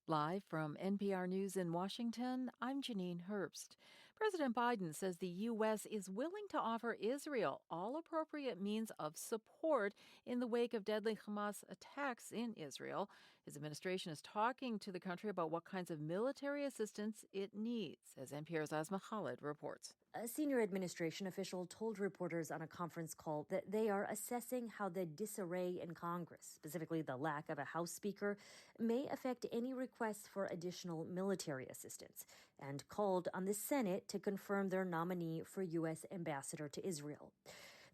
Live from NPR News in Washington, I'm Janine Herbst. President Biden says the U.S. is willing to offer Israel all appropriate means of support in the wake of deadly Hamas attacks in Israel. His administration is talking to the country about what kinds of military assistance it needs, as NPR's Asma Khalid reports. A senior administration official told reporters on a conference call that they are assessing how the disarray in Congress, specifically the lack of a House Speaker, may affect any requests for additional military assistance, and called on the Senate to confirm their nominee for U.S. ambassador to Israel.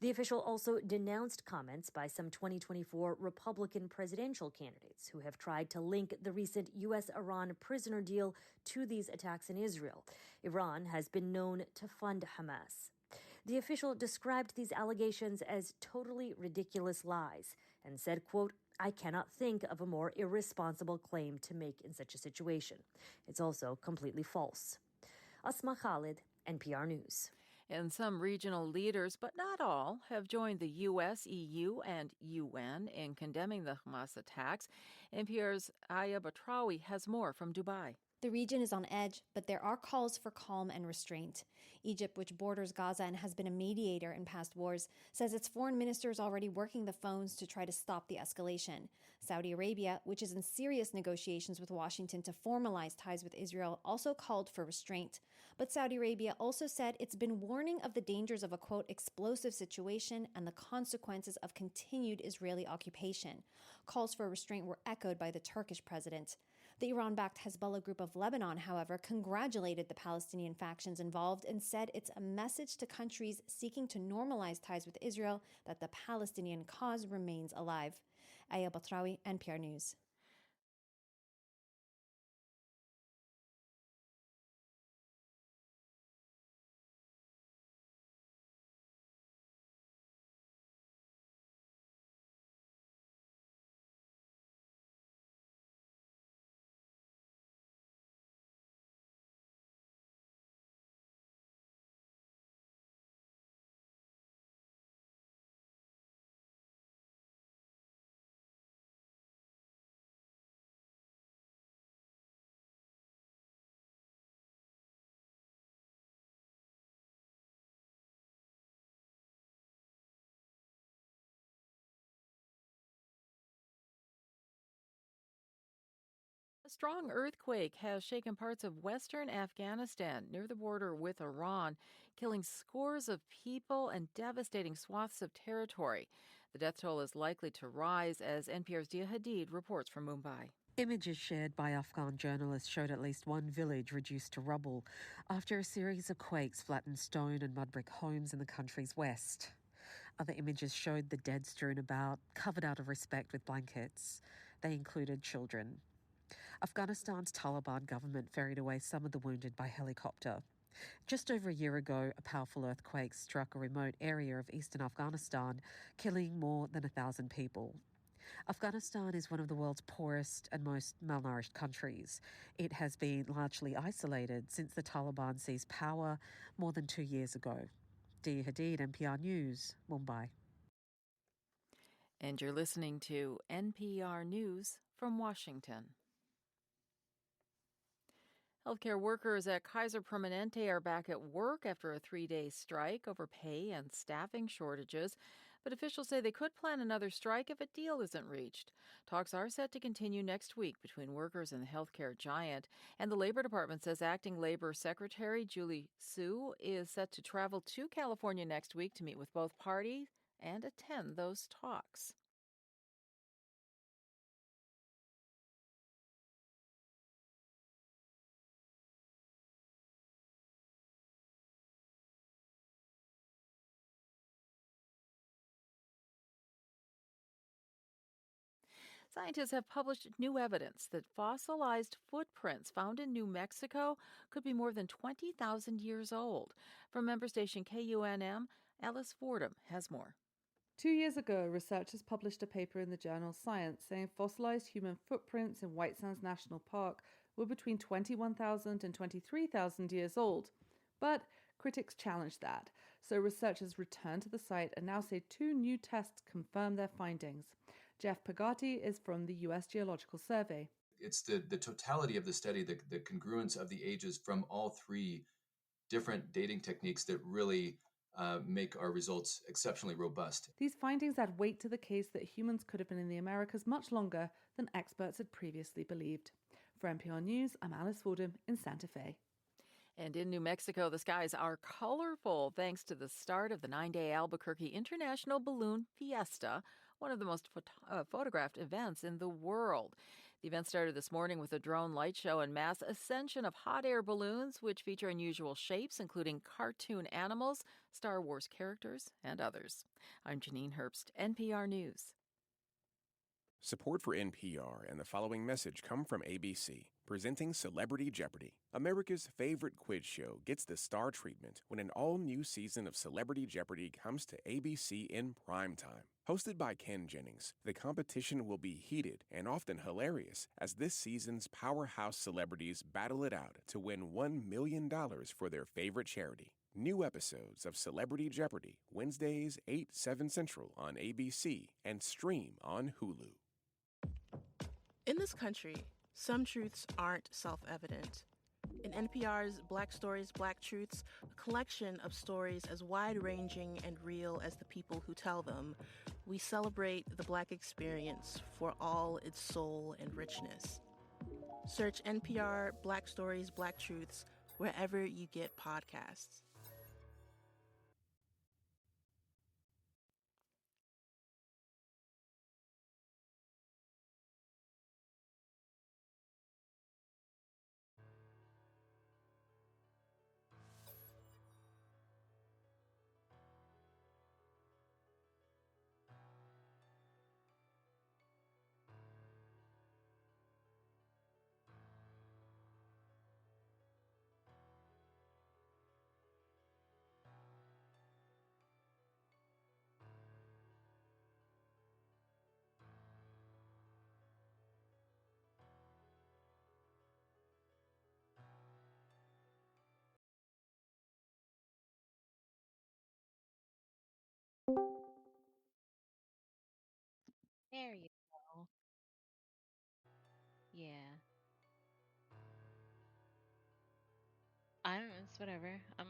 The official also denounced comments by some 2024 Republican presidential candidates who have tried to link the recent U.S.-Iran prisoner deal to these attacks in Israel. Iran has been known to fund Hamas. The official described these allegations as totally ridiculous lies and said, quote, "I cannot think of a more irresponsible claim to make in such a situation. It's also completely false." Asma Khalid, NPR News. And some regional leaders, but not all, have joined the U.S., EU, and UN in condemning the Hamas attacks. NPR's Aya Batrawi has more from Dubai. The region is on edge, but there are calls for calm and restraint. Egypt, which borders Gaza and has been a mediator in past wars, says its foreign minister is already working the phones to try to stop the escalation. Saudi Arabia, which is in serious negotiations with Washington to formalize ties with Israel, also called for restraint. But Saudi Arabia also said it's been warning of the dangers of a, quote, explosive situation and the consequences of continued Israeli occupation. Calls for restraint were echoed by the Turkish president. The Iran-backed Hezbollah group of Lebanon, however, congratulated the Palestinian factions involved and said it's a message to countries seeking to normalize ties with Israel that the Palestinian cause remains alive. Aya Batrawi, NPR News. Strong earthquake has shaken parts of western Afghanistan near the border with Iran, killing scores of people and devastating swaths of territory. The death toll is likely to rise as NPR's Dia Hadid reports from Mumbai. Images shared by Afghan journalists showed at least one village reduced to rubble after a series of quakes flattened stone and mud brick homes in the country's west. Other images showed the dead strewn about, covered out of respect with blankets. They included children. Afghanistan's Taliban government ferried away some of the wounded by helicopter. Just over a year ago, a powerful earthquake struck a remote area of eastern Afghanistan, killing more than 1,000 people. Afghanistan is one of the world's poorest and most malnourished countries. It has been largely isolated since the Taliban seized power more than 2 years ago. Dia Hadid, NPR News, Mumbai. And you're listening to NPR News from Washington. Healthcare workers at Kaiser Permanente are back at work after a 3-day strike over pay and staffing shortages. But officials say they could plan another strike if a deal isn't reached. Talks are set to continue next week between workers and the healthcare giant. And the Labor Department says Acting Labor Secretary Julie Su is set to travel to California next week to meet with both parties and attend those talks. Scientists have published new evidence that fossilized footprints found in New Mexico could be more than 20,000 years old. From member station KUNM, Alice Fordham has more. 2 years ago, researchers published a paper in the journal Science saying fossilized human footprints in White Sands National Park were between 21,000 and 23,000 years old. But critics challenged that, so researchers returned to the site and now say 2 new tests confirm their findings. Jeff Pagati is from the U.S. Geological Survey. It's the totality of the study, the congruence of the ages from all 3 different dating techniques that really make our results exceptionally robust. These findings add weight to the case that humans could have been in the Americas much longer than experts had previously believed. For NPR News, I'm Alice Fordham in Santa Fe. And in New Mexico, the skies are colorful thanks to the start of the 9-day Albuquerque International Balloon Fiesta, one of the most photographed events in the world. The event started this morning with a drone light show and mass ascension of hot air balloons, which feature unusual shapes, including cartoon animals, Star Wars characters, and others. I'm Janine Herbst, NPR News. Support for NPR and the following message come from ABC, presenting Celebrity Jeopardy! America's favorite quiz show gets the star treatment when an all-new season of Celebrity Jeopardy! Comes to ABC in primetime. Hosted by Ken Jennings, the competition will be heated and often hilarious as this season's powerhouse celebrities battle it out to win $1 million for their favorite charity. New episodes of Celebrity Jeopardy! Wednesdays 8, 7 Central on ABC and stream on Hulu. In this country, some truths aren't self-evident. In NPR's Black Stories, Black Truths, a collection of stories as wide-ranging and real as the people who tell them, we celebrate the Black experience for all its soul and richness. Search NPR Black Stories, Black Truths wherever you get podcasts. There you go. Yeah. I don't know, it's whatever. I'm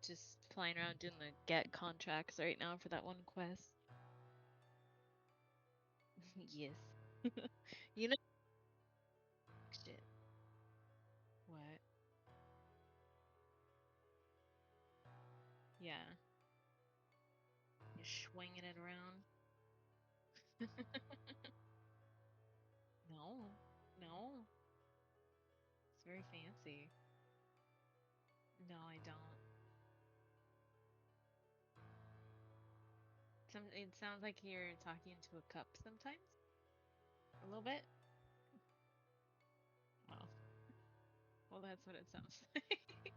just flying around doing the get contracts right now for that one quest. Yes. You know, shit. Yeah. You're swinging it around. No. No. It's very fancy. No, I don't. It sounds like you're talking to a cup sometimes. A little bit. Oh. Well, that's what it sounds like.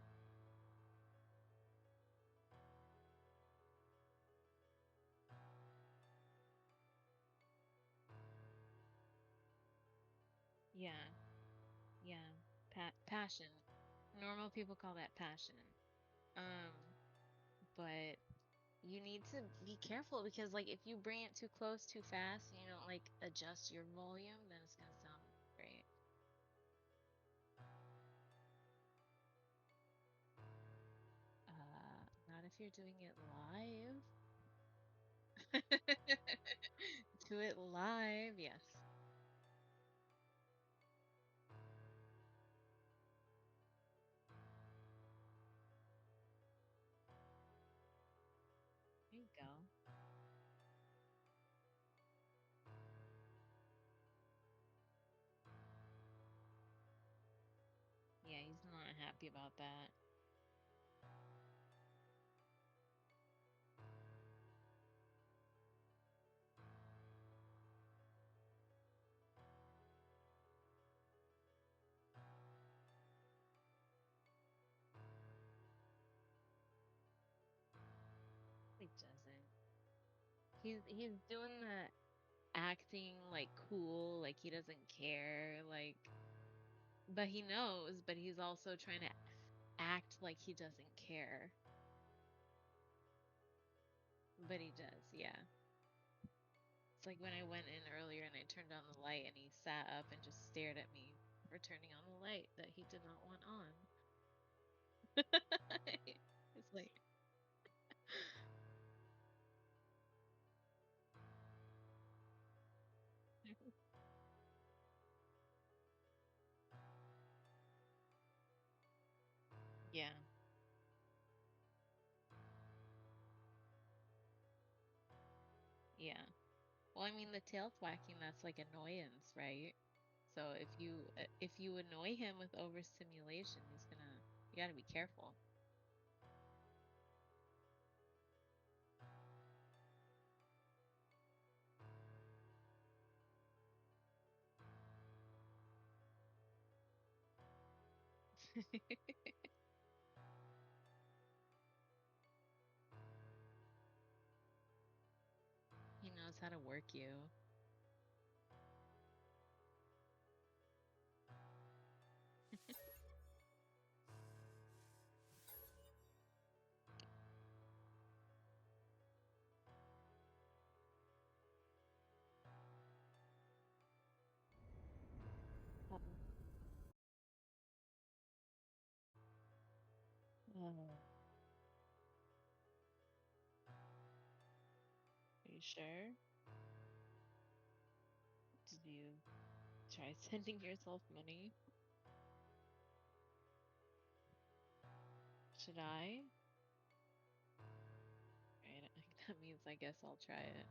Yeah. Yeah. Passion. Normal people call that passion. Um, but you need to be careful because like if you bring it too close too fast and you don't like adjust your volume, then it's gonna sound great. Not if you're doing it live. Do it live, yes. There you go. Yeah, he's not happy about that. He doesn't. He's doing the acting like cool, like he doesn't care, like but he knows, but he's also trying to act like he doesn't care. But he does, yeah. It's like when I went in earlier and I turned on the light and he sat up and just stared at me for turning on the light that he did not want on. It's like, yeah, yeah. Well, I mean, the tail thwacking, that's like annoyance, right? So if you annoy him with overstimulation, he's gonna you gotta be careful. He knows how to work you. Oh, are you sure? Did you try sending yourself money? Should I? Right, that means I guess I'll try it.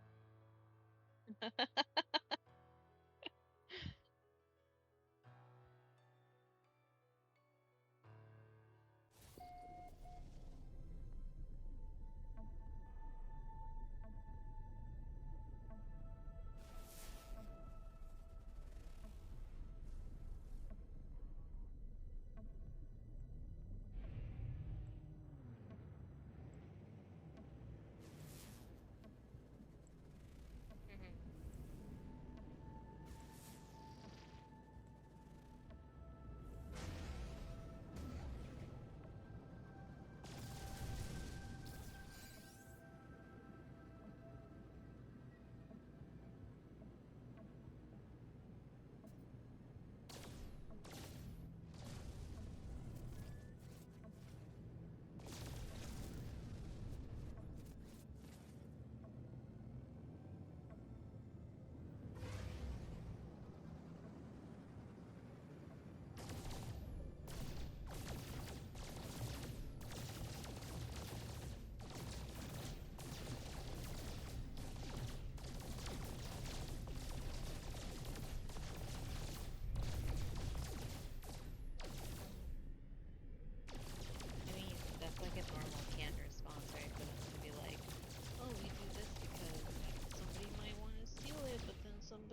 Mhm.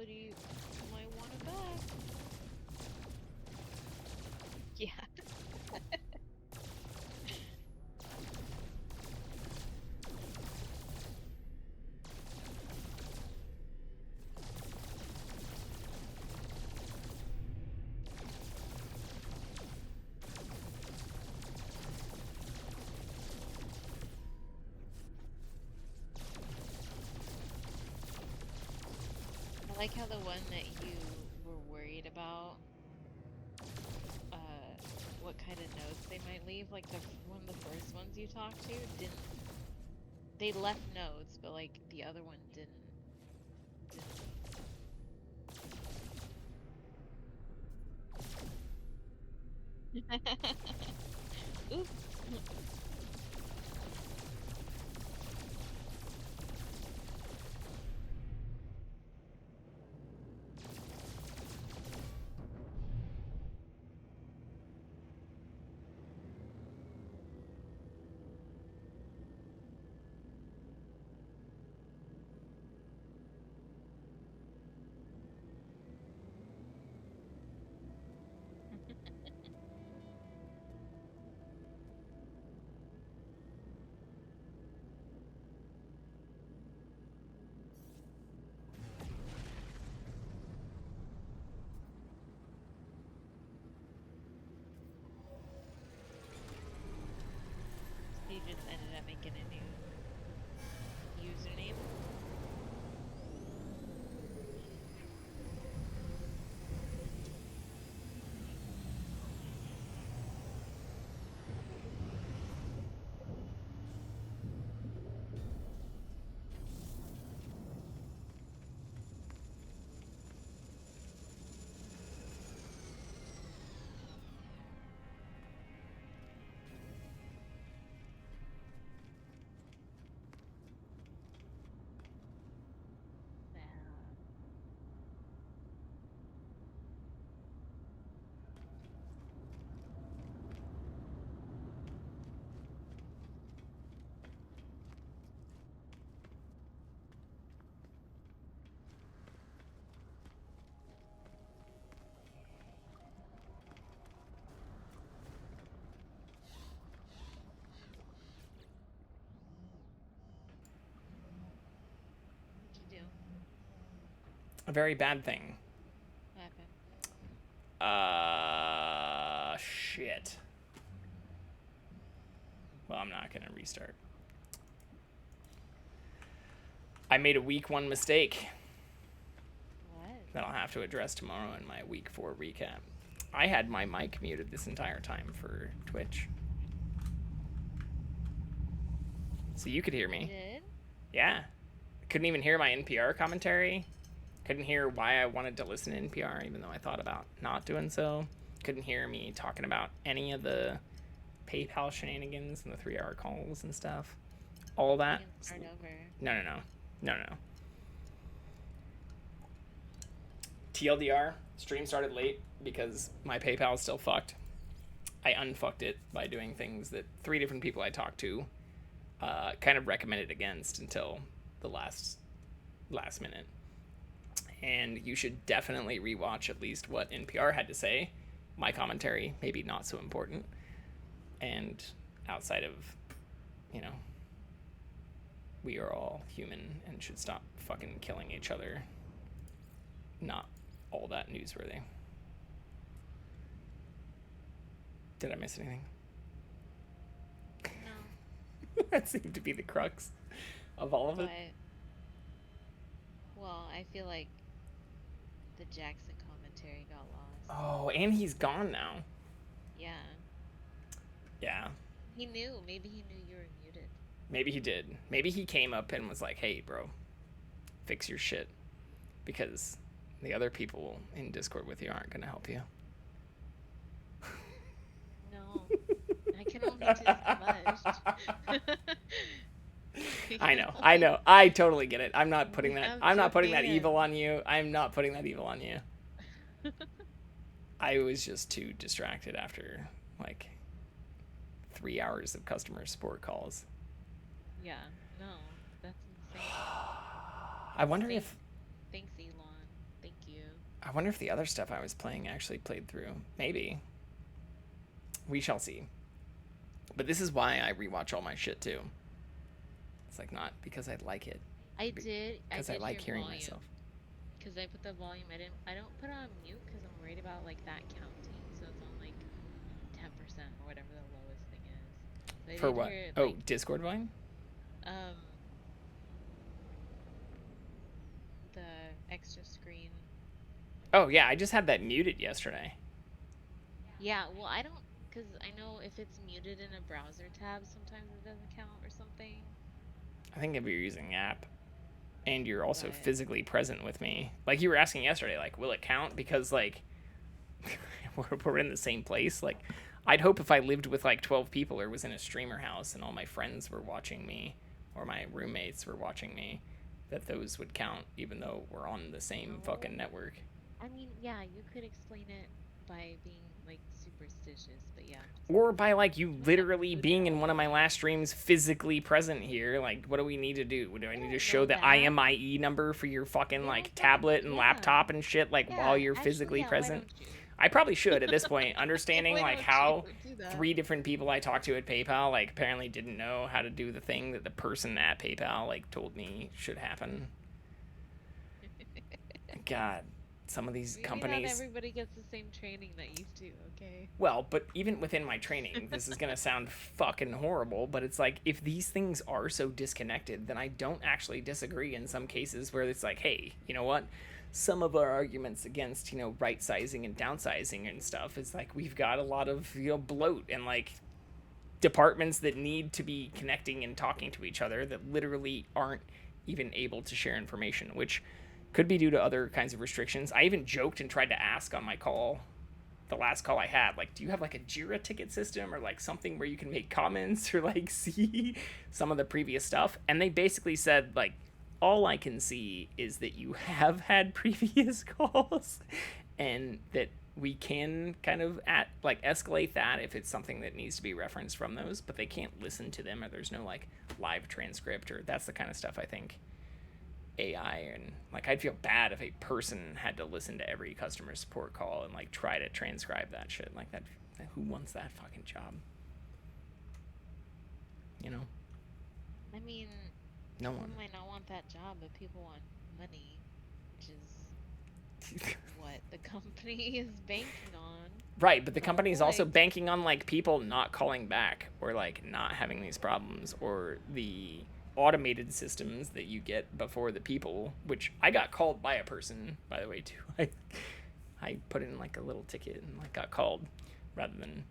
somebody might want it back. Yeah. I like how the one that you were worried about, what kind of notes they might leave, like one of the first ones you talked to didn't. They left notes, but like the other one didn't. Oops. He just ended up making a new username. What'd you do? A very bad thing. What happened? Shit. Well, I'm not gonna restart. I made a week 1 mistake What? that I'll have to address tomorrow in my week 4 recap. I had my mic muted this entire time for Twitch. So you could hear me. You did? Yeah. Couldn't even hear my NPR commentary. Couldn't hear why I wanted to listen to NPR, even though I thought about not doing so. Couldn't hear me talking about any of the PayPal shenanigans and the 3-hour calls and stuff. All that. Start over. No. TLDR, stream started late because my PayPal is still fucked. I unfucked it by doing things that 3 different people I talked to kind of recommended against until the last minute. And you should definitely rewatch at least what NPR had to say. My commentary, maybe not so important. And outside of, we are all human and should stop fucking killing each other. Not all that newsworthy. Did I miss anything? No. That seemed to be the crux of all of it. Well, I feel like the Jackson commentary got lost. Oh, and he's gone now. Yeah. Yeah. He knew. Maybe he knew you were muted. Maybe he did. Maybe he came up and was like, hey, bro, fix your shit. Because the other people in Discord with you aren't going to help you. No. I can only do so much. I know. I totally get it. I'm not putting that. I'm not putting that fan. evil on you. I'm not putting that evil on you. I was just too distracted after like 3 hours of customer support calls. Yeah. No. That's insane. I wonder if. Thanks, Elon. I wonder if the other stuff I was playing actually played through. Maybe. We shall see. But this is why I rewatch all my shit too. It's like not because I like it. I did. Because I like hearing myself. Because I put the volume. I don't put it on mute because I'm worried about like that counting. So it's on like 10% or whatever the lowest thing is. But For what? Discord volume? The extra screen. Oh yeah, I just had that muted yesterday. Yeah, well I don't, because I know if it's muted in a browser tab, sometimes it doesn't count or something. I think if you're using the app and you're also physically present with me, like you were asking yesterday, like will it count? Because like we're in the same place. Like I'd hope if I lived with like 12 people or was in a streamer house and all my friends were watching me or my roommates were watching me, that those would count even though we're on the same fucking network. I mean, yeah, you could explain it by being like superstitious, but yeah. Or by like you literally being in one of my last streams physically present here. Like what do we need to do? Do I need to show the IMIE number for your fucking like tablet and laptop and shit like while you're physically present? I probably should at this point, understanding like how 3 different people I talked to at PayPal like apparently didn't know how to do the thing that the person at PayPal like told me should happen. God, some of these companies. Not everybody gets the same training that you do, okay? Well, but even within my training, this is gonna sound fucking horrible, but it's like if these things are so disconnected, then I don't actually disagree in some cases where it's like, hey, you know what? Some of our arguments against, you know, right sizing and downsizing and stuff is like we've got a lot of, you know, bloat and like departments that need to be connecting and talking to each other that literally aren't even able to share information, which could be due to other kinds of restrictions. I even joked and tried to ask on my call, the last call I had, like, do you have like a Jira ticket system or like something where you can make comments or like see some of the previous stuff? And they basically said like, all I can see is that you have had previous calls and that we can kind of escalate that if it's something that needs to be referenced from those, but they can't listen to them or there's no like live transcript or that's the kind of stuff I think AI and like I'd feel bad if a person had to listen to every customer support call and like try to transcribe that shit like that. Who wants that fucking job? You know? I mean, no one might not want that job, but people want money, which is what the company is banking on. Right, but the company is also banking on like people not calling back or like not having these problems or the automated systems that you get before the people, which I got called by a person, by the way, too. I put in like a little ticket and like got called rather than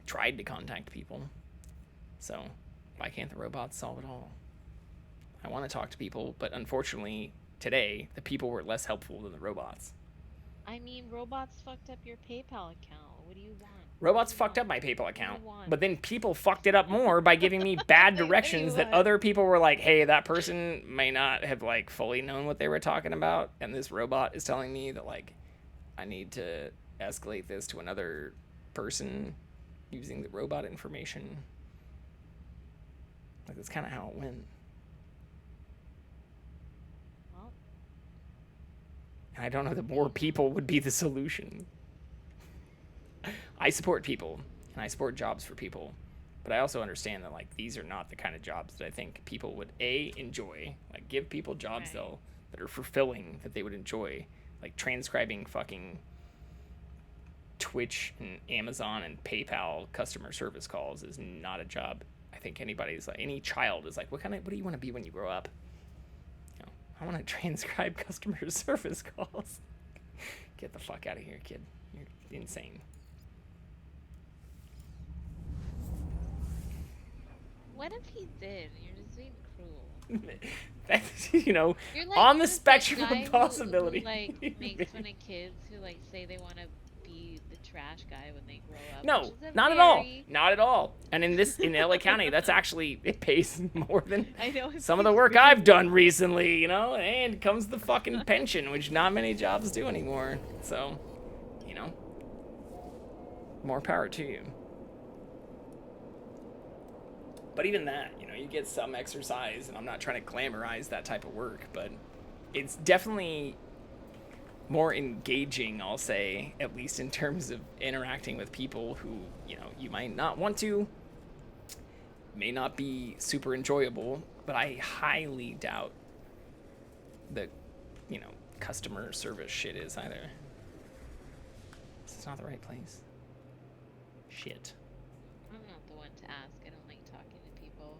tried to contact people. So why can't the robots solve it all? I want to talk to people, but unfortunately today the people were less helpful than the robots. I mean, robots fucked up your PayPal account. What do you want? Robots fucked up my PayPal account, but then people fucked it up more by giving me bad directions that other people were like, hey, that person may not have like fully known what they were talking about. And this robot is telling me that like, I need to escalate this to another person using the robot information. Like that's kind of how it went. Well. And I don't know that more people would be the solution. I support people and I support jobs for people, but I also understand that like these are not the kind of jobs that I think people would enjoy. Like give people jobs though that are fulfilling that they would enjoy. Like transcribing fucking Twitch and Amazon and PayPal customer service calls is not a job. I think anybody's like any child is like, what do you want to be when you grow up? You know, I want to transcribe customer service calls. Get the fuck out of here, kid. You're insane. What if he did? You're just being cruel. That's, you know, like, on the spectrum of possibility. Who, like, makes fun of kids who, like, say they want to be the trash guy when they grow up. No, not at all. Not at all. And in LA County, that's actually, it pays more than some of the work I've done recently, you know, and comes the fucking pension, which not many jobs do anymore. So, you know, more power to you. But even that, you know, you get some exercise, and I'm not trying to glamorize that type of work, but it's definitely more engaging, I'll say, at least in terms of interacting with people who, you know, you might not want to, may not be super enjoyable, but I highly doubt the, you know, customer service shit is either. This is not the right place. Shit. I'm not the one to ask. I don't like talking to people.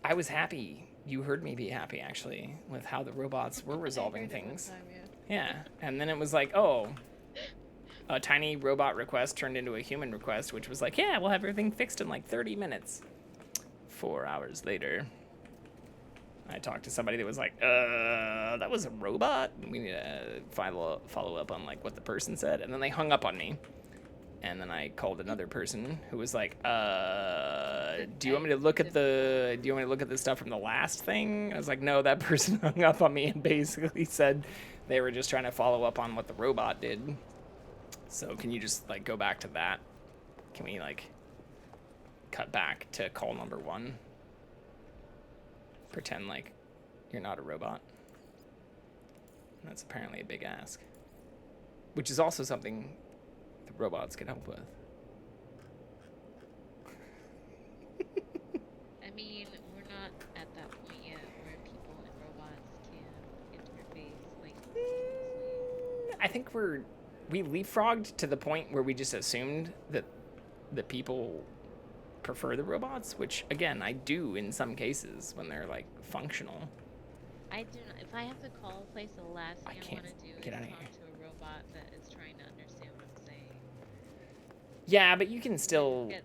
I was happy. You heard me be happy, actually, with how the robots were resolving things. Time, yeah. And then it was like, oh, a tiny robot request turned into a human request, which was like, yeah, we'll have everything fixed in like 30 minutes. 4 hours later, I talked to somebody that was like, that was a robot? We need to follow up on like what the person said. And then they hung up on me. And then I called another person who was like, do you want me to look at the stuff from the last thing? I was like, no, that person hung up on me and basically said they were just trying to follow up on what the robot did. So can you just like go back to that? Can we like cut back to call number 1? Pretend like you're not a robot. And that's apparently a big ask. Which is also something the robots can help with. I mean, we're not at that point yet where people and robots can interface like seamlessly. I think we leapfrogged to the point where we just assumed that the people prefer the robots, which again I do in some cases when they're like functional. I do not. If I have to call a place, the last thing I want to do is get out of talk here. to a robot that is trying to understand what I'm saying. Yeah, but you can still Get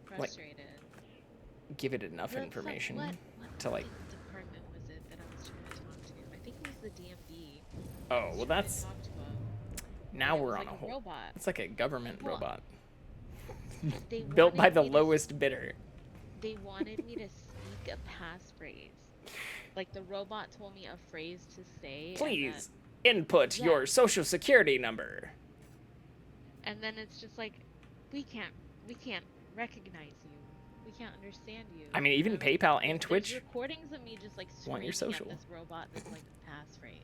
frustrated. give it enough information what to like. department was it that I was trying to talk to? I think it was the DMV. Oh well, that's Talk to him. now It we're was on like a whole. robot. It's like a government Well, robot They built by wanted the me to lowest bidder. They wanted me to speak a passphrase. Like the robot told me a phrase to say. Please input your social security number. And then it's just like, we can't recognize you. We can't understand you. I mean, even PayPal and Twitch There's recordings of me just like want your screaming social. at this robot that's like a passphrase.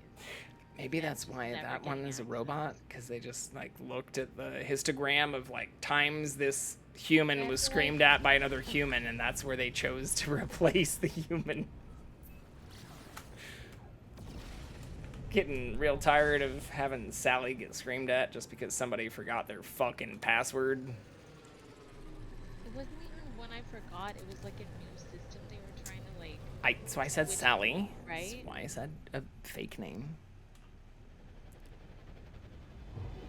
Maybe that's why that one is a robot, because they just like looked at the histogram of like times this human was screamed at by another human, and that's where they chose to replace the human. Getting real tired of having Sally get screamed at just because somebody forgot their fucking password. It wasn't even one I forgot. It was like a new system they were trying to like. So I said Sally. Right? That's why I said a fake name.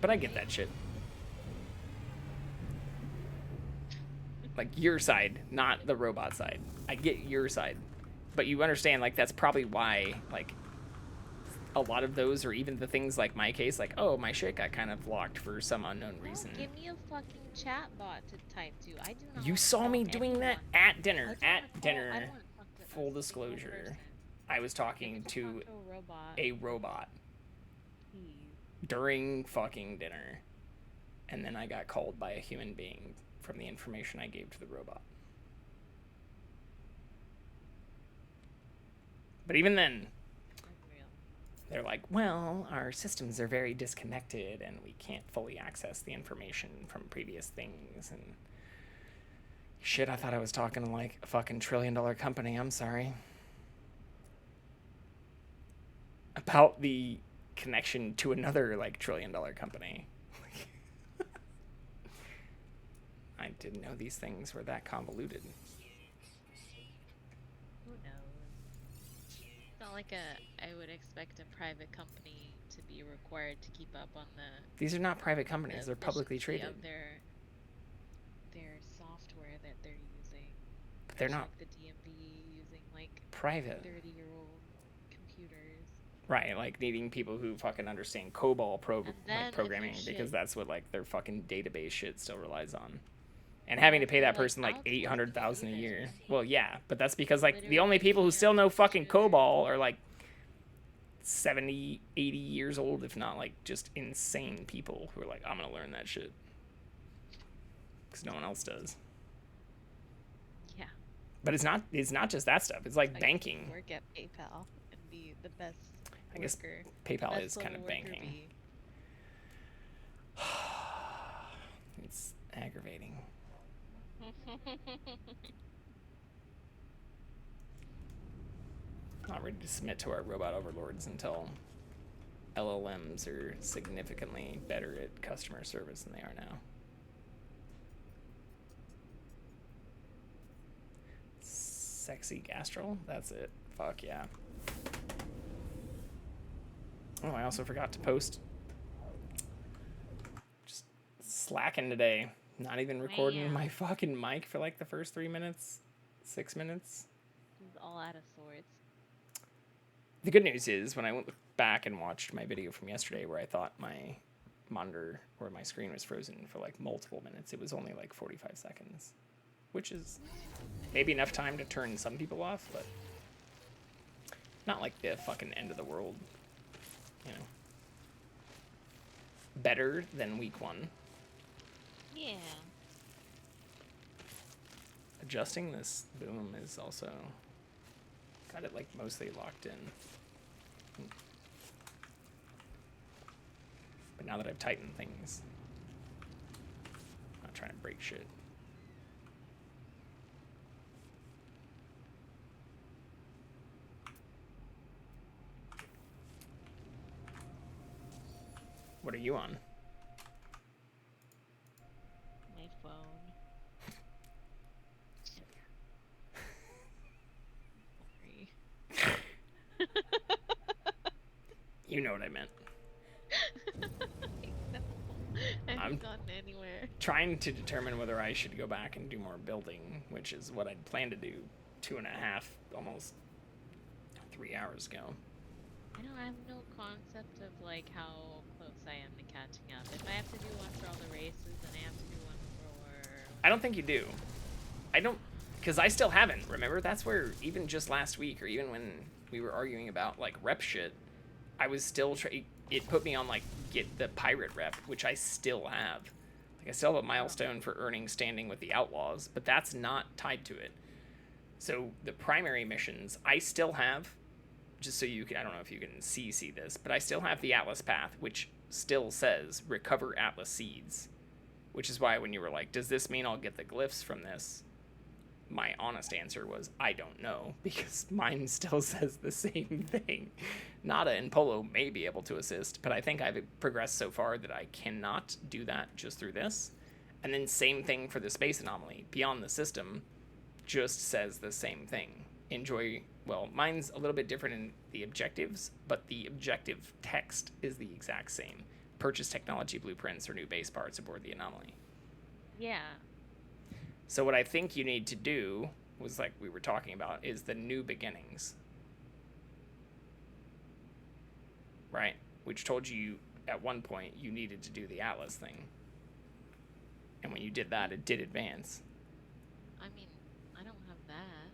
But I get that shit. Like your side, not the robot side. I get your side. But you understand, like, that's probably why, like, a lot of those, or even the things like my case, like, oh, my shit got kind of locked for some unknown reason. Give me a fucking chat bot to type to. I do not. You saw me doing that at dinner. At dinner. I don't wanna talk to Full disclosure. I was talking to a robot during fucking dinner. And then I got called by a human being from the information I gave to the robot. But even then, they're like, well, our systems are very disconnected and we can't fully access the information from previous things. And shit, I thought I was talking to like a fucking $1 trillion company. I'm sorry. About the connection to another like $1 trillion company. I didn't know these things were that convoluted. Who knows? It's not like I would expect a private company to be required to keep up on the. These are not private companies. They're publicly traded. Of their software that they're using. But they're not like the DMV using like private. 30-year-old computers. Right, like needing people who fucking understand COBOL programming because that's what like their fucking database shit still relies on. And having to pay that person like $800,000 a year. Well, yeah, but that's because like the only people who still know fucking COBOL are like 70, 80 years old, if not like just insane people who are like, I'm gonna learn that shit. Because no one else does. Yeah. But it's not just that stuff. It's like banking. Work at PayPal and be the best. I guess worker. PayPal Best is level kind of worker banking. bee. It's aggravating. Not ready to submit to our robot overlords until LLMs are significantly better at customer service than they are now. Sexy Gastral? That's it. Fuck yeah. Oh, I also forgot to post. Just slacking today. Not even recording Man. my fucking mic for like the first 3 minutes, 6 minutes. He's all out of sorts. The good news is when I went back and watched my video from yesterday where I thought my monitor or my screen was frozen for like multiple minutes, it was only like 45 seconds, which is maybe enough time to turn some people off, but not like the fucking end of the world, you know. Better than week 1. Yeah. Adjusting this boom is also got it like mostly locked in. But now that I've tightened things, I'm not trying to break shit. What are you on? My phone. Sorry. You know what I meant. No, I haven't gotten anywhere. Trying to determine whether I should go back and do more building, which is what I'd planned to do 2.5, almost 3 hours ago. I know I have no concept of like how close I am to catching up. If I have to do one for all the races, then I have to do one for... I don't think you do. I don't, because I still haven't. Remember, that's where even just last week, or even when we were arguing about like rep shit, I was still it put me on like get the pirate rep, which I still have. Like I still have a milestone for earning standing with the outlaws, but that's not tied to it. So the primary missions I still have, just so you can, I don't know if you can see this, but I still have the Atlas path, which still says recover Atlas seeds, which is why when you were like, does this mean I'll get the glyphs from this? My honest answer was, I don't know, because mine still says the same thing. Nada and Polo may be able to assist, but I think I've progressed so far that I cannot do that just through this. And then same thing for the space anomaly. Beyond the System just says the same thing. Enjoy, well, mine's a little bit different in the objectives, but the objective text is the exact same. Purchase technology blueprints or new base parts aboard the anomaly. Yeah. So what I think you need to do, was like we were talking about, is the new beginnings. Right? Which told you at one point you needed to do the Atlas thing. And when you did that, it did advance. I mean, I don't have that.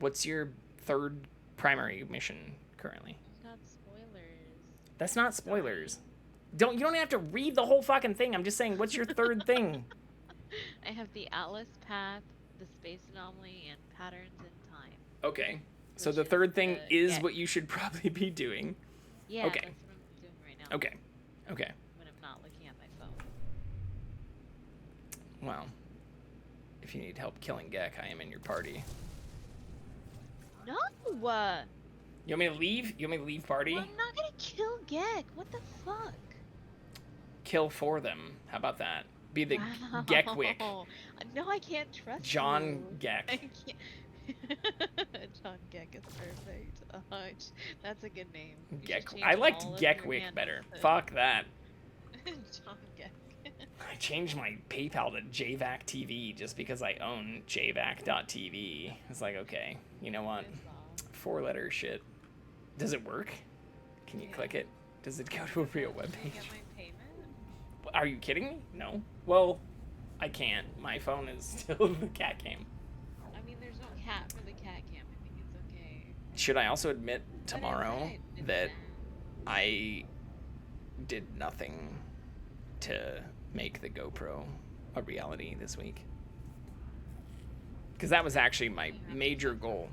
What's your third primary mission currently? I've got spoilers. That's not spoilers. You don't have to read the whole fucking thing. I'm just saying, what's your third thing? I have the Atlas path, the space anomaly, and patterns in time. Okay. So Which the is third thing the- is yeah. what you should probably be doing. Yeah, Okay. that's what I'm doing right now. Okay. Okay. When I'm not looking at my phone. Well, if you need help killing Gek, I am in your party. No! You want me to leave? You want me to leave party? I'm not gonna kill Gek. What the fuck? Kill for them. How about that? Be the Wow. Gekwick. No, I can't trust John you. Gek. I can't. John Gek is perfect. That's a good name. You should Gek. change I liked all of your Gekwick handles better. to Fuck that. John Gek. I changed my PayPal to JVAC TV just because I own JVAC.tv. It's like, okay, you know what? 4-letter shit. Does it work? Can you click it? Does it go to a real Did you webpage? get my payment? Are you kidding me? No. Well, I can't. My phone is still the cat cam. I mean, there's no cat for the cat cam. I think it's okay. Should I also admit But it's tomorrow fine. It's that fine. I did nothing to make the GoPro a reality this week? Because that was actually my major goal.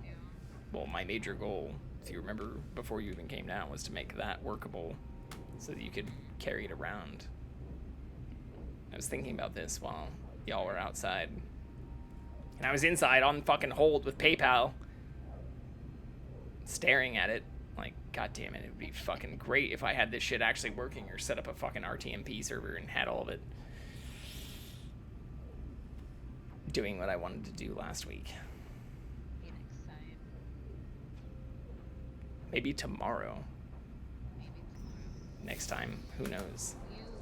Well, my major goal if you remember before you even came down, was to make that workable so that you could carry it around. I was thinking about this while y'all were outside. And I was inside on fucking hold with PayPal, staring at it. Like, god damn it, it would be fucking great if I had this shit actually working, or set up a fucking RTMP server and had all of it doing what I wanted to do last week. Maybe next time. Maybe tomorrow. Maybe tomorrow. Next time, who knows?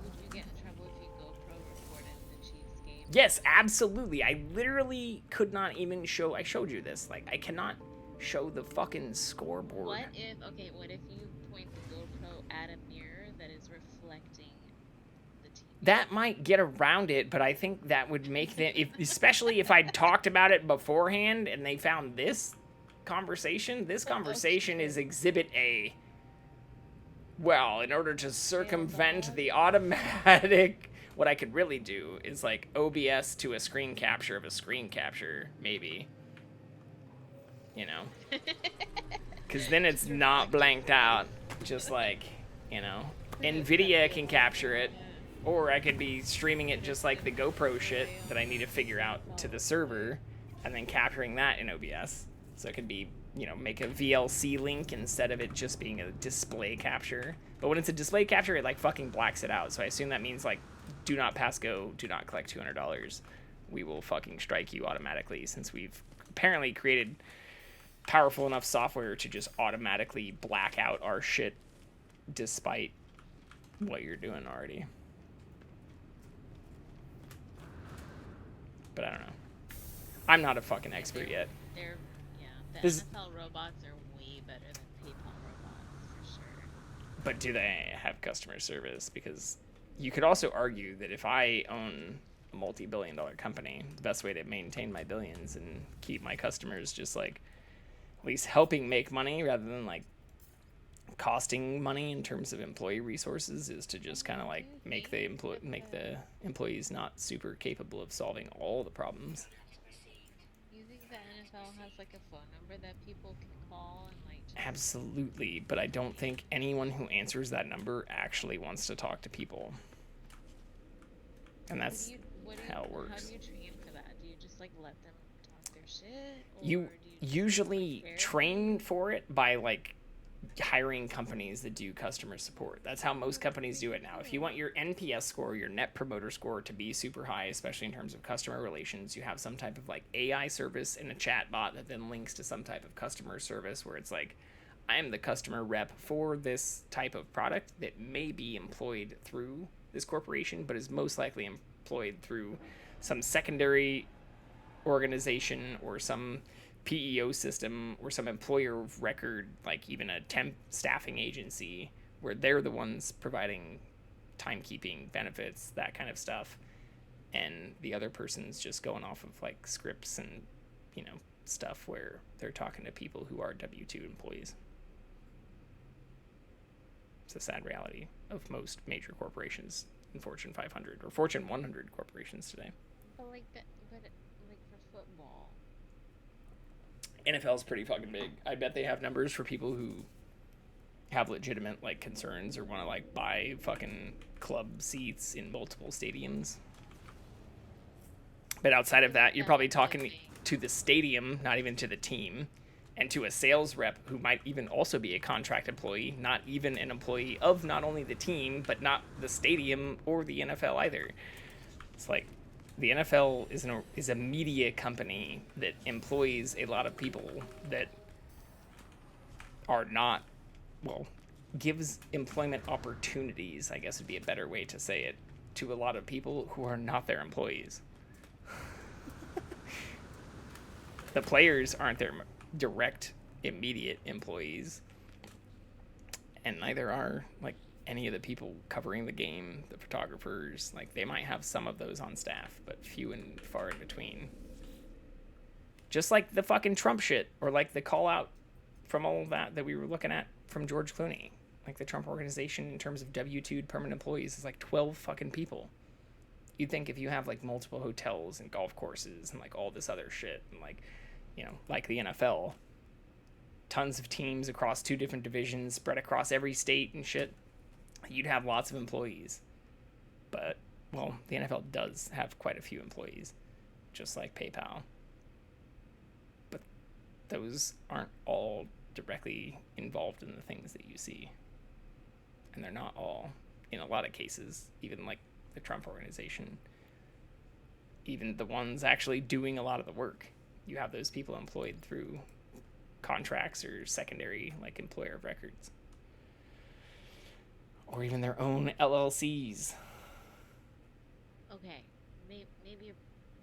Would you get in trouble if you GoPro recorded the Chiefs game? Yes, absolutely. I literally could not even show. I showed you this. Like, I cannot show the fucking scoreboard. What if you point the GoPro at a mirror that is reflecting the TV? That might get around it, but I think that would make them, especially if I'd talked about it beforehand and they found this conversation. This conversation is Exhibit A. Well, in order to circumvent the automatic, what I could really do is like OBS to a screen capture of a screen capture, maybe. You know? Because then it's not blanked out. Just like, you know, NVIDIA can capture it. Or I could be streaming it just like the GoPro shit that I need to figure out to the server, and then capturing that in OBS. So it could be, you know, make a VLC link instead of it just being a display capture. But when it's a display capture, it like fucking blacks it out. So I assume that means like, do not pass go, do not collect $200. We will fucking strike you automatically, since we've apparently created powerful enough software to just automatically black out our shit despite what you're doing already. But I don't know. I'm not a fucking expert yet. The NFL robots are way better than PayPal robots, for sure. But do they have customer service? Because you could also argue that if I own a multi-billion-dollar company, the best way to maintain my billions and keep my customers just like at least helping make money rather than like costing money in terms of employee resources is to just kind of like make the employees not super capable of solving all the problems. You think the NFL has like a phone number that people can call and like just... Absolutely, but I don't think anyone who answers that number actually wants to talk to people. And that's how it works. How do you train for that? Do you just like let them talk their shit? Or You do usually train for it by like hiring companies that do customer support. That's how most companies do it now. If you want your NPS score, your net promoter score, to be super high, especially in terms of customer relations, you have some type of like AI service and a chat bot that then links to some type of customer service where it's like, I am the customer rep for this type of product that may be employed through this corporation, but is most likely employed through some secondary organization or some PEO system or some employer of record, like even a temp staffing agency, where they're the ones providing timekeeping, benefits, that kind of stuff. And the other person's just going off of like scripts and, you know, stuff where they're talking to people who are W-2 employees. It's a sad reality of most major corporations in Fortune 500 or Fortune 100 corporations today. But like for football. NFL's pretty fucking big. I bet they have numbers for people who have legitimate like concerns or want to like buy fucking club seats in multiple stadiums. But outside of that, you're probably talking to the stadium, not even to the team, and to a sales rep who might even also be a contract employee, not even an employee of not only the team, but not the stadium or the NFL either. It's like the NFL is a media company that employs a lot of people that are not, well, gives employment opportunities, I guess would be a better way to say it, to a lot of people who are not their employees. The players aren't their direct, immediate employees, and neither are like any of the people covering the game, the photographers. Like, they might have some of those on staff, but few and far in between. Just like the fucking Trump shit, or like the call out from all of that we were looking at from George Clooney. Like, the Trump organization in terms of W-2 permanent employees is like 12 fucking people. You'd think if you have like multiple hotels and golf courses and like all this other shit and like, you know, like the NFL, tons of teams across 2 different divisions spread across every state and shit, you'd have lots of employees. But, well, the NFL does have quite a few employees, just like PayPal. But those aren't all directly involved in the things that you see. And they're not all, in a lot of cases, even like the Trump organization, even the ones actually doing a lot of the work. You have those people employed through contracts or secondary, like, employer of records. Or even their own LLCs. Okay, maybe you're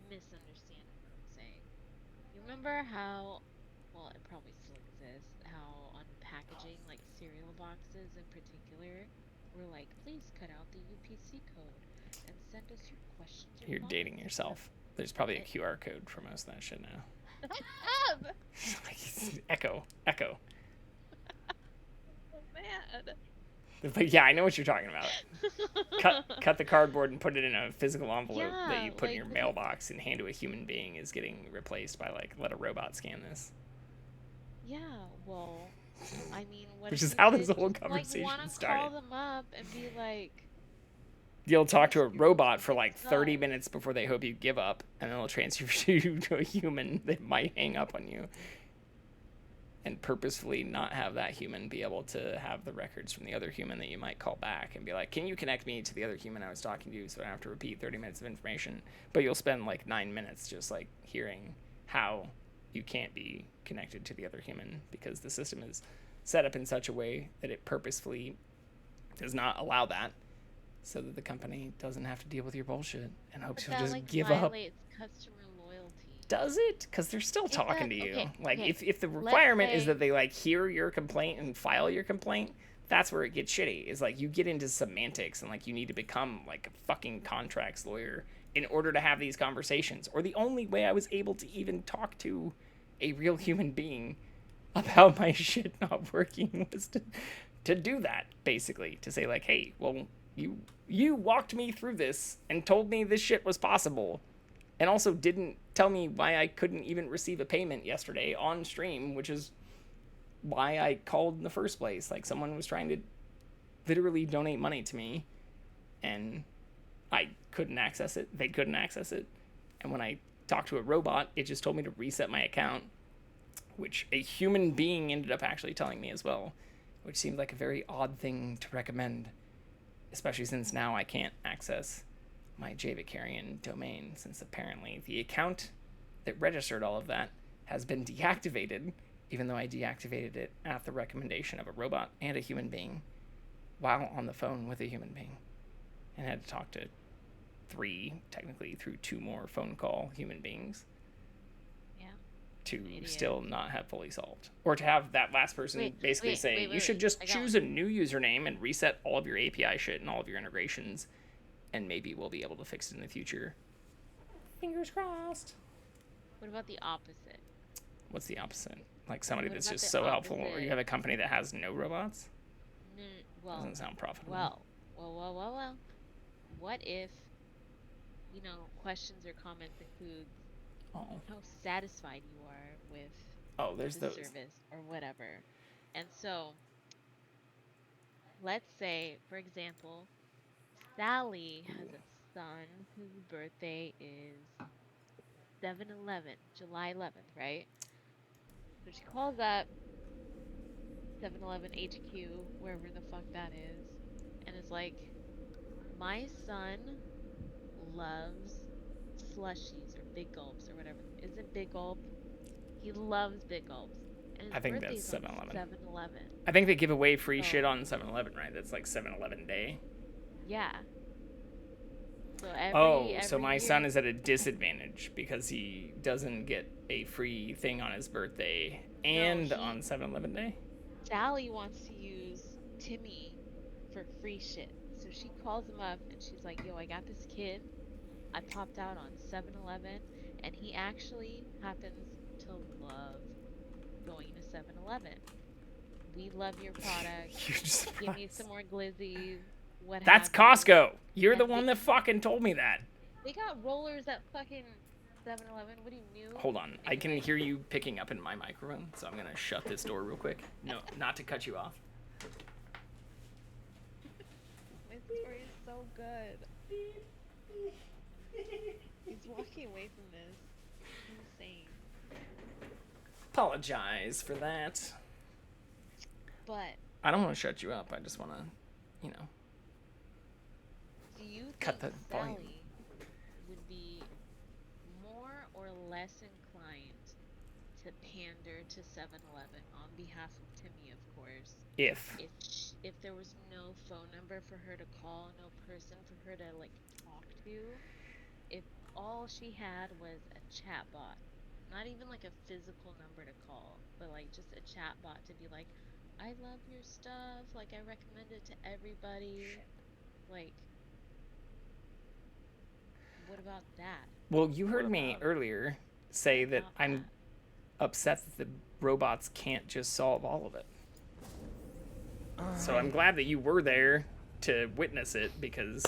misunderstanding what I'm saying. You remember how, well, it probably still exists, how on packaging, like cereal boxes in particular, were like, please cut out the UPC code and send us your questions. You're dating yourself. There's probably a QR code for most of that shit now. Echo. Oh, man. But yeah, I know what you're talking about. Cut the cardboard and put it in a physical envelope that you put in your mailbox and hand to a human being is getting replaced by, like, let a robot scan this. Yeah, well, I mean, what Which if is you how did this whole just, conversation like, wanna started. Call them up and be like, You'll talk to a robot for like 30 minutes before they hope you give up, and then they'll transfer you to a human that might hang up on you. And purposefully not have that human be able to have the records from the other human that you might call back and be like, can you connect me to the other human I was talking to so I don't have to repeat 30 minutes of information? But you'll spend like 9 minutes just like hearing how you can't be connected to the other human because the system is set up in such a way that it purposefully does not allow that, so that the company doesn't have to deal with your bullshit and hopes you'll just give up. Customer loyalty. Does it? Because they're still talking to you. Okay, like, okay. if the requirement is that they, like, hear your complaint and file your complaint, that's where it gets shitty. Is, like, you get into semantics and, like, you need to become, like, a fucking contracts lawyer in order to have these conversations. Or the only way I was able to even talk to a real human being about my shit not working was to do that, basically. To say, like, hey, well, you walked me through this and told me this shit was possible, and also didn't tell me why I couldn't even receive a payment yesterday on stream, which is why I called in the first place. Like, someone was trying to literally donate money to me, and I couldn't access it. They couldn't access it. And when I talked to a robot, it just told me to reset my account, which a human being ended up actually telling me as well, which seemed like a very odd thing to recommend, especially since now I can't access my Javicarian domain, since apparently the account that registered all of that has been deactivated, even though I deactivated it at the recommendation of a robot and a human being while on the phone with a human being, and had to talk to technically through 2 more phone call human beings to still not have fully solved. Or to have that last person say, you should just choose a new username and reset all of your API shit and all of your integrations, and maybe we'll be able to fix it in the future. Fingers crossed. What about the opposite? What's the opposite? Like somebody that's just so helpful, or you have a company that has no robots? Well, doesn't sound profitable. Well. What if, questions or comments include how satisfied you are with there's the those service or whatever. And so, let's say, for example, Sally has a son whose birthday is 7/11, July 11th, right? So she calls up 7-Eleven HQ, wherever the fuck that is, and is like, my son loves slushies or big gulps or whatever. Is it big gulp? He loves big gulps. And his I think birthday's that's 7-Eleven. 7-Eleven. I think they give away free shit on 7-Eleven, right? That's like 7-Eleven day. Yeah. So my son is at a disadvantage because he doesn't get a free thing on his birthday and on 7-Eleven day? Sally wants to use Timmy for free shit. So she calls him up and she's like, yo, I got this kid. I popped out on 7-Eleven, and he actually happens to love going to 7-Eleven. We love your product. Give me some more glizzies. That's Costco. You're the one that fucking told me that. They got rollers at fucking 7-Eleven. What do you new? Hold on. I can hear you picking up in my microphone, so I'm gonna shut this door real quick. No, not to cut you off. My story is so good. He's walking away from this. Insane. Apologize for that. But I don't want to shut you up. I just want to, you know, do you cut think the volume. Sally would be more or less inclined to pander to 7-Eleven on behalf of Timmy, of course, If if there was no phone number for her to call, no person for her to like talk to, if all she had was a chat bot, not even like a physical number to call, but like just a chat bot to be like, I love your stuff, like I recommend it to everybody, like, what about that? well, you heard me earlier say that I'm upset that the robots can't just solve all of it. So I'm glad that you were there to witness it, because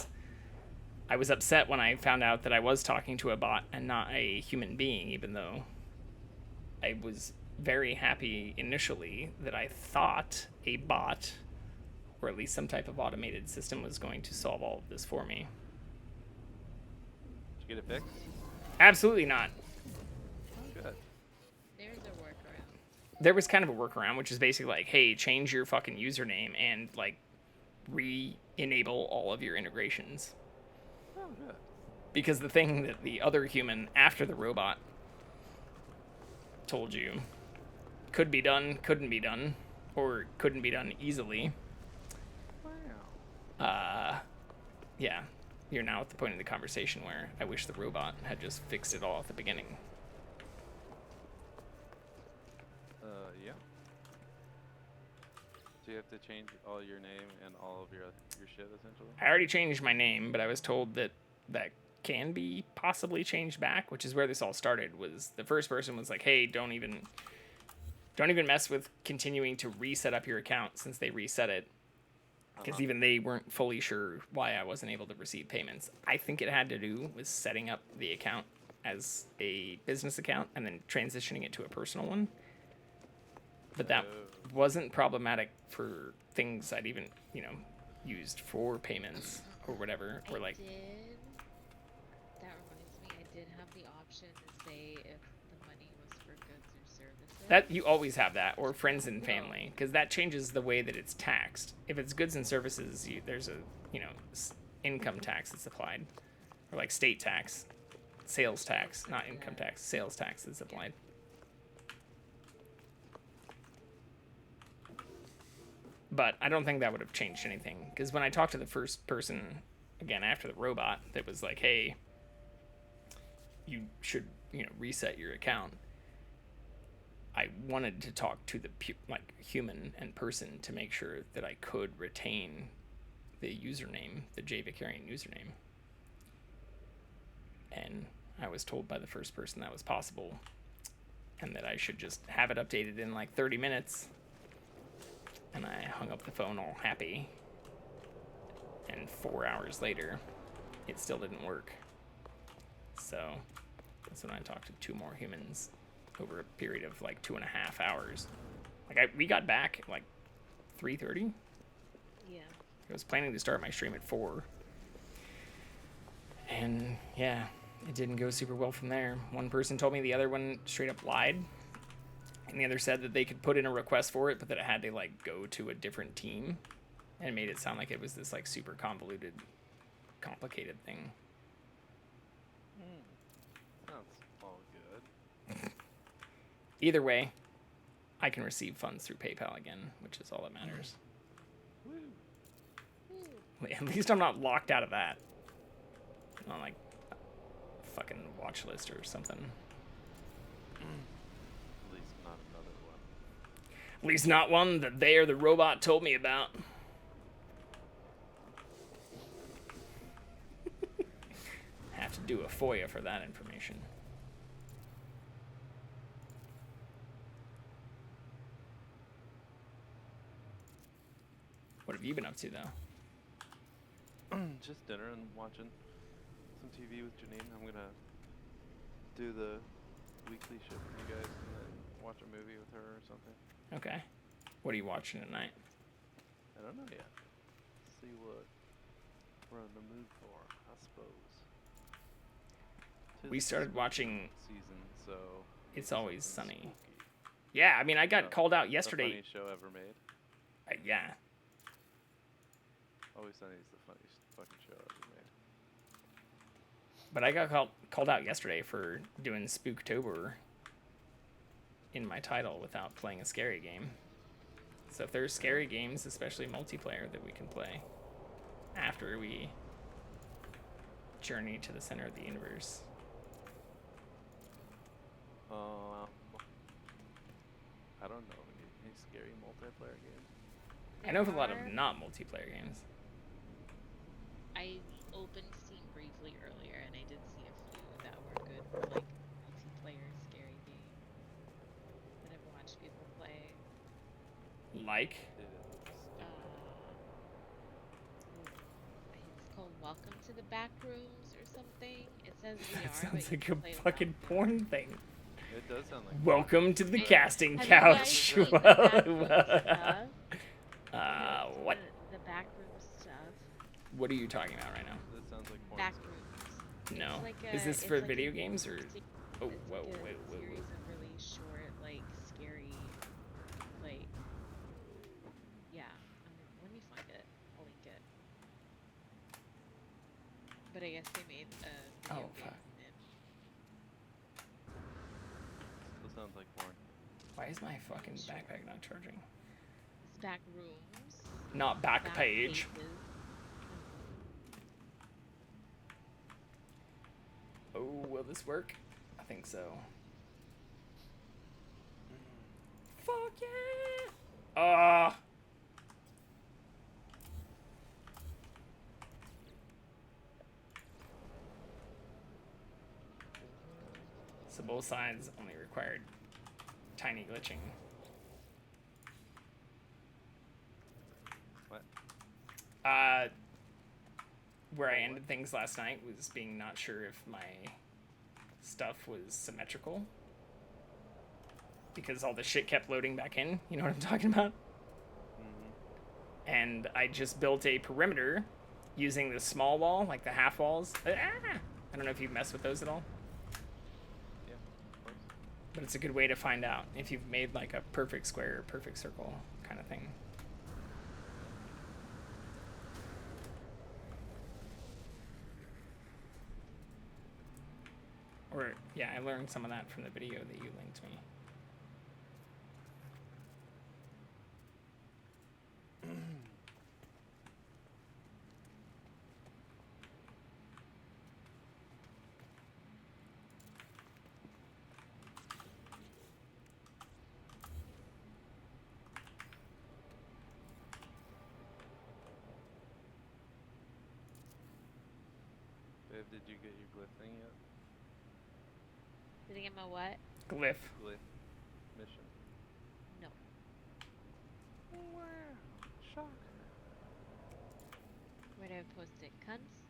I was upset when I found out that I was talking to a bot and not a human being, even though I was very happy initially that I thought a bot, or at least some type of automated system, was going to solve all of this for me. Did you get it fixed? Absolutely not. Good. There's a workaround. There was kind of a workaround, which is basically like, hey, change your fucking username and like re-enable all of your integrations. Oh, good. Because the thing that the other human after the robot told you could be done, couldn't be done, or couldn't be done easily. Wow. Yeah, you're now at the point in the conversation where I wish the robot had just fixed it all at the beginning. Yeah. So you have to change all your name and all of your shit, essentially? I already changed my name, but I was told that that can be possibly changed back, which is where this all started. Was the first person was like, hey, don't even mess with continuing to reset up your account, since they reset it, because even they weren't fully sure why I wasn't able to receive payments. I think it had to do with setting up the account as a business account and then transitioning it to a personal one. But that wasn't problematic for things I'd even, used for payments or whatever. Or like, That reminds me, I did have the option to say if the money was for goods or services. that you always have that, or friends and family, because that changes the way that it's taxed. If it's goods and services, there's a income tax that's applied, or like state tax, sales tax, not income tax, sales tax that's applied. But I don't think that would have changed anything, because when I talked to the first person, again, after the robot, that was like, hey, you should, reset your account. I wanted to talk to the human and person to make sure that I could retain the username, the J Vicarian username. And I was told by the first person that was possible, and that I should just have it updated in like 30 minutes. And I hung up the phone all happy. And 4 hours later, it still didn't work. So that's when I talked to two more humans over a period of like 2.5 hours. We got back at like 3:30. Yeah. I was planning to start my stream at 4. And yeah, it didn't go super well from there. One person told me the other one straight up lied. And the other said that they could put in a request for it, but that it had to go to a different team, and made it sound like it was this super convoluted, complicated thing. That's all good. Either way, I can receive funds through PayPal again, which is all that matters. Woo. At least I'm not locked out of that. On a fucking watch list or something. At least not another one. At least not one that they or the robot told me about. Have to do a FOIA for that information. What have you been up to, though? Just dinner and watching some TV with Janine. I'm gonna do the weekly ship with you guys and then watch a movie with her or something. Okay. What are you watching tonight? I don't know yet. See what we're in the mood for, I suppose. We started watching season, so It's Always Sunny. spooky. Yeah, I mean, I got called out The yesterday. funniest show ever made. Yeah. Always Sunny is the funniest fucking show ever made. But I got called out yesterday for doing Spooktober in my title without playing a scary game. So if there's scary games, especially multiplayer, that we can play after we journey to the center of the universe. I don't know any scary multiplayer games. I know of a lot of not multiplayer games. I opened Steam briefly earlier, and I did see a few that were good for like multiplayer scary games that I've watched people play. Like? It's called Welcome to the Back Rooms or something. It says VR. That sounds but like you a can play fucking porn thing. It does sound like. Welcome to the casting Have you guys couch. seen the backroom stuff? What? The backroom stuff. What are you talking about right now? That sounds like porn. Backrooms. No. It's like Is this it's for like video a games or? Oh, it's whoa, like a whoa. series of really short, like scary, like yeah. Let me find it. I'll link it. But I guess they made a video game fuck. from it. Still sounds like porn. Why is my fucking backpack not charging? It's back rooms. Not back page. pages. Oh, will this work? I think so. Fuck yeah! So both sides only required tiny glitching. What? Where I ended things last night was being not sure if my stuff was symmetrical. Because all the shit kept loading back in. You know what I'm talking about? Mm-hmm. And I just built a perimeter using the small wall, like the half walls. I don't know if you've messed with those at all. Yeah, of course. But it's a good way to find out if you've made like a perfect square or perfect circle kind of thing. Or, yeah, I learned some of that from the video that you linked me. Babe, did you get your glyph thing yet? Did I get my what? Glyph. Glyph mission. No. Wow. Shocker. Where do I post it? Cunts?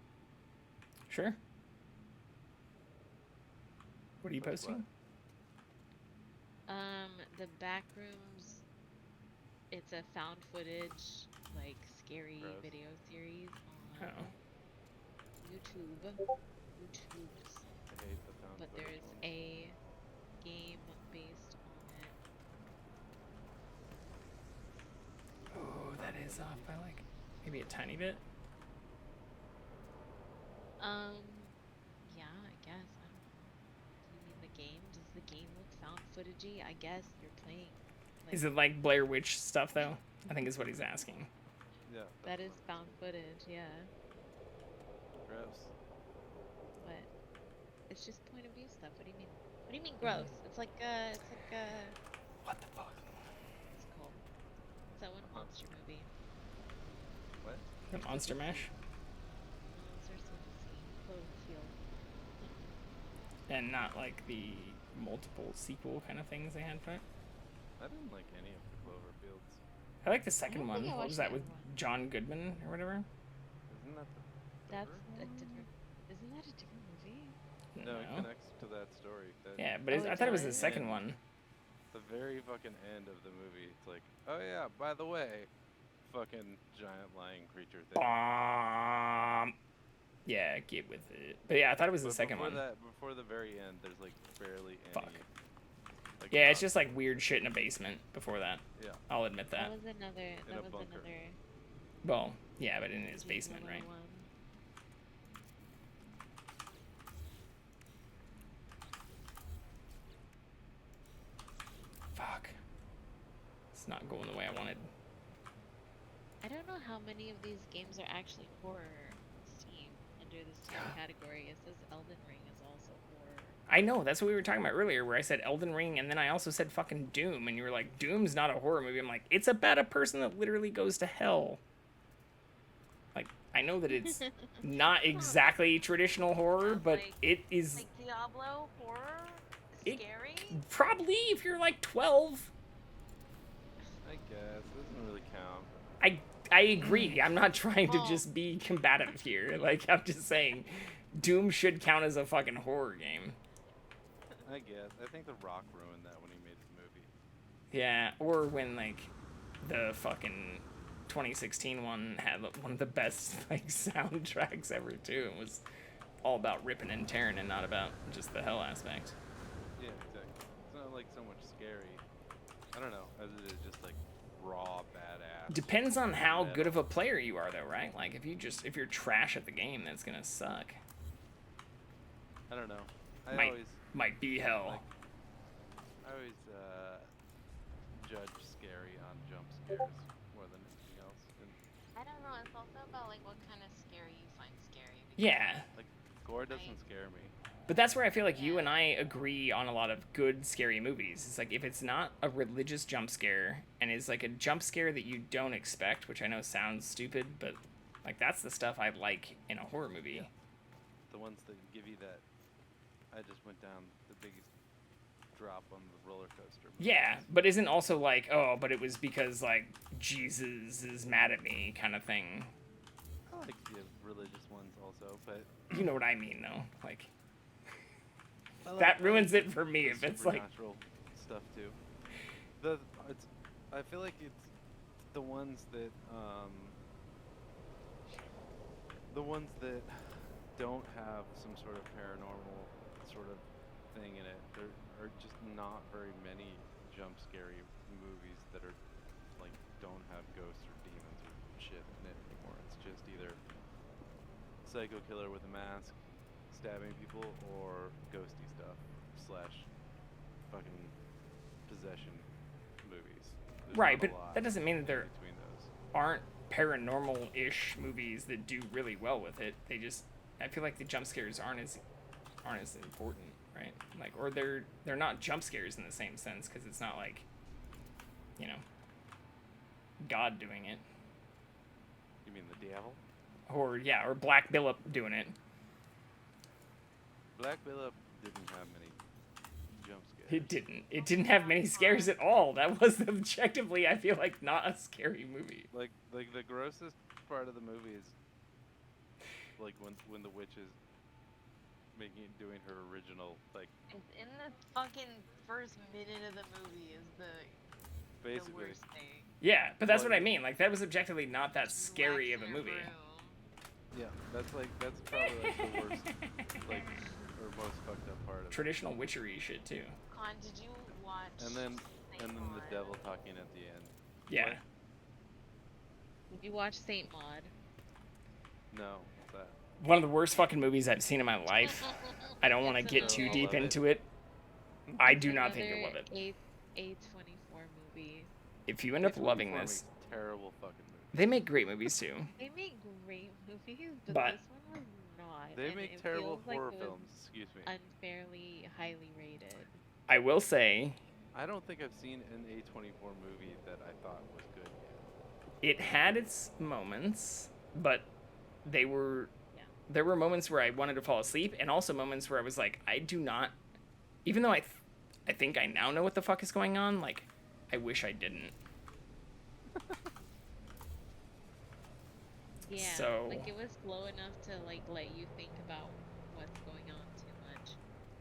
Sure. What are you Post posting? The Backrooms. It's a found footage, like scary Gross. video series on Oh. YouTube. YouTube's. I hate the found But footage there's one. a game based on it. Oh, that is off by like maybe a tiny bit. Yeah, I guess. I don't know. Do you mean the game? Does the game look found footagey? I guess you're playing. Like, Is it like Blair Witch stuff though? I think is what he's asking. Yeah. that is found footage, yeah. Gross. But it's just point of view stuff. What do you mean? What do you mean gross? It's like What the fuck? what's it called? What's that one monster movie? What? The Monster Mash? Monsters in the Sea. Cloverfield. And not like the multiple sequel kind of things they had for it. I didn't like any of the Cloverfields. I like the second don't one. think I What was watched that the with other one. John Goodman or whatever? Isn't that the That's third a one? different. Isn't that a different movie? No, it connects to that story. Yeah, but I thought it was the second one. The very fucking end of the movie, it's like, oh yeah, by the way, fucking giant lying creature thing. Yeah, get with it. But yeah, I thought it was the second one. Before the very end, there's like barely any. Fuck. Like, yeah, it's just like weird shit in a basement before that. Yeah. I'll admit that. That was another. Well, yeah, but in his basement, right? One. Fuck. It's not going the way I wanted. I don't know how many of these games are actually horror. Steam under the Steam category. It says Elden Ring is also horror. I know, that's what we were talking about earlier, where I said Elden Ring, and then I also said fucking Doom, and you were like, Doom's not a horror movie. I'm like, it's about a person that literally goes to hell. Like, I know that it's not exactly traditional horror, but like, it is... Like Diablo? Horror? Scary? Probably, if you're like 12. I guess. It doesn't really count. I agree. I'm not trying to just be combative here. Like, I'm just saying, Doom should count as a fucking horror game. I guess. I think The Rock ruined that when he made his movie. Yeah, or when, like, the fucking 2016 one had one of the best, like, soundtracks ever, too. It was all about ripping and tearing and not about just the hell aspect. Yeah, exactly. It's not, like, so much scary. I don't know. As it is just, like, raw badass. Depends on how good of a player you are, though, right? Like, if you're trash at the game, that's gonna suck. I don't know. Might be hell. I always judge scary on jump scares more than anything else. I don't know. It's also about like what kind of scary you find scary. Yeah. Like gore doesn't scare me. But that's where I feel like you and I agree on a lot of good scary movies. It's like if it's not a religious jump scare and is like a jump scare that you don't expect, which I know sounds stupid, but like that's the stuff I like in a horror movie. Yeah. The ones that give you that I just went down the biggest drop on the roller coaster. Yeah, but isn't also like, oh, but it was because like Jesus is mad at me kind of thing. I like the religious ones also, but you know what I mean though, like that ruins it for me if it's like supernatural stuff too. I feel like it's the ones that don't have some sort of paranormal sort of thing in it. There are just not very many jump scary movies that are like don't have ghosts or demons or shit in it anymore. It's just either psycho killer with a mask stabbing people or ghosty stuff / fucking possession movies. There's right, not a but lot that doesn't mean that there between those. aren't paranormal-ish movies that do really well with it. They just, I feel like the jump scares aren't as important, right? Like, or they're not jump scares in the same sense because it's not like, you know, God doing it. You mean the devil? Or yeah, or Black Billip doing it. Black Billip didn't have many jump scares. It didn't. It didn't have many scares at all. That was objectively, I feel like, not a scary movie. Like the grossest part of the movie is like when the witch is doing her original like. In the fucking first minute of the movie is the worst thing. Yeah, but that's what I mean. Like that was objectively not that scary of a movie. Yeah, that's probably like the worst, like, or most fucked up part of traditional witchery shit too. Con, did you watch? And then the devil talking at the end. Yeah. What? Did you watch Saint Maud? No, what's that? One of the worst fucking movies I've seen in my life. I don't want to get too deep into it. I do not think you'll love it. A24 movie. If you end up loving this, terrible fucking movie. They make great movies too. They make great movies, but this one was not. They make terrible horror films. Excuse me. Unfairly highly rated. I will say. I don't think I've seen an A24 movie that I thought was good yet. It had its moments, but they were. Yeah. There were moments where I wanted to fall asleep, and also moments where I was like, I do not. Even though I think I now know what the fuck is going on, like, I wish I didn't. Yeah, so, like it was slow enough to like let you think about what's going on too much.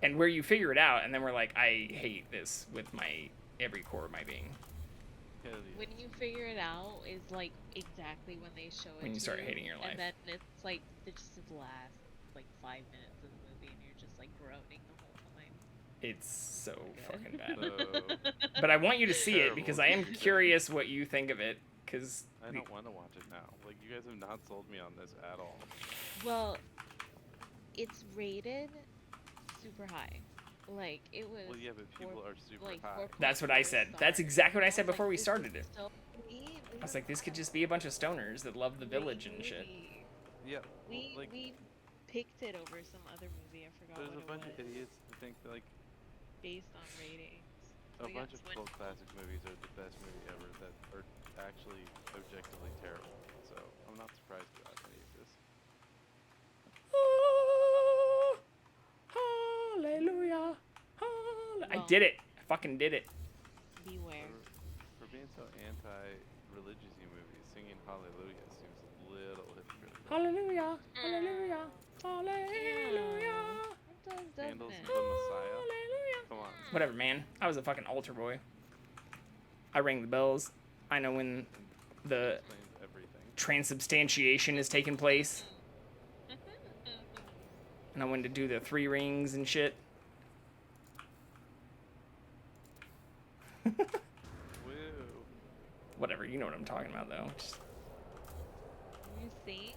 and where you figure it out, and then we're like, I hate this with my every core of my being. Hell yeah. When you figure it out is like exactly when they show it When you to start hating your life. And then it's like just the last like 5 minutes of the movie and you're just like groaning the whole time. It's so fucking bad. So, But I want you to see it terrible because is I what am you're saying. curious what you think of it. Because I don't want to watch it now. Like, you guys have not sold me on this at all. Well, it's rated super high. Like it was. Well, yeah, but people are super high. that's what I said. That's exactly what I said before we started it. So I was like, this could just be a bunch of stoners that love the village and shit. Yeah, We like, we picked it over some other movie. I forgot there's what a bunch it of was. idiots that think that, like, Based on ratings. a We bunch got of cult classic movies are the best movie ever that are actually objectively terrible. So I'm not surprised about any of this. Hallelujah. I Well, did it. I fucking did it. Beware. For being so anti-religious movies, singing Hallelujah seems a little hypocritical. Hallelujah. Hallelujah. Hallelujah. It does, doesn't Candles it? of the Messiah. Come on. Whatever, man. I was a fucking altar boy. I rang the bells. I know when the Explains everything. transubstantiation is taking place. And I went to do the 3 rings and shit. Woo. Whatever, you know what I'm talking about, though. Just, You sing?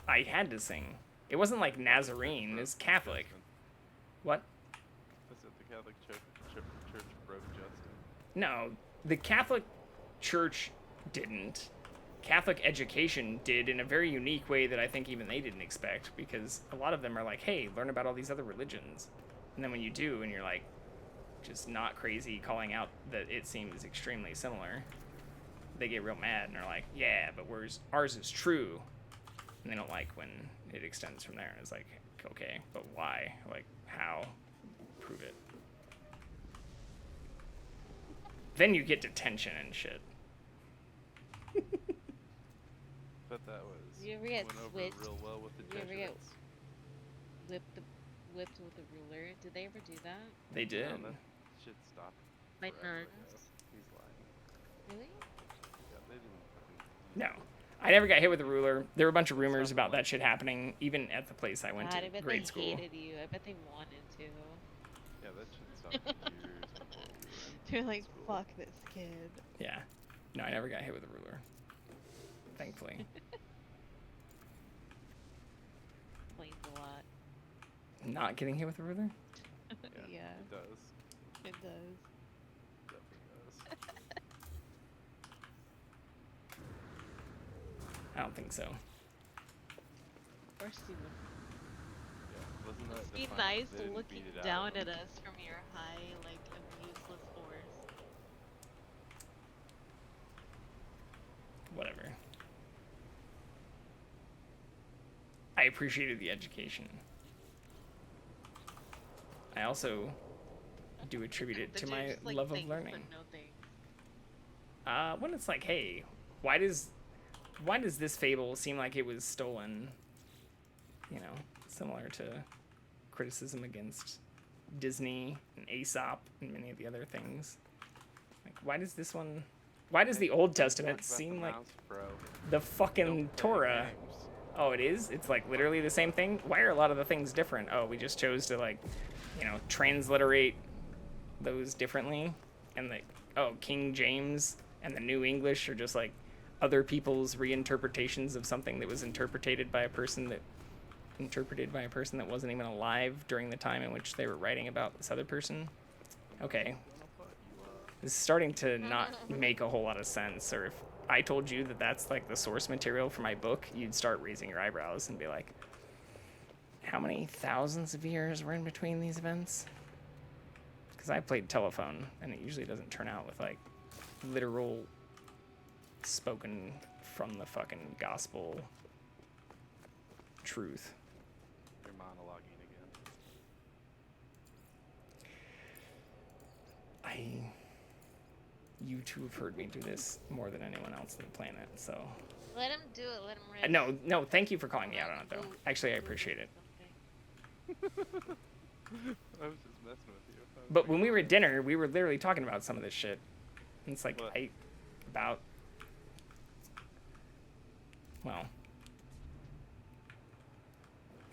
I had to sing. It wasn't like Nazarene. It's Catholic. What? That's it. The Catholic Church broke Justin. No, the Catholic Church didn't. Catholic education did in a very unique way that I think even they didn't expect, because a lot of them are like, hey, learn about all these other religions. And then when you do, and you're like, just not crazy calling out that it seems extremely similar, they get real mad and are like, yeah, but ours is true. And they don't like when it extends from there. And it's like, okay, but why? Like, how? Prove it. Then you get detention and shit. But that was You ever get went over switched? real well with the You ever get Jesuits. whipped with a ruler? Did they ever do that? They did. No, that shit stopped. By forever ago. nuns? He's lying. Really? Yeah, they didn't fucking. No. I never got hit with a ruler. There were a bunch of rumors about that shit happening, even at the place I went God, I to bet grade they school. hated you. I bet they wanted to. Yeah, that shit stopped years before we were in They're like, school. fuck this kid. Yeah. No, I never got hit with a ruler. Thankfully. Explains a lot. Not getting hit with a ruler? Yeah, It does. it does. Definitely does. I don't think so. Of course you would. Yeah, wasn't that Must be defiant? nice They didn't looking beat it out down of him. at us from your high, like, of useless horse. Whatever. I appreciated the education. I also do attribute it to Those are my just, like, love of things, learning. but no things. When it's like, hey, why does this fable seem like it was stolen? You know, similar to criticism against Disney and Aesop and many of the other things. Like, why does the Old Testament Talk about seem the like mouse, bro. the fucking Don't play Torah? games. Oh, it is? It's like literally the same thing? Why are a lot of the things different? Oh, we just chose to, like, you know, transliterate those differently. And King James and the New English are just like other people's reinterpretations of something that was interpreted by a person that wasn't even alive during the time in which they were writing about this other person. Okay. This is starting to not make a whole lot of sense. Or if I told you that that's like the source material for my book, you'd start raising your eyebrows and be like, how many thousands of years were in between these events? Because I played telephone, and it usually doesn't turn out with like literal spoken from the fucking gospel truth. You're monologuing again. You two have heard me do this more than anyone else on the planet, so. Let him do it. Let him rip. No, thank you for calling me out on it, though. Actually, I appreciate it. I was just messing with you. But when we were at dinner, we were literally talking about some of this shit. And it's like, well, I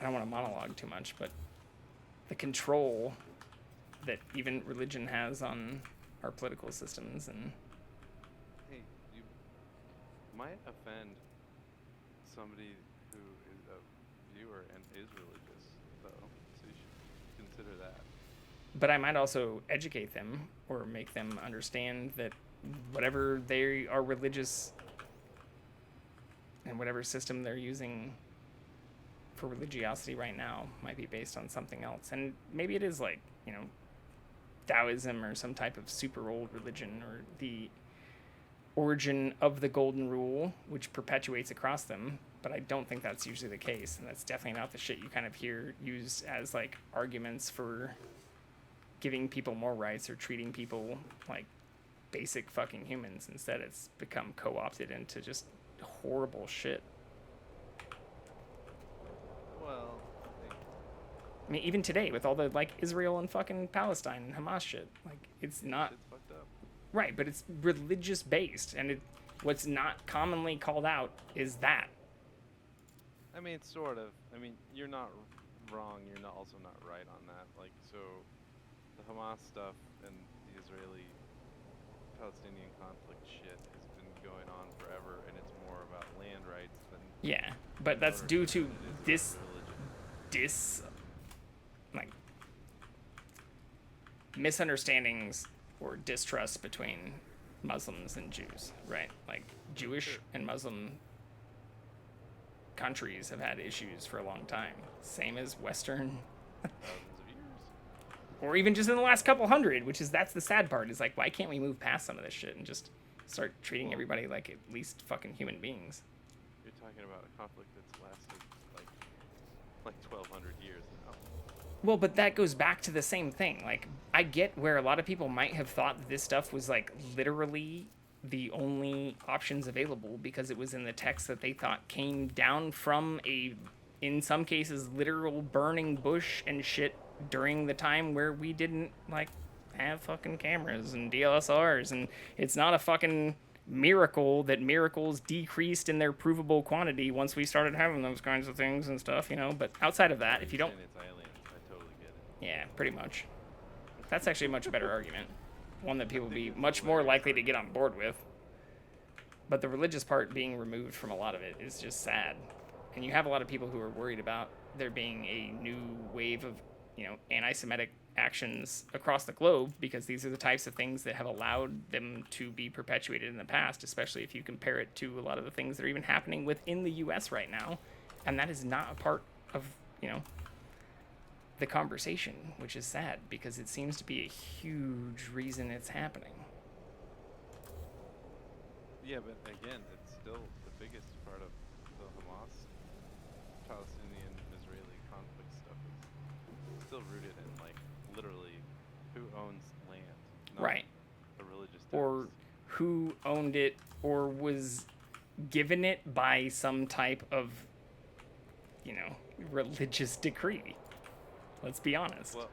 don't want to monologue too much, but the control that even religion has on our political systems. And hey, you might offend somebody who is a viewer and is religious, though, so you should consider that. But I might also educate them or make them understand that whatever they are religious and whatever system they're using for religiosity right now might be based on something else. And maybe it is like, you know, Taoism or some type of super old religion, or the origin of the golden rule, which perpetuates across them. But I don't think that's usually the case. And that's definitely not the shit you kind of hear used as like arguments for giving people more rights or treating people like basic fucking humans. Instead, it's become co-opted into just horrible shit. Well, I mean, even today with all the like Israel and fucking Palestine and Hamas shit, like it's not fucked up. Right, but it's religious based, and what's not commonly called out is that. I mean, sort of. I mean, you're not wrong. You're not also not right on that. Like, so the Hamas stuff and the Israeli-Palestinian conflict shit has been going on forever, and it's more about land rights than. Yeah, but that's due to like misunderstandings or distrust between Muslims and Jews, right? Like Jewish and Muslim countries have had issues for a long time, same as Western. Or even just in the last couple hundred, that's the sad part, is like, why can't we move past some of this shit and just start treating everybody like at least fucking human beings? You're talking about a conflict that's lasted like 1,200 years now. Well, but that goes back to the same thing. Like, I get where a lot of people might have thought that this stuff was like literally the only options available because it was in the text that they thought came down from in some cases, literal burning bush and shit during the time where we didn't like have fucking cameras and DSLRs, and it's not a fucking miracle that miracles decreased in their provable quantity once we started having those kinds of things and stuff, you know. But outside of that, if you don't, it's aliens, I totally get it. Yeah, pretty much. That's actually a much better argument, one that people would be much more likely to get on board with. But the religious part being removed from a lot of it is just sad. And you have a lot of people who are worried about there being a new wave of, you know, anti-Semitic actions across the globe, because these are the types of things that have allowed them to be perpetuated in the past, especially if you compare it to a lot of the things that are even happening within the U.S. right now. And that is not a part of, you know, the conversation, which is sad because it seems to be a huge reason it's happening. Yeah, but again, it's still the biggest part of the Hamas, Palestinian-Israeli conflict stuff is still rooted in, like, literally who owns land, not right, a religious text. Or who owned it or was given it by some type of, you know, religious decree. Let's be honest. Well,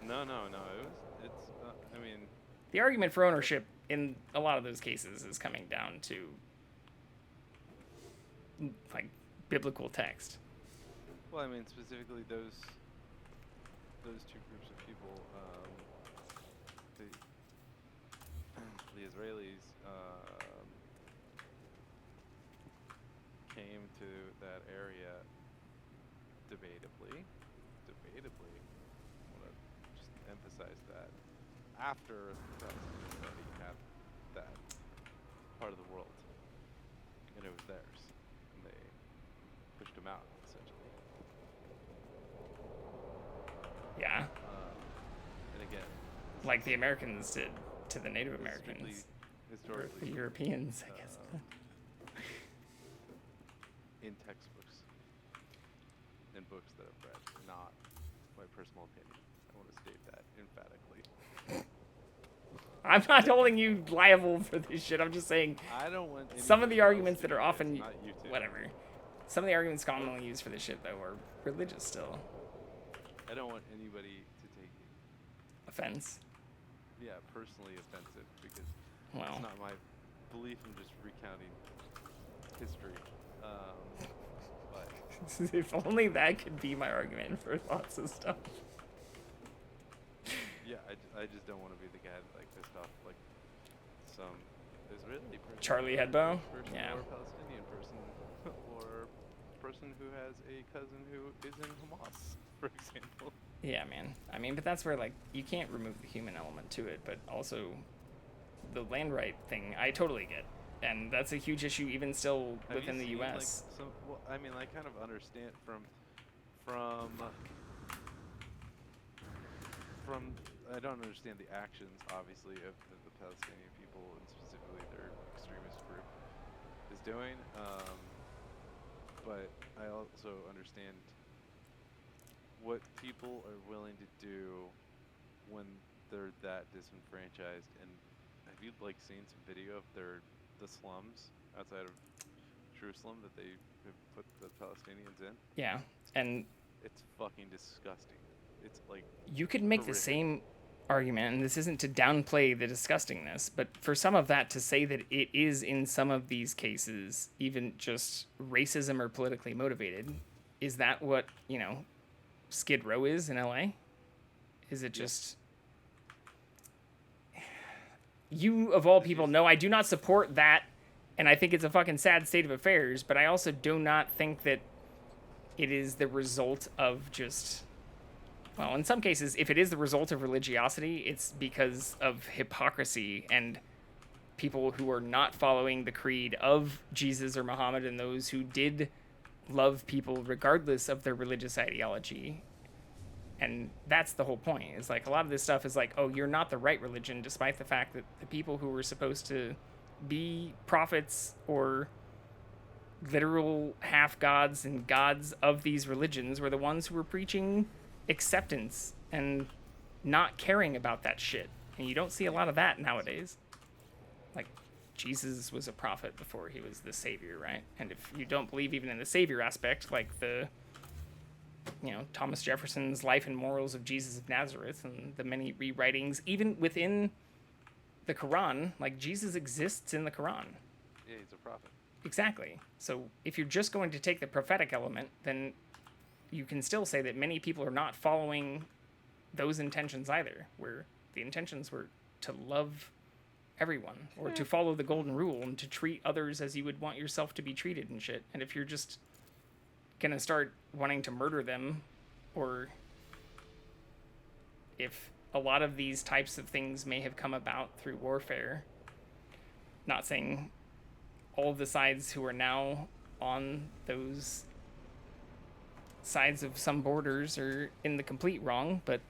no. I mean, the argument for ownership in a lot of those cases is coming down to like biblical text. Well, I mean, specifically those two groups of people, the Israelis came to that area debatably. I want to just emphasize that after the Palestinians already had that part of the world, and it was theirs, and they pushed them out essentially. Yeah. And again, like the Americans did to the Native Americans, historically, or the Europeans, I guess. In textbooks, in books that I've read, not my personal opinion. I want to state that emphatically. I'm not holding you liable for this shit. I'm just saying. I don't want some of the arguments that are often not you two. Whatever. Some of the arguments commonly used for this shit though are religious still. I don't want anybody to offense. Yeah, personally offensive because Well, it's not my belief. I'm just recounting history. But if only that could be my argument for lots of stuff. yeah, I just don't want to be the guy that like pissed off like some Israeli person, Charlie or Hebdo? Jewish person, Yeah. or Palestinian person, or person who has a cousin who is in Hamas, for example. Yeah, man. I mean, but that's where, like, you can't remove the human element to it, but also the land right thing, I totally get. And that's a huge issue even still Have within you the seen, U.S. Like, some, well, I mean, I kind of understand from I don't understand the actions, obviously, of the Palestinian people and specifically their extremist group is doing. But I also understand what people are willing to do when they're that disenfranchised. And have you like seen some video of the slums outside of Jerusalem that they have put the Palestinians in? Yeah, and It's fucking disgusting. It's like you could make the horrific. same argument, and this isn't to downplay the disgustingness, but for some of that to say that it is in some of these cases even just racism or politically motivated, is that what, you know, Skid Row is in LA? Is it just... You, of all people, know I do not support that, and I think it's a fucking sad state of affairs, but I also do not think that it is the result of just... Well, in some cases, if it is the result of religiosity, it's because of hypocrisy and people who are not following the creed of Jesus or Muhammad and those who did love people regardless of their religious ideology. And that's the whole point. Is like a lot of this stuff is like, oh, you're not the right religion, despite the fact that the people who were supposed to be prophets or literal half gods and gods of these religions were the ones who were preaching acceptance and not caring about that shit. And you don't see a lot of that nowadays. Like, Jesus was a prophet before he was the savior, right? And if you don't believe even in the savior aspect, like the, you know, Thomas Jefferson's Life and Morals of Jesus of Nazareth and the many rewritings, even within the Quran, like Jesus exists in the Quran. Yeah, he's a prophet. Exactly. So if you're just going to take the prophetic element, then you can still say that many people are not following those intentions either, where the intentions were to love everyone or to follow the golden rule and to treat others as you would want yourself to be treated and shit. And if you're just gonna start wanting to murder them, or if a lot of these types of things may have come about through warfare, not saying all of the sides who are now on those sides of some borders are in the complete wrong, but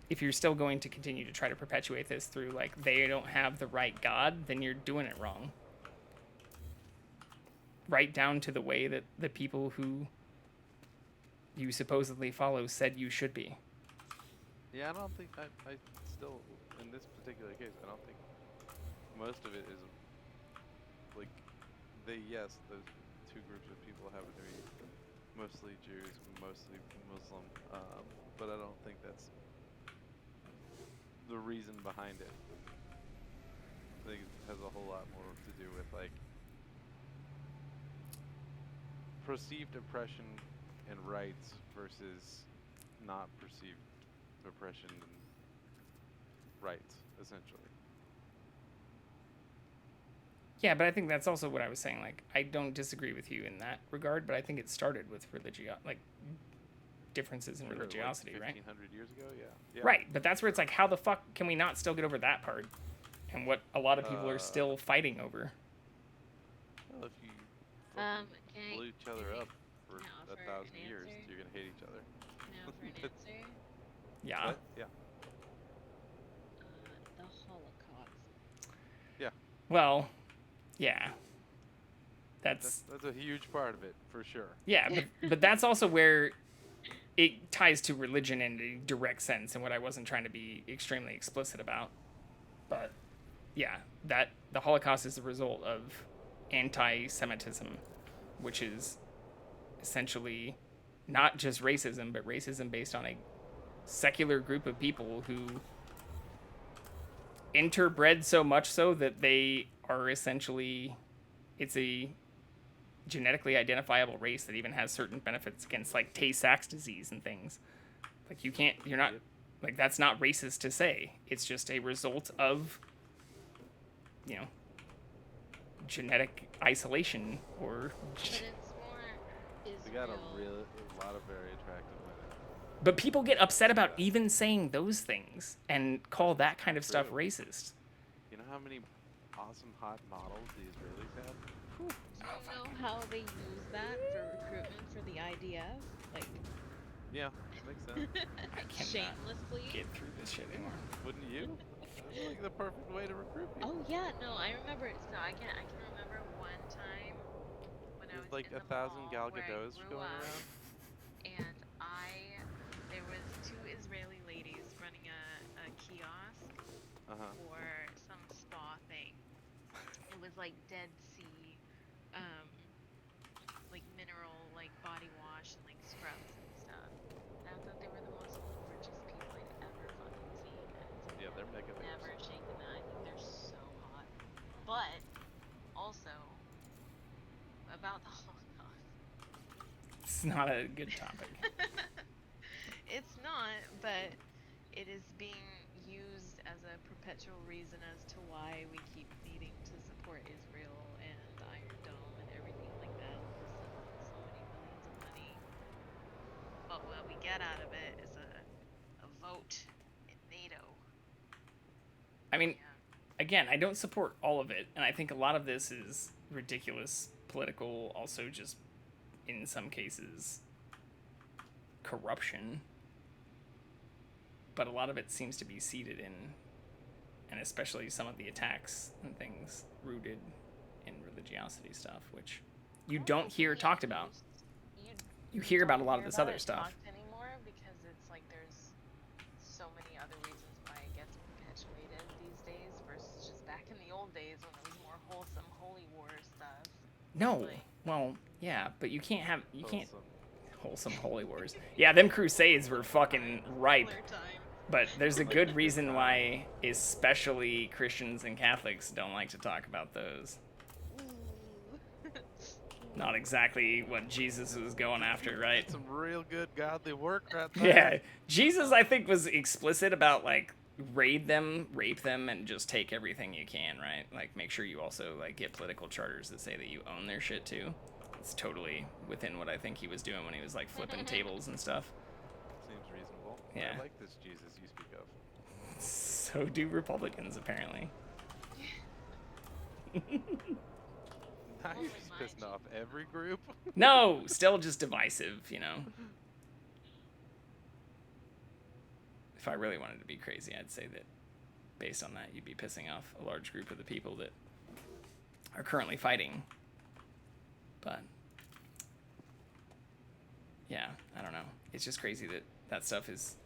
if you're still going to continue to try to perpetuate this through like they don't have the right God, then you're doing it wrong. Right down to the way that the people who you supposedly follow said you should be. Yeah, I don't think I still, in this particular case, I don't think most of it is like yes, those two groups of people happen to be mostly Jews, mostly Muslim, but I don't think that's the reason behind it. I think it has a whole lot more to do with like perceived oppression and rights versus not perceived oppression and rights, essentially. Yeah, but I think that's also what I was saying. Like, I don't disagree with you in that regard, but I think it started with differences in religiosity, like 1500 right? years ago, yeah. Right, but that's where it's like, how the fuck can we not still get over that part? And what a lot of people are still fighting over. Well, if you blew each other up for 1,000 years, you're gonna hate each other. Now for an answer. Yeah. What? Yeah. The Holocaust. Yeah. Well, yeah. That's a huge part of it, for sure. Yeah, but that's also where it ties to religion in a direct sense, and what I wasn't trying to be extremely explicit about. But yeah, that the Holocaust is the result of anti-Semitism, which is essentially not just racism, but racism based on a secular group of people who interbred so much so that they are essentially, it's a genetically identifiable race that even has certain benefits against like Tay-Sachs disease and things. Like you're not, like that's not racist to say. It's just a result of, genetic isolation or. But it's more Israel. We got a lot of very attractive women. But people get upset about even saying those things and call that kind of stuff racist. You know how many awesome hot models the Israelis have? Do you know how they use that for recruitment for the IDF? Like, Yeah, makes sense. I cannot shamelessly. get through this shit anymore. Wouldn't you? That's like the perfect way to recruit people. Oh yeah, no, I remember. So I can remember one time when I was There's like in the 1,000 Gal mall where I Gadots grew going up, around. and there was 2 Israeli ladies running a kiosk for some spa thing. It was like Dead Sea, like mineral, like body wash and like scrubs and stuff. And I thought they were the most gorgeous people I'd ever fucking seen. And Yeah, they're mega never babes. shaken that. I think they're so hot. But also about the Holocaust. It's not a good topic. It's not, but it is being used as a perpetual reason as to why we keep needing to support Israel and Iron Dome and everything like that. So many millions of money. But what we get out of it is a vote in NATO. I mean, again, I don't support all of it, and I think a lot of this is ridiculous, political, also just in some cases corruption. But a lot of it seems to be seated in, and especially some of the attacks and things rooted in religiosity stuff, which you don't hear talked about. You hear about a lot of this other stuff. Anymore because it's like there's so many other reasons why it gets perpetuated these days versus just back in the old days when it was more wholesome holy war stuff. No, Like, well, yeah, but you can't wholesome holy wars. Yeah, them crusades were fucking ripe. But there's a good reason why especially Christians and Catholics don't like to talk about those. Not exactly what Jesus was going after, right? Some real good godly work right there. Yeah, Jesus, I think, was explicit about, like, raid them, rape them, and just take everything you can, right? Like, make sure you also, like, get political charters that say that you own their shit, too. It's totally within what I think he was doing when he was, like, flipping tables and stuff. Seems reasonable. Yeah. I like this Jesus you speak of. So do Republicans, apparently. Now you're just pissing off every group. No, still just divisive, you know. If I really wanted to be crazy, I'd say that based on that, you'd be pissing off a large group of the people that are currently fighting. But yeah, I don't know. It's just crazy that that stuff is,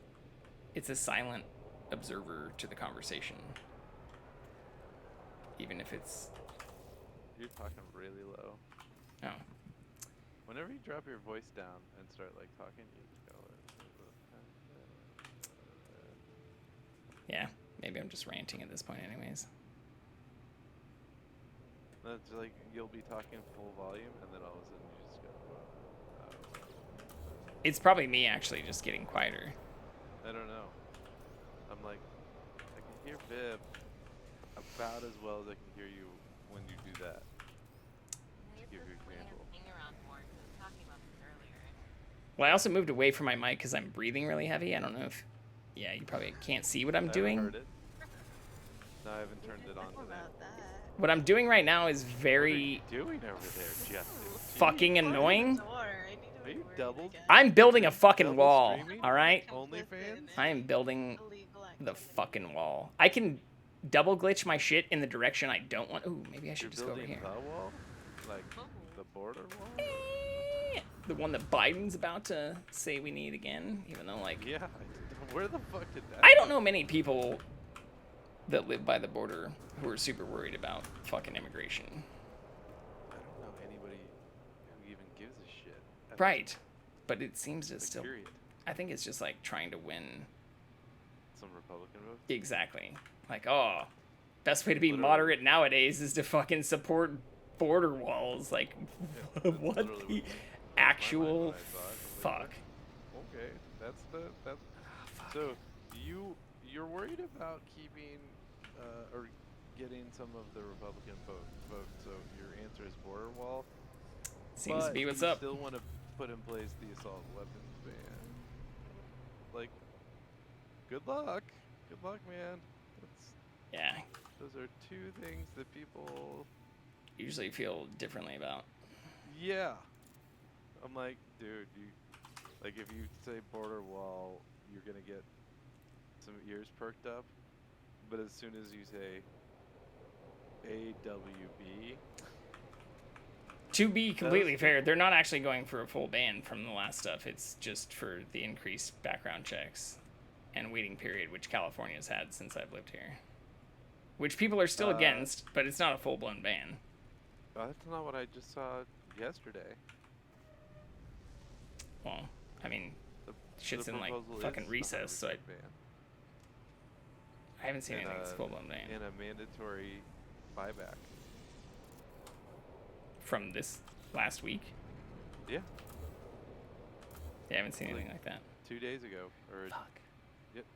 it's a silent observer to the conversation. Even if it's... You're talking really low. Oh. Whenever you drop your voice down and start like talking, you just go. Yeah, maybe I'm just ranting at this point, anyways. That's like you'll be talking full volume, and then all of a sudden you just go. It's probably me actually just getting quieter. I don't know. I'm like, I can hear Viv about as well as I can hear you when you do that. Give you an example. Well, I also moved away from my mic because I'm breathing really heavy. I don't know if... Yeah, you probably can't see what I'm doing. Heard it. No, I haven't turned it on today. What I'm doing right now is very... What are you doing over there, Justin? Fucking annoying. Are you doubled? I'm building a fucking wall, alright? OnlyFans? I am building the fucking wall. I can double glitch my shit in the direction I don't want... Ooh, maybe I should just go over here. The wall? Like, the border wall? The one that Biden's about to say we need again, even though, like... Yeah, where the fuck did that... I don't know many people that live by the border who are super worried about fucking immigration. I don't know anybody who even gives a shit. Right. But it seems to Like, still... period. I think it's just, like, trying to win... Some Republican votes? Exactly. Like, oh, best way to be moderate nowadays is to fucking support border walls. Like, what the actual fuck? Okay, that's so you're worried about keeping or getting some of the Republican vote. So your answer is border wall. Seems to be what's you up. Still want to put in place the assault weapons ban. Like, good luck. Good luck, man. Yeah. Those are two things that people usually feel differently about. Yeah. I'm like, dude, like if you say border wall, you're gonna get some ears perked up. But as soon as you say AWB, to be completely fair, they're not actually going for a full ban from the last stuff. It's just for the increased background checks and waiting period, which California's had since I've lived here. Which people are still against, but it's not a full-blown ban. That's not what I just saw yesterday. Well, I mean, shit's in like fucking recess, so I haven't seen anything that's full-blown ban. And a mandatory buyback. From this last week? Yeah. Yeah, I haven't seen anything like that. 2 days ago, or fuck.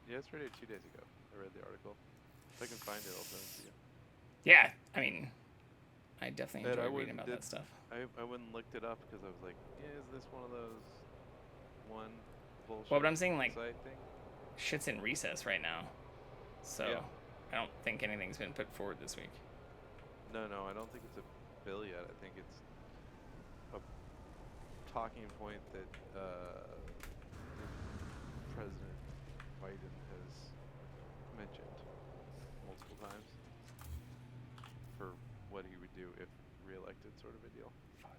Yesterday or 2 days ago, I read the article. If I can find it, I'll send it to you. Yeah, I mean, I definitely enjoy reading about that stuff. I went and looked it up because I was like, yeah, is this one of those bullshit? Well, but I'm saying like, thing? shit's in recess right now, so yeah. I don't think anything's been put forward this week. No, I don't think it's a bill yet. I think it's a talking point that President Biden has mentioned multiple times for what he would do if reelected, sort of a deal. Fuck.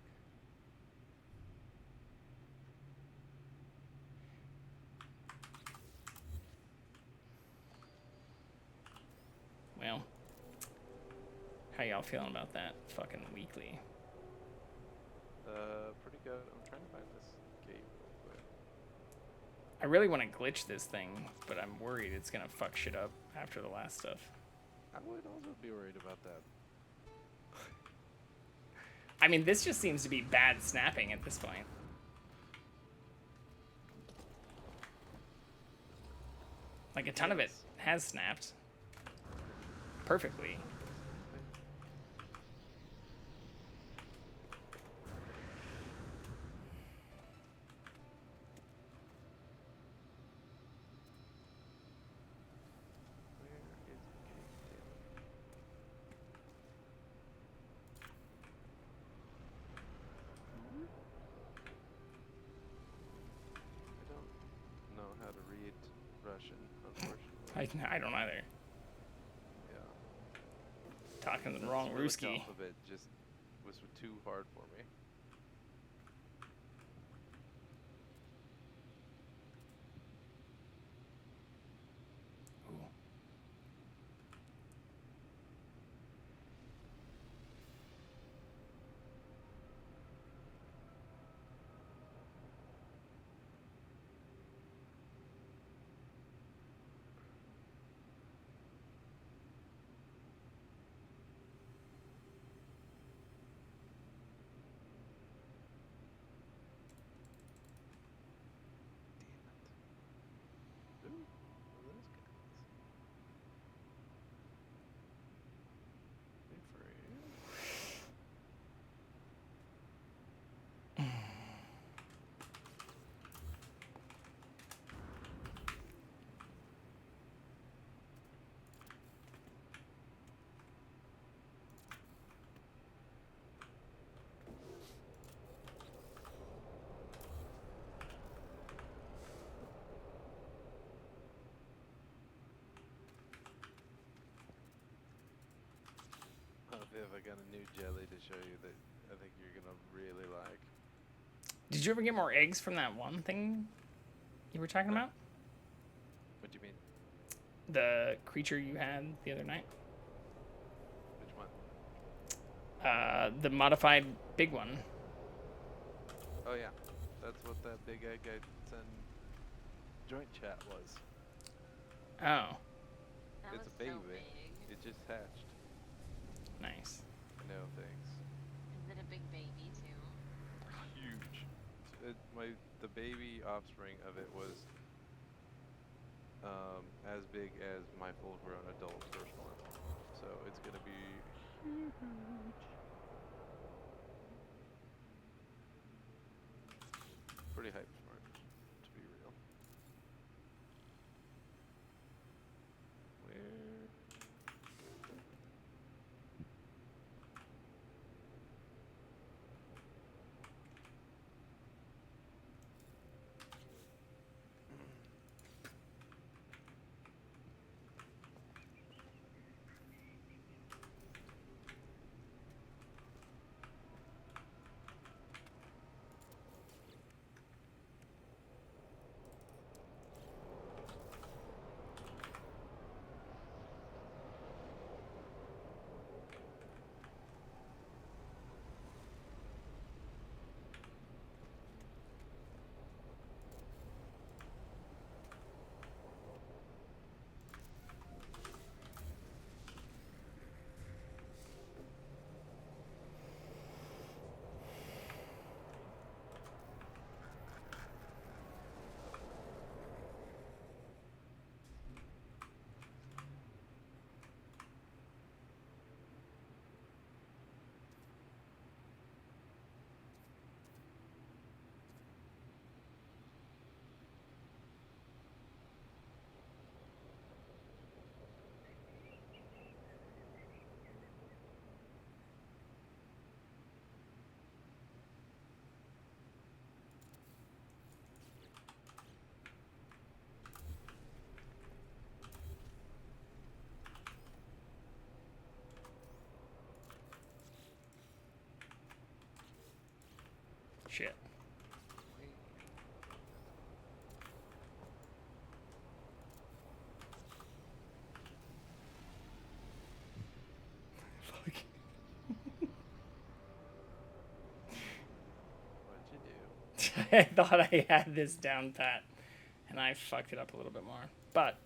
Well, how y'all feeling about that fucking weekly? Pretty good. I'm trying to find this gate real quick. I really want to glitch this thing, but I'm worried it's gonna fuck shit up after the last stuff. I would also be worried about that. I mean, this just seems to be bad snapping at this point. Like, a ton of it has snapped perfectly. Russian, unfortunately. I don't either. Yeah. Talking the wrong Ruski. Alphabet just was too hard for me. Viv, I got a new jelly to show you that I think you're gonna really like. Did you ever get more eggs from that one thing you were talking about? What do you mean? The creature you had the other night? Which one? The modified big one. Oh yeah, that's what that big egg I sent joint chat was. Oh. It's a baby. It just hatched. Nice. No thanks. Is it a big baby too? Huge. The baby offspring of it was as big as my full-grown adult firstborn. So it's gonna be huge. Pretty hype smart, to be real. Where? Shit. Fuck. What'd you do? I thought I had this down pat, and I fucked it up a little bit more. But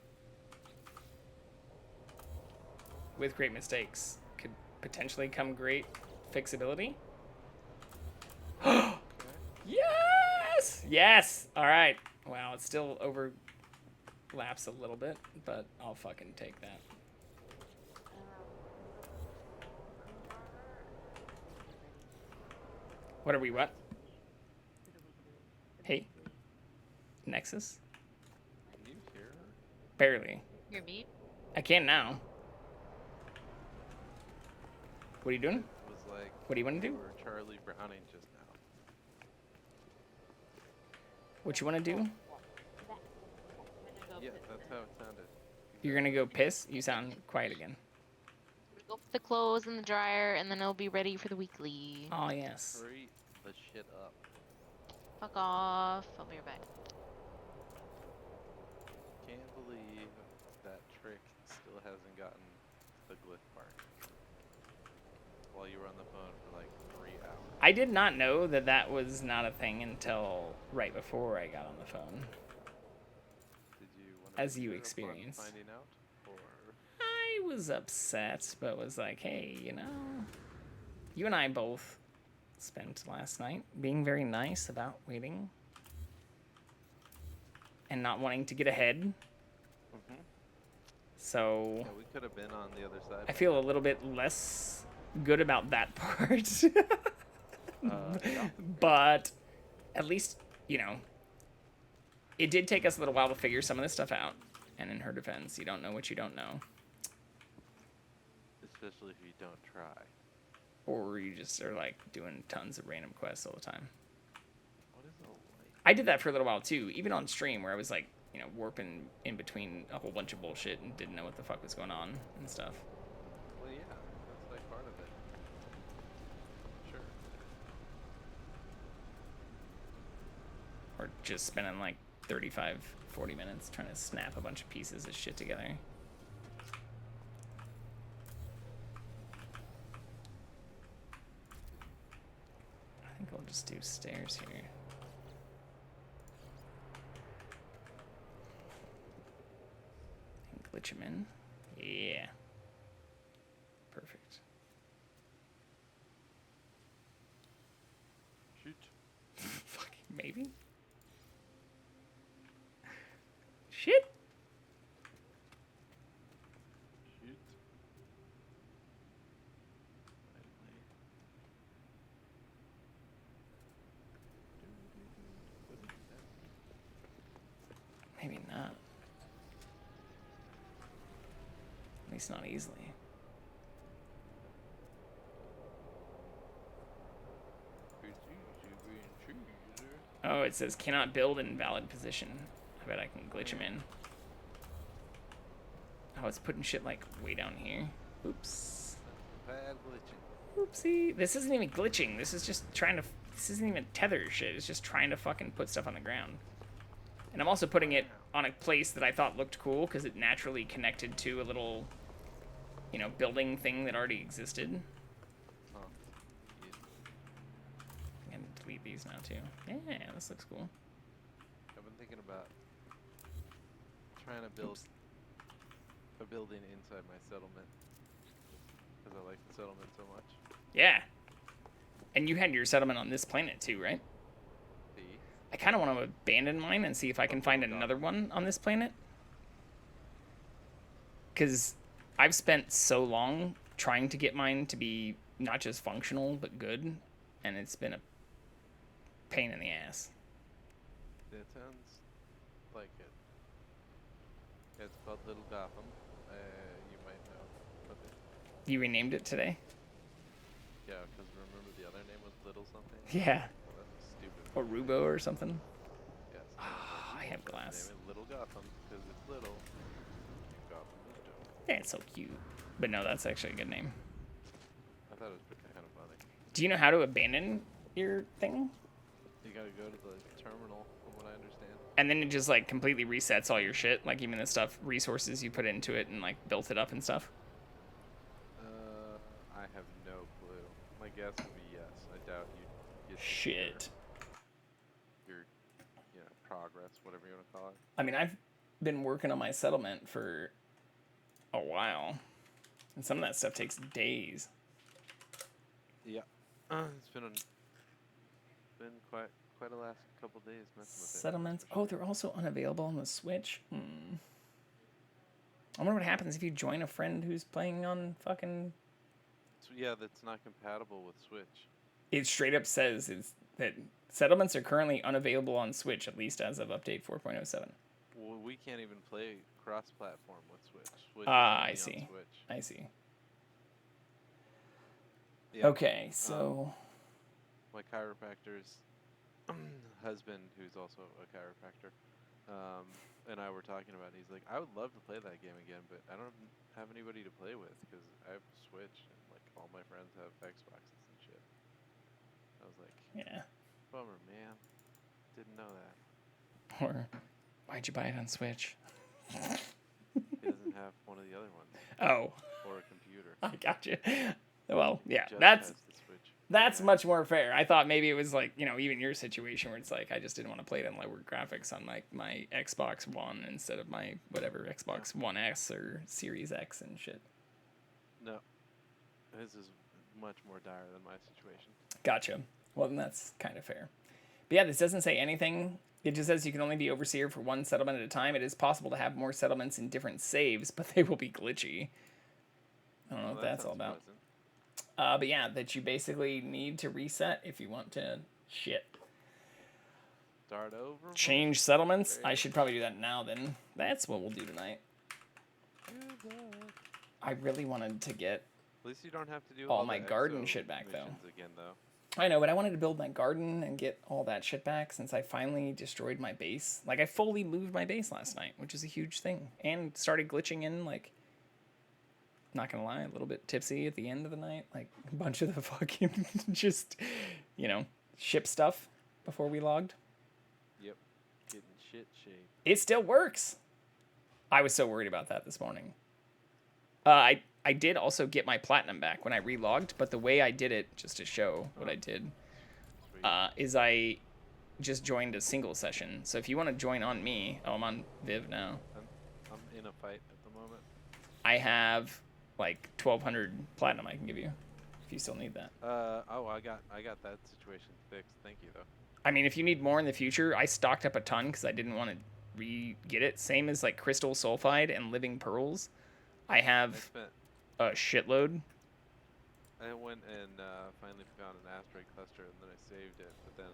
with great mistakes could potentially come great fixability. Yes! Yes! Alright. Wow, it still overlaps a little bit, but I'll fucking take that. What are we, what? Hey. Nexus? Can you hear her? Barely. Hear me? I can now. What are you doing? It was like What do you want to do? you were Charlie Browning just now. What you want to do? Yeah, that's how it sounded. You're gonna go piss? You sound quiet again. Go put the clothes in the dryer, and then it'll be ready for the weekly. Oh, yes. Hurry the shit up. Fuck off. I'll be right back. Can't believe that trick still hasn't gotten the glyph part. While you were on the phone for like 3 hours. I did not know that that was not a thing until right before I got on the phone. Did you want As to you upon experienced. finding out? Or I was upset, but was like, hey, you know, you and I both spent last night being very nice about waiting and not wanting to get ahead. So yeah, we could have been on the other side. I feel a little bit less good about that part. Yeah. But at least, you know, it did take us a little while to figure some of this stuff out. And in her defense, you don't know what you don't know. Especially if you don't try. Or you just are like doing tons of random quests all the time. What is a light? I did that for a little while too, even on stream where I was like, you know, warping in between a whole bunch of bullshit and didn't know what the fuck was going on and stuff. Well, yeah, that's like part of it. Sure. Or just spending like 35, 40 minutes trying to snap a bunch of pieces of shit together. I think I'll just do stairs here. And glitch them in. Yeah. Perfect. Shoot. Fucking maybe. Shit. Shoot. Maybe not. At least not easily. Oh, it says cannot build in valid position. I bet I can glitch him in. Oh, it's putting shit like way down here. Oops. Bad glitching. Oopsie. This isn't even glitching. This is just trying to... This isn't even tether shit. It's just trying to fucking put stuff on the ground. And I'm also putting it on a place that I thought looked cool because it naturally connected to a little, you know, building thing that already existed. Huh. I'm gonna delete these now too. Yeah, this looks cool. I've been thinking about trying to build a building inside my settlement because I like the settlement so much. Yeah. And you had your settlement on this planet too, right? I kind of want to abandon mine and see if I can find another one on this planet. Because I've spent so long trying to get mine to be not just functional, but good. And it's been a pain in the ass. That sounds like it. It's called Little Gotham. You might know of it. You renamed it today? Yeah, because remember the other name was Little something? Yeah. Well, that's stupid. Or Rubo or something? Yes. I have glass. Name it Little Gotham because it's little. Gotham is dope. Yeah, it's so cute. But no, that's actually a good name. I thought it was kind of funny. Do you know how to abandon your thing? You gotta go to the terminal, from what I understand. And then it just like completely resets all your shit, like even the stuff, resources you put into it and like built it up and stuff. I have no clue. My guess would be yes. I doubt you get Shit. your progress, whatever you want to call it. I mean, I've been working on my settlement for a while, and some of that stuff takes days. Yeah, it's been quite a last couple days messing with it. Settlements. Oh, they're also unavailable on the Switch. I wonder what happens if you join a friend who's playing on fucking... So, yeah, that's not compatible with Switch. It straight up says that settlements are currently unavailable on Switch, at least as of update 4.07. Well, we can't even play cross-platform with Switch. I see. I see. Yeah. Okay, so... my chiropractor's husband, who's also a chiropractor, and I were talking about it. He's like, I would love to play that game again, but I don't have anybody to play with because I have Switch and like all my friends have Xboxes and shit. I was like, yeah, bummer, man. Didn't know that. Or why'd you buy it on Switch? He doesn't have one of the other ones. Oh. Or a computer. I gotcha. Well, yeah, Just that's has the Switch. That's much more fair. I thought maybe it was like, you know, even your situation where it's like I just didn't want to play it on lower graphics on like my Xbox One instead of my whatever Xbox One S or Series X and shit. No. His is much more dire than my situation. Gotcha. Well, then that's kind of fair. But yeah, this doesn't say anything. It just says you can only be overseer for one settlement at a time. It is possible to have more settlements in different saves, but they will be glitchy. I don't know what that's all about. Pleasant. But yeah, that you basically need to reset if you want to Start over. change settlements. I should probably do that now then. That's what we'll do tonight. I really wanted to get At least you don't have to do all all my the garden exo shit back though. missions again, though. I know, but I wanted to build my garden and get all that shit back since I finally destroyed my base. Like I fully moved my base last night, which is a huge thing, and started glitching in like. Not gonna lie, a little bit tipsy at the end of the night. Like a bunch of the fucking just, you know, ship stuff before we logged. Yep. Getting shit shape. It still works. I was so worried about that this morning. I did also get my platinum back when I relogged, but the way I did it, just to show what I did, is I just joined a single session. So if you want to join on me, I'm on Viv now. I'm in a fight at the moment. I have like 1,200 platinum I can give you if you still need that. I got that situation fixed. Thank you though. I mean, if you need more in the future, I stocked up a ton because I didn't want to re-get it. Same as like crystal sulfide and living pearls. I have a shitload. I went and finally found an asteroid cluster, and then I saved it. But then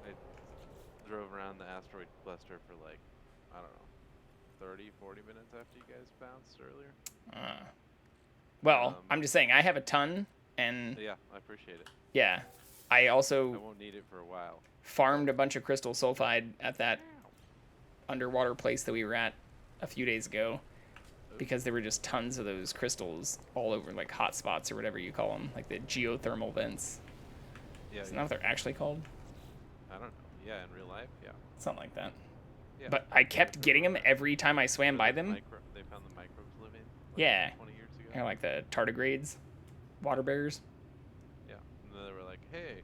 I drove around the asteroid cluster for like, I don't know, 30, 40 minutes after you guys bounced earlier. Well, I'm just saying I have a ton, and yeah, I appreciate it. Yeah, I also won't need it for a while. Farmed a bunch of crystal sulfide at that underwater place that we were at a few days ago, because there were just tons of those crystals all over, like hot spots or whatever you call them, like the geothermal vents. Yeah. Isn't that what they're actually called? I don't know. Yeah, in real life, yeah. Something like that. Yeah. But I kept getting them every time I swam by them. They found the microbes living. Like Yeah. 20 years ago. Kind of like the tardigrades, water bears. Yeah. And then they were like, hey,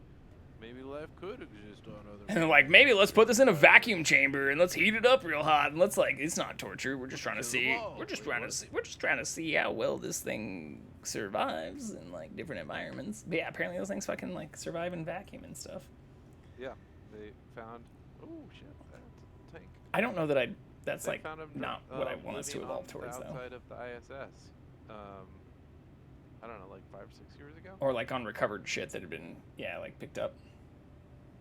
maybe life could exist on other. And they're like, maybe let's put this in a vacuum chamber and let's heat it up real hot and let's it's not torture. We're just trying to see. We're just trying to see how well this thing survives in like different environments. But yeah, apparently those things fucking like survive in vacuum and stuff. Yeah, they found. Oh shit, that's a tank. I don't know that that's they like not what I want us to evolve towards though. Outside of the ISS, I don't know, like 5 or 6 years ago. Or like on recovered shit that had been like picked up.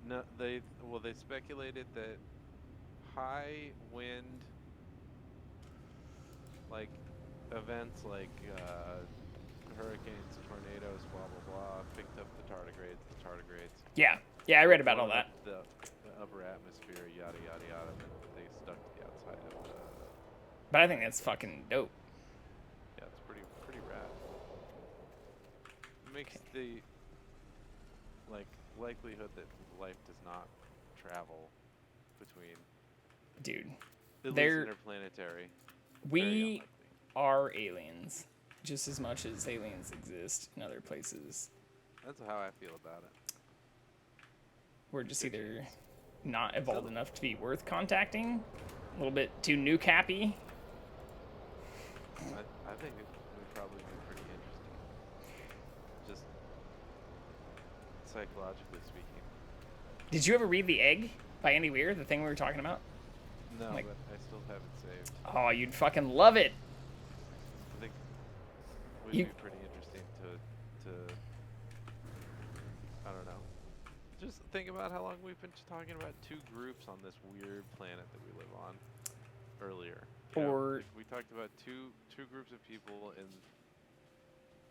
No, they speculated that high wind, like events like hurricanes, tornadoes, blah blah blah, picked up the tardigrades. Yeah, I read about all that. The upper atmosphere, yada yada yada, and they stuck to the outside of the. But I think that's fucking dope. Yeah, it's pretty rad. It makes the likelihood that life does not travel between. Dude, at least interplanetary. We are aliens, just as much as aliens exist in other places. That's how I feel about it. We're just either not evolved enough to be worth contacting, a little bit too new cappy. I think it would probably be pretty interesting. Just psychologically speaking. Did you ever read The Egg by Andy Weir, the thing we were talking about? No, but I still have it saved. Oh, you'd fucking love it. I think it would be pretty interesting to I don't know. Just think about how long we've been talking about two groups on this weird planet that we live on earlier. We talked about two groups of people in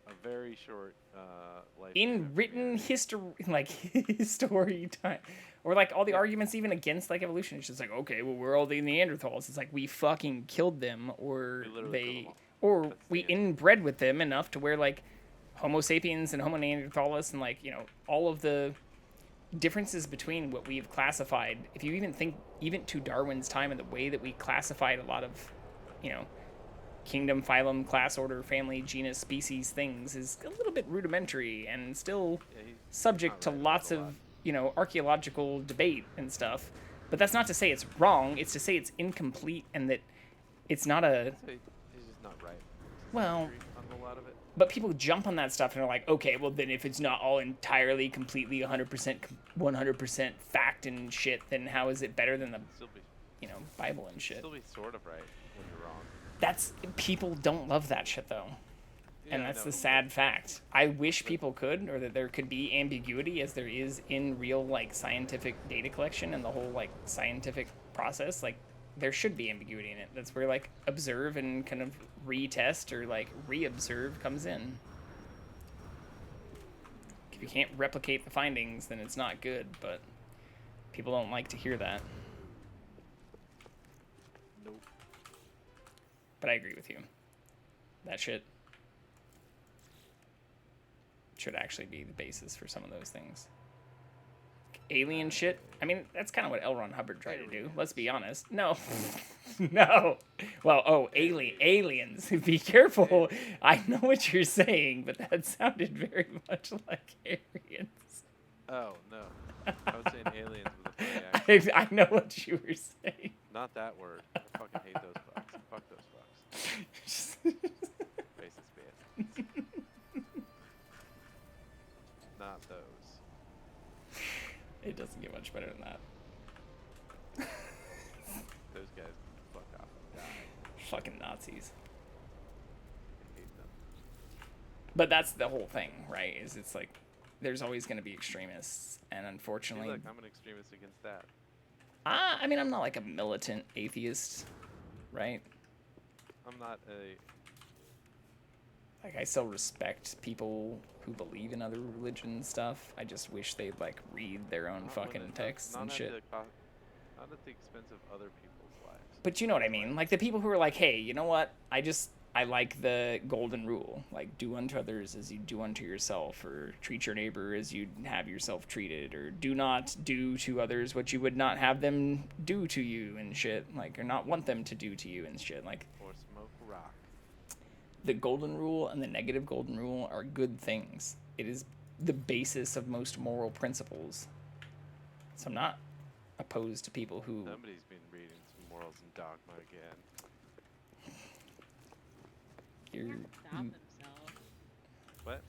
a very short life. In written history, like history time, or like all the arguments even against like evolution. It's just like, okay, well, we're all the Neanderthals. It's like we fucking killed them, or we inbred with them enough to where like Homo sapiens and Homo neanderthalis and like all of the differences between what we've classified. If you even think even to Darwin's time and the way that we classified a lot of kingdom, phylum, class, order, family, genus, species things is a little bit rudimentary and still subject to lots of archaeological debate and stuff. But that's not to say it's wrong. It's to say it's incomplete and that it's not a. He's just not right. Well, on a lot of it. But people jump on that stuff and are like, okay, well then if it's not all entirely, completely, 100% fact and shit, then how is it better than the, Bible and shit? Still be sort of right when you're wrong. People don't love that shit though. Yeah, and that's the sad fact. I wish people could, or that there could be ambiguity as there is in real like scientific data collection and the whole like scientific process. Like there should be ambiguity in it. That's where like observe and kind of retest or like reobserve comes in. If you can't replicate the findings, then it's not good, but people don't like to hear that. Nope. But I agree with you. That shit should actually be the basis for some of those things. Alien shit. I mean, that's kind of what L. Ron Hubbard tried to do. Let's be honest. No. No. Well, aliens. Be careful. I know what you're saying, but that sounded very much like aliens. Oh, no. I was saying aliens with a funny accent. I know what you were saying. Not that word. I fucking hate those fucks. Fuck those fucks. Racist bitch. Not those. It doesn't get much better than that. Those guys can fuck off and die. Fucking Nazis. I hate them. But that's the whole thing, right? Is it's like there's always going to be extremists, and unfortunately, See, look, I'm an extremist against that. I mean, I'm not like a militant atheist, right? I'm not a. Like, I still respect people who believe in other religion stuff. I just wish they'd like read their own Not fucking when it- texts not and at shit. not at the expense of other people's lives. But you know what I mean? Like the people who are like, hey, you know what? I like the golden rule. Like, do unto others as you do unto yourself, or treat your neighbor as you'd have yourself treated, or do not do to others what you would not have them do to you and shit. Like, or not want them to do to you and shit. Like, Or smoke rock. the golden rule and the negative golden rule are good things. It is the basis of most moral principles. So I'm not opposed to people who... Somebody's been reading some morals and dogma again. Stop himself. What?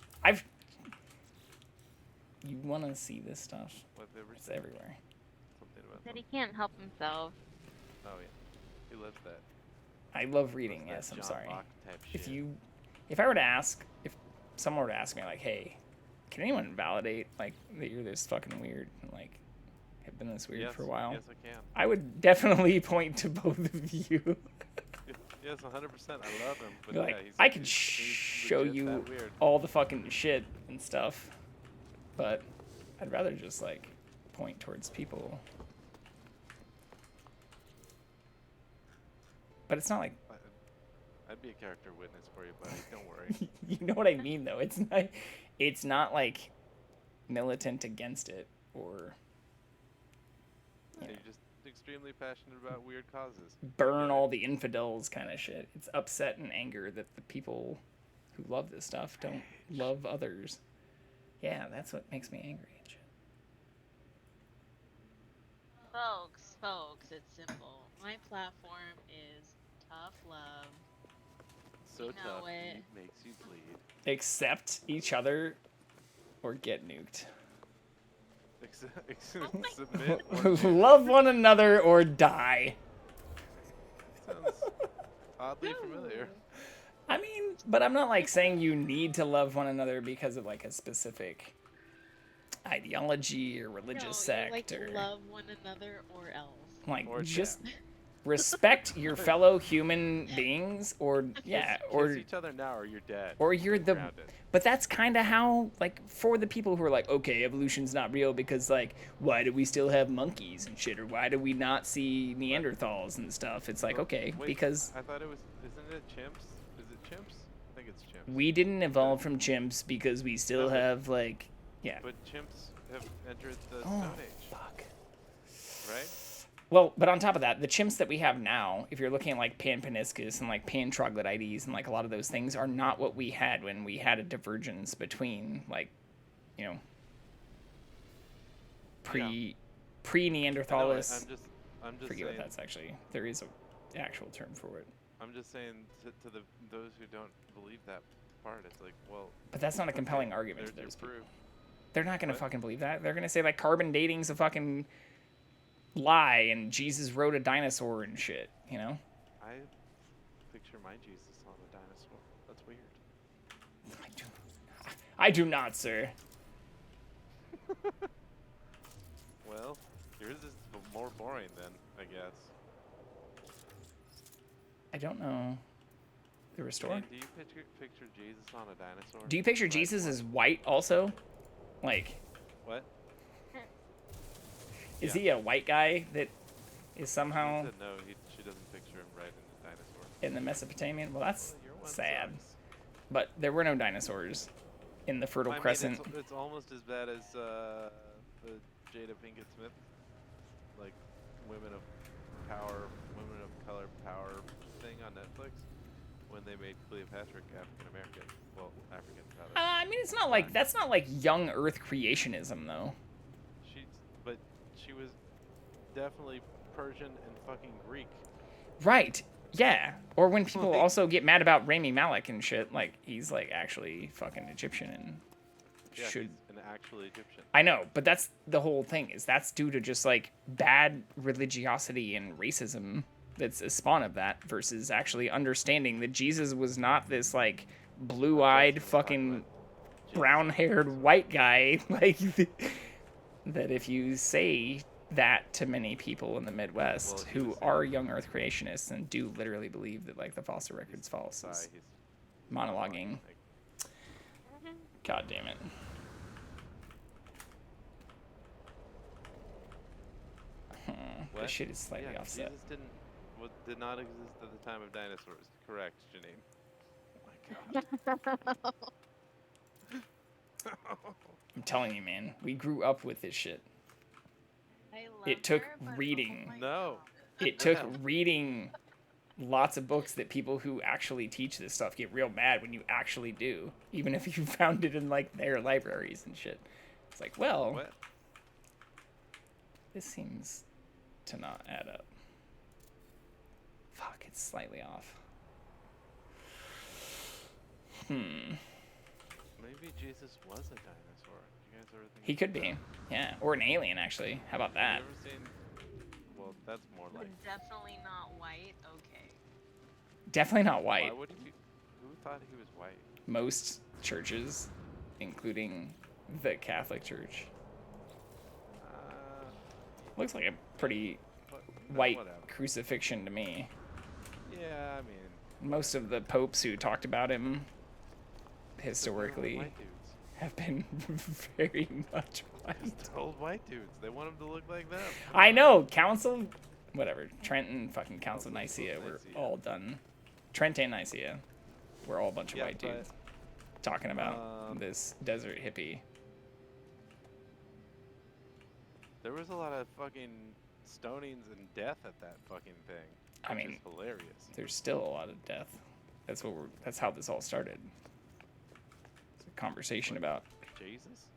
You want to see this stuff? What they were It's saying? everywhere. Something about Said them. he can't help himself. Oh yeah, he loves that. I love reading, Loves yes, that I'm John sorry. Locke type shit. If someone were to ask me, like, hey, can anyone validate, like, that you're this fucking weird, and, like, have been this weird Yes, for a while? yes, I can. I would definitely point to both of you. Yes, 100%. I love him, but Be like, yeah, he's, I could he's show legit you that weird. all the fucking shit and stuff, but I'd rather just, like, point towards people. But it's not like... I'd be a character witness for you, buddy. Don't worry. You know what I mean, though. It's not like militant against it, or You're just extremely passionate about weird causes. burn all the infidels kind of shit. It's upset and anger that the people who love this stuff don't love others. Yeah, that's what makes me angry and shit. Folks, it's simple. My platform is tough love. So You know tough, it. it makes you bleed. Accept each other or get nuked. Submit. or do. Love one another or die. Sounds oddly familiar. I mean, but I'm not like saying you need to love one another because of like a specific ideology or religious sect, like or love one another or else. like Or just respect your fellow human beings, or Kiss each other now, or you're dead. or you're the. Grounded. But that's kind of how, like, for the people who are like, okay, evolution's not real because, like, why do we still have monkeys and shit, or why do we not see Neanderthals and stuff? It's like, Well, okay, wait, because I thought it was. Isn't it chimps? Is it chimps? I think it's chimps. we didn't evolve from chimps because we still No, but- have, like, yeah. But chimps have entered the Oh, Stone Age, fuck. right? Well, but on top of that, the chimps that we have now, if you're looking at like Pan-Paniscus and like Pan-Troglodytes and like a lot of those things, are not what we had when we had a divergence between, like, you know, pre-Neanderthalis. I'm just Forget saying. what that's actually. There is a actual term for it. I'm just saying to those who don't believe that part, it's like, well. But that's not a okay, compelling argument to there's those your people. proof. They're not gonna What? fucking believe that. They're gonna say like carbon dating's a fucking lie and Jesus rode a dinosaur and shit, you know? I picture my Jesus on a dinosaur. That's weird. I do not, sir. Well, yours is more boring then, I guess. I don't know. The restore? Man, do you picture Jesus on a dinosaur? Do you picture Right, Jesus what? as white also? Like, What? is Yeah. he a white guy that is somehow She said no, she doesn't picture him right in the dinosaur. in the Mesopotamian? Well, that's Well, your one sad. sucks. But there were no dinosaurs in the Fertile I mean, Crescent. it's almost as bad as the Jada Pinkett Smith, like, women of color power thing on Netflix when they made Cleopatra African American. Well, African rather. I mean, it's not like that's not like young Earth creationism though. But she was definitely Persian and fucking Greek. Right. Yeah, or when people also get mad about Rami Malek and shit, like he's like actually fucking Egyptian and should. He's an actual Egyptian. I know, but that's the whole thing. Is that's due to just like bad religiosity and racism. That's a spawn of that versus actually understanding that Jesus was not this like blue-eyed fucking brown-haired white guy like that. If you say that to many people in the Midwest who are young Earth creationists and do literally believe that like the fossil record's false, is monologuing. God damn it. This shit is slightly offset. Jesus did not exist at the time of dinosaurs. Correct, Janine. Oh my god. I'm telling you, man. We grew up with this shit. It took reading. It took reading lots of books that people who actually teach this stuff get real mad when you actually do. Even if you found it in, like, their libraries and shit. It's like, well... What? This seems to not add up. Fuck, it's slightly off. Maybe Jesus was a dinosaur. You guys ever think He could be. Yeah. Or an alien, actually. How about that? You ever seen... Well, that's more like... Definitely not white. Okay. Definitely not white. Why would he... Who thought he was white? Most churches, including the Catholic Church. Looks like a pretty white crucifixion to me. Yeah, I mean... Most of the popes who talked about him historically have been very much white. Just old white dudes. They want them to look like them. I know. Council... Whatever. Trent and fucking Council of Nicaea were all done. Trent and Nicaea were all a bunch of white dudes talking about this desert hippie. There was a lot of fucking stonings and death at that fucking thing. I mean, is hilarious. There's still a lot of death. That's how this all started. It's a conversation about Jesus?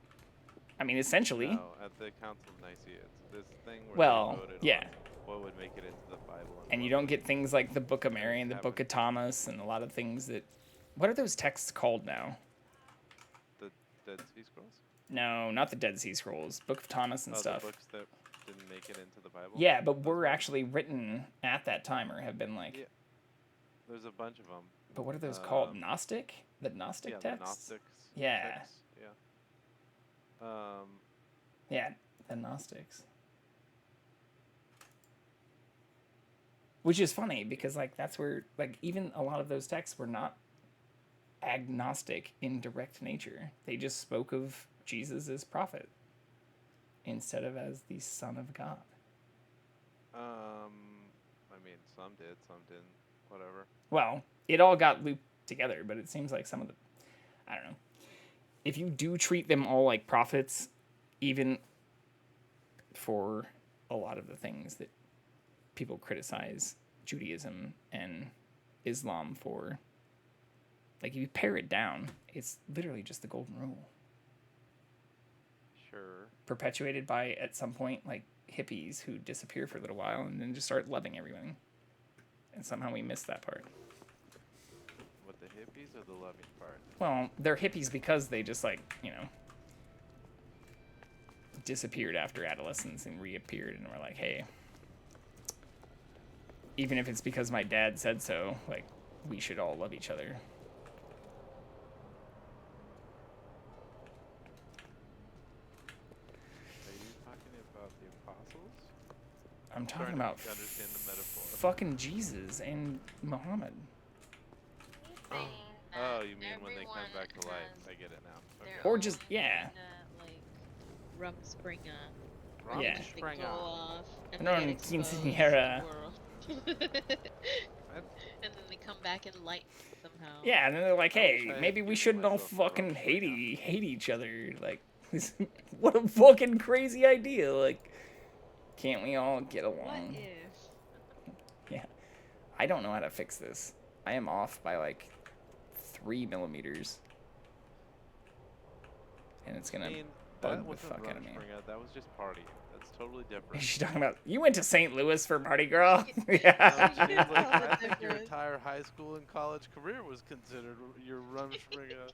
I mean, essentially. No, at the Council of Nicaea. It's this thing where they voted yeah. on what would make it into the Bible. And you don't get things like the Book of Mary and the Book of Thomas and a lot of things that... What are those texts called now? The Dead Sea Scrolls? No, not the Dead Sea Scrolls. Book of Thomas and stuff. The books that didn't make it into the Bible? Yeah, but were actually written at that time or have been like... Yeah. There's a bunch of them. But what are those called? Gnostic? The Gnostic texts? The Gnostics. Yeah. Texts, yeah. Yeah, the Gnostics. Which is funny because like that's where like even a lot of those texts were not agnostic in direct nature. They just spoke of Jesus as prophet instead of as the Son of God. I mean, some did, some didn't. Whatever. Well, it all got looped together, but it seems like some of the, I don't know. If you do treat them all like prophets, even for a lot of the things that people criticize Judaism and Islam for, like if you pare it down, it's literally just the golden rule. Sure. Perpetuated by, at some point, like hippies who disappear for a little while and then just start loving everything. And somehow we missed that part. What, the hippies or the loving part? Well, they're hippies because they just like, you know, disappeared after adolescence and reappeared and were like, hey, even if it's because my dad said so, like, we should all love each other. Are you talking about the apostles? I'm talking about understand the metaphor. Fucking Jesus and Muhammad. Oh, you mean when they come back to life? I get it now. Okay. Or just, yeah. Like, rum spring up. Yeah. Spring off. And No, they get exposed quinceañera. to the world. And then they come back enlightened somehow. Yeah, and then they're like, hey, maybe we shouldn't all fucking hate each other. Like, what a fucking crazy idea. Like, can't we all get along? What if? Yeah. I don't know how to fix this. I am off by like 3 millimeters. And it's gonna bug the fuck out of me. That was just partying. It's totally different. Is she talking about you went to St. Louis for Mardi Gras? No, Yeah. Janine's like, I think your entire high school and college career was considered your Rumspringa.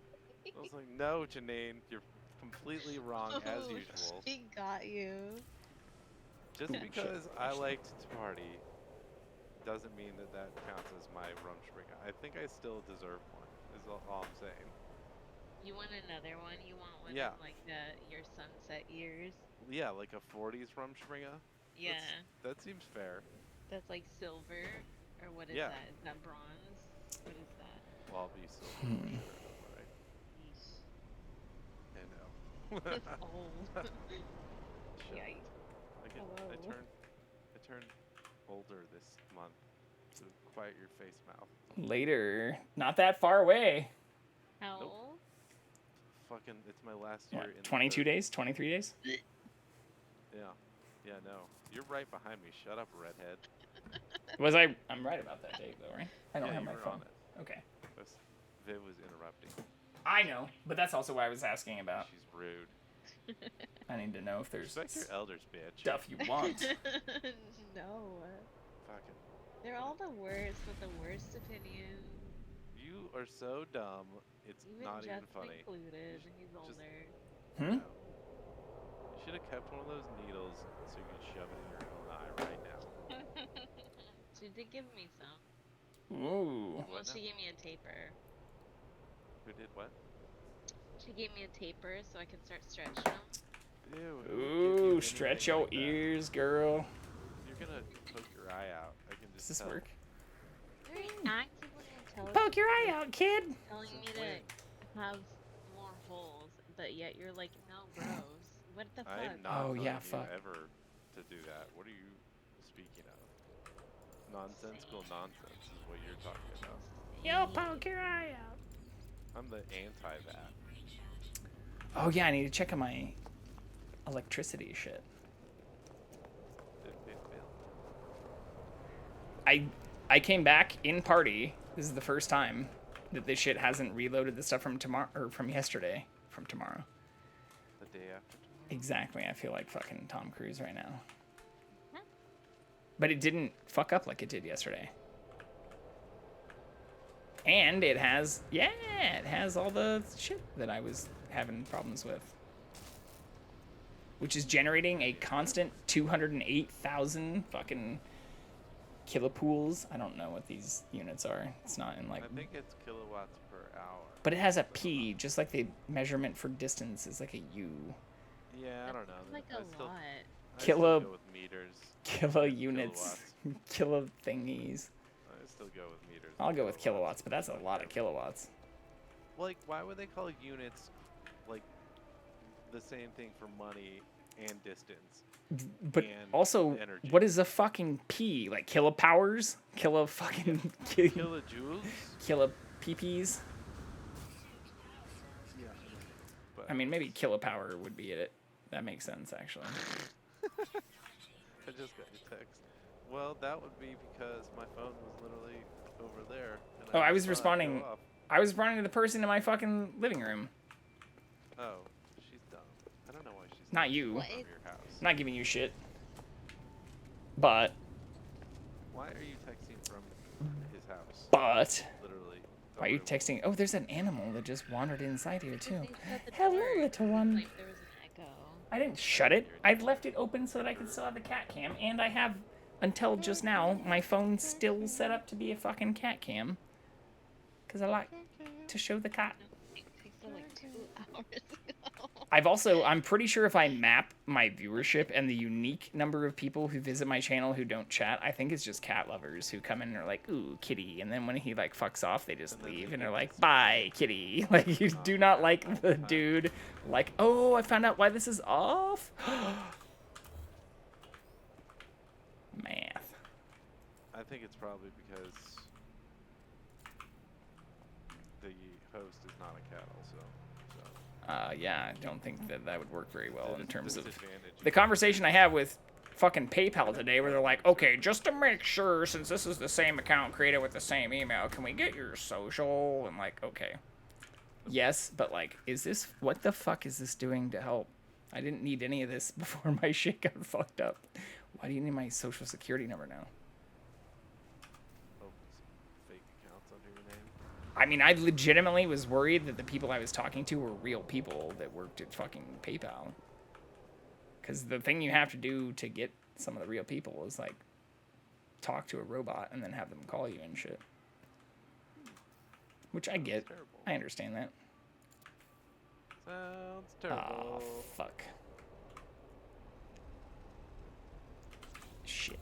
I was like, no, Janine, you're completely wrong as usual. She got you. Just because I liked to party doesn't mean that that counts as my Rumspringa. I think I still deserve one, is all I'm saying. You want another one? You want one Yeah. in like your sunset years? Yeah, like a 40s Rumspringa. Yeah. That seems fair. That's like silver, or what is Yeah. that? Is that bronze? What is that? Well, I'll be silver for sure, don't worry. Yeesh. I know. It's old. Shut Yikes. up. Hello. I turned older this month. So quiet your face, mouth. Later. Not that far away. How Nope. old? Fucking, it's my last year What, in the 22 30s. days? 23 days? Yeah. Yeah, no. You're right behind me. Shut up, redhead. Was I? I'm right about that date, though, right? I don't Yeah, have you my were phone. on it. Okay. Viv was interrupting. I know, but that's also why I was asking about. She's rude. I need to know if there's Respect your elders, bitch. stuff you want. No. Fucking. They're all the worst with the worst opinions. You are so dumb. It's Even not even Jeff funny. included. You He's just- older. Hmm? No. You should have kept one of those needles so you could shove it in your own eye right now. She did give me some. Ooh. Well, What now? she gave me a taper. Who did what? She gave me a taper so I could start stretching them. Ew. who would give you Ooh, stretch anything your like that? ears, girl. You're gonna poke your eye out. I can Does just this tell. work? Very actively intelligent. Poke your eye out, kid. Telling me to have more holes, but yet you're like, no, bros. What the fuck? I'm not Oh, telling yeah, you fuck. ever to do that. What are you speaking of? Nonsensical nonsense is what you're talking about. Yo, poke your eye out. I'm the anti that. Oh, yeah, I need to check on my electricity shit. I came back in party. This is the first time that this shit hasn't reloaded the stuff from tomorrow or from yesterday. From tomorrow. The day after tomorrow. Exactly. I feel like fucking Tom Cruise right now. But it didn't fuck up like it did yesterday. And it has, yeah, it has all the shit that I was having problems with. Which is generating a constant 208,000 fucking kilopools. I don't know what these units are. It's not in like... I think it's kilowatts per hour. But it has a P, just like the measurement for distance is like a U. Yeah, I don't know. Like I a still, lot. I still Kilo- go with meters. Kilo units. Kilo thingies. I still go with meters. I'll and go with kilowatts, but that's a Like lot of that. kilowatts. Like, why would they call units like the same thing for money and distance? But And also, energy. what is a fucking P? Like kilopowers? Kilo fucking... Kilojoules? Kilo PPs? Yeah. But I mean, maybe kilopower would be it. That makes sense, actually. I just got your text. Well, that would be because my phone was literally over there. And Oh, I just was saw it go responding. off. I was responding to the person in my fucking living room. Oh, she's dumb. I don't know why she's Not dumb. you. She's from your house. Not giving you shit. But, Why are you texting from his house? but, Literally. why are you Don't worry. texting? Oh, there's an animal that just wandered inside here, too. They shut the Hello, door. little one. Like there was an echo. I didn't shut it. I left it open so that I could still have the cat cam, and I have, until just now, my phone still set up to be a fucking cat cam. Because I like to show the cat. It texted like 2 hours ago. I'm pretty sure if I map my viewership and the unique number of people who visit my channel who don't chat, I think it's just cat lovers who come in and are like, ooh, kitty. And then when he like fucks off, they just leave and they're like, bye, kitty. Like, you do not like the dude. Like, oh, I found out why this is off. Math. I think it's probably because the host is not a cat also. So Yeah, I don't think that that would work very well in terms of disadvantage the conversation I had with fucking PayPal today where they're like, okay, just to make sure, since this is the same account created with the same email, can we get your social? And like, okay. Yes, but like, is this, what the fuck is this doing to help? I didn't need any of this before my shit got fucked up. Why do you need my social security number now? Open some fake accounts under your name. I mean, I legitimately was worried that the people I was talking to were real people that worked at fucking PayPal. Because the thing you have to do to get some of the real people is, like, talk to a robot and then have them call you and shit. Which I get. I understand that. Sounds terrible. Oh, fuck. Shit.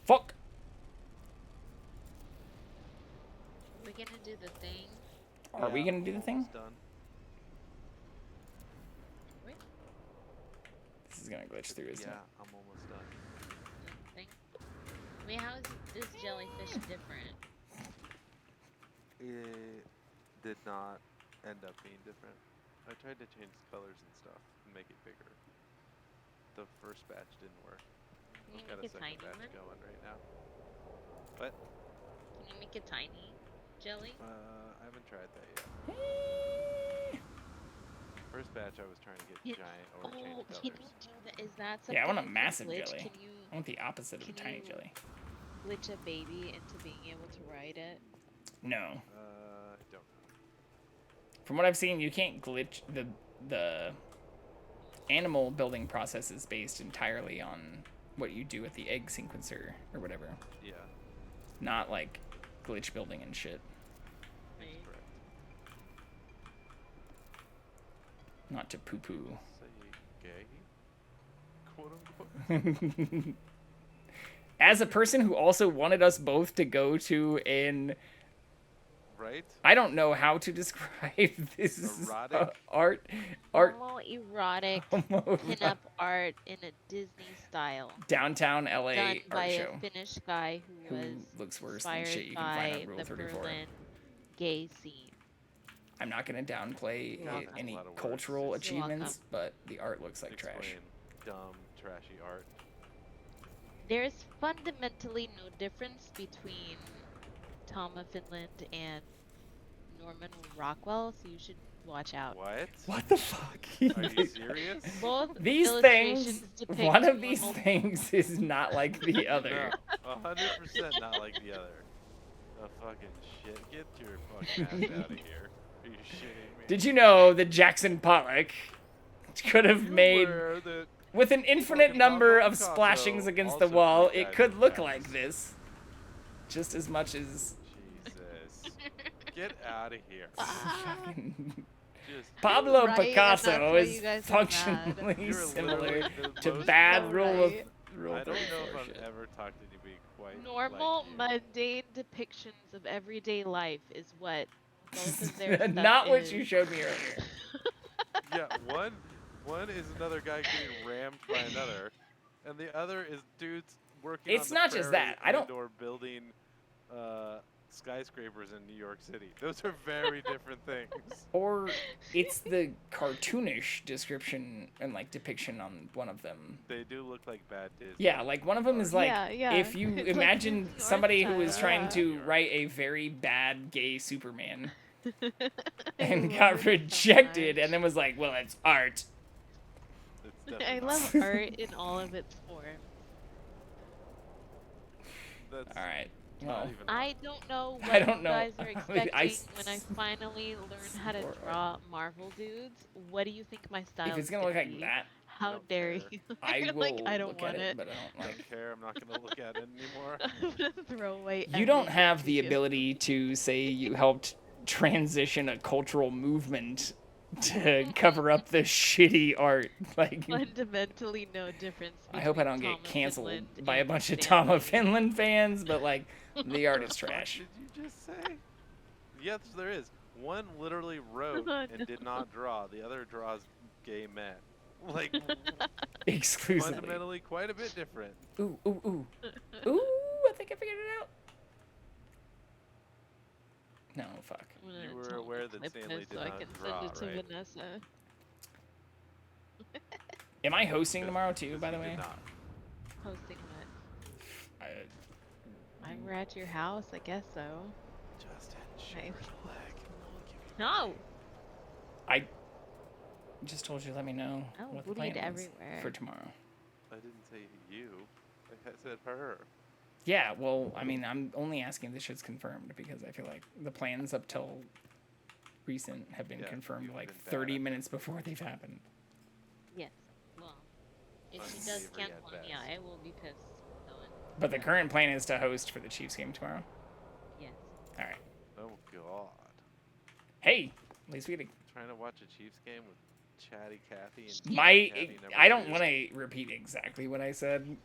Fuck! We're gonna do the thing. Are we gonna do the thing? Done. This is gonna glitch through, isn't it? I'm almost done. Thing. I mean, how is this jellyfish different? It did not end up being different. I tried to change the colors and stuff and make it bigger. The first batch didn't work. Can you Got a make it second tiny batch one? going right now. What? Can you make it tiny jelly? I haven't tried that yet. First batch I was trying to get giant or change Oh, colors. can you do that? Is that something? Yeah, I want a you can massive glitch? jelly. Can you I want the opposite of a tiny jelly. glitch a baby into being able to ride it? No. I don't know. From what I've seen, you can't glitch the animal building process is based entirely on what you do with the egg sequencer or whatever. Yeah. Not like glitch building and shit. Correct. Not to poo-poo. Say gay? Quote unquote. As a person who also wanted us both to go to an... Right? I don't know how to describe this. Erotic? Art. Homoerotic pinup art in a Disney style. Downtown LA done by art show. a Finnish guy who was looks worse than inspired shit you can find by on Rule the 34. Berlin gay scene. I'm not going to downplay You're welcome. any A lot of words. cultural You're achievements, but the art looks like trash. Explain dumb, trashy art. There's fundamentally no difference between Tom of Finland and Norman Rockwell, so you should watch out. What? What the fuck? Are you serious? Both These illustrations things, depict one of these normal- things is not like the other. No, 100% not like the other. The fucking shit. Get your fucking ass out of here. Are you shitting me? Did you know that Jackson Pollock could have You made, aware that with an infinite fucking number Pablo of Picasso splashings against the also wall, drew it guys could with look bats? like this? Just as much as... Jesus. Get out of here. fucking... Just Pablo Right, and Picasso that's why is you guys are functionally You're similar literally the to most- bad rule of Right. rule I don't know 34 if shit. I've ever talked to anybody quite Normal, like you. mundane depictions of everyday life is what both of their stuff Not what is. you showed me earlier. Yeah, one is another guy getting rammed by another, and the other is dudes working It's on the not just prairie that. I don't- and/or building skyscrapers in New York City. Those are very different things. Or it's the cartoonish description and like depiction on one of them. They do look like bad Disney. Yeah, like one of them is like, Yeah, if you it's like imagine Disney art somebody who was style, trying yeah. to write a very bad gay Superman I and love got it so rejected much. and then was like, well, it's art. It's I definitely love not. art in all of its forms. That's All right. not Well, even I don't know what I don't you know. guys are I mean, expecting when I finally learn how to Or- draw Marvel dudes. What do you think my style if it's is gonna look like be? that, How don't dare care. you? I You're will like, I don't look want at it. it, but I don't like. don't care. I'm not gonna look at it anymore. I'm gonna throw away. You don't everything have the because ability to say you helped transition a cultural movement to cover up the shitty art. Like, fundamentally no difference. I hope I don't between get Tom of canceled Finland by a and bunch of Stan Tom of Lee. Finland fans, but like, the art is What trash. did you just say? Yes, there is. One literally wrote Oh, and did not draw. The other draws gay men. Like Exclusively. fundamentally quite a bit different. Ooh, ooh, ooh. Ooh, I think I figured it out. No, fuck. I'm gonna You were tell him aware to that clip Stan Lee this did so I not can draw, send it to right? Vanessa. Am I hosting Because- tomorrow too, because by the he way? did not. Hosting what? I, We're at your house, I guess so. Justin, Nice. shoot the leg. I'll give you No. I Just told you, let me know Oh, what the bootied plan is everywhere. for tomorrow. I didn't say you. I said her. Yeah, well, I mean, I'm only asking if this shit's confirmed because I feel like the plans up till recent have been confirmed you've like been bad 30 at minutes before they've happened. Yes. Well, if she Unsavory does at cancel one, yeah, best. I will be pissed. But the current plan is to host for the Chiefs game tomorrow. Yes. All right. Oh God. Hey, at least we get Trying to watch a Chiefs game with Chatty Cathy and my. I don't want to repeat exactly what I said.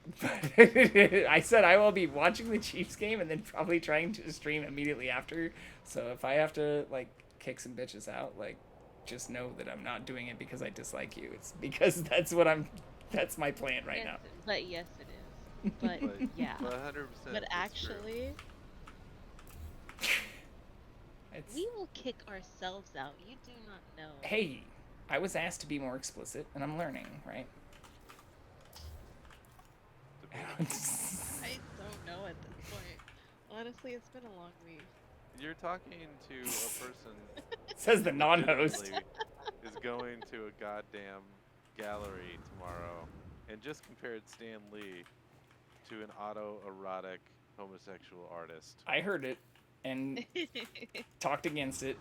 I said I will be watching the Chiefs game and then probably trying to stream immediately after. So if I have to like kick some bitches out, like just know that I'm not doing it because I dislike you. It's because that's what I'm. That's my plan right now. But yes, it is. But yeah. But 100%. But actually, we will kick ourselves out. You do not know. Hey, I was asked to be more explicit, and I'm learning, right? I don't know at this point. Honestly, it's been a long week. You're talking to a person. Says the non-host. Is going to a goddamn gallery tomorrow, and just compared Stan Lee to an autoerotic homosexual artist. I heard it and talked against it.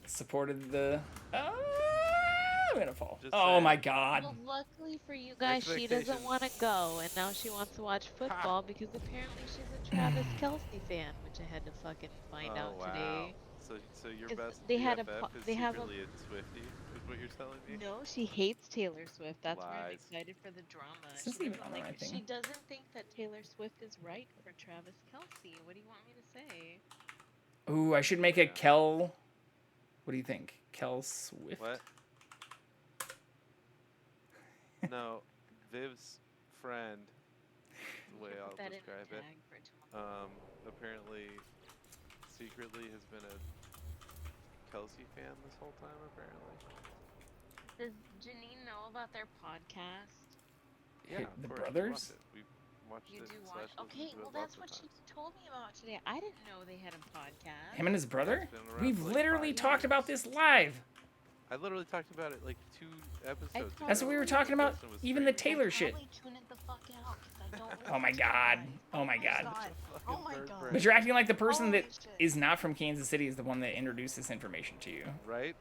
Supported the. I'm gonna fall. Oh my God. Well, luckily for you guys, she doesn't want to go, and now she wants to watch football because apparently she's a Travis Kelce fan, which I had to fucking find out today. So your best they BFF had is have secretly a Swiftie, is what you're telling me? No, she hates Taylor Swift. That's why I'm Lies. excited for the drama. This isn't even on the right She thing. doesn't think that Taylor Swift is right for Travis Kelce. What do you want me to say? Ooh, I should make a Kel. What do you think? Kel Swift? What? No, Viv's friend, the way I'll describe it, apparently secretly has been a Kelsey fan this whole time, apparently. Does Janine know about their podcast? Yeah, the of course, brothers? We watched You it. do watch? Okay, well that's what she told me about today. I didn't know they had a podcast. Him and his brother? Been around We've for like literally 5 talked years. about this live. I literally talked about it like 2 episodes ago. That's what we were talking about. Even the Taylor shit. Oh my God. Oh my God. Oh my God. But you're acting like the person that is not from Kansas City is the one that introduced this information to you. Right?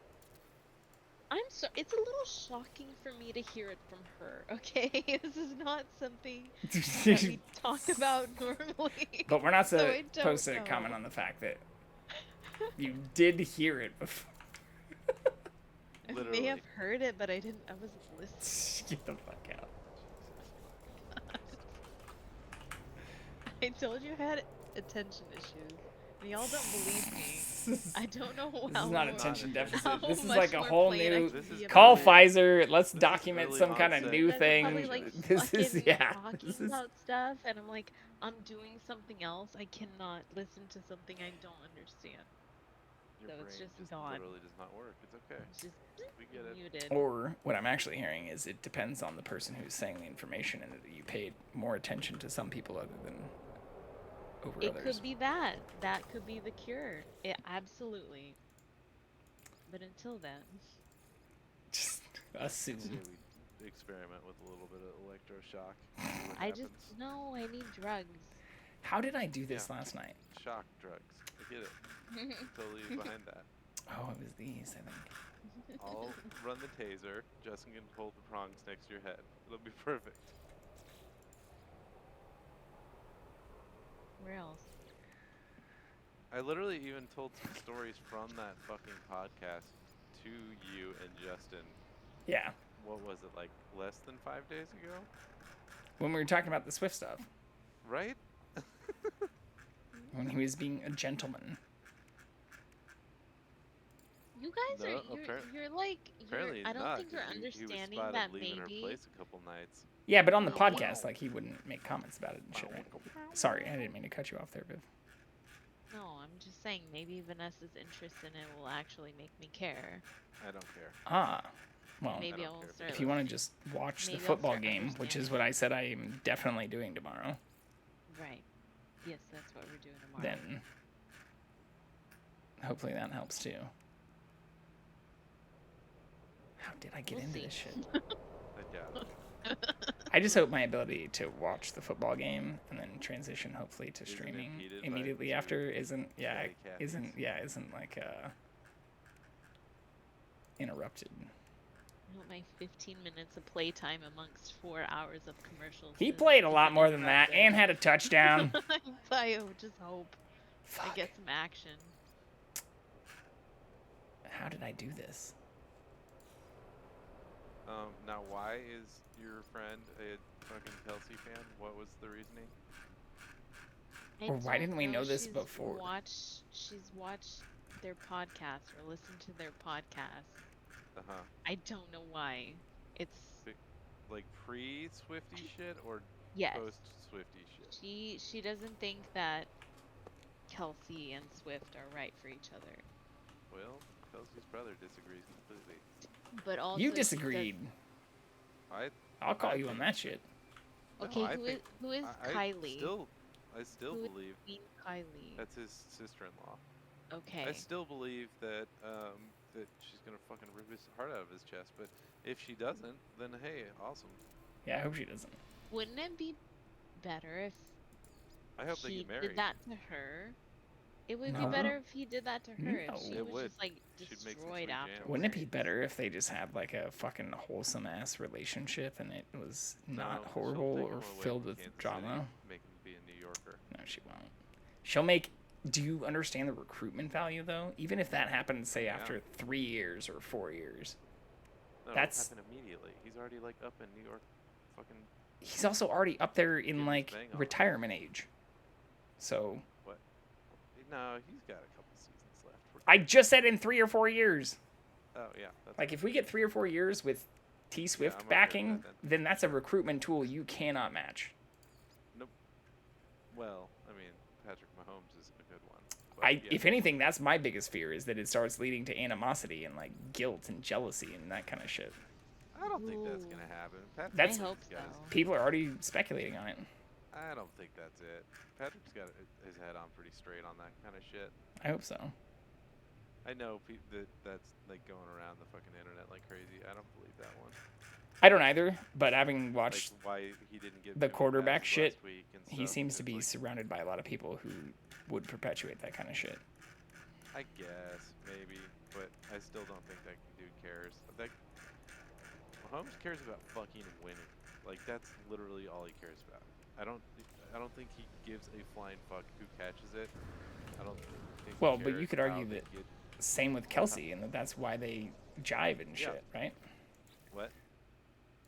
I'm sorry. It's a little shocking for me to hear it from her. Okay, this is not something that we talk about normally. But we're not So I don't supposed to know. comment on the fact that you did hear it before. I may have heard it, but I wasn't listening. Get the fuck out. I told you I had attention issues. And y'all don't believe me. I don't know how This is not more- attention deficit. how This is much like a more whole plain I new can be call about it. Pfizer. Let's document really some kind of onset. new That's thing. probably, like, This is fucking yeah. talking This is about stuff, and I'm like, I'm doing something else. I cannot listen to something I don't understand. Your So it's brain just gone. literally does not work. It's okay. It's just We get it. muted. Or what I'm actually hearing is it depends on the person who's saying the information, and that you paid more attention to some people other than over It others. could be that. That could be the cure. It absolutely. But until then, Just assume. Say we experiment with a little bit of electroshock. See what I happens. just no. I need drugs. How did I do this last night? Shock drugs. I get it. Totally behind that. Oh, it was these, I think. I'll run the taser. Justin can hold the prongs next to your head. It'll be perfect. Where else? I literally even told some stories from that fucking podcast to you and Justin. Yeah. What was it, like less than 5 days ago? When we were talking about the Swift stuff. Right? When he was being a gentleman. You guys No, you're like Apparently I don't not, think you're 'cause he was understanding spotted that leaving maybe. her place a couple nights. Yeah, but on the No. podcast, like, he wouldn't make comments about it and shit, right? Sorry, I didn't mean to cut you off there, Viv. No, I'm just saying maybe Vanessa's interest in it will actually make me care. I don't care. Ah. Well, Maybe I will start. if you want to just watch Maybe the I'll football start game, which is understanding. what I said I am definitely doing tomorrow, Right. Yes, that's what we're doing tomorrow. then hopefully that helps too. How did I get We'll into see. this shit? I doubt it. I just hope my ability to watch the football game and then transition hopefully to Isn't streaming impeded by immediately two after isn't Chatty Cathy's. isn't like interrupted. I want my 15 minutes of playtime amongst 4 hours of commercials. He to played a be lot more than that uninterrupted. and had a touchdown. I just hope I Fuck. get some action. How did I do this? Now, why is your friend a fucking Kelsey fan? What was the reasoning? I Or why don't didn't we know this she's before? She's watched their podcast or listened to their podcast. Uh-huh. I don't know why. It's Like pre-Swifty shit or yes. post-Swifty shit? She doesn't think that Kelsey and Swift are right for each other. Well, Kelsey's brother disagrees completely. But also You she disagreed. I'll call you on that shit. No, Okay, I think- who is I Kylie? I still Who is believe Kylie. that's his sister-in-law. Okay. I still believe that that she's gonna fucking rip his heart out of his chest. But if she doesn't, then hey, awesome. Yeah, I hope she doesn't. Wouldn't it be better if I hope they he get married. did that to her? It would No. be better if he did that to her. No. If she It was would. just like She'd make some destroyed sweet after. jams. Wouldn't it be better if they just had like a fucking wholesome ass relationship and it was not No, horrible she'll take or him away filled from with Kansas drama? City, make him be a New Yorker. No, she won't. She'll make. Do you understand the recruitment value though? Even if that happened, say Yeah. after 3 years or 4 years, No, That's- it'll happen immediately. He's already like up in New York, fucking he's also already up there in his like thing on. retirement age. So what? No, he's got a couple seasons left. I just said in 3 or 4 years. Oh yeah, that's Like if we get 3 or 4 years with T Swift I'm okay with backing, that then that's a recruitment tool you cannot match. well, I mean, Patrick Mahomes is a good one. But yeah. If anything, that's my biggest fear is that it starts leading to animosity and like guilt and jealousy and that kind of shit. I don't think that's Ooh. gonna happen. Patrick That's- I hope got so. his- People are already speculating on it. I don't think that's it. Patrick's got his head on pretty straight on that kind of shit. I hope so. I know that's like going around the fucking internet like crazy. I don't believe that one. I don't either, but having watched Like why he didn't get the Jimmy quarterback passes shit, last week and he stuff, seems to it's be like, surrounded by a lot of people who would perpetuate that kind of shit. I guess maybe, but I still don't think that dude cares. That Mahomes cares about fucking winning. Like that's literally all he cares about. I don't think he gives a flying fuck who catches it. I don't think. Well, he but you cares could how argue they that get- same with Kelsey, and that's why they jive and Yeah. shit, right? What?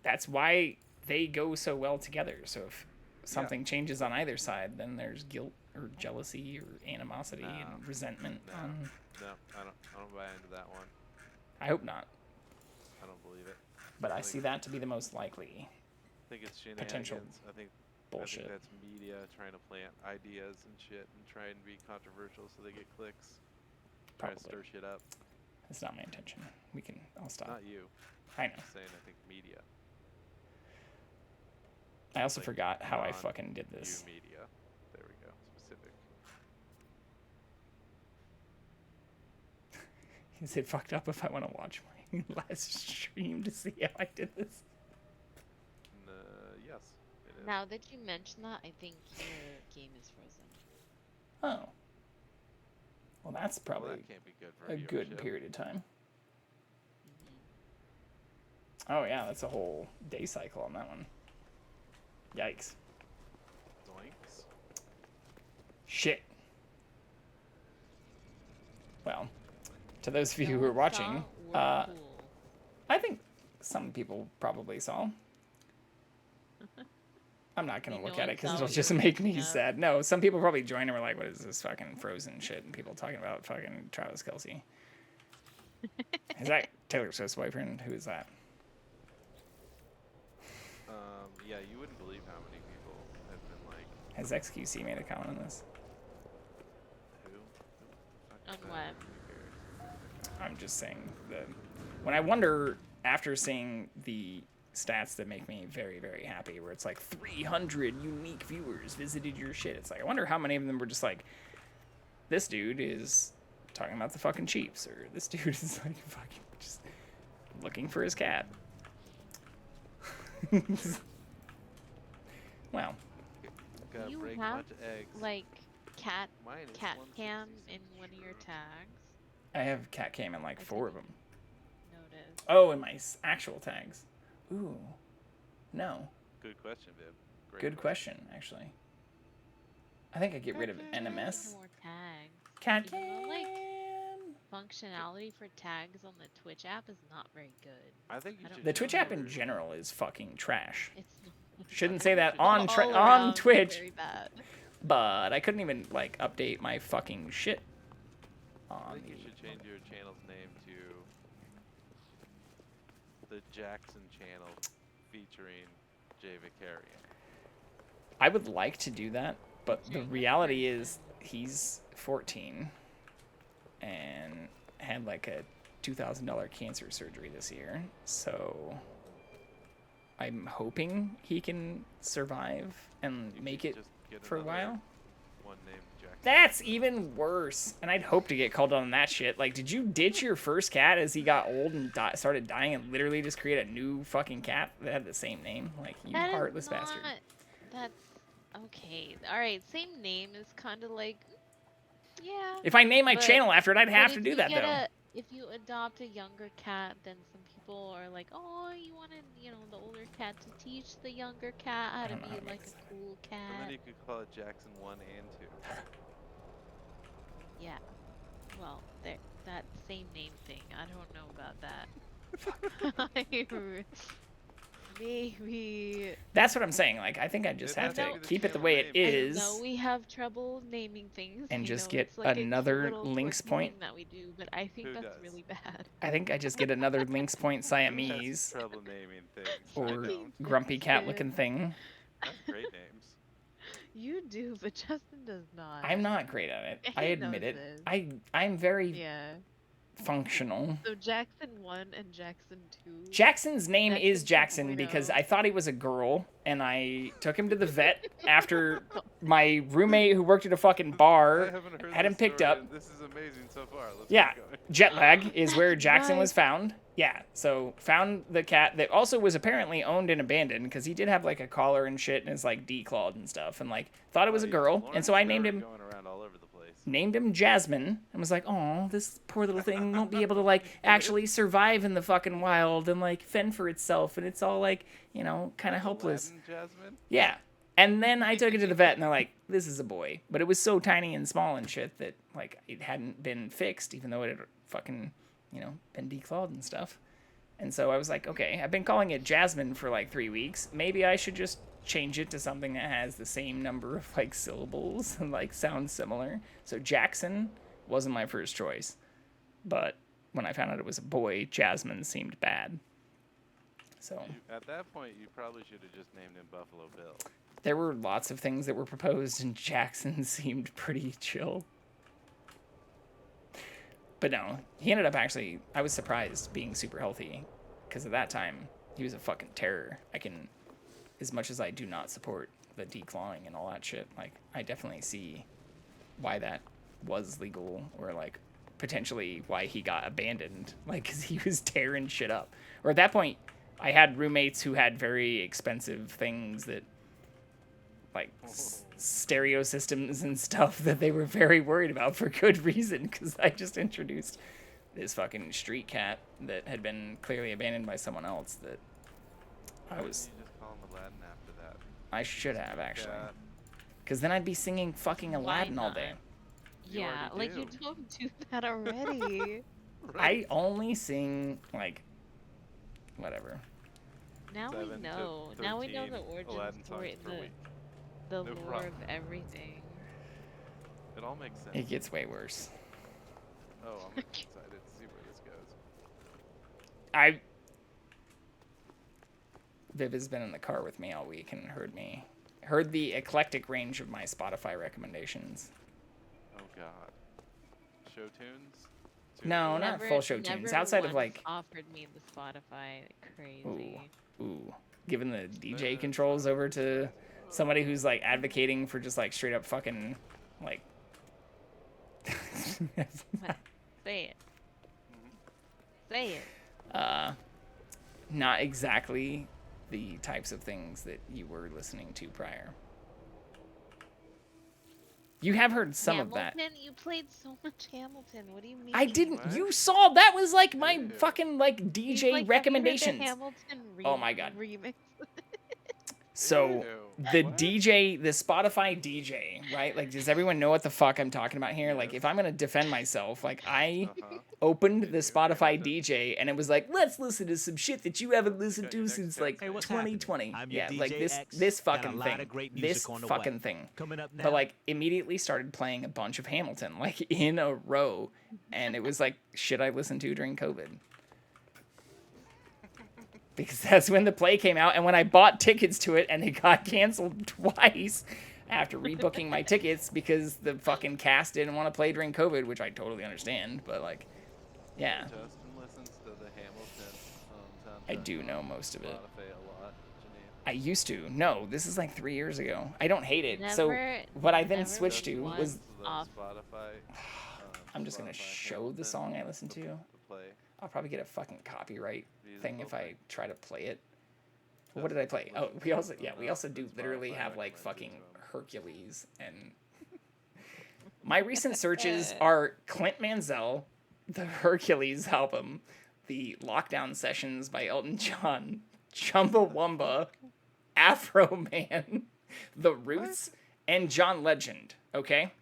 That's why they go so well together. So if something changes on either side, then there's guilt or jealousy or animosity and resentment. No, I don't buy into that one. I hope not, I don't believe it. but I Like- see that to be the most likely I think it's Potential shenanigans. I think bullshit. that's media trying to plant ideas and shit and try and be controversial so they get clicks. Try to Probably. stir shit up. That's not my intention. I'll stop. Not you. I know. I'm saying I think media. I also like forgot how I non- fucking did this. You media. There we go. Specific. Is it fucked up if I want to watch my last stream to see how I did this? Yes, it is. Now that you mention that, I think your game is frozen. Oh. Well, that's Well, probably that can't be good for a good viewership. period of time. Oh, yeah, that's a whole day cycle on that one. Yikes. Zoinks. Shit. Well, to those of you who are watching, I think some people probably saw. I'm not going to You look know at it it's because out, it'll you're just make me looking up. sad. No, some people probably joined and were like, what is this fucking Frozen shit? And people talking about fucking Travis Kelce. Is that Taylor Swift's boyfriend? Who is that? Yeah, you wouldn't believe how many people have been like, Has XQC made a comment on this? who? On Fuck what? that, who cares? I'm just saying that when I wonder after seeing the stats that make me very, very happy, where it's like 300 unique viewers visited your shit. It's like, I wonder how many of them were just like, this dude is talking about the fucking Chiefs, or this dude is like fucking just looking for his cat. Wow. Gotta You break a have bunch of eggs. like cat Mine is cat 166. cam in one of your tags. I have cat cam in like I 4 of them. didn't notice. Oh, in my actual tags. Ooh. No. Good question, Viv. Great Good question, actually. I think I get rid of NMS. More tags. Cat Even cam. though, like, functionality for tags on the Twitch app is not very good. I think you I should. The Twitch app in change general is fucking trash. It's Shouldn't say that all on around Twitch, very bad. but I couldn't even like update my fucking shit. I think you should change your channel's name to the Jackson Channel featuring Jay Vicarian. I would like to do that, but the reality is he's 14 and had like a $2,000 cancer surgery this year. So I'm hoping he can survive and make it for a while. One named Jackson. That's even worse. And I'd hope to get called on that shit. Like, did you ditch your first cat as he got old and started dying and literally just create a new fucking cat that had the same name? Like, you That is heartless not- bastard. That's okay. All right, same name is kind of like, yeah. If I name my but- channel after it, I'd but have if to do you that, get though. If you adopt a younger cat, then some people are like, oh, you wanted, the older cat to teach the younger cat how to don't know how be to like make a cool And then cat. you could call it Jackson 1 and 2. Yeah. Well, that same name thing. I don't know about that. Maybe. That's what I'm saying. Like, I think I just It have has to to be the keep it the channel way it name. is. No, we have trouble naming things. And you just know, get it's like a cute another little links quirky point. thing that we do, but I think Who that's does? really bad. I think I just get another Lynx Point Who has Siamese trouble naming things? I or don't. grumpy cat looking thing. That's great names. You do, but Justin does not. I'm not great at it. I He admit knows it. this. I'm very Yeah. functional. So Jackson 1 and Jackson 2. Jackson's name is Jackson Jackson because 2.0. I thought he was a girl, and I took him to the vet after my roommate who worked at a fucking I bar haven't heard had him this picked story, up. and this is amazing so far. Let's Yeah, keep going. jet lag is where Jackson was Right. found. Yeah, so found the cat that also was apparently owned and abandoned because he did have like a collar and shit and is like declawed and stuff, and like thought it was a Oh, girl, Lauren's and so I story named him going around all over the place. named him Jasmine and was like, oh, this poor little thing won't be able to like actually survive in the fucking wild and like fend for itself, and it's all like, kind of helpless. Aladdin, Jasmine? Yeah. And then I took it to the vet and they're like, this is a boy. But it was so tiny and small and shit that like it hadn't been fixed, even though it had fucking, been declawed and stuff. And so I was like, okay, I've been calling it Jasmine for like 3 weeks. Maybe I should just change it to something that has the same number of like syllables and like sounds similar. So Jackson wasn't my first choice. But when I found out it was a boy, Jasmine seemed bad. So At that point, you probably should have just named him Buffalo Bill. there were lots of things that were proposed, and Jackson seemed pretty chill. But no, he ended up actually, I was surprised being super healthy, because at that time, he was a fucking terror. As much as I do not support the declawing and all that shit, like, I definitely see why that was legal, or like, potentially why he got abandoned, like, because he was tearing shit up. Or at that point, I had roommates who had very expensive things that, like, stereo systems and stuff that they were very worried about for good reason, because I just introduced this fucking street cat that had been clearly abandoned by someone else that Why didn't you just call him Aladdin after that? I should have, actually. Cat. Because then I'd be singing fucking Aladdin all not? day. You Yeah, already like you do. don't do that already. I only sing, like, whatever. Now we 7 to know. Now we know 13 the origin Aladdin story, songs per week. the No lore problem. of everything. It all makes sense. It gets way worse. Oh, I'm excited to see where this goes. Viv has been in the car with me all week and heard the eclectic range of my Spotify recommendations. Oh God. Show tunes? No, not full show Never tunes. Outside of once like, offered me the Spotify. Crazy. ooh, giving the DJ controls over to somebody who's like advocating for just like straight up fucking like. What? Say it. Say it. not exactly the types of things that you were listening to prior. You have heard some of that. Hamilton? You played so much Hamilton. What do you mean? I didn't. What? You saw that was like my Ew. fucking like DJ Like, recommendations. Have you heard the Hamilton Oh my God. remix? So Ew. the What? DJ, the Spotify DJ, right? Like, does everyone know what the fuck I'm talking about here? Like, if I'm gonna defend myself, like I opened the Spotify DJ and it was like, let's listen to some shit that you haven't listened to since like Hey, what's 2020. happening? I'm your Yeah, like DJ this X. this Got a fucking lot thing. of great music This on the fucking way. thing. Coming up now. But like immediately started playing a bunch of Hamilton, like in a row. And it was like shit I listened to during COVID. Because that's when the play came out, and when I bought tickets to it, and it got canceled twice after rebooking my tickets because the fucking cast didn't want to play during COVID, which I totally understand. But like, yeah, Justin listens to the Hamilton soundtrack I do know most of it. Spotify a lot, Janine. I used to. No, this is like 3 years ago. I don't hate it. So Never- what I then never switched to once was off. Spotify. I'm just gonna Spotify show the Hamilton song I listen to. to play. I'll probably get a fucking copyright thing if I Musical. try to play it. What did I play? Oh, we also do literally have like fucking Hercules, and my recent searches are Clint Mansell, the Hercules album, the Lockdown Sessions by Elton John, Chumbawamba, Afro Man, The Roots, and John Legend. Okay,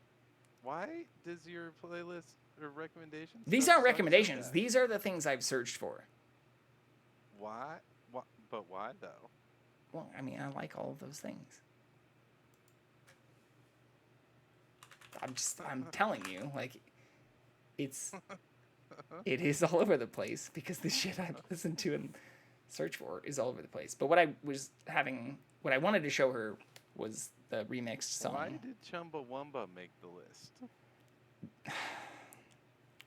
Why does your playlist or recommendations? these suck aren't so recommendations. bad? These are the things I've searched for. Why? But why though? Well, I mean, I like all of those things. I'm telling you, like, it is all over the place because the shit I listen to and search for is all over the place. But what I wanted to show her was the remixed song. Why did Chumbawamba make the list?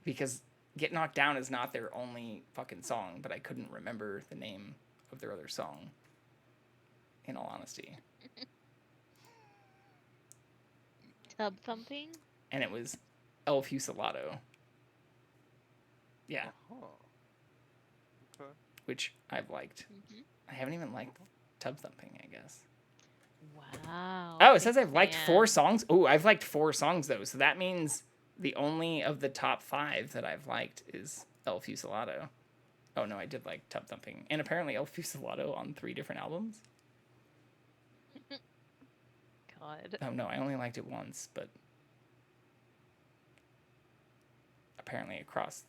Because Get Knocked Down is not their only fucking song, but I couldn't remember the name of their other song, in all honesty. Tub thumping? And it was El Fusilado. Yeah, Oh. Okay. which I've liked. Mhm. I haven't even liked Tub Thumping, I guess. Wow. Oh, it says I've liked man. 4 songs. Oh, I've liked 4 songs, though. So that means the only of the top 5 that I've liked is El Fusilado. Oh, no, I did like Tub Thumping. And apparently El Fusilado on 3 different albums. God. Oh, no, I only liked it once, but apparently across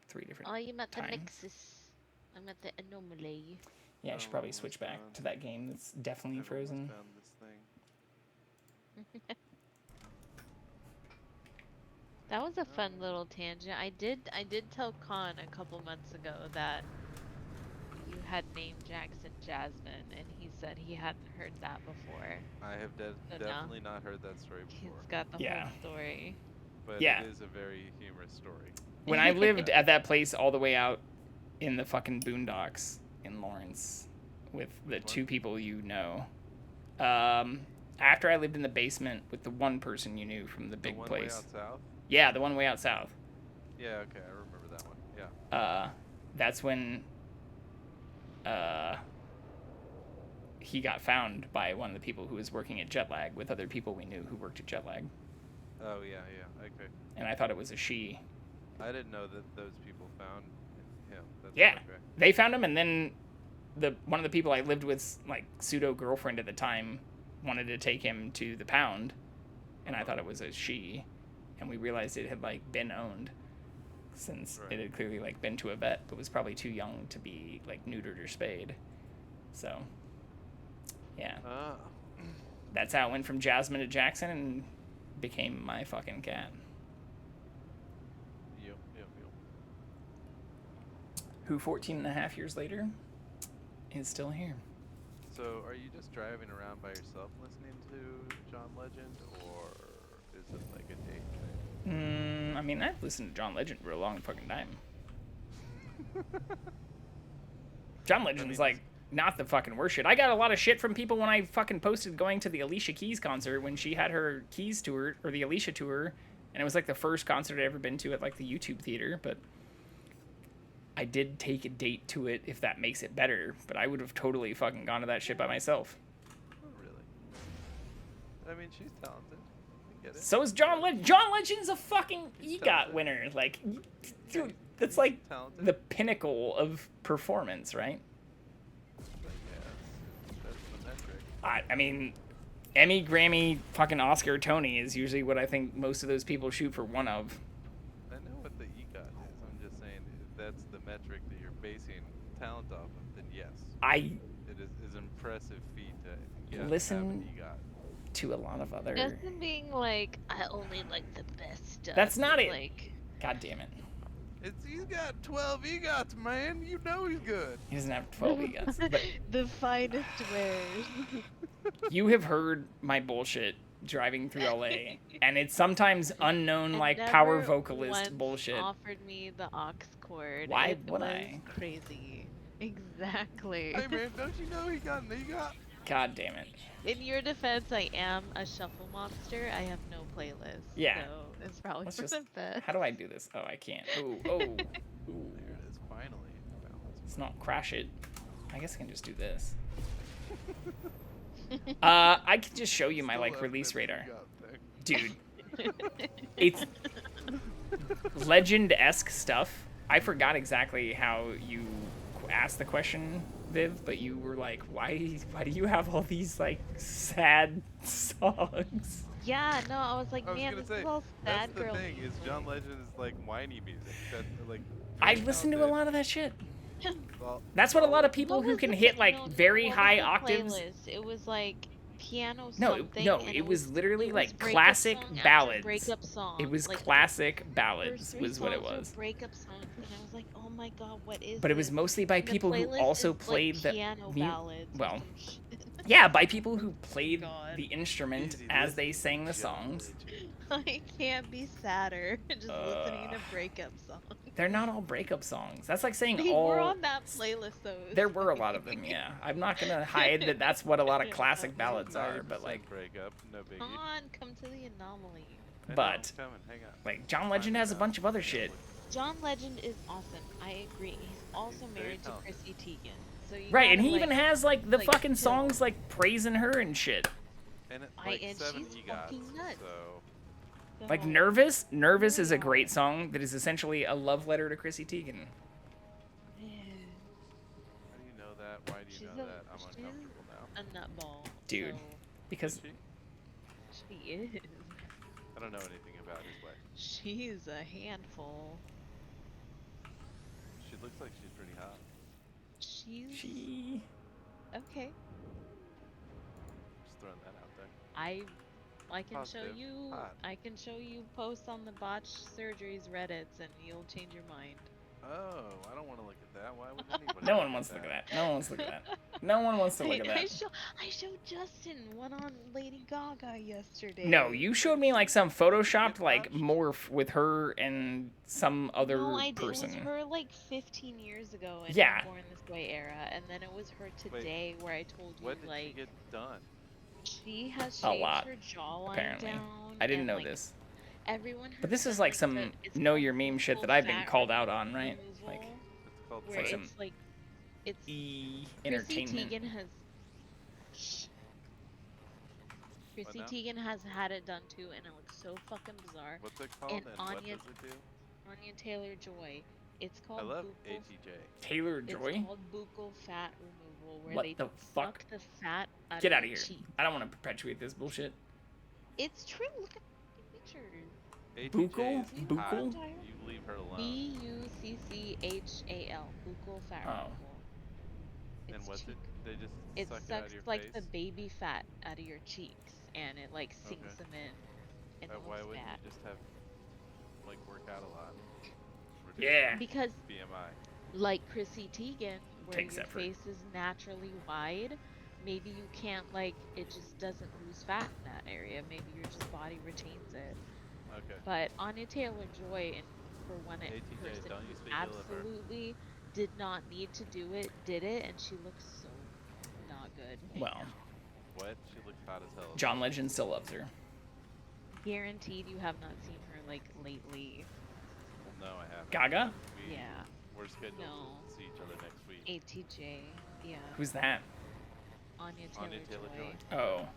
3 different Oh, you met the times. Nexus. I met the Anomaly. Yeah, I should probably switch back to that game that's definitely Everyone's frozen. found this thing. That was a fun little tangent. I did tell Khan a couple months ago that you had named Jackson Jasmine, and he said he hadn't heard that before. I have So now definitely not heard that story He's before. got the Yeah. whole story. But Yeah. it is a very humorous story. When I lived at that place all the way out in the fucking boondocks in Lawrence with the 2 people you know. After I lived in the basement with the one person you knew from the big the one place. way out south? Yeah, the one way out south. Yeah, okay, I remember that one. Yeah. That's when he got found by one of the people who was working at Jetlag with other people we knew who worked at Jetlag. Oh, yeah, okay. And I thought it was a she. I didn't know that those people found him. That's Yeah. okay. They found him, and then one of the people I lived with, like, pseudo girlfriend at the time, wanted to take him to the pound, and I thought it was a she, and we realized it had like been owned, since it had clearly like been to a vet, but was probably too young to be like neutered or spayed. So, yeah, that's how it went from Jasmine to Jackson and became my fucking cat. Yep. Who 14 and a half years later is still here. So, are you just driving around by yourself listening to John Legend, or is it like a date thing? I mean, I've listened to John Legend for a long fucking time. John Legend's like not the fucking worst shit. I got a lot of shit from people when I fucking posted going to the Alicia Keys concert when she had her Keys tour, or the Alicia tour, and it was like the first concert I'd ever been to at like the YouTube theater, but I did take a date to it, if that makes it better, but I would have totally fucking gone to that shit by myself. Oh, really? I mean, she's talented. I get it. So is John Legend. John Legend's a fucking EGOT winner. Like, dude, that's like the pinnacle of performance, right? That's the metric. I mean, Emmy, Grammy, fucking Oscar, Tony is usually what I think most of those people shoot for one of. I know what the EGOT is. I'm just saying if that's the metric that you're basing talent off of, then yes. It is an impressive feat to listen have an EGOT. To a lot of other. Justin being like, I only like the best stuff. That's not it. Like, God damn it. He's got 12 EGOTs, man. You know he's good. He doesn't have 12 EGOTs. But the finest wares. you have heard my bullshit driving through LA, and it's sometimes unknown, like power vocalist bullshit. Offered me the aux cord. Why would I? Crazy. Exactly. Hey man, don't you know he got an EGOT? God damn it. In your defense, I am a shuffle monster. I have no playlist. Yeah. So it's probably Let's for just, the best. how do I do this? Oh, I can't. Ooh, oh. Ooh. There it is, finally. Let's not crash it. I guess I can just do this. I can just show you my like release radar. Dude. It's legend-esque stuff. I forgot exactly how you asked the question, Viv, but you were like, why do you have all these like sad songs? Yeah, no, I was like, man, this is all sad girl. That's the thing, is John Legend's like whiny music. That's like I listen to a lot of that shit. Well, that's what a lot of people who can hit like very high octaves. Playlist? It was like piano No, something. no, and it was literally like breakup classic song after ballads. breakup song. It was like, classic the ballads first 3 was what it songs were was. breakup songs, and I was like, oh my god, what is But it was this? mostly by And the people who playlist also is, played like, the piano ballads or well, some shit. yeah, by people who played God. the instrument as they sang the songs. I can't be sadder just listening to breakup songs. They're not all breakup songs. That's like saying They all. were on that playlist though. There were a lot of them, yeah. I'm not gonna hide that that's what a lot of classic ballads are, but like. Breakup, no biggie. Come on, come to the anomaly. But Coming, hang on. like John Legend has a bunch of other shit. John Legend is awesome. I agree. He's also married to talented. Chrissy Teigen. So you Right, and gotta, he even like, has like the like, fucking chill. songs like praising her and shit. And it's I- like and 7 she's EGOTs, fucking nuts. so So, Like Nervous. Nervous is a great song that is essentially a love letter to Chrissy Teigen. yeah, how do you know that? Why do you she's know a, that? I'm she's uncomfortable now. a nutball. Dude. So Because she is. I don't know anything about his life. She's a handful. She looks like she's pretty hot. she Okay. Just throwing that out there. I can Positive. show you. Hot. I can show you posts on the botched surgeries Reddits, and you'll change your mind. Oh, I don't want to look at that. Why would anybody? no one wants to look at that. No one wants to look at that. No one wants to look at I that. showed Justin one on Lady Gaga yesterday. No, you showed me like some photoshopped like morph with her and some other No, I did. person. It was her like 15 years ago in Yeah. the Born This Way era, and then it was her today where I told you What did like she get done? she has A shaved lot, her jawline apparently. down. I didn't and, know like, this. Everyone has But this is done, like some it's know called your meme shit that full I've been fat called out on, right? removal, Like It's called where like it's some like it's E Chrissy entertainment. Teigen has Chrissy now? Teigen has had it done too, and it looks so fucking bizarre. What's it called? And what Anya- does it do? Anya Taylor-Joy. It's called I love buccal- ATJ. Taylor It's Joy? called buccal fat removal, where What they the suck fuck? the fat out Get of out of your here. cheek. I don't want to perpetuate this bullshit. It's true. Look at the pictures. Buccal? ATJ is Buccal? hot. You leave her alone. Buccal fat Oh. removal. And It's what's cheek. it? They just It suck it out sucks of your like face. the baby fat out of your cheeks, and it like sinks Okay. them in. And it Why looks wouldn't bad. you just have like work out a lot? Reduce Yeah. Because BMI. like Chrissy Teigen, where Takes your effort. face is naturally wide, maybe you can't like it just doesn't lose fat in that area. Maybe your just body retains it. Okay. But Anya Taylor-Joy, and for one ATJ, person don't who use the liver. absolutely did not need to do it, did it, and she looks so not good. Well, What? She looks hot as hell. John Legend still loves her. Guaranteed you have not seen her like lately. No, I haven't. Gaga? We- Yeah. We're scheduled No. to see each other next week. ATJ. Yeah. Who's that? Anya Anya Taylor-Joy. Taylor-Joy. Oh.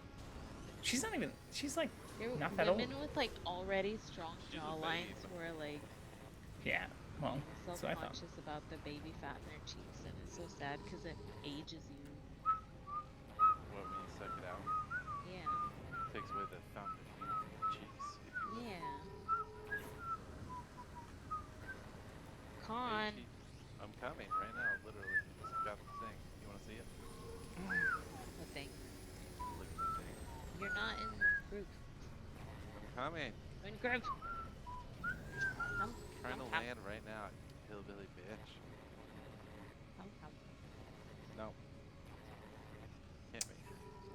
She's not even. She's like There were not that old. women with like already strong She's a jawlines babe. who are like Yeah. Well, that's what I thought. self-conscious about the baby fat in their cheeks, and it's so sad because it ages you. What, when you suck it out? Yeah. Takes away the fountain of youth in your cheeks, if you will. Yeah. Hey, Con. I'm coming right now, literally. Just got the thing. You want to see it? What thing? Look at the thing. You're not in group. I'm coming. You're in group. I'm trying to land right now, hillbilly bitch. No. Hit me.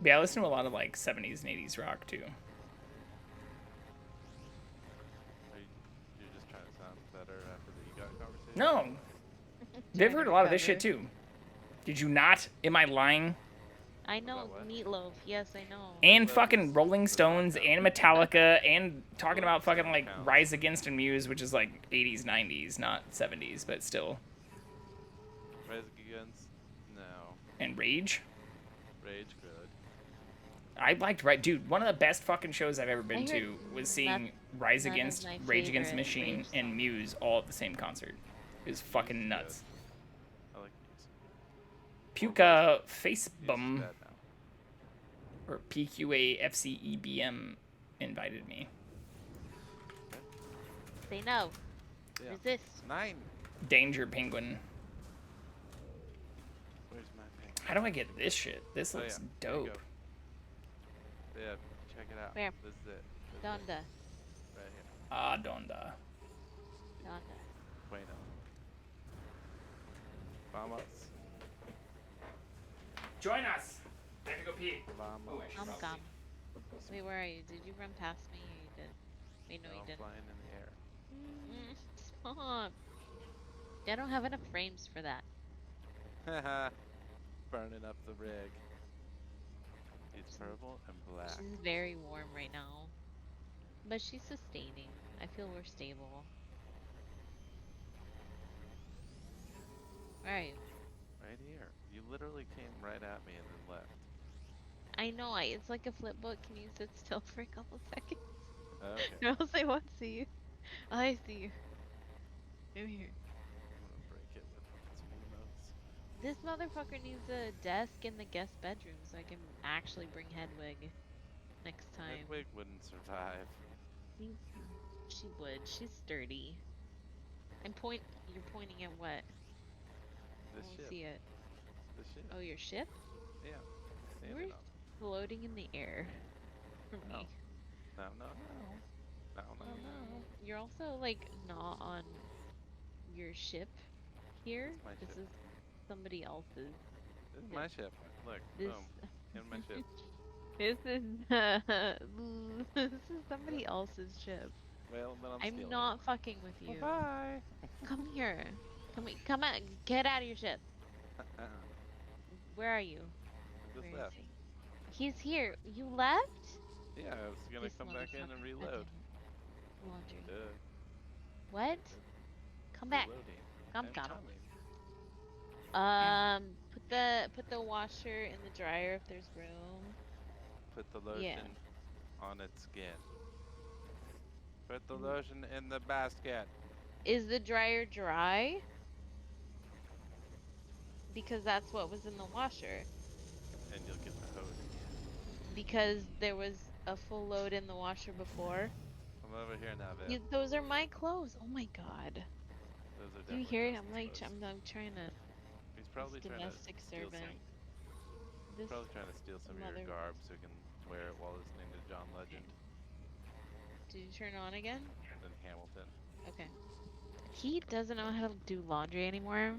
Yeah, I listen to a lot of like 70s and 80s rock too. You're just trying to sound better after the EGOT conversation? No. They've heard a lot of this shit too. Did you not? Am I lying? I know Meatloaf. Yes, I know. And fucking Rolling Stones and Metallica and talking about fucking like Rise Against and Muse, which is like 80s, 90s, not 70s, but still. Rise Against? No. And Rage? Rage, good. I liked dude. One of the best fucking shows I've ever been to was seeing Rise Against, Rage Against the Machine, and Muse all at the same concert. It was fucking nuts. I like Muse. Puka Facebum or PQAFCEBM invited me. Say no. Yeah. Resist. 9. Danger Penguin. Where's my pen? How do I get this shit? This looks There you dope. go. Yeah, check it out. Where? This is it. Donda. Right here. Ah, donda. Donda. Bueno. Vamos. Join us. I have to go pee. Vamos. Come. Wait, where are you? Did you run past me or you did? Wait, no, you I'm didn't. flying in the air. Stop. I don't have enough frames for that. Haha. Burning up the rig. It's purple and black. She's very warm right now. But she's sustaining. I feel we're stable. Where are you? Right here. You literally came right at me and then left. I know, it's like a flip book. Can you sit still for a couple seconds? Okay. Or else I won't see you. Oh, I see you. Come here. I'm gonna break it with some emotes. This motherfucker needs a desk in the guest bedroom so I can actually bring Hedwig next time. Hedwig wouldn't survive. She would. She's sturdy. You're pointing at what? This I won't ship. see it. This ship. Oh, your ship? Yeah. You Standing were on it. floating in the air from No. me. No. You're also like not on your ship here. My This ship. is somebody else's. This is my ship. Look. This Boom. In my ship. this is this is somebody else's ship. Well, then I'm I'm stealing not it. fucking with you. Bye. Come here. Come out. Get out of your ship. Where are you? Just Where is left. he? He's here. You left? Yeah, I was gonna This come back in and motherfucker. reload. Laundry. Duh. What? Come back. Reloading. Come, I'm come. coming. Put the washer in the dryer if there's room. Put the lotion on its skin. Put the lotion in the basket. Is the dryer dry? Because that's what was in the washer. And you'll get the hose again. Because there was a full load in the washer before. I'm over here now, Viv. Those are my clothes. Oh my god. Those are Do you definitely hear it? Justin's I'm clothes. trying to. He's probably this trying to domestic steal servant. some. This Probably trying to steal some of your mother- garb so he can wear it while listening to John Legend Did you turn it on again? and Hamilton. Okay. He doesn't know how to do laundry anymore.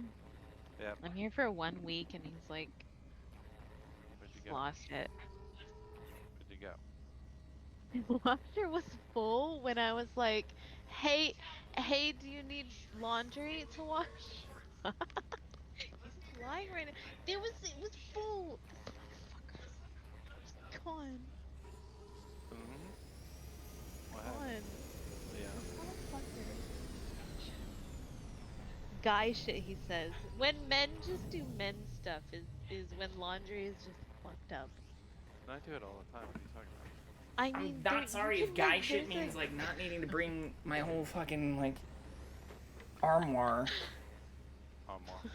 Yep. I'm here for 1 week and he's like Where'd you go? lost it. Where'd you go? The washer was full when I was like, hey, do you need laundry to wash? He's lying right now. It was full. This motherfucker. Gone. What Gone. happened? Yeah. This motherfucker. guy shit he says. When men just do men stuff is when laundry is just fucked up. I do it all the time. What are you talking about? I I'm mean, not sorry if guy shit there's means, like, not needing to bring my whole fucking, like, armoire.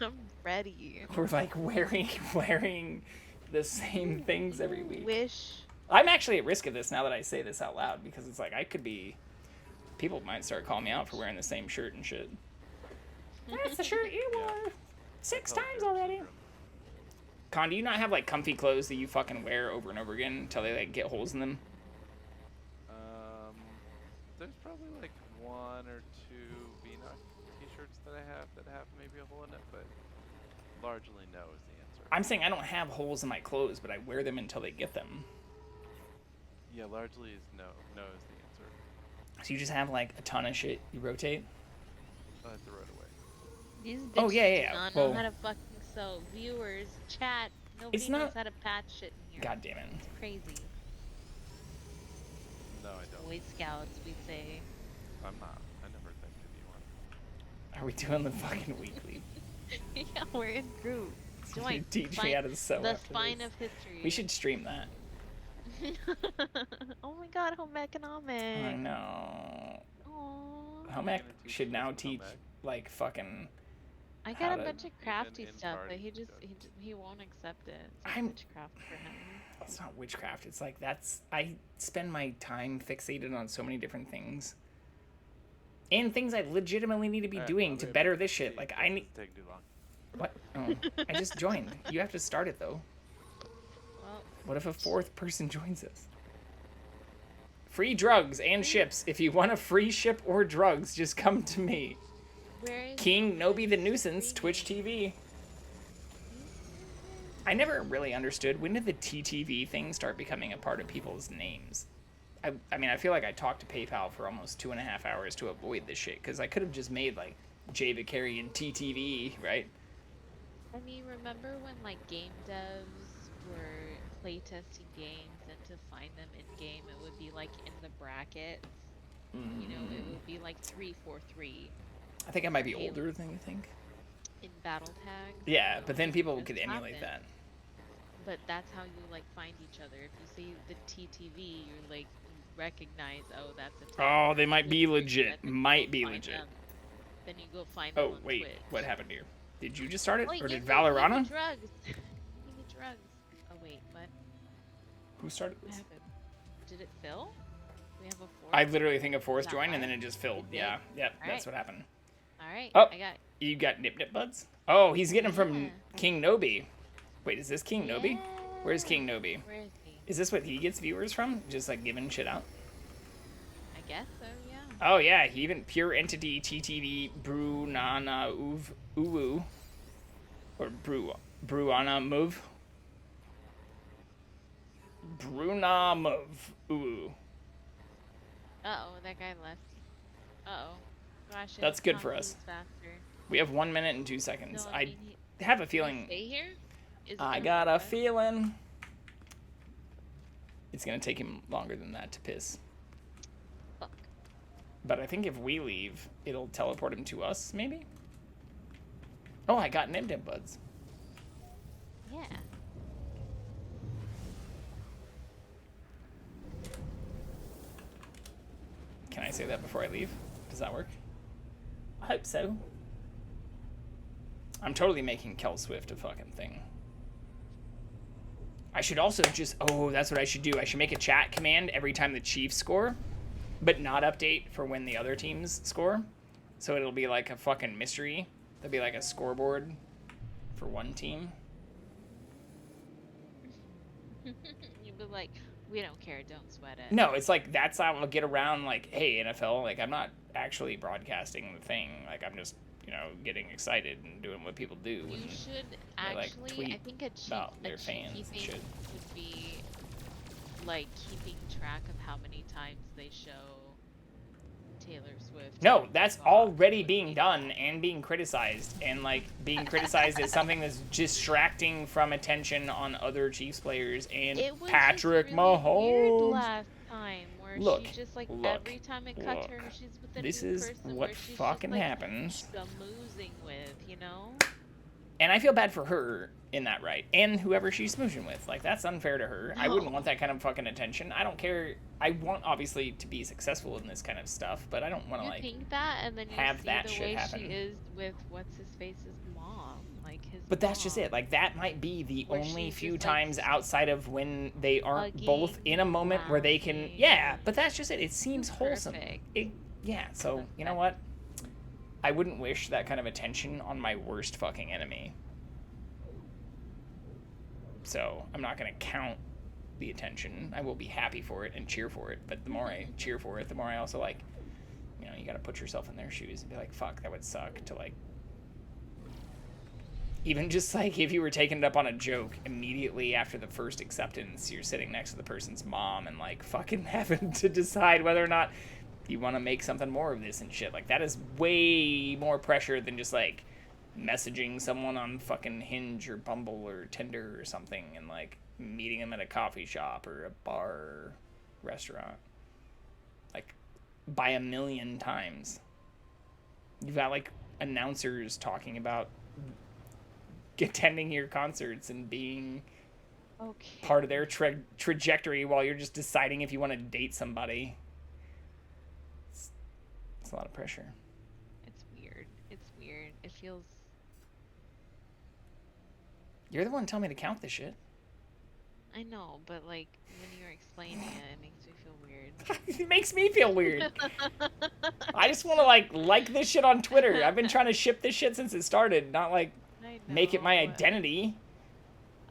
I'm ready. We're, like, wearing the same things every week. Wish. I'm actually at risk of this now that I say this out loud, because it's like, I could be... People might start calling me out for wearing the same shirt and shit. That's the shirt you wore 6 times already. Con, do you not have, like, comfy clothes that you fucking wear over and over again until they, like, get holes in them? There's probably, like, 1 or 2 V-neck t-shirts that I have that have maybe a hole in it, but largely no is the answer. I'm saying I don't have holes in my clothes, but I wear them until they get them. Yeah, largely is no. No is the answer. So you just have, like, a ton of shit you rotate? I have to rotate away. These bitches Oh, yeah. do not Well, know how to fucking sew. Viewers, chat, nobody knows how to patch shit in here. God damn it. It's crazy. No, I don't. Boy Scouts, we say. I'm not. I never think to be one. Are we doing the fucking weekly? Yeah, we're in group. Join. Teach me how to sew The after spine this. of history. We should stream that. Oh my god, home economics. I know. Aww. Home ec should now teach, like, fucking... I got a bunch of crafty stuff, but he won't accept it. It's like witchcraft for him. It's not witchcraft. It's like, I spend my time fixated on so many different things. And things I legitimately need to be doing to better this shit. Like, I need... Take too long. What? Oh, I just joined. You have to start it, though. Well, what if a 4th person joins us? Free drugs and ships. If you want a free ship or drugs, just come to me. Where is King Nobi the Nuisance, Twitch TV. I never really understood, when did the TTV thing start becoming a part of people's names? I mean, I feel like I talked to PayPal for almost 2.5 hours to avoid this shit, because I could have just made, like, Jay Vicarian TTV, right? I mean, remember when, like, game devs were playtesting games, and to find them in-game, it would be, like, in the brackets? You know, it would be, like, 343. I think I might be older than you think. In battle tag. Yeah, but then people could emulate that. But that's how you, like, find each other. If you see the TTV, you're like, you recognize, oh, that's a tag. Oh, they might be legit. Might be legit. Them. Then you go find them on wait, Twitch. what happened here? Did you just start it, Wait, or did give me Valorana? drugs. Give me drugs. Oh wait, what? Who started What this? happened? Did it fill? We have a 4th. I literally think a 4th joined, and then it just filled. Yeah, yep, All that's right. what happened. All right. Oh, I got. You got Nip Nip Buds? Oh, he's getting them from King Nobi. Wait, is this King Nobi? Where's King Nobi? Where is he? Is this what he gets viewers from? Just like giving shit out? I guess so. Yeah. Oh yeah, he even Pure Entity TTV Brunana Uwu or Bruana Move. Bruna Move Uwu. Uh-oh, that guy left. Uh-oh. Gosh, That's good for us. faster. We have 1 minute and 2 seconds. No, I have a feeling. Stay here? Is it I gonna got be a fast? feeling it's gonna take him longer than that to piss. Fuck. But I think if we leave, it'll teleport him to us, maybe? Oh, I got Nim Dim Buds. Yeah. Can I say that before I leave? Does that work? I hope so. I'm totally making Kel Swift a fucking thing. I should also just... Oh, that's what I should do. I should make a chat command every time the Chiefs score, but not update for when the other teams score. So it'll be like a fucking mystery. There'll be like a scoreboard for one team. You'd be like, we don't care, don't sweat it. No, it's like that's how I'll get around, like, hey, NFL, like, I'm not actually broadcasting the thing. Like, I'm just, you know, getting excited and doing what people do. You and should they, like, actually, tweet I think a cheat, about their fans and thing shit. would be, like, keeping track of how many times they show Taylor Swift. No, that's already being done and being criticized. And, like, being criticized as something that's distracting from attention on other Chiefs players and It was Patrick just really weird Mahomes. last time where where Look, she just like look, every time it cuts her, look. she's with a This new is person what where she's fucking just like happens. schmoozing with, you know? And I feel bad for her in that, right? And whoever she's smooching with. Like, that's unfair to her. I wouldn't want that kind of fucking attention. I don't care. I want, obviously, to be successful in this kind of stuff, but I don't want to, You like, think that, and then you have see that the shit way happen. she is with what's-his-face's mom. Like, his But that's mom, just it. Like, that might be the where only she's few just, like, times outside of when they aren't both hugging, in a moment where they can... laughing. Yeah, but that's just it. It seems wholesome. Perfect. Yeah, so, you know what? I wouldn't wish that kind of attention on my worst fucking enemy. So, I'm not going to count the attention. I will be happy for it and cheer for it. But the more I cheer for it, the more I also, like, you know, you got to put yourself in their shoes and be like, fuck, that would suck to, like... Even just, like, if you were taking it up on a joke immediately after the first acceptance, you're sitting next to the person's mom and, like, fucking having to decide whether or not you want to make something more of this and shit. Like, that is way more pressure than just, like, messaging someone on fucking Hinge or Bumble or Tinder or something and, like, meeting them at a coffee shop or a bar or restaurant. Like, by a million times. You've got, like, announcers talking about attending your concerts and being part of their trajectory while you're just deciding if you want to date somebody. It's a lot of pressure. It's weird. It's weird. It feels... You're the one telling me to count this shit. I know, but, like, when you're explaining it, it makes me feel weird. It makes me feel weird. I just want to, like this shit on Twitter. I've been trying to ship this shit since it started, not, like, make it my identity.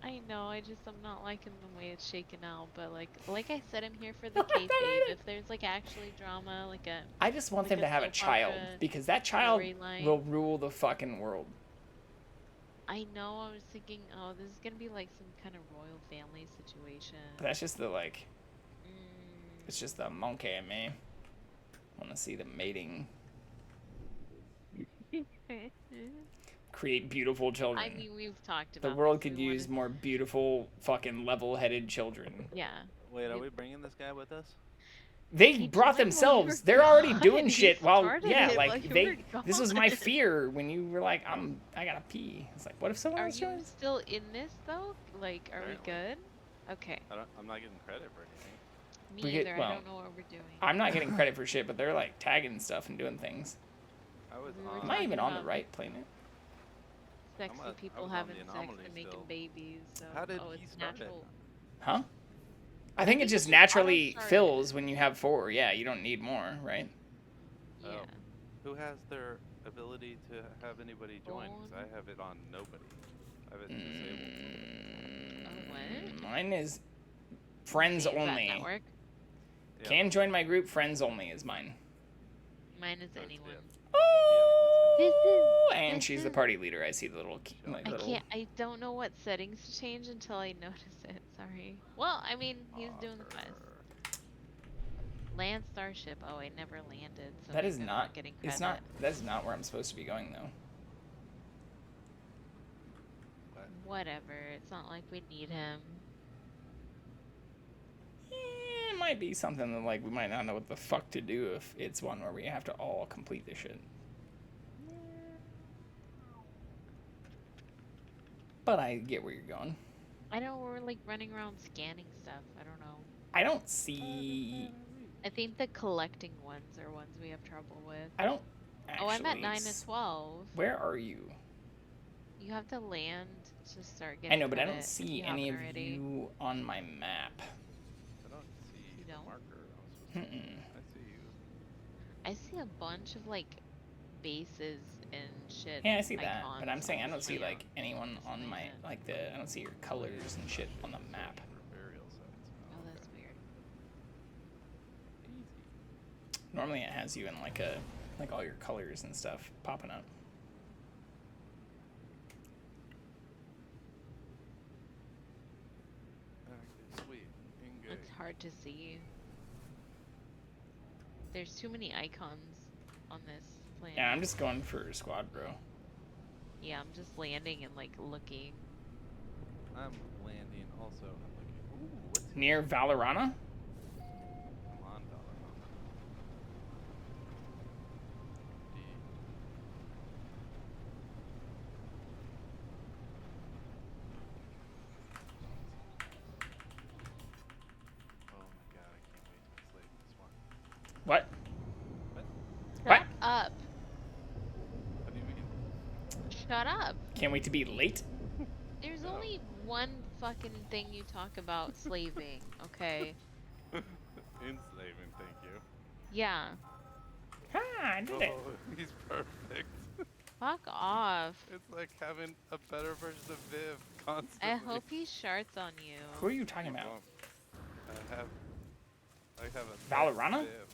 I know, I'm not liking the way it's shaken out, but like I said, I'm here for the kayfabe. If there's like actually drama, like a... I just want like them to have a child, because that child will rule the fucking world. I know, I was thinking, oh, this is gonna be like some kind of royal family situation. But that's just the, like... It's just the monkey in me. I want to see the mating. Create beautiful children. I mean, we've talked about the world could use more beautiful, fucking level-headed children. Yeah. Wait, are we bringing this guy with us? They brought themselves. They're already doing shit while, yeah, like they. This was my fear when you were like, I gotta pee. It's like, what if someone else joins? Are you still in this though? Like, are we good? Okay. I'm not getting credit for anything. Me either. I don't know what we're doing. I'm not getting credit for shit, but they're like tagging stuff and doing things. Am I even on the right planet? Sexy people having sex and making babies. So, how did he start natural. Huh? I think it just naturally fills when you have 4. Yeah, you don't need more, right? Yeah. Who has their ability to have anybody join? Because I have it on nobody. I have it disabled. What? Mine is friends only. Network? Can join my group, friends only is mine. Mine is anyone. And she's the party leader. I see the little... I don't know what settings to change until I notice it. Sorry. Well, I mean, he's doing the best. Land Starship. Oh, I never landed. So that is not... getting credit. It's not... That is not where I'm supposed to be going, though. Whatever. It's not like we need him. It might be something that, like, we might not know what the fuck to do if it's one where we have to all complete this shit. But I get where you're going. I know we're like running around scanning stuff. I don't know. I don't see... I think the collecting ones are ones we have trouble with. I don't actually... Oh, I'm at 9 to 12. Where are you? You have to land to start getting I know, but I don't see any of already. you on my map. I don't see you don't? marker. I see you. I see a bunch of like bases and shit. Yeah, I see that, but I'm saying I don't see like anyone on my like the. I don't see your colors and shit on the map. Oh, that's weird. Normally, it has you in like a like all your colors and stuff popping up. It's hard to see. There's too many icons on this planet. Yeah, I'm just going for squad, bro. Yeah, I'm just landing and like looking. I'm landing also. I'm looking. Ooh, what's Near Valorana? Come on, What? Shut What? up. What do you mean? Shut up. Can't wait to be late. There's No. only one fucking thing you talk about slaving, okay? Enslaving, thank you. Yeah. Ah, I did it. Oh, he's perfect. Fuck off. It's like having a better version of Viv constantly. I hope he sharts on you. Who are you talking He about? won't. I have a Valorana? Viv.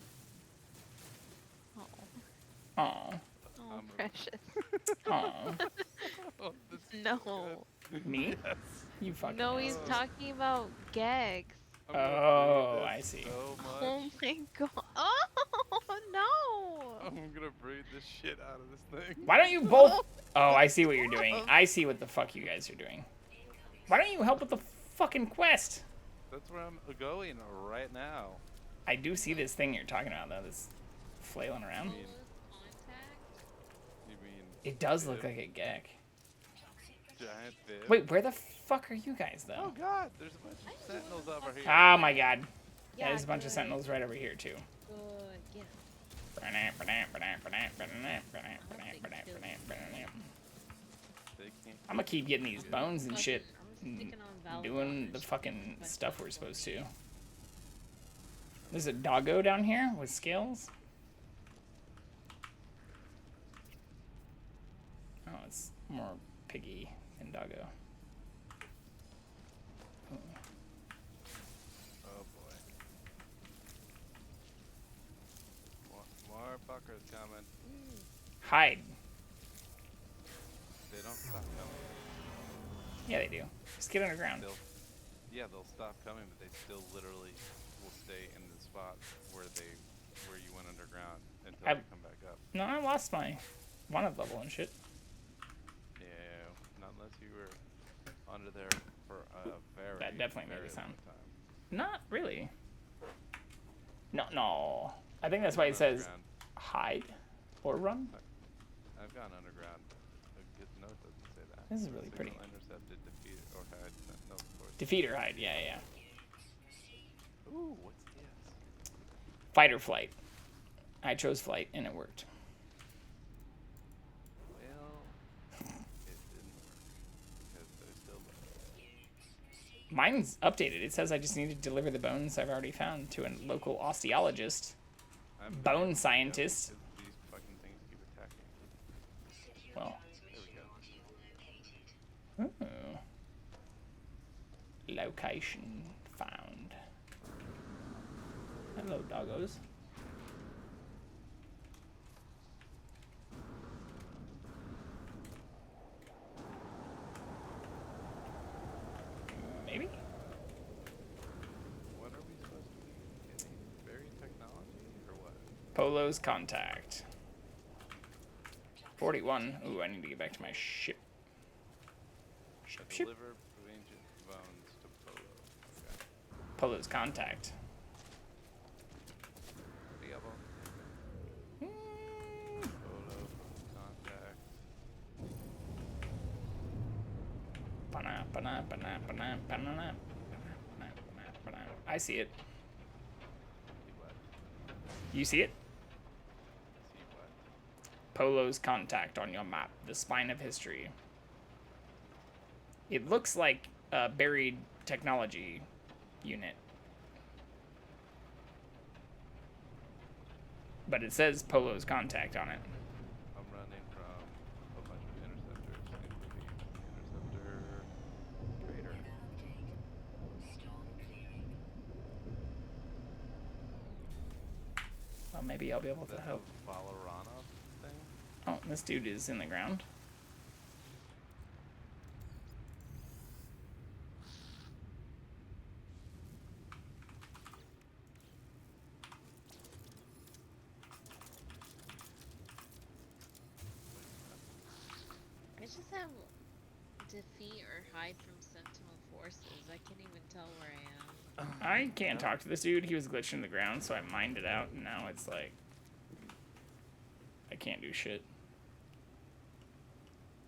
Oh, Oh. oh I'm a- precious. Oh. Oh, this is No. good. Me? Yes. You fucking No, he's assholes. talking about gags. I'm gonna Oh, breed I this see. So much. Oh my god. Oh no. I'm gonna breed the shit out of this thing. Why don't you both... Oh, I see what you're doing. I see what the fuck you guys are doing. Why don't you help with the fucking quest? That's where I'm going right now. I do see this thing you're talking about, though, that's flailing around. You mean It does look Viv? like a gag. Giant Viv? Wait, where the fuck are you guys, though? Oh god, there's a bunch of sentinels over here. Oh my god. Yeah, Yeah, there's a bunch of good. sentinels right over here, too. Good. Yeah. They can't I'm gonna keep getting these bones and shit. I'm sticking on Doing the fucking stuff we're supposed to. There's a doggo down here with scales. Oh, it's more piggy than doggo. Ooh. Oh boy. More fuckers coming. Hide. They don't stop coming. Yeah, they do. Just get underground. They'll stop coming, but they still literally will stay in the spot where you went underground until they come back up. No, I lost my wanted level and shit. Yeah, not unless you were under there for a very, That definitely made very it sound. long time. Not really. No. I think that's why it says Underground. hide or run. I've gone underground. No, it doesn't say that. This is really Signal pretty. Intercepted, defeat, or hide. No, of course. Defeat or hide, yeah. Ooh, what's this? Fight or flight. I chose flight and it worked. Well, it didn't work because there's still Mine's updated. It says I just need to deliver the bones I've already found to a local osteologist. Bone scientist. These fucking things keep attacking. Well. There we go. Ooh. Location found. Hello, doggos. Maybe? What are we supposed to be getting? Buried technology or what? Polo's contact. 41. Ooh, I need to get back to my ship. Ship. Deliver ancient bones to Polo. Okay. Polo's contact. Diablo. Polo contact. I see it. See what? You see it? See what? Polo's contact on your map. The spine of history. It looks like a buried technology unit. But it says Polo's contact on it. I'm running from a bunch of interceptors, including interceptor trader. Well, maybe I'll be able to That's help. a Valorana thing? Oh, this dude is in the ground. I just have defeat or hide from Sentinel forces. I can't even tell where I am. I can't talk to this dude. He was glitched in the ground, so I mined it out, and now it's like I can't do shit.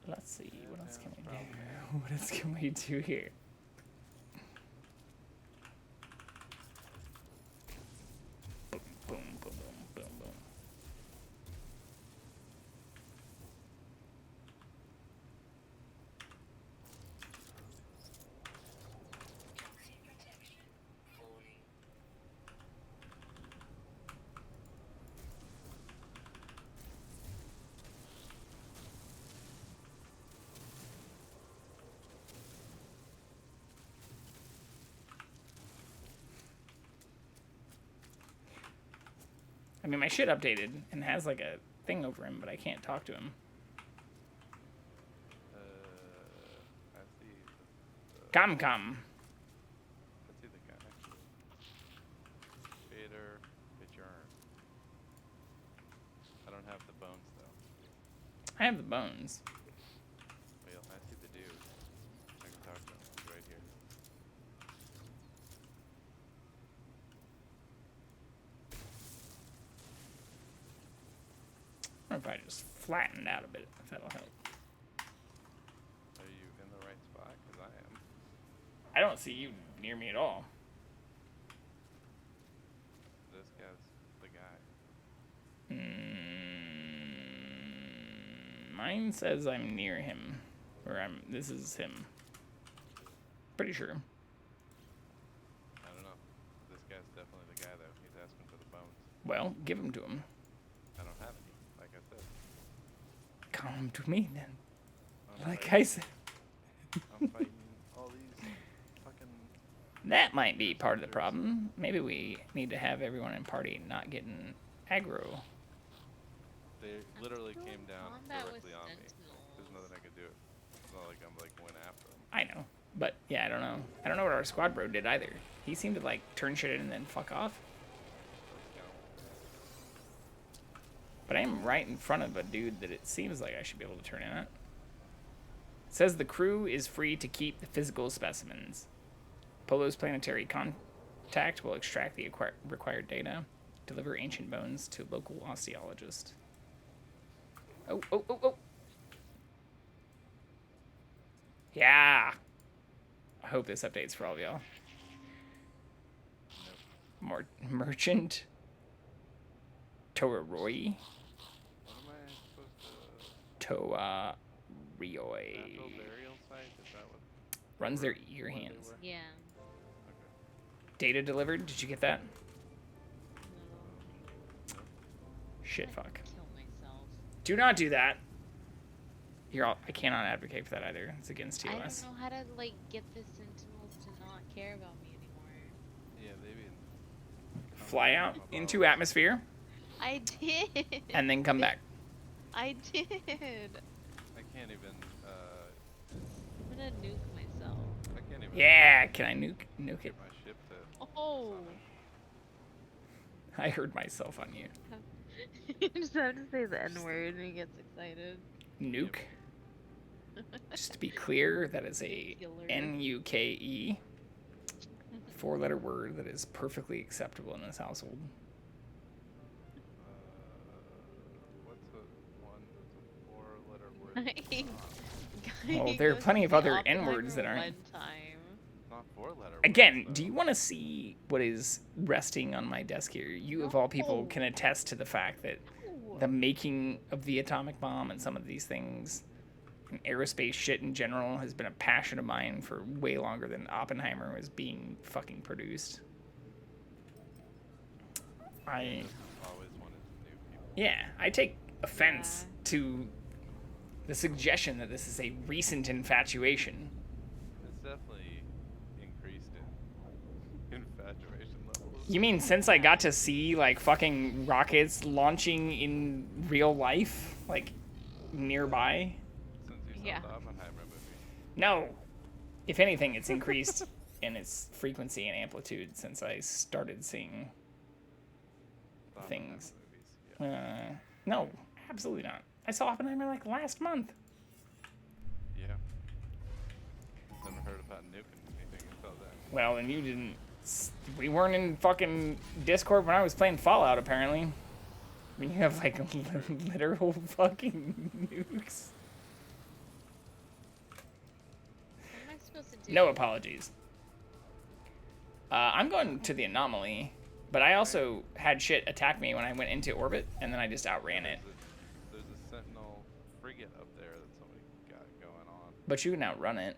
Let's see, what else can we do? What else can we do here? Boom, boom, boom, boom. I mean, my shit updated and has like a thing over him, but I can't talk to him. I see. Come. I see the guy. Peter. I don't have the bones though. I have the bones. Well, I see the dude. I can talk to him. He's right here. I wonder if I just flattened out a bit, if that'll help. Are you in the right spot? Because I am. I don't see you near me at all. This guy's the guy. Mine says I'm near him. Or this is him. Pretty sure. I don't know. This guy's definitely the guy though. He's asking for the bones. Well, give them to him. I don't have any, like I said. Come to me then. Like fighting. I said. I'm fighting all these fucking... That might be part of the problem. Maybe we need to have everyone in party not getting aggro. They literally came down Combat with directly on me. sentinels. There's nothing I could do. It's not like I'm like went after them. I know. But yeah, I don't know. I don't know what our squad bro did either. He seemed to like turn shit in and then fuck off. But I am right in front of a dude that it seems like I should be able to turn in at. It says the crew is free to keep the physical specimens. Polo's planetary contact will extract the required data, deliver ancient bones to local osteologist. Oh. Yeah. I hope this updates for all of y'all. More merchant. Toraroi. What am I supposed to... Toa Natural Rioi. burial site? Is that what... Runs their ear what they hands. were? Yeah. Data delivered. Did you get that? No. Shit, I'm fuck. gonna kill myself. Do not do that. I cannot advocate for that either. It's against TOS. I don't know how to like get the sentinels to not care about me anymore. Yeah, they've been... Fly out into atmosphere I did. and then come back. I did. I can't even... I'm gonna nuke myself. I can't even... Yeah, can I nuke it? Get my ship to... Oh. I heard myself on you. You just have to say the N word and he gets excited. Nuke. Just to be clear, that is a Killer. N-U-K-E. 4-letter word that is perfectly acceptable in this household. What's a one that's a 4-letter word? Well, there are plenty of other N-words that aren't. One time. Not 4-letter Again, words, do you want to see what is resting on my desk here? You, of all people, can attest to the fact that the making of the atomic bomb and some of these things, and aerospace shit in general, has been a passion of mine for way longer than Oppenheimer was being fucking produced. I always wanted to nuke people. Yeah, I take offense to the suggestion that this is a recent infatuation. It's definitely increased in infatuation levels. You mean since I got to see, like, fucking rockets launching in real life? Like, nearby? Since you saw the Oppenheimer movie. No. If anything, it's increased in its frequency and amplitude since I started seeing things. No, absolutely not. I saw Oppenheimer, like, last month. Yeah. Never heard about nuking anything until then. Well, and you didn't... We weren't in fucking Discord when I was playing Fallout, apparently. I mean, you have, like, literal fucking nukes. What am I supposed to do? No apologies. I'm going to the anomaly, but I also had shit attack me when I went into orbit, and then I just outran it. There's a Sentinel frigate up there that somebody got going on. But you can outrun it.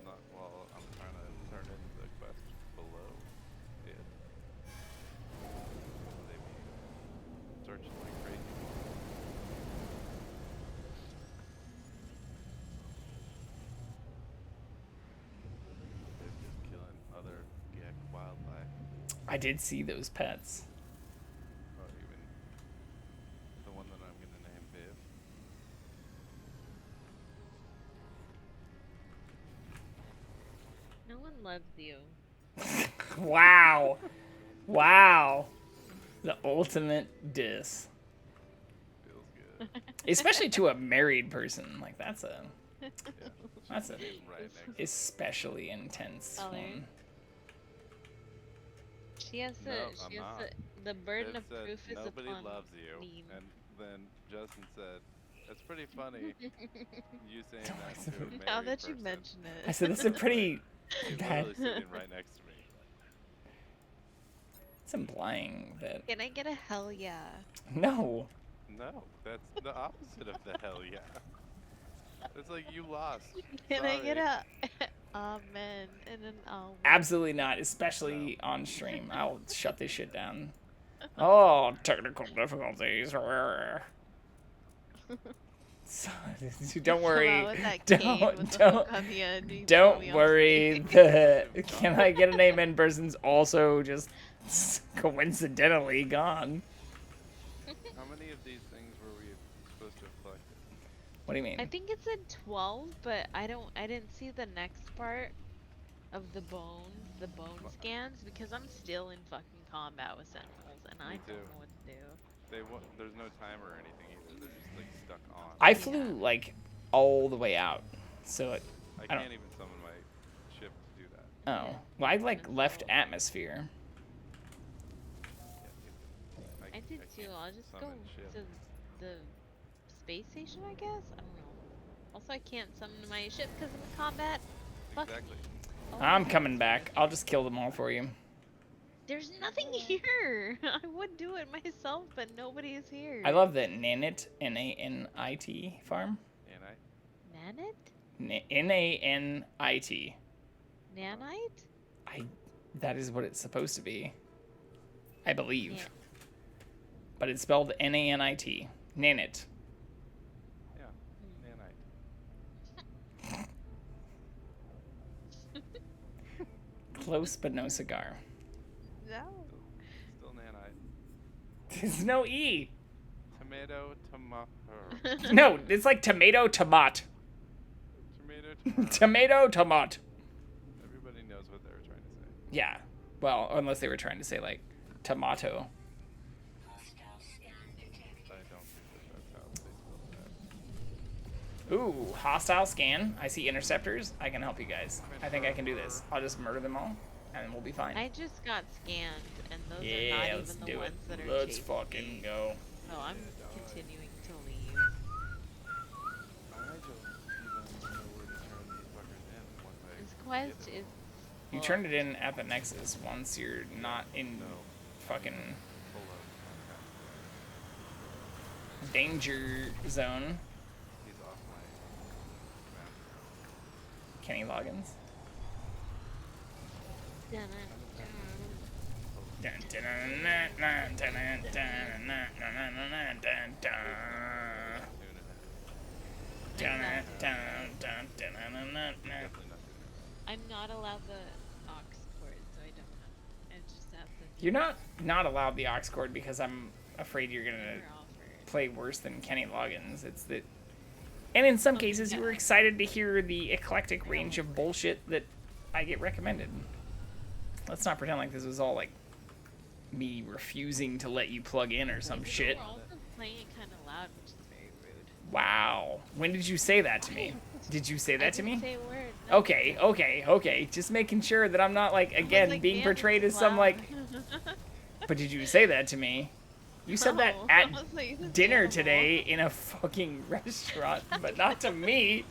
Not while I'm trying to turn in the quest below it. They be searching like crazy. They're just killing other wildlife. I did see those pets. loves you. Wow. Wow. The ultimate diss. Feels good. Especially to a married person. Like, that's a Yeah, That's a right next to me. especially intense Color. one. She has to. No, I'm She has not. to. The burden It of said, proof is nobody upon loves you. me. And then Justin said, that's pretty funny, you saying that to a married Now that you person. mention I it. said that's a pretty He's bad. literally sitting right next to me. It's implying that Can I get a hell yeah? no. No, that's the opposite of the hell yeah. It's like you lost. Can I get Sorry. a amen and an amen? Absolutely not, especially on stream. I'll shut this shit down. Oh, technical difficulties. So, don't worry. With that cane with the hook on the end, you don't throw me off worry. The can I get an amen person's also just coincidentally gone. How many of these things were we supposed to have collected? What do you mean? I think it said 12, but I didn't see the next part of the bone scans because I'm still in fucking combat with Sentinels and I Me don't too. know what to do. There's no timer or anything either. They're just like stuck on. I flew like all the way out, so it, I don't. can't even summon my ship to do that. Oh, well, I like left atmosphere. I did too. can't I'll just go summon ship. to the space station, I guess. I don't know. Also, I can't summon my ship because I'm in combat. Fuck. Exactly. Oh, I'm coming back. I'll just kill them all for you. There's nothing here. I would do it myself, but nobody is here. I love that Nanit, N-A-N-I-T farm. Nanite? N-A-N-I-T. Nanite? That is what it's supposed to be. I believe. Yeah. But it's spelled N-A-N-I-T. Nanit. Yeah. Nanite. Close but no cigar. No. Still nanite. There's no E. Tomato, tomato. No, it's like tomato, tomat. Tomato, tomato. Tomato, tomat. Everybody knows what they were trying to say. Yeah. Well, unless they were trying to say, like, tomato. I don't think that's how they spelled that. Ooh, hostile scan. I see interceptors. I can help you guys. I think I can do this. I'll just murder them all, and we'll be fine. I just got scanned, and those are Yeah, not let's even the do it. ones that are Let's chasing fucking me. go. So I'm continuing to leave. I don't even know where to turn these fuckers in once I This get quest it. is. You turned it in at the Nexus once you're not in No. fucking Full of danger zone. He's off my map. Kenny Loggins. Dun, Dun, dun, dun, dun, dun, dun, dun, dun, dun, dun, dun. Dun, dun, dun, dun, dun, dun, dun, dun. Definitely not doing it. I'm not allowed the aux cord, so I don't have. I just have the. You're not allowed the aux cord because I'm afraid you're gonna Never offered. play worse than Kenny Loggins. It's that, and in some cases you were excited to hear the eclectic range of bullshit that I get recommended. Let's not pretend like this was all like me refusing to let you plug in or some shit. We're also playing it kind of loud, which is very rude. Wow. When did you say that to me? Did you say that to I me? didn't say a word. No. Okay. Just making sure that I'm not like again like, being "Man, portrayed this as is some like. loud." But did you say that to me? You said that No, at I was like, "This is dinner animal." today in a fucking restaurant, but not to me.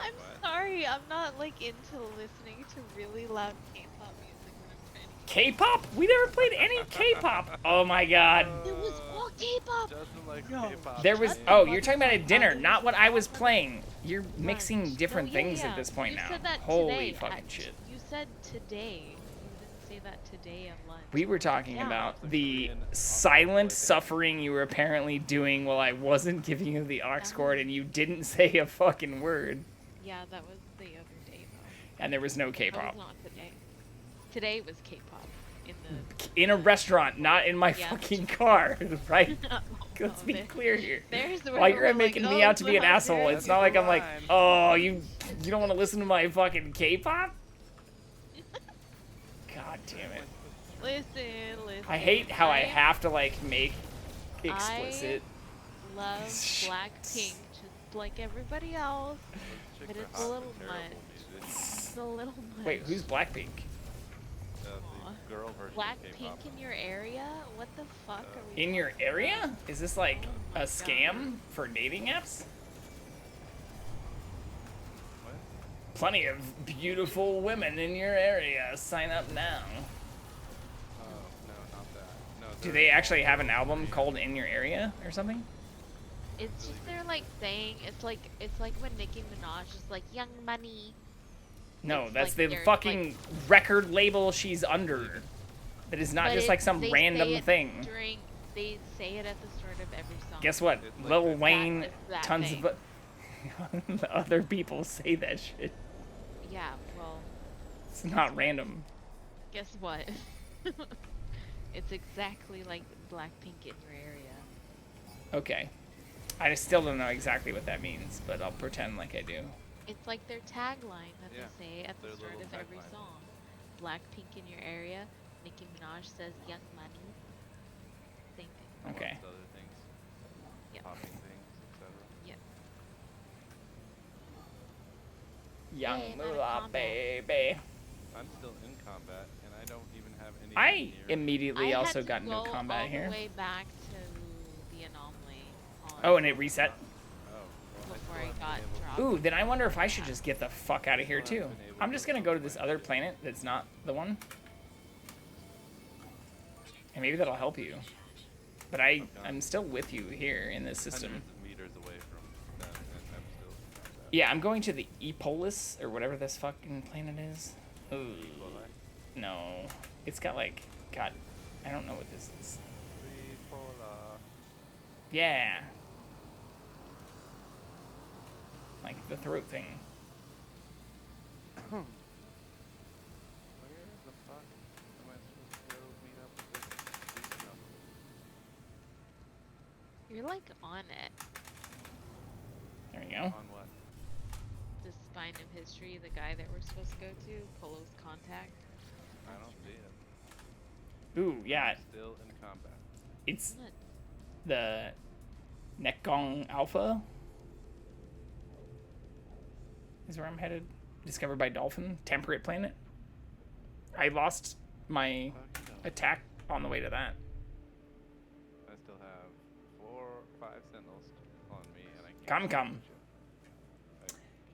I'm sorry, I'm not like into listening to really loud K-pop music when I'm trying to. K-pop? We never played any K-pop. Oh my god. It was all K-pop. Justin likes K-pop. There was. man. Oh, you're talking about at dinner, not what I was playing. You're mixing Lunch. different No, yeah, things yeah. at this point You now. said that Holy today fucking at- shit. You said today. You didn't say that today at lunch. We were talking Yeah. about It's a the Korean silent thing. suffering you were apparently doing while I wasn't giving you the aux cord and you didn't say a fucking word. Yeah, that was the other day though. And there was no That K-pop. was not today. Today was K-pop in the. In a restaurant, not in my Yeah. fucking car, right? Let's Oh, be there- clear here. There's where While you're we're making like, me oh, out to be an well, asshole, there's it's not like I'm like, line. oh, you don't want to listen to my fucking K-pop? damn it. Listen. I hate how I have to, like, make explicit. I love Blackpink just like everybody else, but it's a little much. It's a little much. Wait, who's Blackpink? The girl version of Blackpink K-pop. in your area? What the fuck are we In your talking area? about? Is this like Oh my a scam for dating apps? What? Plenty of beautiful women in your area. Sign up now. Oh, no, not that. No, Do they're they actually all have an over album the- called In Your Area or something? It's just they're like saying it's like when Nicki Minaj is like Young Money. No, It's that's like the they're, fucking record label she's under. That is not But just like some they say random it thing. They say it at the start of every song. Guess what? It's like Lil this- Wayne, It's that tons thing. of other people say that shit. Yeah, well, It's not random. guess what? It's exactly like Blackpink in your area. Okay. I still don't know exactly what that means, but I'll pretend like I do. It's like their tagline that Yeah, they say at the their start little of every tagline. song. Blackpink in your area. Nicki Minaj says Young Money. Same thing. Okay. amongst other things. Yep. Popping things, etc. Yep. Young Hey, not a moolah, combat. baby. I'm still in combat, and I don't even have any. I near- immediately I also had to got into go combat all here. the way back to the anomaly. Oh, and it reset? Oh, well, Before still I haven't got been able to- dropped. Ooh, then I wonder if I should just get the fuck out of here Still too. haven't been able I'm just gonna go to this find other it. planet that's not the one. And maybe that'll help you. But I'm still with you here in this system. Hundreds of meters away from them, and I'm still in combat. Yeah, I'm going to the Epolis, or whatever this fucking planet is. Ooh. Ebola. No. It's got like, God, I don't know what this is. Ebola. Yeah. Like the throat thing. Where the fuck am I supposed to go meet up with this stuff? You're like on it. There you go. On what? The spine of history, the guy that we're supposed to go to, Close Contact. I don't see it. Ooh, yeah. Still in combat. It's Isn't it? the Nekong Alpha. Is where I'm headed. Discovered by Dolphin. Temperate planet. I lost my attack on the way to that. I still have 4 or 5 sentinels on me, and I Come, can't. come.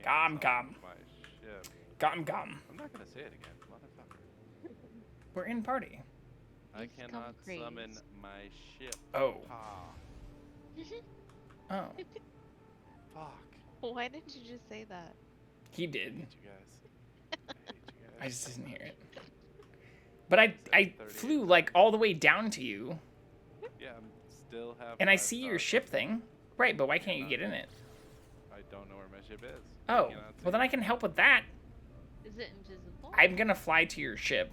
I Come, can't come. summon my ship. Come, come. I'm not gonna say it again, motherfucker. We're in party. I You've become cannot summon crazed. my ship. Oh. Ah, Oh. fuck. Why didn't you just say that? He I did. hate you guys. I hate you guys. I just didn't hear it. But I flew like all the way down to you, Yeah, I'm still have. and I 5 see your stars. ship thing. Right, but why can't you get in it? I don't know where my ship is. I Oh, cannot well then see I can help with that. Is it invisible? I'm gonna fly to your ship, it.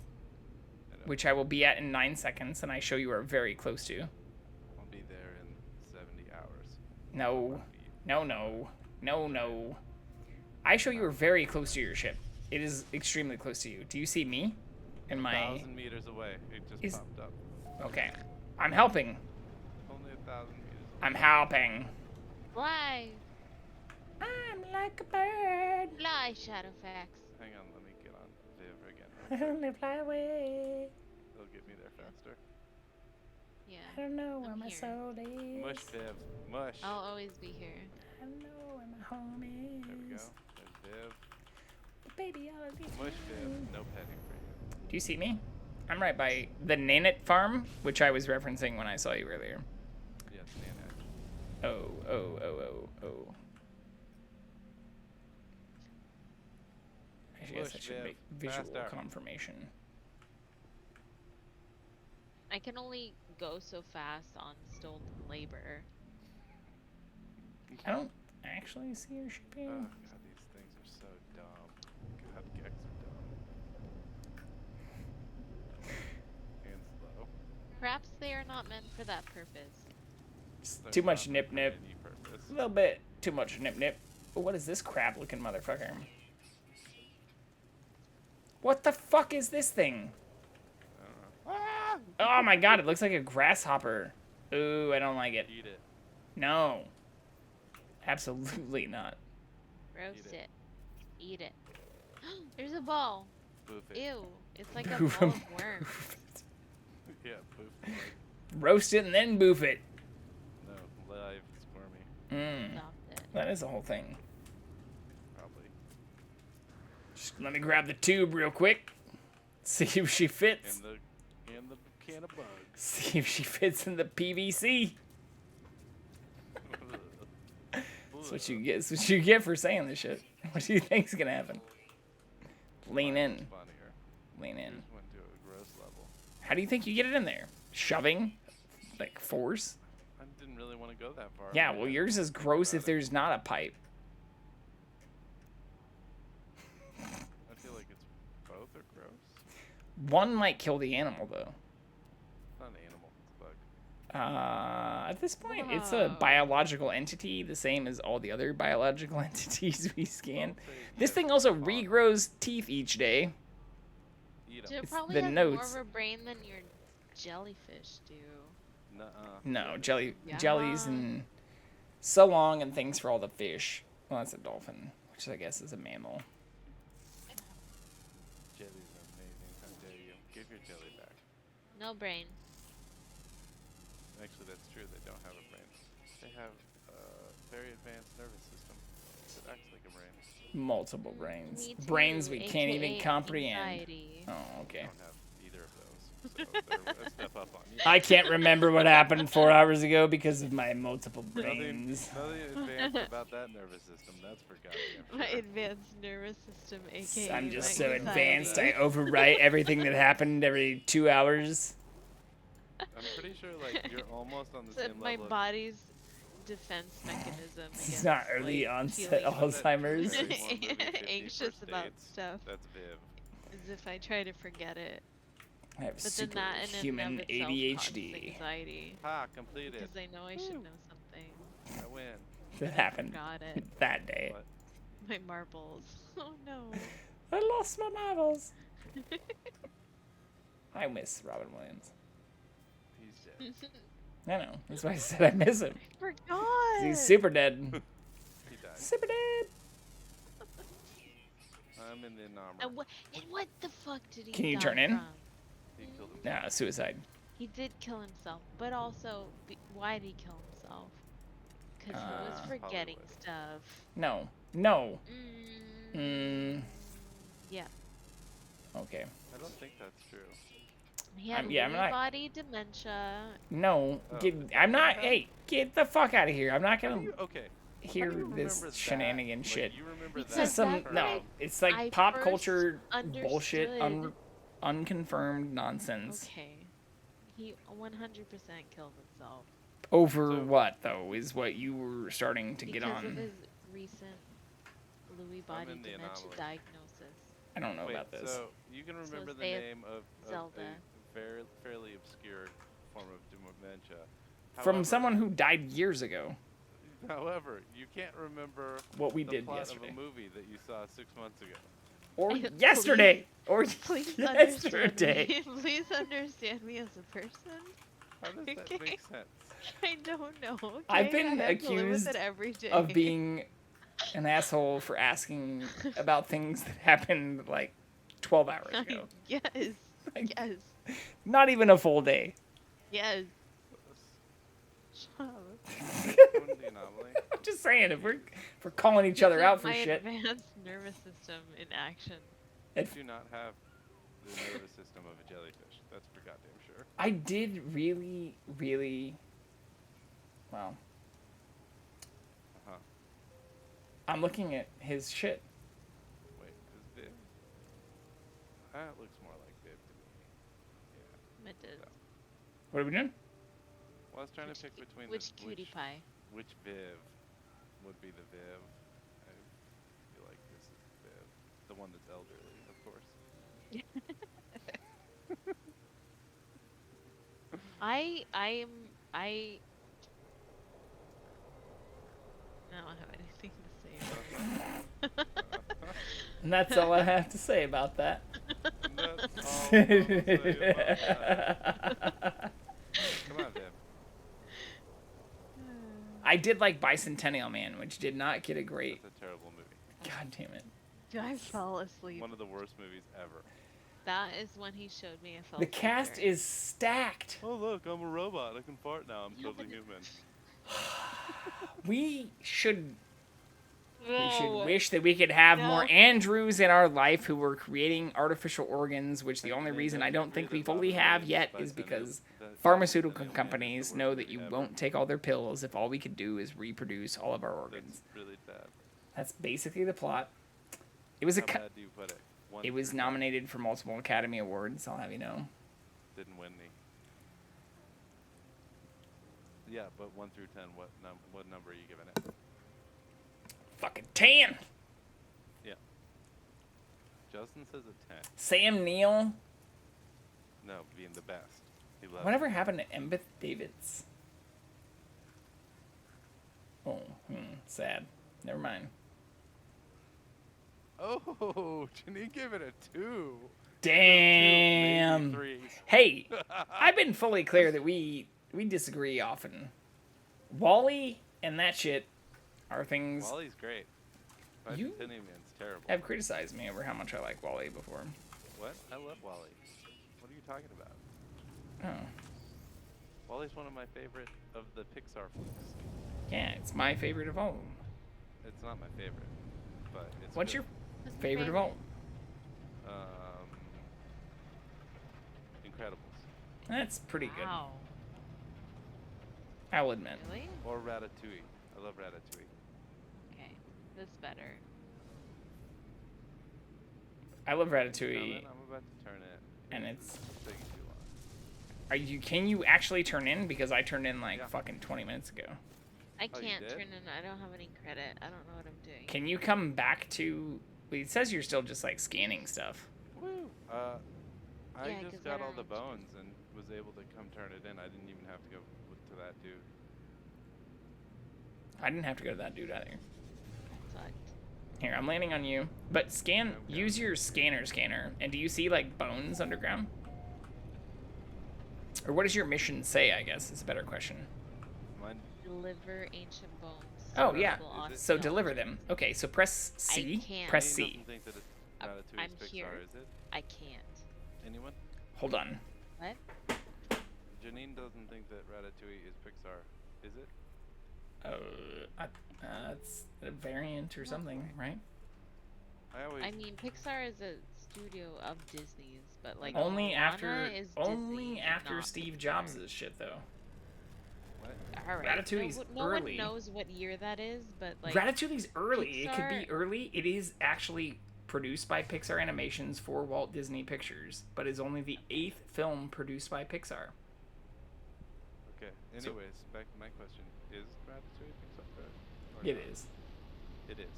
I don't- which I will be at in 9 seconds, and I show you are very close to. I'll be there in 70 hours. No, no, no, no, no. I show you are very close to your ship. It is extremely close to you. Do you see me? In my 1,000 meters away. It just Is- popped up. okay, I'm helping. Only 1,000 meters away. I'm helping. Fly! I'm like a bird. Fly, Shadowfax. Hang on, let me get on Viv again. I only fly away. They'll get me there faster. Yeah. I don't know where I'm my here. soul is. Mush, Viv. Mush. I'll always be here. I don't know where my home is. There we go. There's Viv. But baby, all of these. Mush, Viv. No petting for you. Do you see me? I'm right by the Nanit farm, which I was referencing when I saw you earlier. Yes, Nanette. Oh, oh, oh, oh, oh. I guess I Push, should Viv. make visual Faster. confirmation. I can only go so fast on stolen labor. I don't actually see your shipping. Oh, God, these things are so dumb. God, Gex are dumb. And slow. Perhaps they are not meant for that purpose. It's They're too not much meant nip for nip. any purpose. A little bit too much nip nip. Oh, what is this crab looking motherfucker? What the fuck is this thing? Oh my god, it looks like a grasshopper. Ooh, I don't like it. Eat it. No. Absolutely not. Roast it. Eat it. There's a ball. Boof it. Ew. It's like a Boof ball him. of worms. Yeah, boof it. Roast it and then boof it. No, live squirmy. Stop it. That is the whole thing. Probably. Just let me grab the tube real quick. See if she fits. And the can of bugs. See if she fits in the PVC. That's what you get. That's what you get for saying this shit. What do you think's gonna happen? Lean in. Funnier. Lean in. Just went to a gross level. How do you think you get it in there? Shoving? Like force? I didn't really want to go that far. Yeah, well yours is gross if there's not a pipe. I feel like it's both are gross. One might kill the animal though. It's not an animal, it's a bug. At this point, it's a biological entity, the same as all the other biological entities we scan. This thing also regrows teeth each day. Eat 'em. It It's probably the has notes. more of a brain than your jellyfish do. Nuh-uh. No, jellies Yeah. and so long and things for all the fish. Well, that's a dolphin, which I guess is a mammal. Jellies are amazing. How dare you? Give your jelly back. No brain. Actually, that's true. They don't have a brain. They have a very advanced nervous system that acts like a brain. Multiple brains. Me Brains too, we can't even aka comprehend. anxiety. Oh, okay. Don't have either of those. So they're a step up on you. I can't remember what happened 4 hours ago because of my multiple Nothing, brains. nothing advanced about that nervous system. That's for goddamn My sure. advanced nervous system, aka I'm just my so advanced, I anxiety. overwrite everything that happened every 2 hours. I'm pretty sure like you're almost on the So same my level. body's defense mechanism It's against not early like, onset feeling Alzheimer's. Very warm movie, 50 anxious First about Dates. stuff. That's Viv. As if I try to forget it. I have But then that in superhuman and of itself causes ADHD. anxiety. Ha! Completed. Because I know I should know something. I win. That happened Got it. that day. What? My marbles. Oh no. I lost my marbles. I miss Robin Williams. He's dead. I know. That's why I said I miss him. Forgot. He's super dead. He died. Super dead. I'm in the anomaly. And what the fuck did he Can you die turn in? from? He killed himself. Nah, suicide. He did kill himself, but also, why did he kill himself? Because he was forgetting Hollywood. stuff. No. No. Yeah. Okay. I don't think that's true. He had yeah, I'm Lewy not- body dementia. No. Oh. I'm not. Hey, get the fuck out of here. I'm not How do gonna you, okay. hear How do you this remember that? shenanigan Like, shit. You remember Because that? This is some that's no. what It's like I pop first culture bullshit, understood. unconfirmed nonsense. Okay. He 100% killed himself. Over So- what though is what you were starting to get Because on. of his recent Lewy body in the dementia anomaly. diagnosis. I don't know Wait, about this. so you can remember the say name of Zelda. a fairly obscure form of dementia. From However- someone who died years ago. However, you can't remember What we the did plot yesterday. of a movie that you saw 6 months ago. Or Please- yesterday. Or Please yesterday. understand me. Please understand me as a person. How does that Okay. make sense? I don't know. Okay? I've been I have to live with accused it every day. Of being an asshole for asking about things that happened like 12 hours ago. Yes. Like- Yes. Not even a full day. Yes. Shut up. Going to the anomaly. I'm just saying, if we're calling each other out for my shit. advanced nervous system in action. You do not have the nervous system of a jellyfish. That's for goddamn sure. I did really, really. Well, Uh-huh. I'm looking at his shit. Wait, is Viv? That looks more like Viv to me. It did. What are we doing? Well, I was trying to pick between Which cutie pie? which Viv would be the Viv. I feel like this is Viv. The one that's elderly, of course. I don't have anything to say about that. And that's all I have to say about that. And that's Come on, Viv. I did like Bicentennial Man, which did not get a great. That's a terrible movie. God damn it. I fell asleep. One of the worst movies ever. That is when he showed me a fell The asleep cast during. is stacked. Oh look, I'm a robot. I can fart now. I'm totally human. We should No. wish that we could have No. more Andrews in our life who were creating artificial organs, which the only They reason I never don't think we agreed that fully Bob have Marley yet was is because that pharmaceutical Bicentennial Man is companies the know worst that you movie ever. won't take all their pills if all we could do is reproduce all of our organs. That's really bad. That's basically the plot. It was How bad do you put it? One it was through 10? nominated for multiple Academy Awards, I'll have you know. Didn't win any. Yeah, but 1 through 10, what number are you giving it? Fucking 10. Yeah. Justin says a 10. Sam Neill. No, being the best. He loves Whatever happened to Embeth Davids? Oh, sad. Never mind. Oh, Janine gave it a 2. Damn. Maybe 3. Hey, I've been fully clear that we disagree often. Wall-E and that shit are things Wally's great. You- Bicentennial Man's terrible. have criticized me over how much I like Wall-E before. What? I love Wally. What are you talking about? Oh, Wally's one of my favorite of the Pixar flicks. yeah, it's my favorite of all of them. It's not my favorite, but it's What's good. your favorite of all? Incredibles. That's pretty good. Wow. I will admit. Really? Or Ratatouille. I love Ratatouille. Okay. That's better. I love Ratatouille, I'm about to turn it. and it's. It's taking too long. Can you actually turn in? Because I turned in like Yeah. fucking 20 minutes ago. I Oh, you can't did? turn in. I don't have any credit. I don't know what I'm doing. Can you come back to? Well, it says you're still just like scanning stuff. Woo! I Yeah, 'cause just I got all don't the understand. bones and was able to come turn it in. I didn't even have to go to that dude. I didn't have to go to that dude either. That sucked. Here, I'm landing on you. But scan. Okay. Use your scanner. And do you see like bones underground? Or what does your mission say? I guess is a better question. Mine. Deliver ancient bones. Oh yeah. Available on So film. deliver them. Okay. So press C. can't. Press Janine C. doesn't think that it's I'm- Ratatouille's I'm Pixar, here. is it? I can't. Anyone? Hold on. What? Janine doesn't think that Ratatouille is Pixar, is it? It's a variant or something, right? I mean, Pixar is a studio of Disney's, but like Only Moana after is Disney only and after not Steve Pixar. Jobs' shit though. What? All right. Ratatouille's no early. one knows what year that is, but like Ratatouille's early. It could be Pixar- early. It is actually produced by Pixar Animations for Walt Disney Pictures, but is only the 8th film produced by Pixar. Okay. So- Anyways, back to my question: is Ratatouille Pixar? Or It not? is. It is.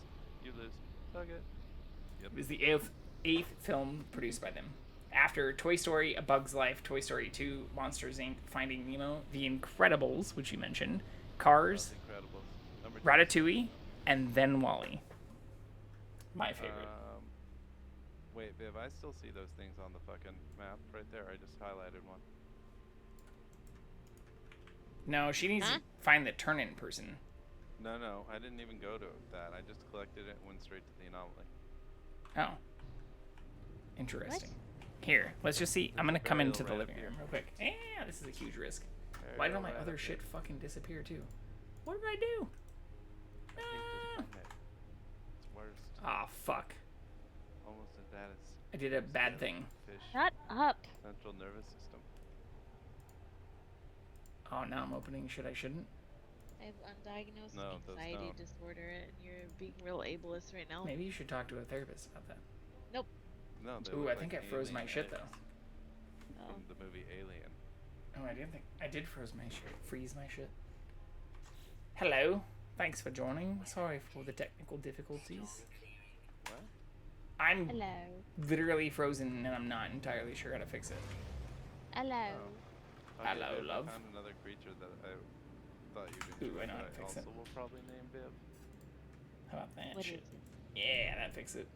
You lose. Suck it. Yep. It is the eighth film produced by them. After Toy Story, A Bug's Life, Toy Story 2, Monsters Inc., Finding Nemo, The Incredibles, which you mentioned, Cars, That's Incredibles. Number 2. Ratatouille, and then Wall-E. My favorite. Wait, Viv, I still see those things on the fucking map right there. I just highlighted one. No, she needs Huh? to find the turn-in person. No, I didn't even go to that. I just collected it and went straight to the anomaly. Oh. Interesting. Here, let's just see. I'm gonna come Burial into the right living up here. room real quick. Yeah, this is a huge risk. Why did all my Right other up shit here. fucking disappear too? What did I do? I think this one hit. It's worst. Ah, fuck. Almost as bad as I did a bad thing. fish. Shut up. Central nervous system. Oh, now I'm opening shit I shouldn't. I have undiagnosed No, those anxiety don't. disorder, and you're being real ableist right now. Maybe you should talk to a therapist about that. Nope. No, they Ooh, look I think like I froze my alien shit though. eggs Oh. From the movie Alien. Oh, I did freeze my shit. Hello. Thanks for joining. Sorry for the technical difficulties. What? I'm Hello. literally frozen and I'm not entirely sure how to fix it. Hello. Okay, Hello, Viv, love. I found another creature that I thought you'd enjoy. Ooh, I know how that to fix also it. will probably name Viv. How about that What shit? is it? Yeah, that fixes it.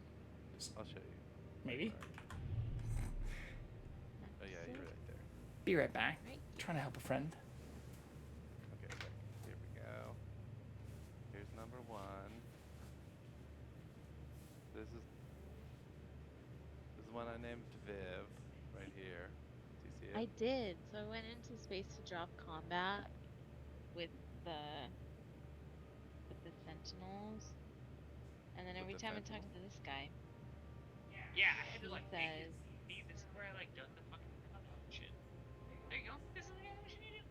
I'll show you. Maybe. Be right back. Right. Trying to help a friend. Okay, here we go. Here's number 1. This is one I named Viv right here. Do you see it? I did. So I went into space to drop combat with the Sentinels, and then every time I talk to this guy, Yeah, I had to he like says, see, this is where I like done the fucking combat shit. There you go. This is the kind of shit you do.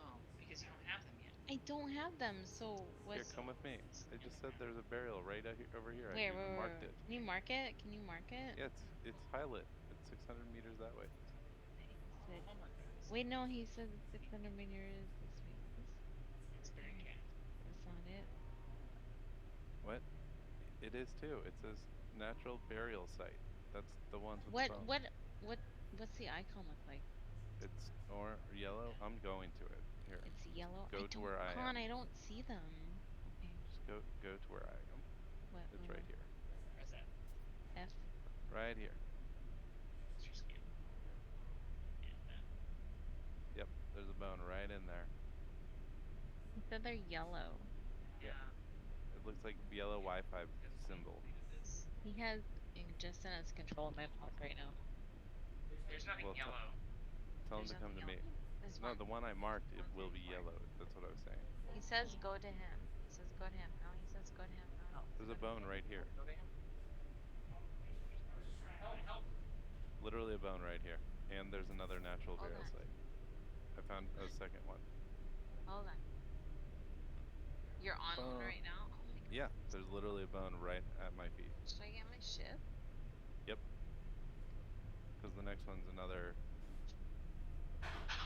Oh, because you don't have them yet. I don't have them. So Here, what's come with me. I just said there's a burial right over here. where? I marked it. Can you mark it? Can you mark it? Yeah, it's highlit. It's 600 meters that way. Wait, no, he said 600 meters this way. That's not it. What? It is too. It says natural burial site. That's the ones with What? the bones. What's the icon look like? It's yellow. I'm going to it. Here. It's yellow. Go to where I am. I don't see them. Okay. Just go to where I am. What? It's right here. Where's that? F. Right here. Yep, there's a bone right in there. He said they're yellow. Yeah. It looks like yellow Wi-Fi symbol. He has just in his control of my mouth right now. There's nothing yellow. Tell him to come to me. No, the one I marked, it will be yellow. That's what I was saying. He says go to him. He says go to him. No, he says go to him. No. There's a bone right here. Literally a bone right here. And there's another natural burial site. I found a second one. Hold on. You're on one right now? Oh my God. Yeah, there's literally a bone right at my feet. Should I get my ship? Yep. Because the next one's another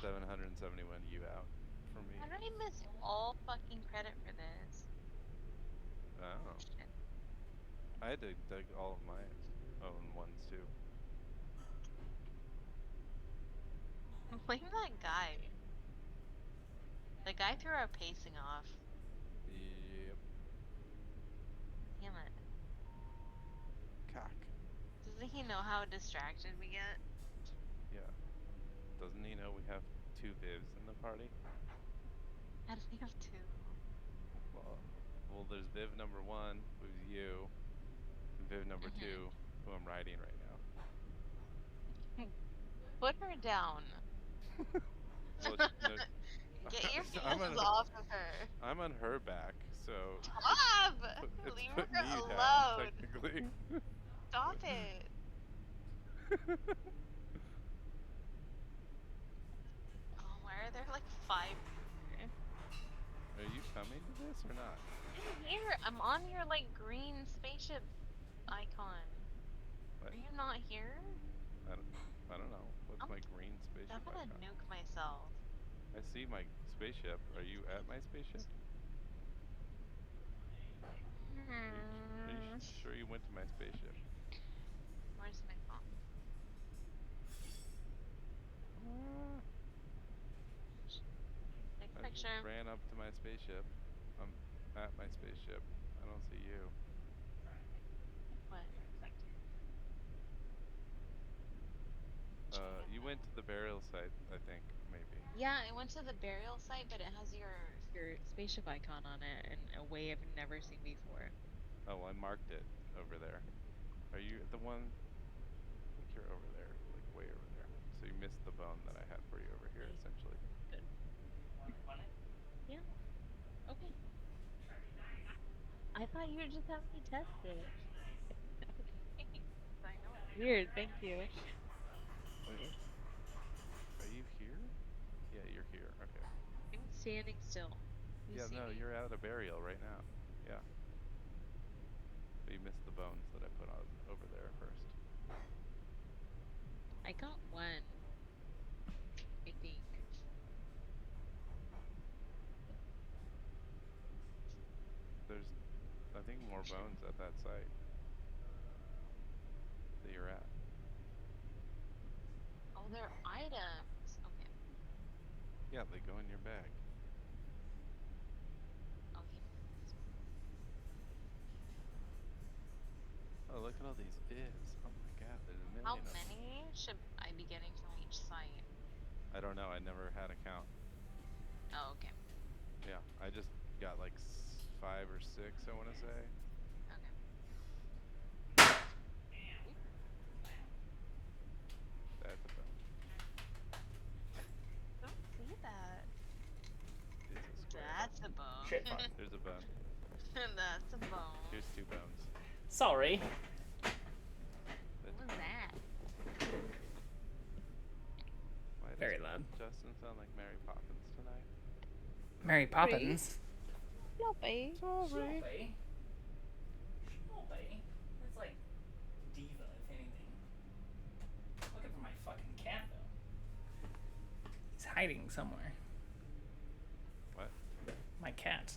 771 U out for me. How did I miss all fucking credit for this? I don't know. Shit. I had to dig all of my own ones too. Blame that guy. The guy threw our pacing off. Yep. Damn it. Cock. Doesn't he know how distracted we get? Yeah. Doesn't he know we have 2 Vivs in the party? How do we have 2? Well, there's Viv number 1, who's you, and Viv number 2, who I'm riding right now. Put her down. Well, no, Get your hands off of her. I'm on her back, so Stop! Leave her alone. Technically. Stop it. Oh, why are there like 5 here? Are you coming to this or not? I'm here. I'm on your like green spaceship icon. What? Are you not here? I don't know. What's my green spaceship I'm gonna icon? nuke myself. I see my spaceship. Are you at my spaceship? Are you sure you went to my spaceship? Where's my phone? Take a I picture. just ran up to my spaceship. I'm at my spaceship. I don't see you. What? You went to the burial site, I think, maybe. Yeah, I went to the burial site, but it has your spaceship icon on it in a way I've never seen before. Oh, well, I marked it over there. Are you at the one? I think you're over there, like way over there. So you missed the bone that I had for you over here, essentially. Good. Yeah. Okay. I thought you were just having me test it. I know. Weird. Thank you. Wait. Are you here? Yeah, you're here. Okay. I'm standing still. Yeah, no, you're at a burial right now. Yeah. But you missed the bones that I put on over there first. I got one. I think. There's, I think, more bones at that site that you're at. Oh, they're items. Okay. Yeah, they go in your bag. Oh, look at all these Vivs. Oh my god, there's a million How of them. many should I be getting from each site? I don't know. I never had a count. Oh, okay. Yeah, I just got like 5 or 6, I want to say. Okay. That's a bone. Don't see that. It's a square. That's a bone. Shit, fuck. There's a bone. That's a bone. Here's 2 bones. Sorry. What was that? Why does Very loud. Justin sound like Mary Poppins tonight? Mary Poppins. Sloppy. Sloppy. That's like diva, if anything. Looking for my fucking cat, though. He's hiding somewhere. What? My cat.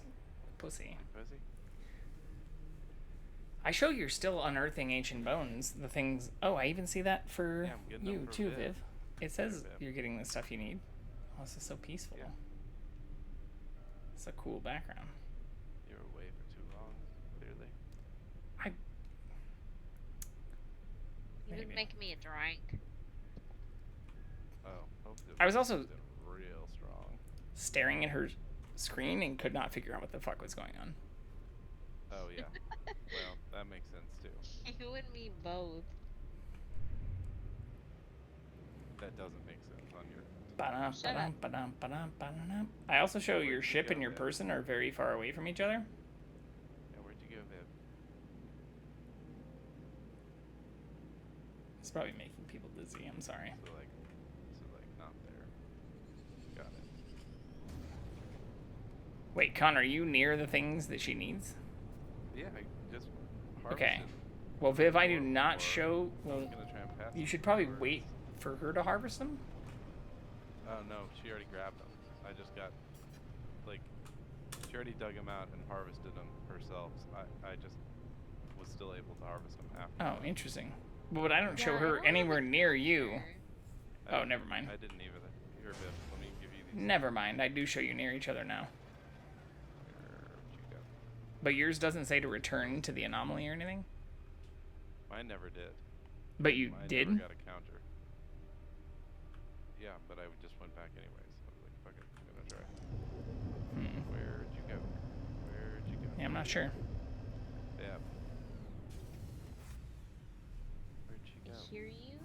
Pussy. Pussy? I show you're still unearthing ancient bones. The things... Oh, I even see that for Yeah, I'm getting you, them for too, Viv. Viv. It says Viv. you're getting the stuff you need. Oh, this is so peaceful. Yeah. It's a cool background. You were away for too long, clearly. You would make me a drink. Oh, hope the I was also voice is real strong. staring at her screen and could not figure out what the fuck was going on. Oh, yeah. Well, that makes sense, too. You and me both. That doesn't make sense on your... Ba-dum, Shut ba-dum, up. ba-dum, ba-dum, ba-dum. I also show your Where'd you ship go, and your Viv? person are very far away from each other. Yeah, where'd you go, Viv? It's probably making people dizzy. I'm sorry. So, like, not there. Got it. Wait, Con, are you near the things that she needs? Yeah, I just Okay. harvested Well, Viv, I do more, not or show... I Well, was gonna try and pass you them should to probably her. wait for her to harvest them. Oh, no, she already grabbed them. I just got, like, she already dug them out and harvested them herself. So I just was still able to harvest them after. Oh, interesting. But I don't show Yeah, I her don't have anywhere a near you. picture. Oh, never mind. I didn't either. Here, Viv, let me give you these. Never mind. I do show you near each other now. Where'd you go? But yours doesn't say to return to the anomaly or anything? Mine never did. But you Mine did? never got a counter. Yeah, but I just went back anyways. I was like, fuck it, I'm gonna try. Where'd you go? Where'd you go? Yeah, I'm not sure. Yeah. Where'd she I go? hear you.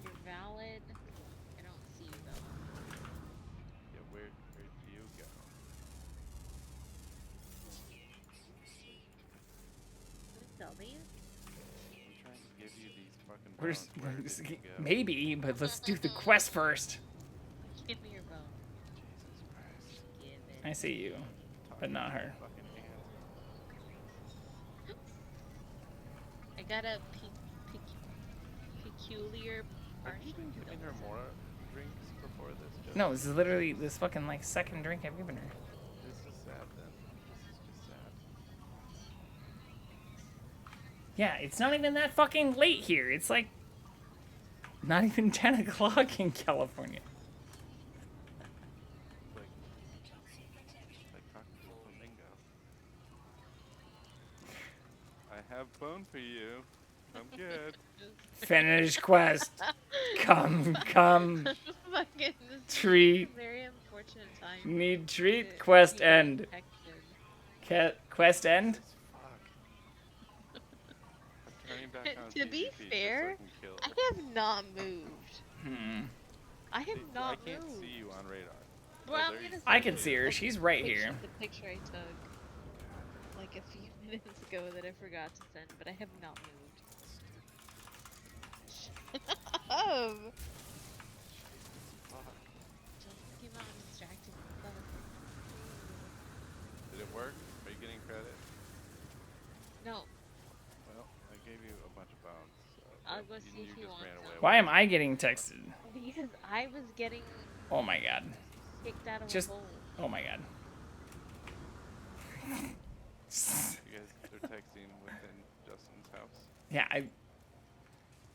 You're valid. I don't see you though. Yeah, where'd you go? Tell me. I'm trying to give you these fucking Where's, bones. Where did you go? maybe, but let's do the quest first. Give me your bone. Jesus Christ. Give it. I see you, but not her. Fucking hands. I got a peculiar Have you been partial giving her more drinks before this? Just No, this is literally this fucking like second drink I've given her. This is sad then. This is just sad. Yeah, it's not even that fucking late here. It's like not even 10 o'clock in California. Like talking to a flamingo. I have bone for you. Come get. Finish quest. Come. Fucking this Treat. is a very unfortunate time. Need to treat. Quest be end. detected. Quest end. Fuck. I'm turning back on To be PvP just so fair, I can kill I her. have not moved. I have See, not I can't moved. see you on radar. Well, Oh, I'm there you gonna I send can you see her. the She's right picture- here. The picture I took like a few minutes ago that I forgot to send, but I have not moved. Oh! Fuck. Just came out and distracted me. Did it work? Are you getting credit? No, Well, I gave you a bunch of bones. So I'll but go see if you he just wants ran away some. Why am I getting texted? because I was getting Oh my god. kicked out of Just- a hole. Oh my god. You guys are texting within Justin's house. Yeah,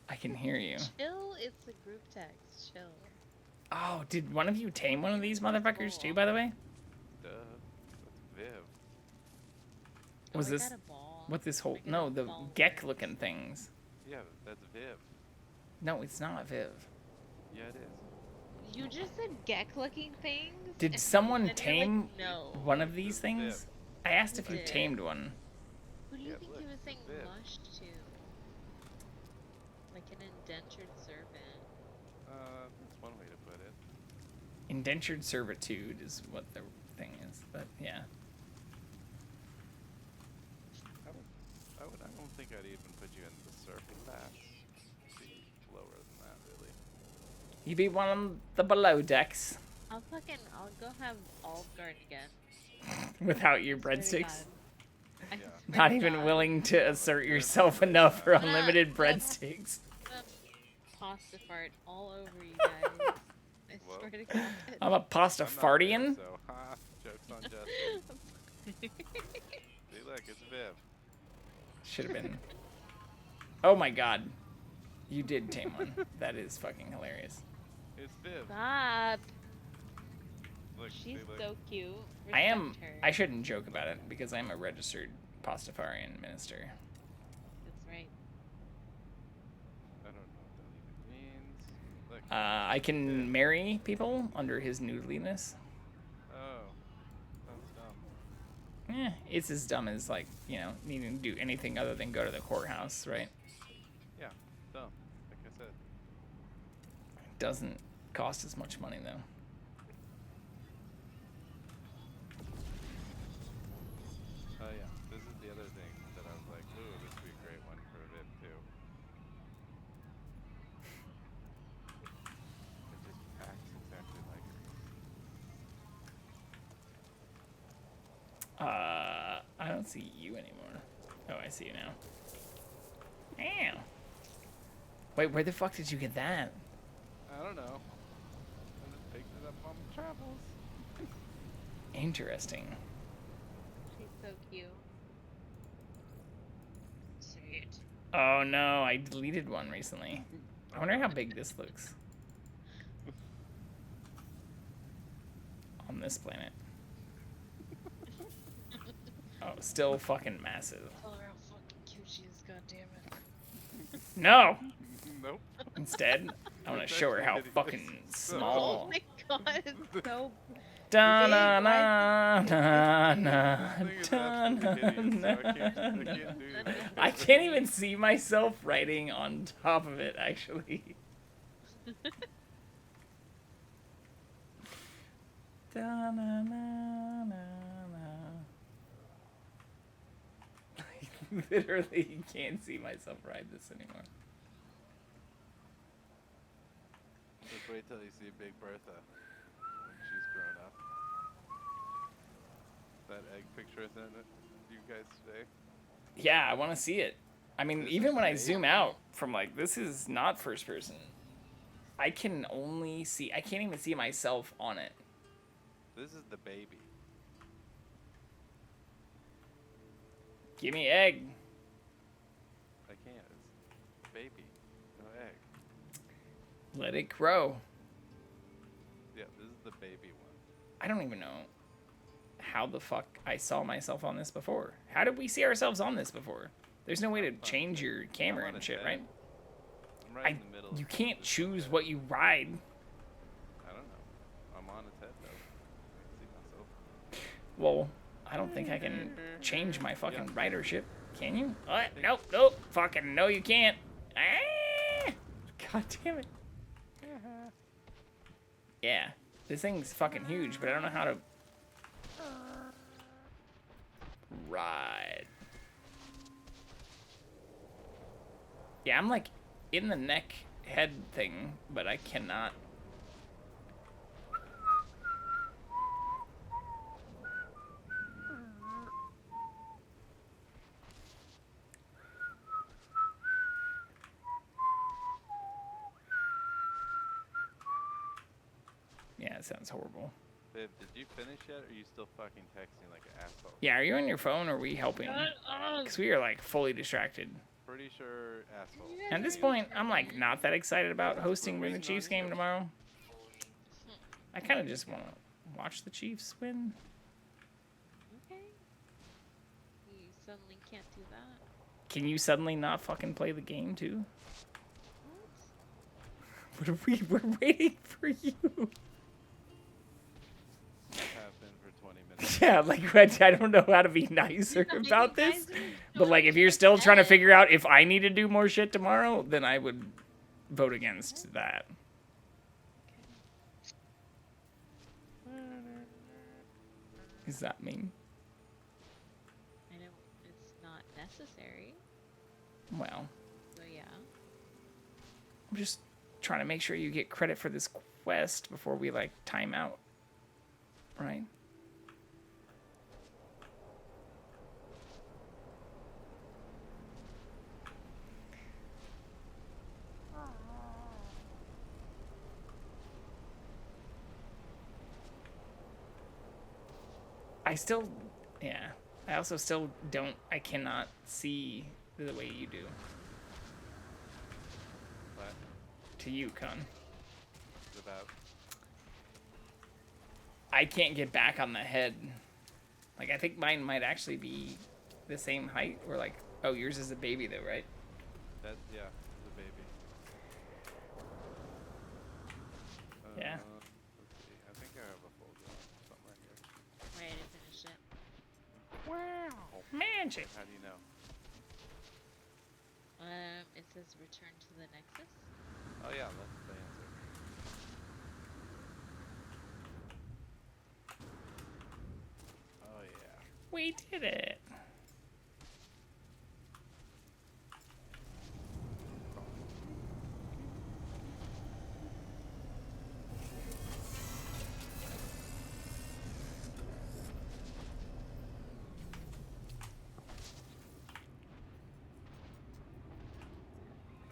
I can hear you. Chill, it's a group text. Chill. Oh, did one of you tame one of these motherfuckers too, by the way? Duh. That's Viv. Was I this got a ball. what this whole I got no, a the ball. Gek looking things. Yeah, that's Viv. No, it's not Viv. Yeah, it is. You just said geck-looking things. Did someone and you're tame like, no. one of these It's things? Viv. I asked if you Did. tamed one. Who do you Yeah, think look, he was saying Viv. mush to? Like an indentured servant. That's one way to put it. Indentured servitude is what the thing is, but yeah. I don't think I'd even put you in the surfing class. Be lower than that, really. You be one of the below decks I'll go have Olive Garden again. without your Swear to breadsticks. God. I Yeah. swear Not to even God. willing to assert yourself enough for unlimited breadsticks. Pasta fart all over you guys. I Whoa. swear to God. I'm a pasta I'm not fartian. Viv, so ha, joke's on Justin. See, look, it's Viv. Should have been. Oh my god. You did tame one. That is fucking hilarious. It's Viv. Stop. Look, She's see, look. so cute. I am. Respect her. I shouldn't joke about it because I'm a registered Pastafarian minister. That's right. I don't know what that even means. Look. I can marry people under his nudeliness. Oh, that's dumb. It's as dumb as, like, you know, needing to do anything other than go to the courthouse, right? Yeah, dumb. Like I said. Doesn't cost as much money, though. Oh yeah, this is the other thing that I was like, ooh, this would be a great one for Viv too. It just acts exactly like her. I don't see you anymore. Oh, I see you now. Damn. Wait, where the fuck did you get that? I don't know. I just picked it up on travels. Interesting. She's so cute. Sweet. Oh no, I deleted one recently. I wonder how big this looks. On this planet. Oh, still fucking massive. Tell her how fucking cute she is, goddammit. No! Nope. Instead, I want to It's show her how actually fucking hideous. small. Oh my god, it's so Da big. na na na na This thing is da na absolutely hideous, so I na. can't do that. I can't even see myself writing on top of it, actually. Da na na na na. I literally can't see myself write this anymore. Just wait till you see Big Bertha when she's grown up. That egg picture I sent you guys today. Yeah, I want to see it. I mean, This even is when I amazing. zoom out from, like, this is not first person. I can only see, I can't even see myself on it. This is the baby. Give me egg. I can't. It's baby. No egg. Let it grow. Yeah, this is the baby one. I don't even know how the fuck I saw myself on this before. How did we see ourselves on this before? There's no way to change your camera I'm on and a shit, 10. right? I'm right in the middle. You of can't this choose thing. what you ride. I don't know. I'm on its head though. I can see myself. Well, I don't think I can change my fucking Yeah. ridership. Can you? What? Nope, nope. Fucking no, you can't. Ah! God damn it. Yeah, this thing's fucking huge, but I don't know how to ride. Yeah, I'm like in the neck head thing, but I cannot. Yeah, it sounds horrible. Babe, did you finish yet, or are you still fucking texting like an asshole? Yeah, are you on your phone or are we helping? Because we are like fully distracted. Pretty sure asshole. At this point, I'm like not that excited about hosting Win the Chiefs game tomorrow. I kind of just want to watch the Chiefs win. Okay. You suddenly can't do that. Can you suddenly not fucking play the game too? We're waiting for you. Have been for 20 minutes. Yeah, like I don't know how to be nicer about this, but like if you're still trying to figure out if I need to do more shit tomorrow, then I would vote against that. Does that mean? I know it's not necessary. Well, So yeah. I'm just trying to make sure you get credit for this quest before we like time out, right? Yeah. I also still I cannot see the way you do. What? To you, Con. It's about. I can't get back on the head. Like, I think mine might actually be the same height, or like, oh, yours is a baby though, right? Yeah, the baby. Yeah. Let's see. I think I have a full job somewhere here. Wait, I didn't finish it. Wow. Magic. How do you know? It says return to the Nexus. Oh yeah, that's the answer. Oh yeah. We did it.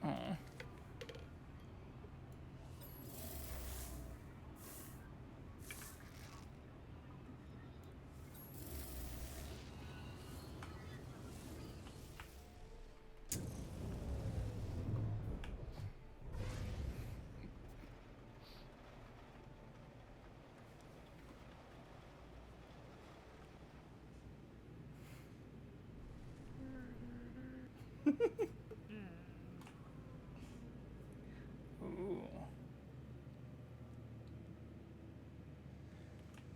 Aw. Ooh.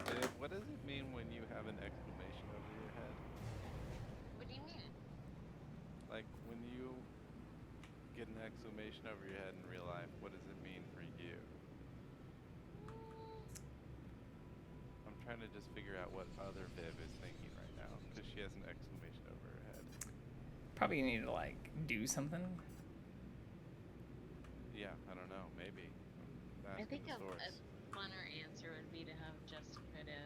Dave, what does it mean when you have an exclamation over your head? What do you mean? Like, when you get an exclamation over your head in real life, what does it mean for you? I'm trying to just figure out what other Viv is thinking right now, because she has an exclamation over her head. Probably need to like do something. Yeah, I don't know, maybe. I'm I asking think the a source. funner answer would be to have Jessica to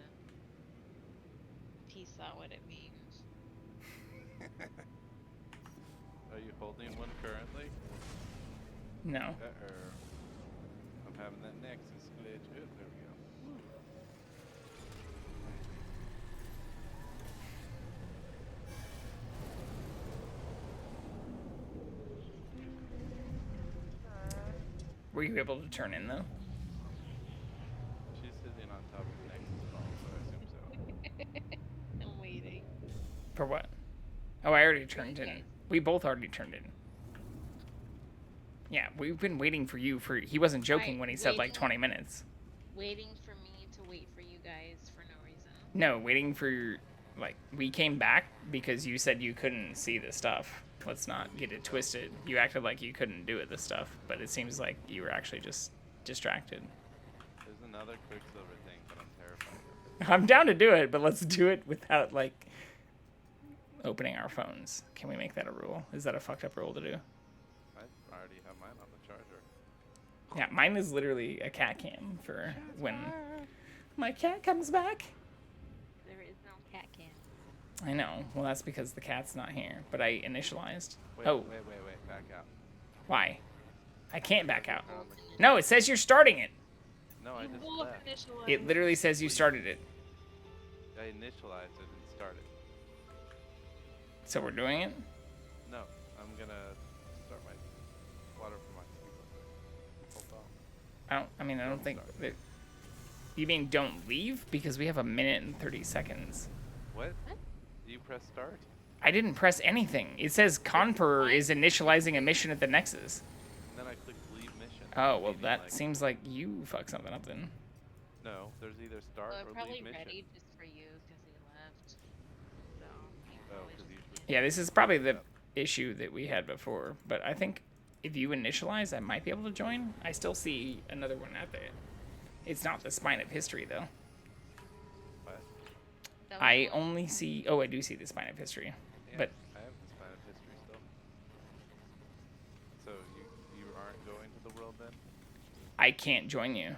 piece out what it means. Are you holding one currently? No. Uh-oh. I'm having that Nexus glitch. Oh, there we go. Were you able to turn in though? She's sitting on top of the Nexus ball, so I assume so. I'm waiting. For what? Oh, I already turned in. We both already turned in. Yeah, we've been waiting for you for. He wasn't joking Right, when he said like waiting. 20 minutes. Waiting for me to wait for you guys for no reason. No, waiting for like we came back because you said you couldn't see the stuff. Let's not get it twisted. You acted like you couldn't do it, this stuff, but it seems like you were actually just distracted. There's another Quicksilver thing, but I'm terrified of it. I'm down to do it, but let's do it without like opening our phones. Can we make that a rule? Is that a fucked up rule to do? I already have mine on the charger. Yeah, mine is literally a cat cam for when my cat comes back. There is no cat cam. I know. Well, that's because the cat's not here, but I initialized. Wait, Oh, wait, back out. why? I can't back out. No, it says you're starting it. No, I just Wolf left. initialized. It literally says you started it. I initialized it and started. So we're doing it? No, I'm gonna start my water for my sleep. Hold on. I don't think that. You mean don't leave? Because we have 1 minute and 30 seconds. What? You press start? I didn't press anything. It says Conqueror is initializing a mission at the Nexus. And then I clicked leave mission. Oh, well, meaning, that like, seems like you fucked something up then. no, there's either start Well, or probably leave mission. ready just for you because he left. So he Oh, probably because just usually. Yeah, this is probably the issue that we had before, but I think if you initialize, I might be able to join. I still see another one out there. It's not the Spine of History, though. What? that was I the one- only see... Oh, I do see the Spine of History. Yeah, But I have the Spine of History still. So you aren't going to the world then? I can't join you.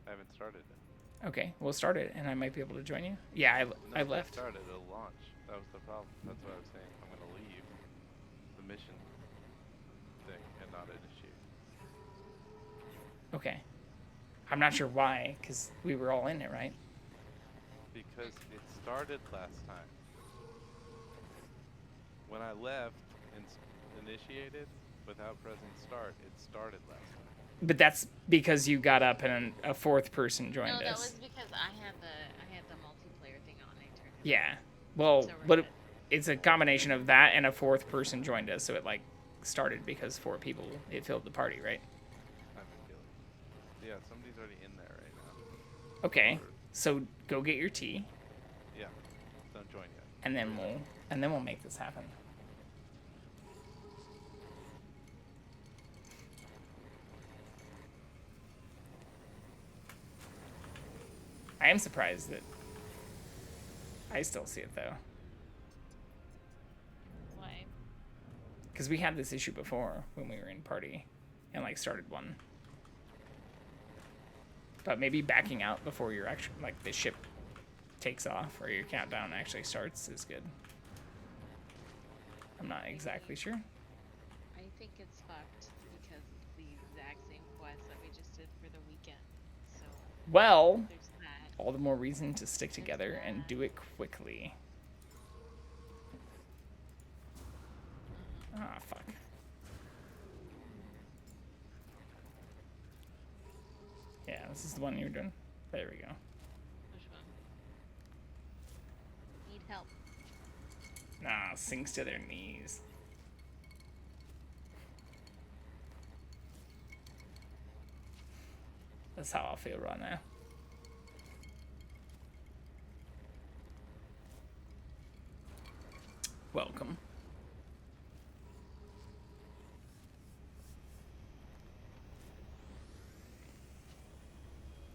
I haven't started it. Okay, we'll start it, and I might be able to join you. Yeah, I No, left. Started. It'll launch. That was the problem. That's what I was saying. I'm gonna leave the mission thing and not initiate. Okay. I'm not sure why, because we were all in it, right? Because it started last time. When I left and initiated without pressing start, it started last time. But that's because you got up and a fourth person joined No, that us. was because I had the multiplayer thing on. I turned it Yeah. Well, So we're but good. it's a combination of that and a fourth person joined us, so it like started because 4 people, it filled the party, right? I have a feeling. Yeah, somebody's already in there right now. Okay. So go get your tea, Yeah. Don't join yet. and then we'll make this happen. I am surprised that I still see it though, Why? because we had this issue before when we were in party, and like started one. But maybe backing out before your actual like the ship takes off or your countdown actually starts is good. I'm not exactly sure. I think it's fucked because it's the exact same quest that we just did for the weekend. So Well, there's that. all the more reason to stick together and do it quickly. Ah, fuck. Yeah, this is the one you were doing. There we go. Which one? Need help. Nah, sinks to their knees. That's how I feel right now. Welcome.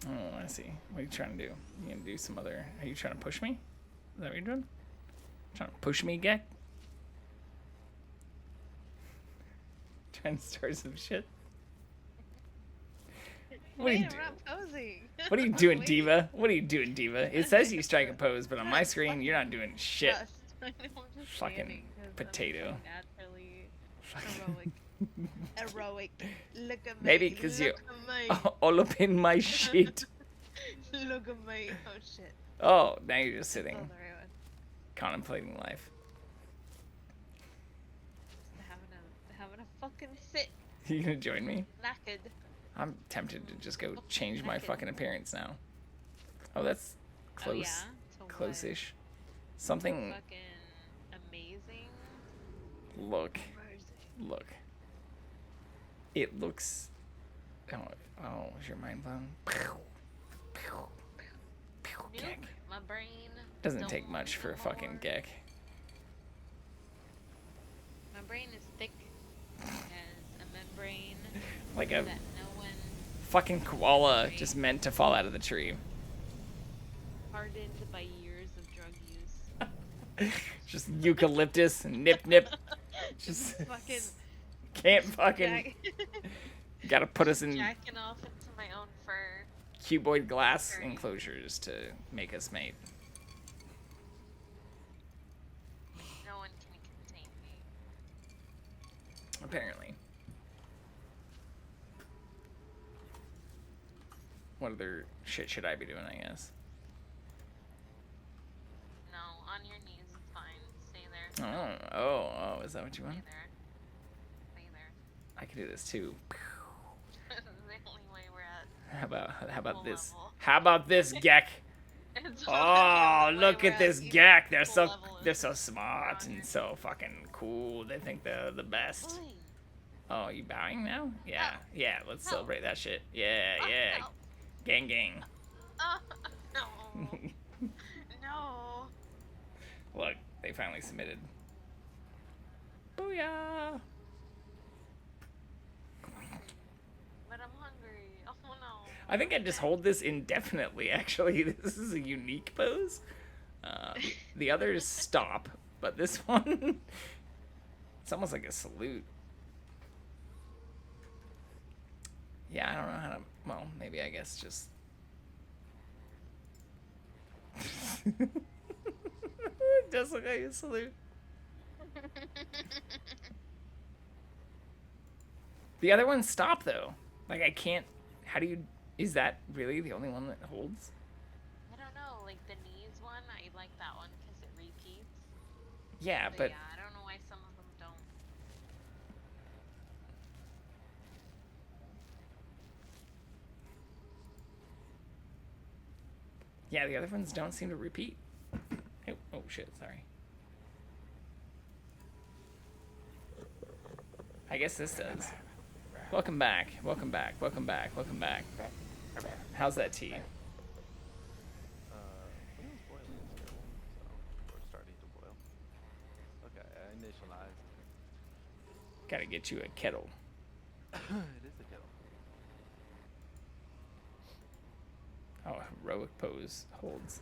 Oh, I see. What are you trying to do? You gonna do some other... Are you trying to push me? Is that what you're doing? Trying to push me, Gek? Trying to start some shit? What are you doing? posing. What are you doing, Diva? What are you doing, Diva? It says you strike a pose, but on my screen, you're not doing shit. Fucking potato. Naturally Fucking... heroic. Look at me. Maybe because you're Look at me. all up in my shit. Look at me. Oh shit. Oh, now you're just Oh, sitting, the right one. contemplating life. Having a fucking fit. You gonna join me? Knackered. I'm tempted to just go change my fucking appearance now. Oh, that's close. Oh, yeah? To what? Close-ish. Something... Fucking amazing. Look. Look. It looks... Oh, is your mind blown? Nope. Gek. My brain Doesn't don't take much for a no fucking more. Gek. My brain is thick as a membrane Like a that no one fucking koala just meant to fall out of the tree. hardened by years of drug use. Just eucalyptus and nip. Just fucking can't fucking... Gotta put us in jacking off into my own fur. cuboid glass enclosures to make us mate. No one can contain me. Apparently. What other shit should I be doing, I guess? No, on your knees is fine. Stay there. Oh, is that what you want? Stay there. Stay there. I can do this too. This is the only way we're at. How about full this? level. How about this, Gek? It's Oh, the look way at we're this at. Gek. They're Full so level they're is so smart and stronger. so fucking cool. They think they're the best. Oi. Oh, you bowing now? Yeah, Oh. yeah. Let's No. celebrate that shit. Yeah, Oh, yeah. no. Gang, gang. No. No. Look, they finally submitted. Booyah! But I'm hungry. Oh no. I think I just hold this indefinitely, actually. This is a unique pose. The others stop, but this one, it's almost like a salute. Yeah, I don't know how to, well, maybe I guess just... It does look like a salute. The other ones stop, though. Like, I can't, how do you, is that really the only one that holds? I don't know. Like the knees one, I like that one because it repeats. Yeah, but yeah, I don't know why some of them don't. yeah, the other ones don't seem to repeat. Oh shit, sorry. I guess this does. Welcome back, welcome back, welcome back, welcome back. How's that tea? It was boiling still, so we're starting to boil. Okay, I initialized. Gotta get you a kettle. It is a kettle. Oh, heroic pose holds.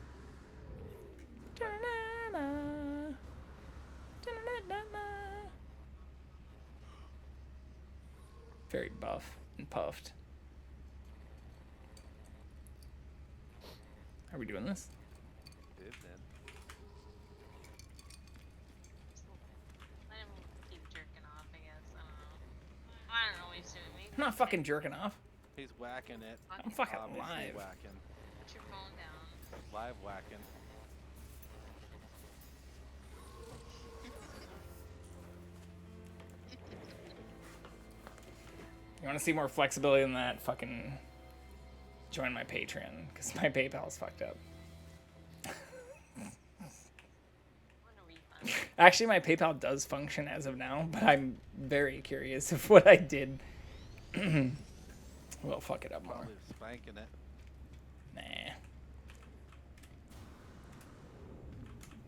Very buff and puffed. Are we doing this? Did then. Let him keep jerking off, I guess. I don't know what he's doing. Maybe I'm not fucking jerking off. He's whacking it. I'm fucking Obviously live. whacking. put your phone down. Live whacking. You want to see more flexibility than that? Fucking join my Patreon, because my PayPal's fucked up. Actually, my PayPal does function as of now, but I'm very curious if what I did will fuck it up more. Probably spanking it.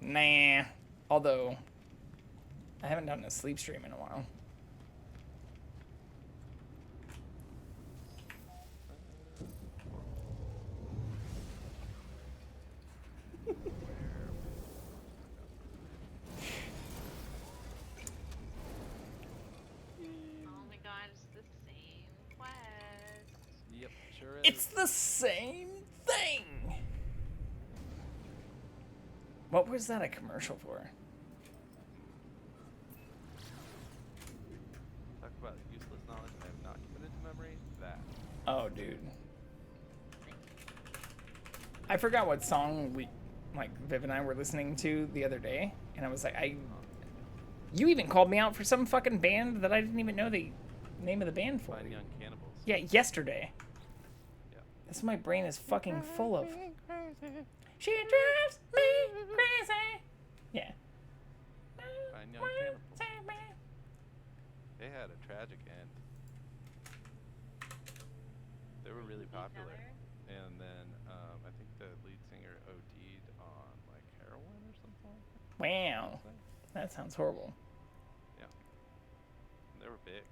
Nah. Although, I haven't done a sleep stream in a while. Oh my god, it's the same quest. Yep, sure is. It's the same thing! What was that a commercial for? Talk about useless knowledge I have not committed to memory. That. Oh, dude. I forgot what song Viv and I were listening to the other day, and I was like, you even called me out for some fucking band that I didn't even know the name of the band for. Fine Young Cannibals. Yeah, yesterday. Yeah. That's what my brain is fucking full of. She drives me crazy. Yeah. Fine Young Cannibals. They had a tragic end. They were really popular. And then I think the lead singer OD'd on like heroin or something. Wow. That sounds horrible. Yeah. They were big.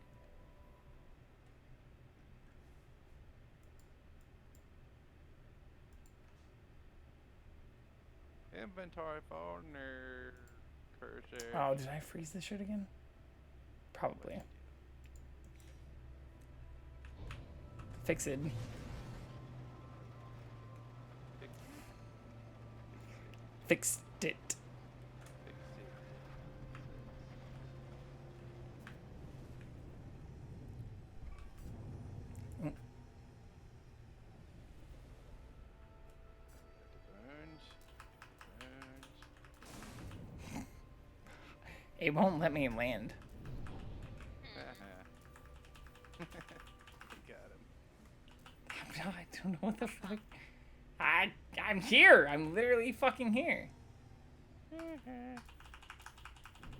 Inventory for nerd cursor. Oh, did I freeze this shit again? Probably. Fix it. Fixed it. It won't let me land. Got him. I don't know what the fuck. I'm here. I'm literally fucking here. It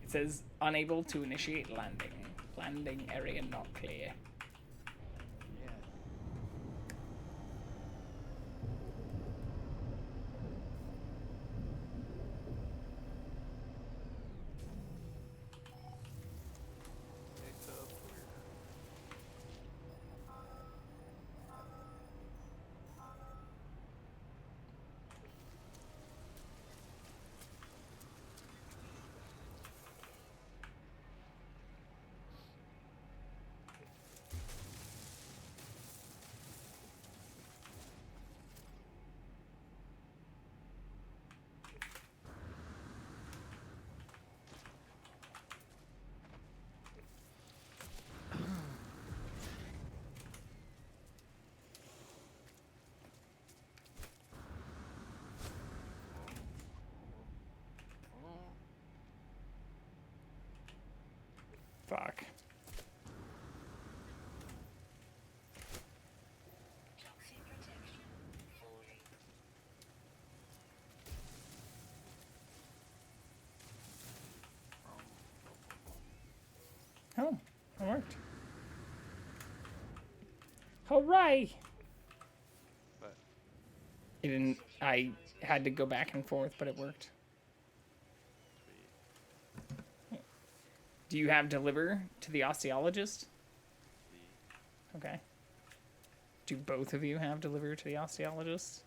says unable to initiate landing. Landing area not clear. Yeah. It's up clear. Fuck. Oh, it worked. Hooray! But It didn't. I had to go back and forth, but it worked. sweet. Do you have deliver to the osteologist? Okay. Do both of you have deliver to the osteologist?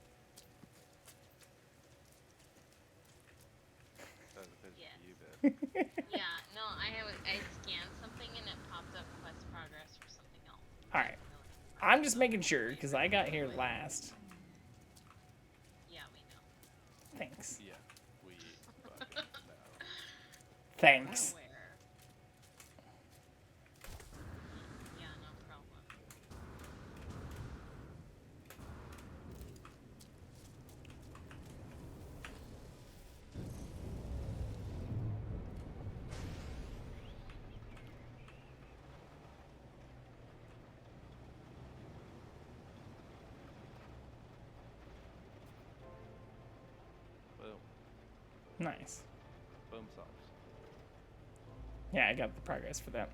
That's a bit Yes. you, bit. Yeah, no, I scanned something and it popped up quest progress for something else. Alright. I'm just making sure, because I got here last. Yeah, we know. Thanks. Yeah, we fucking know. Thanks. Aware. Yeah, no problem. Boom. Nice. Boom socks. Yeah, I got the progress for that.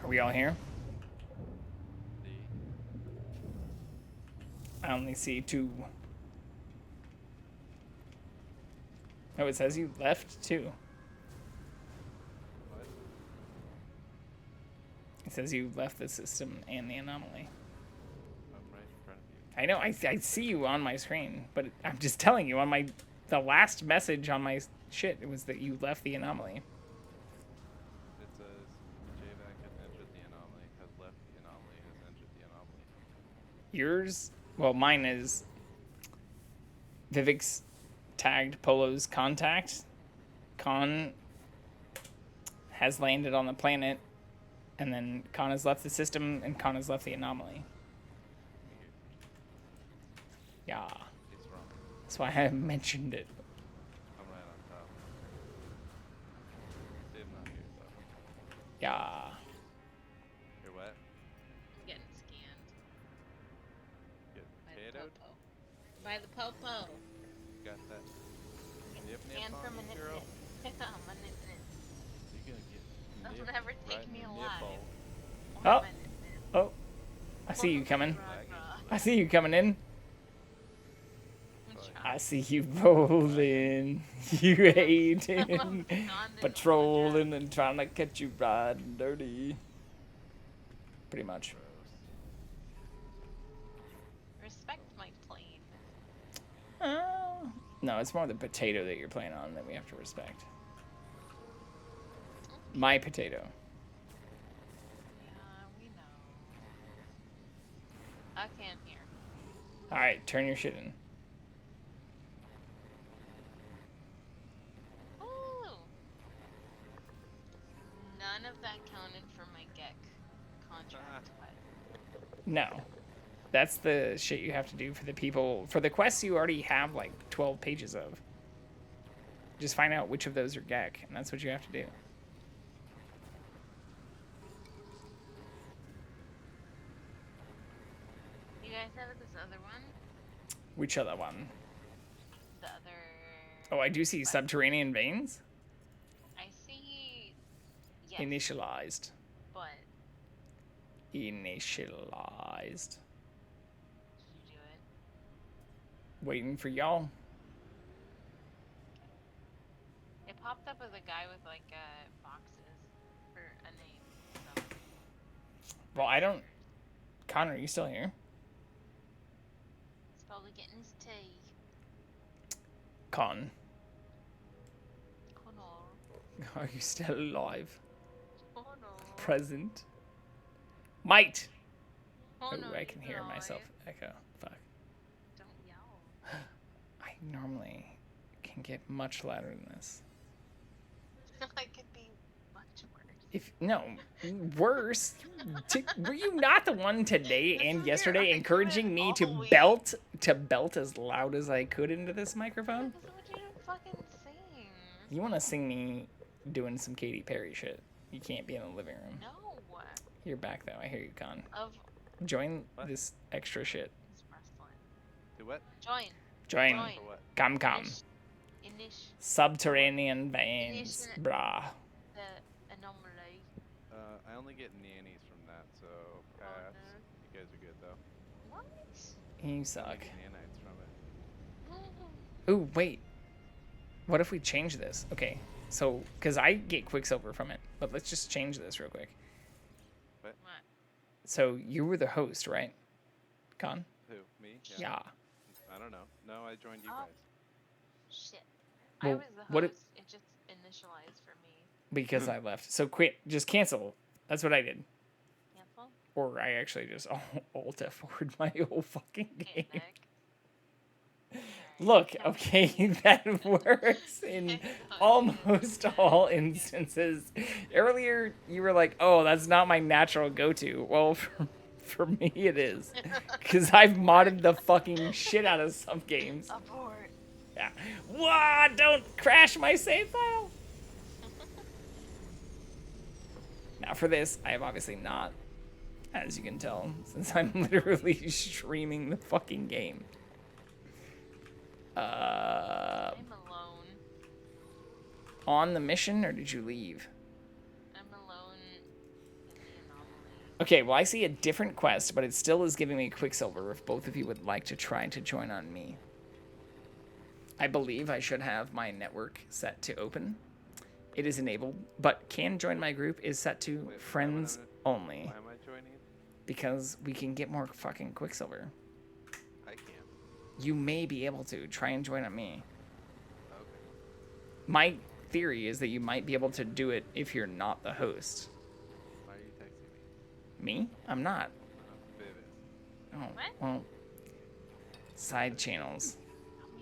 Are we all here? D. I only see 2. Oh, it says you left too. What? It says you left the system and the anomaly. I'm right in front of you. I know, I see you on my screen, but I'm just telling you, on the last message on my shit, it was that you left the anomaly. It says JVac has entered the anomaly, has left the anomaly, has entered the anomaly. Yours, well, mine is Vivek's tagged Polo's contact. Khan has landed on the planet, and then Khan has left the system, and Khan has left the anomaly. Weird. Yeah, It's wrong. that's why I mentioned it. I'm right on top. Dave not here though. Yeah. You're what? Getting scanned Get by the potatoed? popo. By the popo. Got that? Nip Scanned nip for on you, manip girl? nip. Manip nip. You're gonna get They'll nip never right take in me the alive. nipple. Oh. Manip nip. Oh, I see you coming. Rah, I see you coming in. I'm Fuck. trying. I see you rolling. You hating. Patrolling and trying to catch you riding dirty. Pretty much. Gross. Respect my plane. No, it's more the potato that you're playing on that we have to respect. My potato. Yeah, we know. Okay, I'm here. Alright, turn your shit in. Oh. None of that counted for my GEC contract. No. That's the shit you have to do for the people. For the quests you already have like 12 pages of. Just find out which of those are GEC, and that's what you have to do. You guys have this other one? Which other one? The other... Oh, I do see subterranean veins. I see... Yes. Initialized. But... Initialized. Did you do it? Waiting for y'all. It popped up as a guy with like boxes for a name. So. Well, I don't... Connor, are you still here? He's probably getting his tea. Con. Connor. Are you still alive? Oh no. Present? Might! Oh, no, I can he's hear alive. myself echo. Fuck. Don't yell. I normally can get much louder than this. I could be much worse. If no, worse. Were you not the one today and yesterday encouraging me to belt as loud as I could into this microphone? Because I want you to fucking sing. You want to sing me doing some Katy Perry shit? You can't be in the living room. No. You're back though. I hear you, Con. Of Join this extra shit. Do what? Join. Join. For what? Come. Subterranean veins, brah. The anomaly. I only get nannies from that, so pass. You guys are good though. What? You suck. Nanites from it. Ooh, wait. What if we change this? Okay, so because I get Quicksilver from it, but let's just change this real quick. What? So you were the host, right? Con? Who? Me? Yeah. I don't know. No, I joined you guys. Shit. Well, I was the host. what if- It just initialized for me. Because I left. So quit. Just cancel. That's what I did. Cancel? Or I actually just alt F4'd my whole fucking game. Look, okay, that works in almost all instances. Earlier, you were like, oh, that's not my natural go-to. Well, for me, it is. Because I've modded the fucking shit out of some games. Abort. Yeah. Wah, don't crash my save file. Now for this, I have obviously not, as you can tell, since I'm literally streaming the fucking game. I'm alone. On the mission, or did you leave? I'm alone in the anomaly. Okay, well I see a different quest, but it still is giving me Quicksilver if both of you would like to try to join on me. I believe I should have my network set to open. It is enabled, but can join my group is set to friends only. Why am I joining? Because we can get more fucking Quicksilver. I can't. You may be able to. Try and join on me. Okay. My theory is that you might be able to do it if you're not the host. Why are you texting me? Me? I'm not. Vivid. Oh, What? well. Side channels.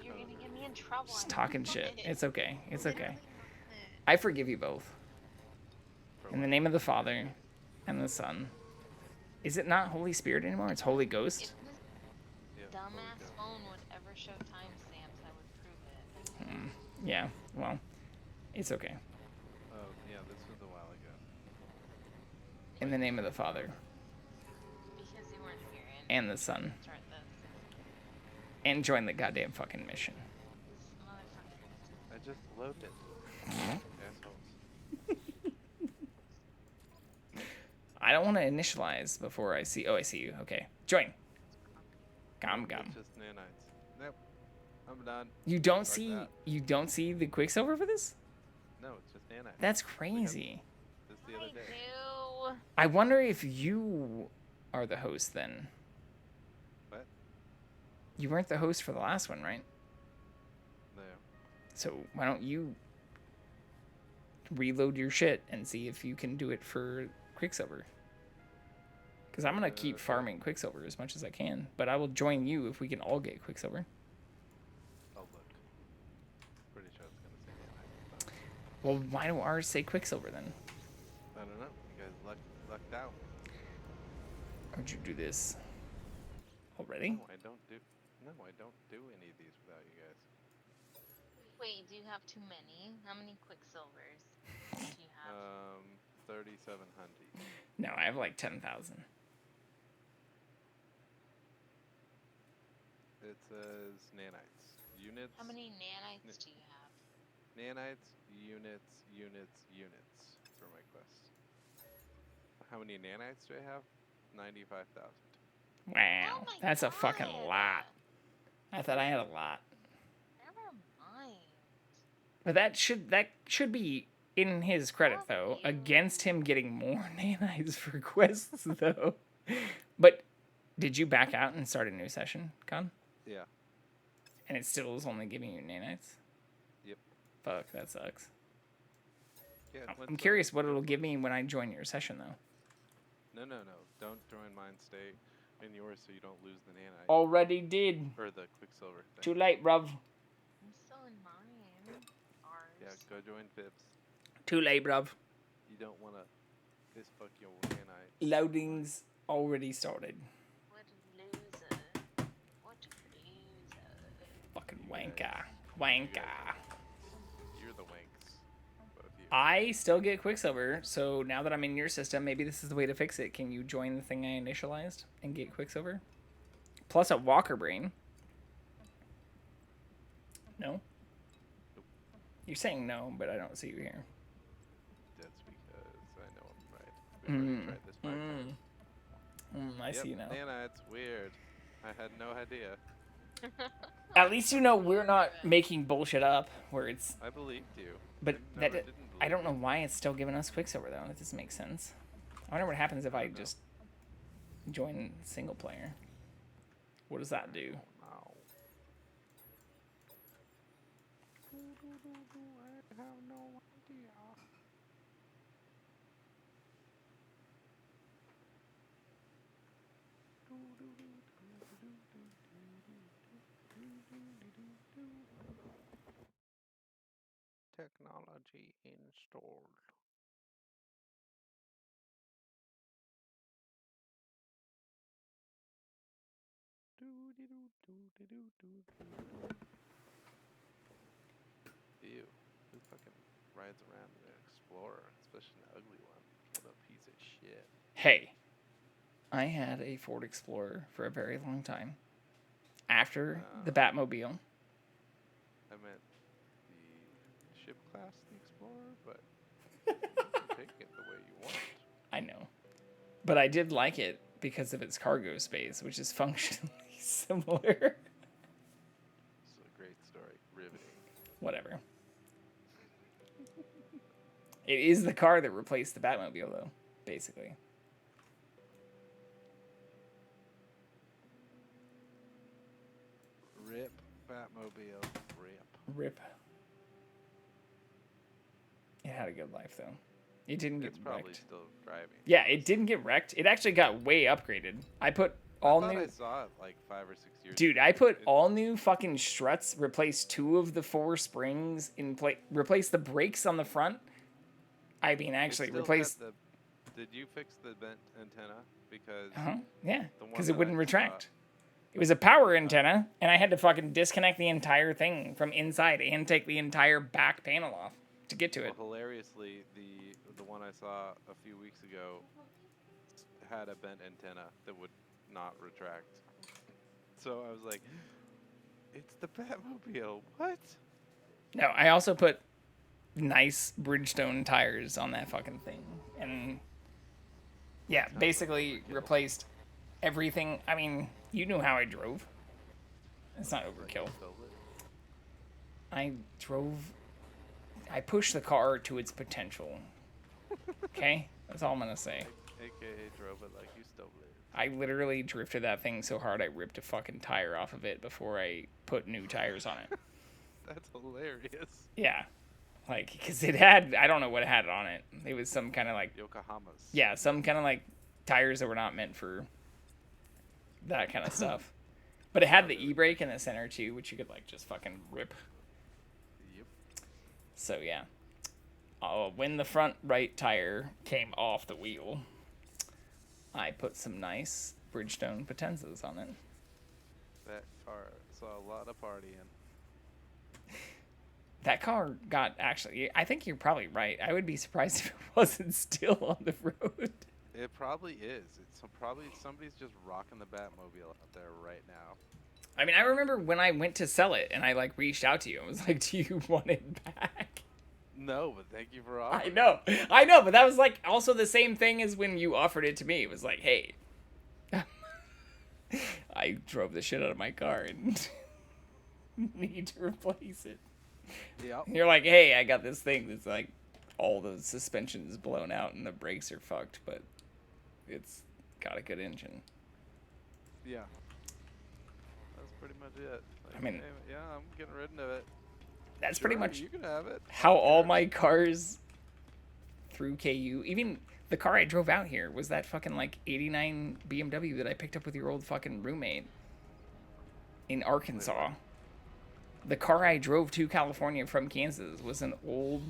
You're gonna get me in trouble. Just I'm talking not shit. it. It's okay. It's okay. Literally. I forgive you both. In the name of the Father and the Son. Is it not Holy Spirit anymore? It's Holy Ghost? If this dumbass phone would ever show timestamps, I would prove it. Yeah, well, it's okay. Oh, yeah, this was a while ago. In the name of the Father Because you weren't here and the Son. start this. And join the goddamn fucking mission. This motherfucker. I just loaded. Mm-hmm. Assholes. I don't want to initialize before I see... Oh, I see you. Okay. Join. Gum. It's just nanites. Nope. I'm done. You don't Fuck see... that. You don't see the Quicksilver for this? No, it's just nanites. That's crazy. Just the other day. I do. I wonder if you are the host then. What? You weren't the host for the last one, right? No. So why don't you reload your shit and see if you can do it for Quicksilver? Because I'm going to keep farming Quicksilver as much as I can. But I will join you if we can all get Quicksilver. Oh, look. Pretty sure it's going to say nanite. Well, why do ours say Quicksilver then? I don't know. You guys lucked out. How'd you do this? Already? No, I don't do any of these without you guys. Wait, do you have too many? How many Quicksilvers do you have? 3,700. No, I have like 10,000. It says nanites. Units. How many nanites do you have? Nanites, units for my quest. How many nanites do I have? 95,000. Wow, Oh that's a fucking God. lot. I thought I had a lot. Never mind. But that should be in his credit, though, against him getting more nanites for quests, though. But did you back out and start a new session, Con? Yeah. And it still is only giving you nanites? Yep. Fuck, that sucks. Yeah, I'm curious what it'll give me when I join your session, though. No. Don't join mine. Stay in yours so you don't lose the nanite. Already did. Or the Quicksilver thing. Too late, bruv. I'm still in mine. Ours. Yeah, go join Pips. Too late, bruv. You don't want to piss fuck your nanite. Loading's already started. What a loser. What a loser. Fucking wanker. Wanker. You're the wanks. Both you. I still get Quicksilver, so now that I'm in your system, maybe this is the way to fix it. Can you join the thing I initialized and get Quicksilver? Plus a Walker Brain. No? Nope. You're saying no, but I don't see you here. That's because I know I'm right. We've already tried this 5 times. I see you now. Nanites, weird. I had no idea. At least you know we're not making bullshit up where it's... I believed you. But I that I don't know why it's still giving us Quicksilver, though. That doesn't make sense. I wonder what happens if I just join single player. What does that do? Wow. I have no idea. Technology installed. Ew, who fucking rides around in an Explorer, especially an ugly one? What a piece of shit. Hey, I had a Ford Explorer for a very long time. After the Batmobile. I meant the ship class, the Explorer, but you can take it the way you want. I know. But I did like it because of its cargo space, which is functionally similar. It's a great story. Riveting. Whatever. It is the car that replaced the Batmobile, though, basically. Rip Batmobile. Rip. Rip. It had a good life, though. It didn't get It's probably wrecked. still driving. Yeah, it didn't get wrecked. It actually got way upgraded. I put all I thought new... I saw it like 5 or 6 years Dude, ago. I put all new fucking struts, replaced 2 of the 4 springs in place, replaced the brakes on the front. I mean, actually, still had replaced... Did you fix the bent antenna? Because yeah, the one because it that wouldn't I retract. It was a power antenna, and I had to fucking disconnect the entire thing from inside and take the entire back panel off to get to it. Well, hilariously, the one I saw a few weeks ago had a bent antenna that would not retract. So I was like, it's the Batmobile. What? No, I also put nice Bridgestone tires on that fucking thing. And yeah, basically replaced everything. I mean, you knew how I drove. It's not overkill. I pushed the car to its potential. Okay? That's all I'm gonna say. AKA drove it like you stole it. I literally drifted that thing so hard I ripped a fucking tire off of it before I put new tires on it. That's hilarious. Yeah. Like, because it had, I don't know what it had on it. It was some kind of like... Yokohamas. Yeah, some kind of like tires that were not meant for that kind of stuff. But it had the e-brake in the center too, which you could like just fucking rip. Yep. So yeah. When the front right tire came off the wheel, I put some nice Bridgestone Potenzas on it. That car saw a lot of partying. That car got actually. I think you're probably right. I would be surprised if it wasn't still on the road. It probably is. It's probably somebody's just rocking the Batmobile out there right now. I mean, I remember when I went to sell it and I like reached out to you and was like, "Do you want it back?" No, but thank you for offering. I know, but that was like also the same thing as when you offered it to me. It was like, "Hey, I drove the shit out of my car and need to replace it." Yep. And you're like, "Hey, I got this thing that's like all the suspension's blown out and the brakes are fucked, but it's got a good engine." Yeah. That's pretty much it. Like, I mean, hey, yeah, I'm getting rid of it. that's Sure, pretty much you can have it. how all my cars through KU, even the car I drove out here was that fucking like 89 BMW that I picked up with your old fucking roommate in Arkansas. The car I drove to California from Kansas was an old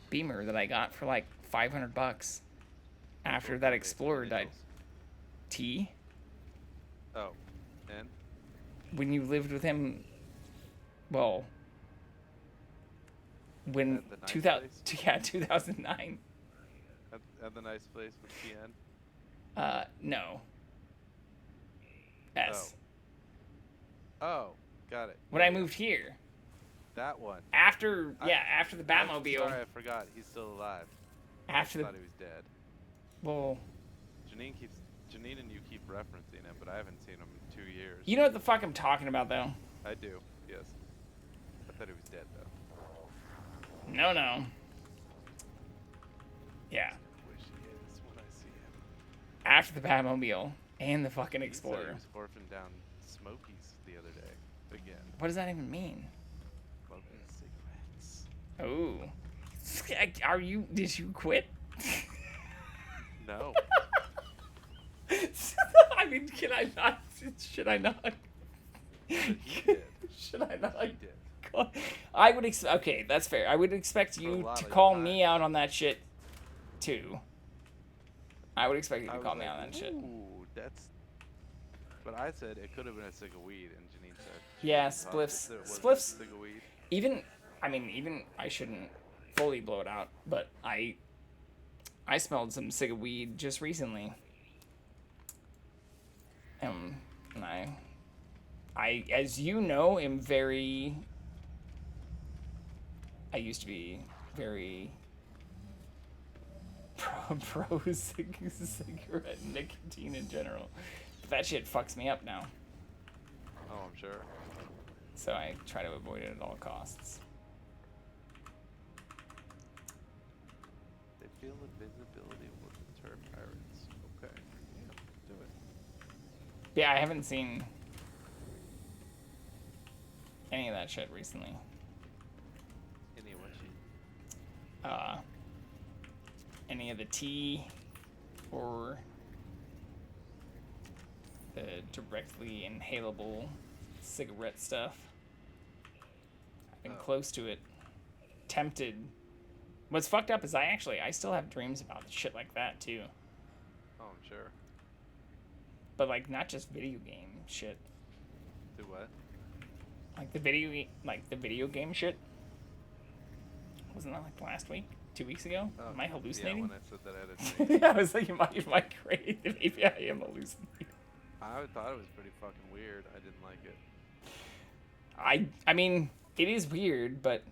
Beamer that I got for like $500 after that Explorer died. T? Oh, and? When you lived with him, well, when At the nice 2000, place? yeah, 2009. At the nice place with PN? No. S. Oh, got it. When I moved here. That one. After the Batmobile. Sorry, I forgot. He's still alive. After I thought he was dead. Well, Janine and you keep referencing him, but I haven't seen him in 2 years. you know what the fuck I'm talking about, though? I do, yes. I thought he was dead, though. No. Yeah. Wish he is when I see him. After the Batmobile and the fucking He said Explorer. he was orphaned down Smokies the other day. Again. What does that even mean? Smoking cigarettes. Oh. Did you quit? No. I mean, can I not? Should I not? He did. Should I not? He did. I would okay, that's fair. I would expect you to call me out on that shit, too. I would expect you to call me out on that shit. Ooh, that's... But I said it could have been a cig of weed, and Janine said... Yeah, spliffs. Spliffs. Cig of weed. Even I shouldn't fully blow it out, but I smelled some cig of weed just recently. And I, as you know, am very... I used to be very pro cigarette nicotine in general. But that shit fucks me up now. Oh, I'm sure. So I try to avoid it at all costs. They feel invisibility will deter pirates. Okay. Yeah, do it. Yeah, I haven't seen any of that shit recently. Any of the tea or the directly inhalable cigarette stuff. I've been close to it. Tempted. What's fucked up is I still have dreams about shit like that too. Oh, I'm sure. But like not just video game shit. Do what? Like the video game shit. Wasn't that like last week? 2 weeks ago? Oh, Am I hallucinating? Yeah, when I said that I had a dream. Yeah, I was like, you might create. Maybe I am hallucinating. I thought it was pretty fucking weird. I didn't like it. I mean, it is weird, but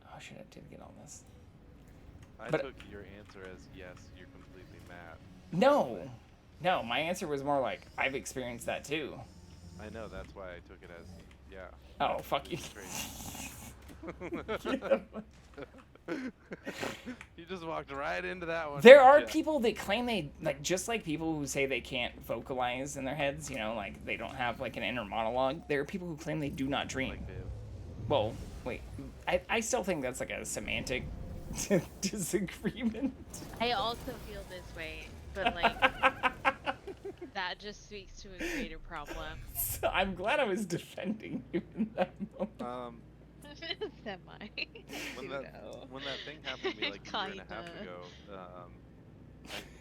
oh shit, I did get all this. I But took your answer as yes, you're completely mad. No, my answer was more like I've experienced that too. I know, that's why I took it as yeah. Oh, fuck you. You just walked right into that one. There are people that claim they like, just like people who say they can't vocalize in their heads, you know, like they don't have like an inner monologue. There are people who claim they do not dream. Like Well, wait, I still think that's like a semantic disagreement. I also feel this way, but like that just speaks to a greater problem. So I'm glad I was defending you in that moment. Semi. When that thing happened to me like a year and a half ago,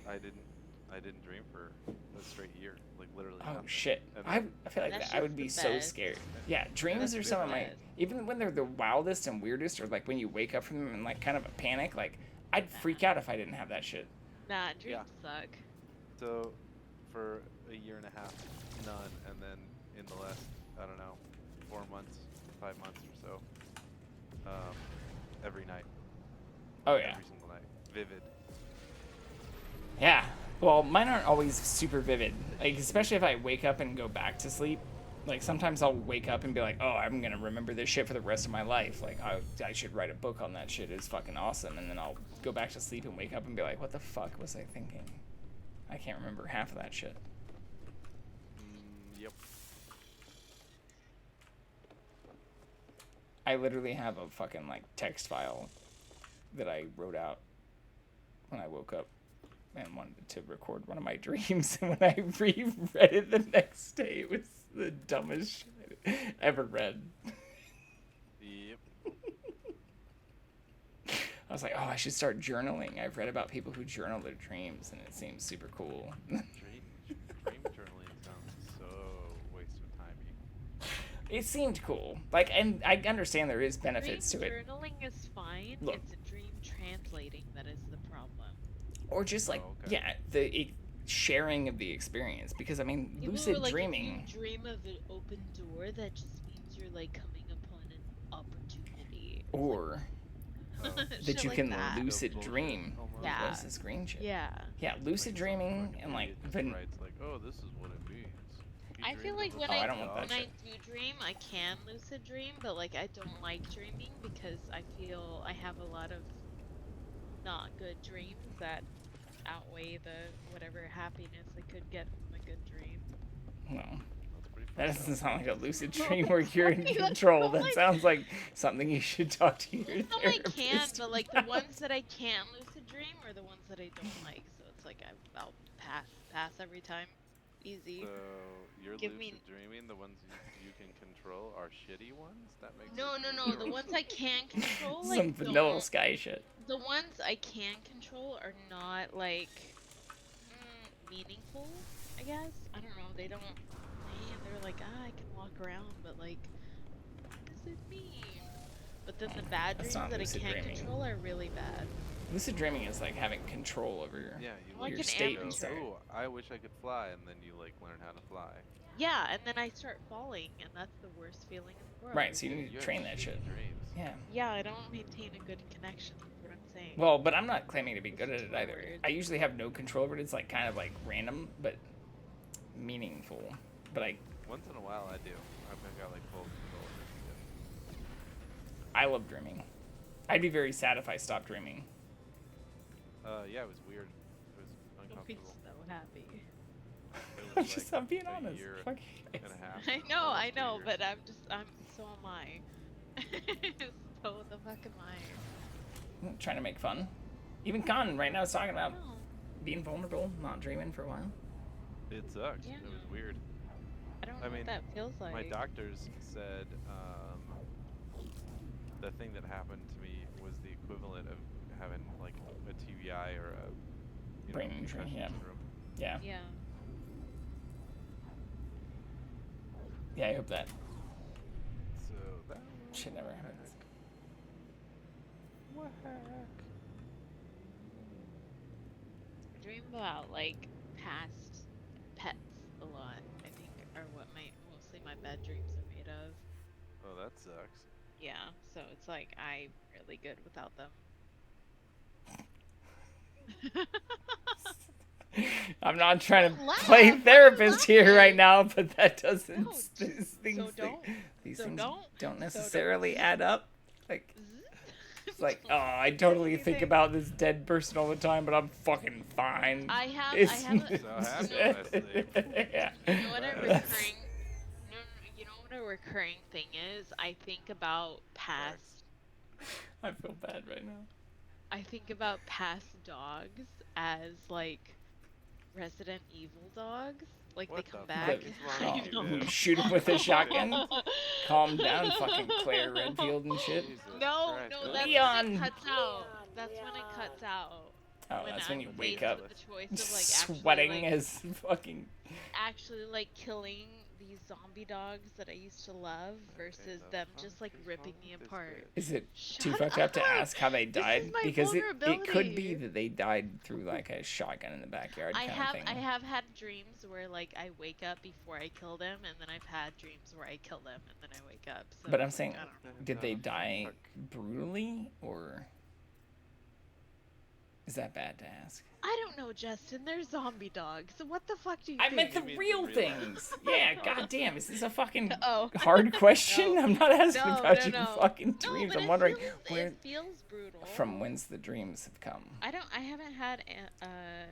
I didn't dream for a straight year, like literally. Oh nothing. shit! I feel like that I would be so scared. Yeah, dreams are some of my, even when they're the wildest and weirdest, or like when you wake up from them in like kind of a panic, like I'd freak out if I didn't have that shit. Nah, dreams suck. So for a year and a half, none, and then in the last, I don't know, 4 months, 5 months or so, every night. Oh yeah. Every single night, vivid. Yeah. Well, mine aren't always super vivid. Like, especially if I wake up and go back to sleep. Like, sometimes I'll wake up and be like, oh, I'm going to remember this shit for the rest of my life. Like, I should write a book on that shit. It's fucking awesome. And then I'll go back to sleep and wake up and be like, what the fuck was I thinking? I can't remember half of that shit. Yep. I literally have a fucking, like, text file that I wrote out when I woke up and wanted to record one of my dreams, and when I reread it the next day, it was the dumbest shit I've ever read. Yep. I was like, oh, I should start journaling. I've read about people who journal their dreams, and it seems super cool. Dream journaling sounds so waste of time. It seemed cool. Like, and I understand there is benefits to it. Journaling is fine. Look. It's a dream translating that is the problem. Or just like, yeah, the sharing of the experience. Because, I mean, lucid dreaming. If you dream of an open door, that just means you're like coming upon an opportunity. Or that you can lucid dream. Yeah. That's the screen shit. Yeah. Yeah, lucid dreaming and like. Writes like, oh, this is what it means. I feel like when I do dream, I can lucid dream, but like I don't like dreaming because I feel I have a lot of not good dreams that outweigh the whatever happiness I could get from a good dream. No. That doesn't sound like a lucid dream where you're in control. That sounds like something you should talk to your therapist. I can, but like the ones that I can't lucid dream are the ones that I don't like. So it's like I'll pass every time. Easy. So you're lucid dreaming, the ones you can control are shitty ones? That makes No, the ones I can control, like some vanilla sky shit. The ones I can control are not like meaningful, I guess. I don't know, they don't they're like, I can walk around, but like what does it mean? But then the bad dreams that I can't control are really bad. Lucid dreaming is like having control over your state and stuff. Oh, I wish I could fly, and then you like learn how to fly. Yeah, and then I start falling, and that's the worst feeling in the world. Right, so you need to train that shit. Yeah. Yeah, I don't maintain a good connection, is what I'm saying. Well, but I'm not claiming to be good at it either. I usually have no control over it. It's like kind of like random, but meaningful. But once in a while I do. I've got like full control of it. I love dreaming. I'd be very sad if I stopped dreaming. Yeah, it was weird. It was uncomfortable. So happy. I'm just, I'm being honest. Fuck you guys. I know, but so am I. So the fuck am I? I'm trying to make fun. Even Con right now is talking about being vulnerable, not dreaming for a while. It sucked. Yeah. It was weird. I don't know what that feels like. My doctors said the thing that happened to me was the equivalent of having like a TBI or a brain injury. Yeah. Syndrome. Yeah. Yeah. Yeah, I hope that. So that shit never happens. What heck? I dream about like past pets a lot. I think are what mostly my bad dreams are made of. Oh, that sucks. Yeah, so it's like I'm really good without them. I'm not trying to play therapist here right now, but that doesn't. These things don't necessarily add up. Like, it's like, oh, I totally think about this dead person all the time, but I'm fucking fine. I have yeah. You know what a recurring? You know what a recurring thing is? I think about past. I feel bad right now. I think about past dogs as like Resident Evil dogs. Like they What the come fuck back. is wrong I with you, know. man? Shoot him with a shotgun. Calm down, fucking Claire Redfield and shit. Jesus No, Christ, no, man. that's when Leon. it cuts out. That's when it cuts out. Oh, When that's when I'm you faced wake up with the choice of like sweating actually like as fucking. killing these zombie dogs that I used to love versus the them fuck just like is ripping wrong me with this apart. Is it too Shut fucked up to up! ask how they This is died? my Because it could be vulnerability. that they died through like a shotgun in the backyard I kind have of thing. I have had dreams where like I wake up before I kill them, and then I've had dreams where I kill them and then I wake up. So But I'm it's like, saying, I don't know. did they die brutally, or is that bad to ask? I don't know, Justin. They're zombie dogs. So what the fuck do you I think? meant the real things. Yeah, goddamn, is this a fucking Oh. hard question? No. I'm not asking No, about no, your no. fucking No, dreams. but I'm wondering where, it feels brutal. from whence the dreams have come. I haven't had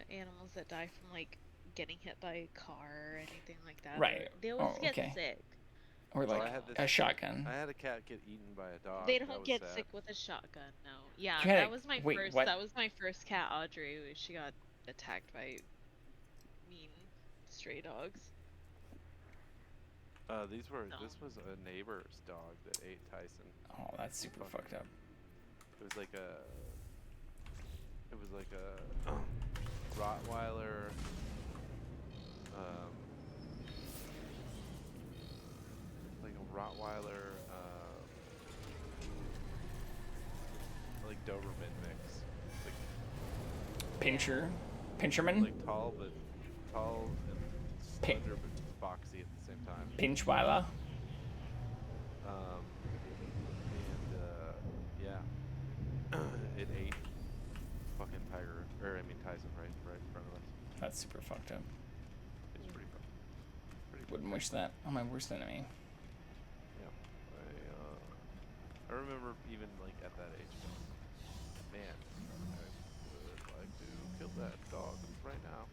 animals that die from like getting hit by a car or anything like that. Right. They always Oh, get okay. sick. Or Well, like I had a shotgun. I had a cat get eaten by a dog. They That don't was get sad. sick with a shotgun. No. Yeah, You had that a- was my wait, first. what? That was my first cat, Audrey. She got attacked by mean stray dogs. This was a neighbor's dog that ate Tyson. Oh, that's super fucked up. It was like a Rottweiler. Like a Rottweiler, like Doberman mix. Pinscherman? Like tall and slender but foxy at the same time. Pinchweiler? Yeah. It ate fucking Tyson right in front of us. That's super fucked up. It's pretty rough. Wouldn't wish that on my worst enemy. Yeah. I remember even like at that age, man, I would like to kill that dog right now.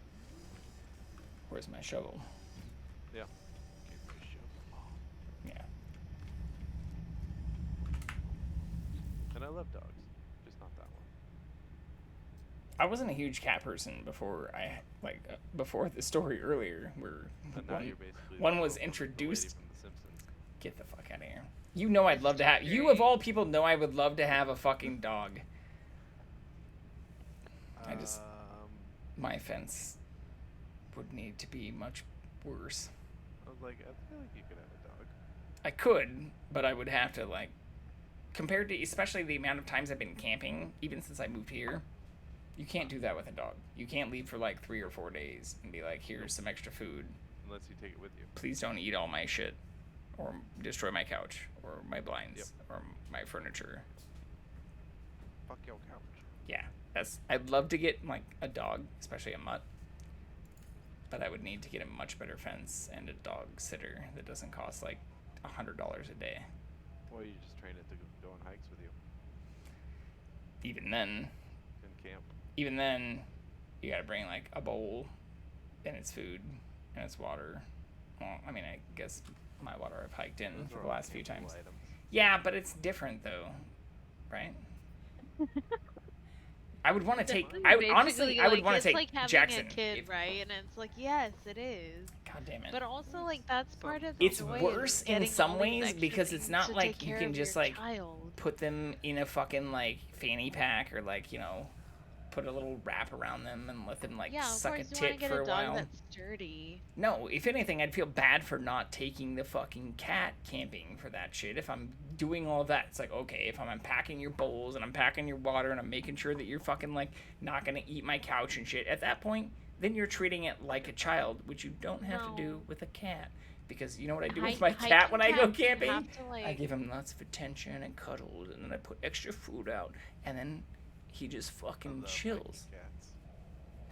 Where's my shovel? Yeah. Give me a shovel. Yeah. And I love dogs, just not that one. I wasn't a huge cat person before before the story earlier where And now you're basically one the was lady introduced. from The Simpsons. Get the fuck out of here. You know I'd love to have. You of all people know I would love to have a fucking dog. My fence would need to be much worse. I was like, I feel like you could have a dog. I could, but I would have to like, compared to especially the amount of times I've been camping, even since I moved here, you can't do that with a dog. You can't leave for like 3 or 4 days and be like, here's some extra food. Unless you take it with you. Please don't eat all my shit, or destroy my couch, or my blinds, or my furniture. Fuck your couch. Yeah, I'd love to get like a dog, especially a mutt. But I would need to get a much better fence and a dog sitter that doesn't cost like $100 a day. Well, you just train it to go on hikes with you. Even then, In camp. even then, you gotta bring like a bowl and its food and its water. Well, I mean, I guess my water I've hiked in Those for are the all last few campable times. items. Yeah, but it's different though, right? I would want to take. I would honestly. I would want to take like having Jackson. a kid, right? And it's like, yes, it is. God damn it. But also, like, that's part of the It's joy worse is in getting some all these ways extra because it's things not to like take you care can of just your like child. put them in a fucking like fanny pack or like, you know, put a little wrap around them and let them like Yeah, of suck a course, you want to tit get for a a dog while. that's sturdy. No, if anything, I'd feel bad for not taking the fucking cat camping for that shit. If I'm doing all that, it's like, okay, if I'm unpacking your bowls and I'm packing your water and I'm making sure that you're fucking like not gonna eat my couch and shit, at that point, then you're treating it like a child, which you don't have to do with a cat. Because you know what I do with my cat when I go camping? I give him lots of attention and cuddles, and then I put extra food out, and then he just fucking chills.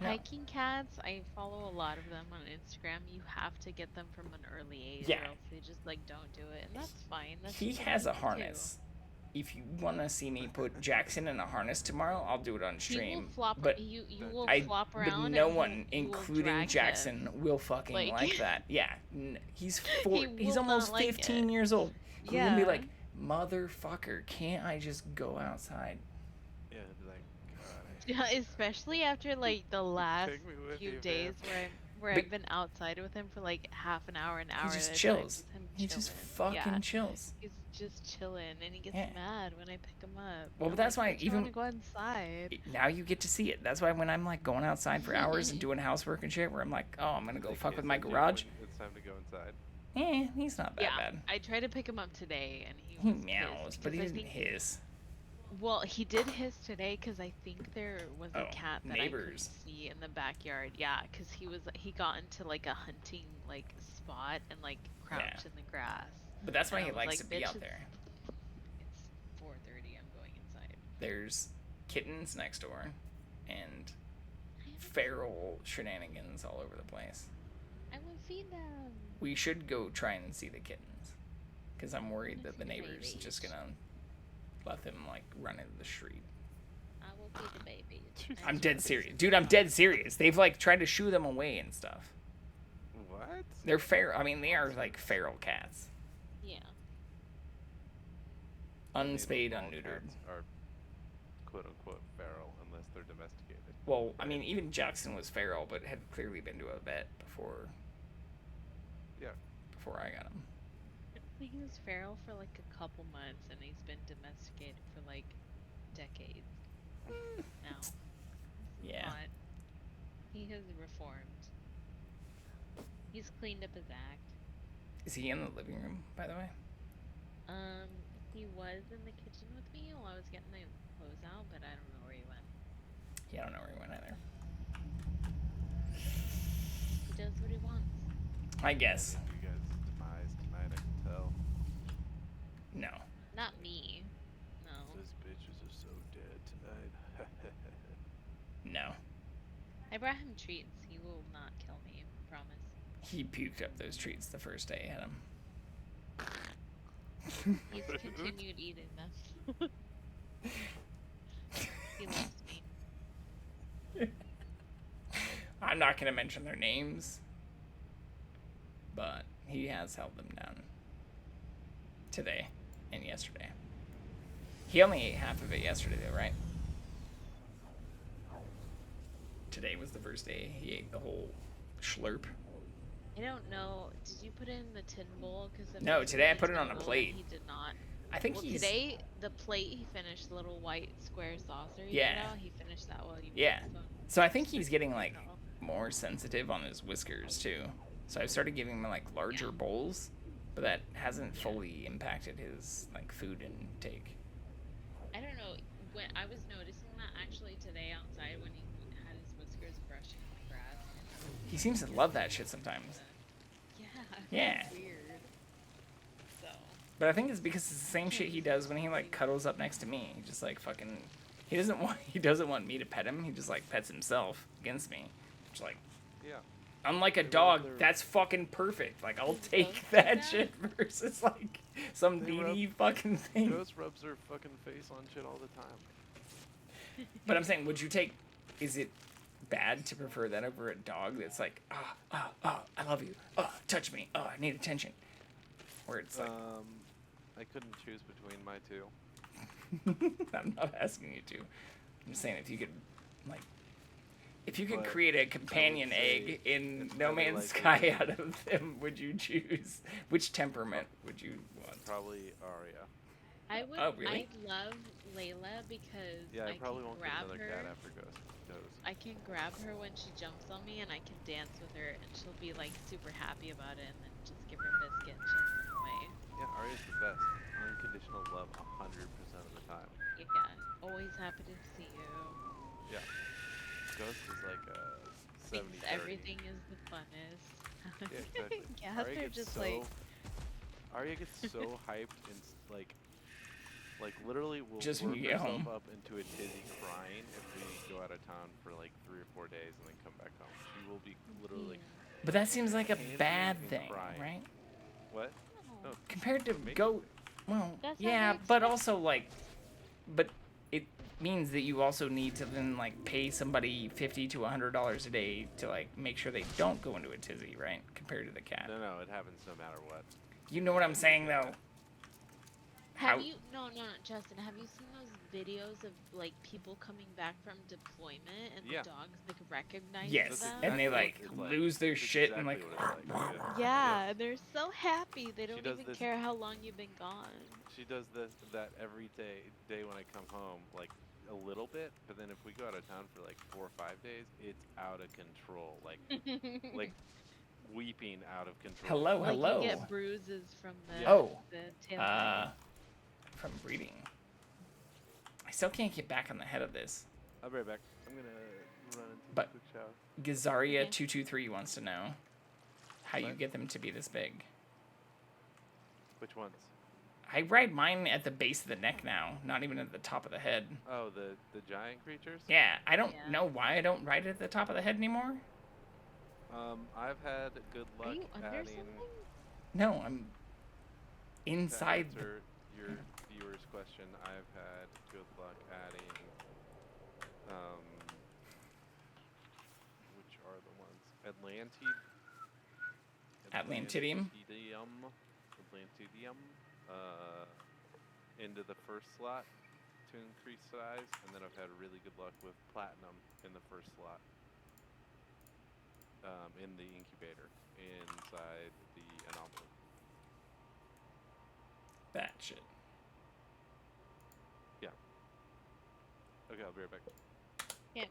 No. Hiking cats, I follow a lot of them on Instagram. You have to get them from an early age, Yeah. or else they just like don't do it, and that's fine. That's He just has a what they do. harness. If you want to see me put Jackson in a harness tomorrow, I'll do it on stream. He will flop. But you will I, flop but around. no and one, you will including drag Jackson, him. will fucking like that. Yeah, he's he's will almost not like 15 it. years old. He's gonna be Yeah. like, motherfucker, can't I just go outside? Yeah, it'd be like, Yeah, especially after like the last Take me with few you, days man. where But I've been outside with him for like half an he hour just at a time, chills. just him He chilling. just Yeah, fucking chills. he's just chilling, and he gets Yeah. mad when I pick him up. Well, I'm but that's like, why "Don't you want even to go inside?" now you get to see it. That's why when I'm like going outside for hours and doing housework and shit, where I'm like, oh, I'm gonna go They fuck kiss with my at you garage. when it's time to go inside. He's not that Yeah, bad. I tried to pick him up today, and he He was meows, pissed but he because I doesn't think. hiss. Well, he did hiss today because I think there was a Oh, cat that I couldn't neighbors. see in the backyard. Yeah, because he got into like a hunting like spot and like crouched in the grass. But that's why And I he was likes like, to be "Bitch, out there. It's 4:30. I'm going inside." There's kittens next door, and feral shenanigans all over the place. I will feed them. We should go try and see the kittens, because I'm worried that the see the neighbor's babies. just gonna let them like run into the street. I will feed the babies. I'm dead serious, dude. I'm dead serious. They've like tried to shoo them away and stuff. What? They're feral. I mean, they are like feral cats, Yeah. unspayed, All unneutered. cats are quote unquote feral unless they're domesticated. Well, I mean, even Jackson was feral, but had clearly been to a vet before. Yeah. Before I got him. He was feral for like a couple months, and he's been domesticated for like decades now. Yeah. Not. He has reformed. He's cleaned up his act. Is he in the living room, by the way? He was in the kitchen with me while I was getting the clothes out, but I don't know where he went. Yeah, I don't know where he went either. He does what he wants. I guess. You guys' demise tonight, I can tell. No. Not me. No. Those bitches are so dead tonight. No. I brought him treats. He will not kill me. Promise. He puked up those treats the first day I had him. He's continued eating them. He loves me. I'm not going to mention their names, but he has held them down today and yesterday. He only ate half of it yesterday, though, right? Today was the first day he ate the whole schlurp. I don't know. Did you put it in the tin bowl? No, today I put it on a plate. He did not. I think well, he's... today the plate he finished, the little white square saucer. He finished that while you. Yeah. So I think he's getting like more sensitive on his whiskers too. So I've started giving him like larger bowls, but that hasn't fully impacted his like food intake. I don't know. When I was noticing that actually today outside when he had his whiskers brushing the grass. He seems to love that shit sometimes. Yeah. Weird. So. But I think it's because it's the same shit he does when he like cuddles up next to me. He just like fucking. He doesn't want me to pet him. He just like pets himself against me. It's like. Yeah. Unlike a dog, that's fucking perfect. Like I'll take that shit versus like some needy fucking thing. Ghost rubs her fucking face on shit all the time. But I'm saying, would you take? Is it bad to prefer that over a dog that's like, I love you, touch me, I need attention, where it's like, I couldn't choose between my two. I'm not asking you to. I'm just saying if you could, like, if you could But create a companion egg in No Man's Sky out of them, would you choose? Which temperament would you want? Probably Arya. I would. Oh, really? I love Layla because Yeah, I probably can won't get grab another her. cat after Ghost goes. I can grab her when she jumps on me, and I can dance with her, and she'll be like super happy about it, and then just give her a biscuit, and she'll run away. Yeah, Arya's the best. Unconditional love 100% of the time. Yeah, always happy to see you. Yeah. Ghost is like a 70 Thinks everything is the funnest. Yeah, exactly. Gas Arya are gets just so, like. Arya gets so hyped and like literally will Just work when you get herself home. up into a tizzy crying if we go out of town for like 3 or 4 days and then come back home. She will be literally. But that seems like a panicking bad and thing, crying. right? What? No. Compared to Make- goat, well, That's how yeah, they but expect- also like, but it means that you also need to then like pay somebody $50 to $100 a day to like make sure they don't go into a tizzy, right? Compared to the cat. No, it happens no matter what. You know what I'm saying though? Have you Justin, have you seen those videos of like people coming back from deployment and the dogs like recognize Yes, them? and they like lose their shit and like. Yeah, they're so happy. They don't does even this- care how long you've been gone. She does that every day when I come home, like a little bit. But then if we go out of town for like 4 or 5 days, it's out of control. Like weeping out of control. Like you get bruises from the tail. From breeding. I still can't get back on the head of this. I'll be right back. I'm gonna run into But a quick shower. Gazaria223 wants to know how you get them to be this big. Which ones? I ride mine at the base of the neck now, not even at the top of the head. Oh, the giant creatures? Yeah, I don't know why I don't ride it at the top of the head anymore. I've had good luck adding. No, I'm inside. To answer your viewer's question, I've had good luck adding. Which are the ones? Atlantidium. Atlantidium. Into the first slot to increase size, and then I've had really good luck with platinum in the first slot. In the incubator inside the anomaly. That shit. Yeah. Okay, I'll be right back. Yeah.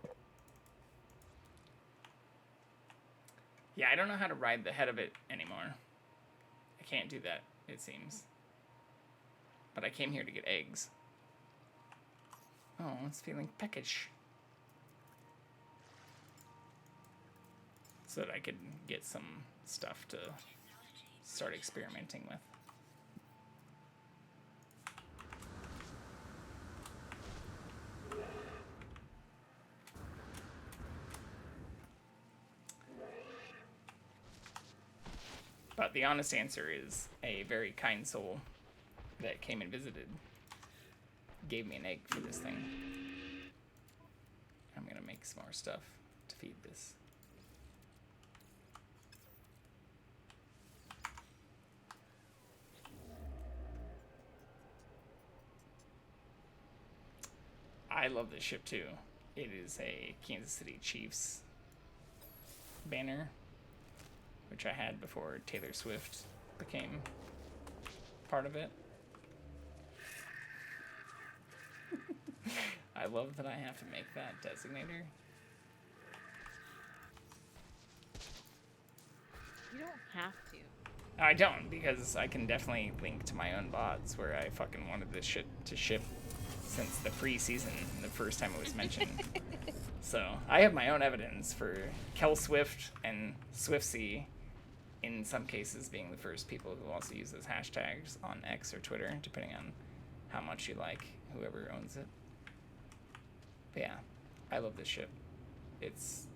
Yeah, I don't know how to ride the head of it anymore. I can't do that, it seems. But I came here to get eggs. Oh, it's feeling peckish. So that I could get some stuff to start experimenting with. But the honest answer is a very kind soul that came and visited gave me an egg for this thing. I'm gonna make some more stuff to feed this. I love this ship too. It is a Kansas City Chiefs banner, which I had before Taylor Swift became part of it. I love that I have to make that designator. You don't have to. I don't, because I can definitely link to my own bots where I fucking wanted this shit to ship since the preseason, the first time it was mentioned. So I have my own evidence for Kel Swift and Swiftsy, in some cases being the first people who also use those hashtags on X or Twitter, depending on how much you like whoever owns it. But yeah, I love this ship. It's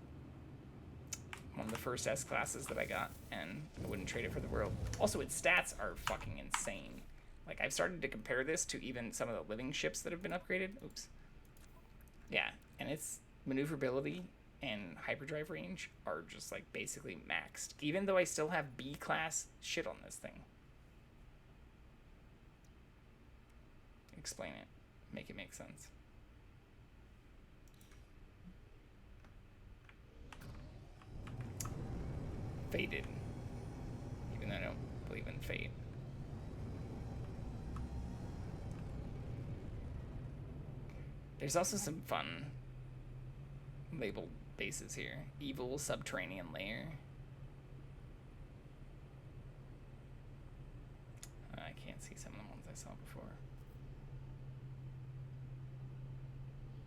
one of the first S classes that I got, and I wouldn't trade it for the world. Also, its stats are fucking insane. Like, I've started to compare this to even some of the living ships that have been upgraded. Oops. Yeah, and its maneuverability and hyperdrive range are just, like, basically maxed. Even though I still have B-class shit on this thing. Explain it. Make it make sense. Fated. Even though I don't believe in fate. There's also some fun labeled bases here. Evil Subterranean Lair. I can't see some of the ones I saw before.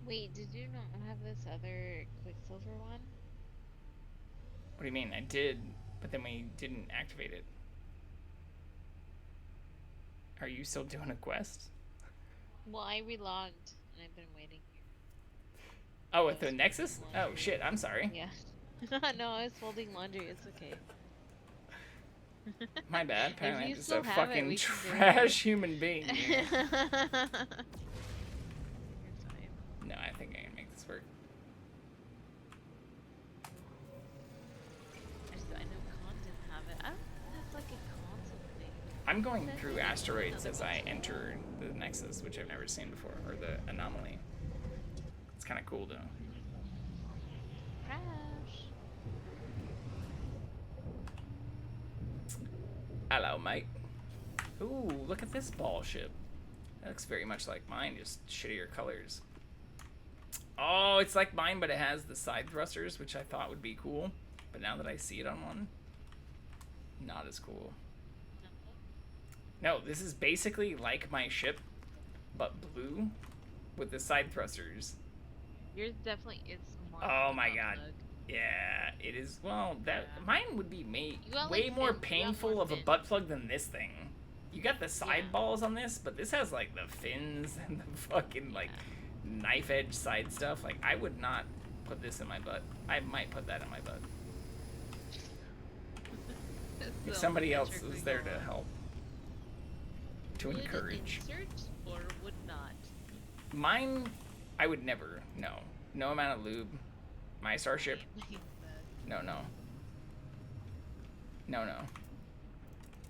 Wait, did you not have this other Quicksilver one? What do you mean? I did, but then we didn't activate it. Are you still doing a quest? Well, I relogged and I've been waiting here. Oh, with the Nexus? Oh shit, I'm sorry. Yeah. No, I was folding laundry. It's okay. My bad. Apparently I'm you just still a have it, fucking we can do trash human being. Your time. No, I think I can make this work. I know Con didn't have it. I don't think that's like a console thing. I'm going through asteroids as I enter the Nexus, which I've never seen before, or the anomaly. It's kind of cool, though. Crash. Hello, mate. Ooh, look at this ball ship. That looks very much like mine, just shittier colors. Oh, it's like mine, but it has the side thrusters, which I thought would be cool. But now that I see it on one, not as cool. No, this is basically like my ship, but blue with the side thrusters. Yours definitely is more. Oh my god. Yeah, it is. Well, mine would be way more painful of a butt plug than this thing. You got the side balls on this, but this has like the fins and the fucking like knife edge side stuff. Like, I would not put this in my butt. I might put that in my butt. If somebody else was there to help. To encourage. Insert or would not? Mine, I would never. No. No amount of lube. My starship. No.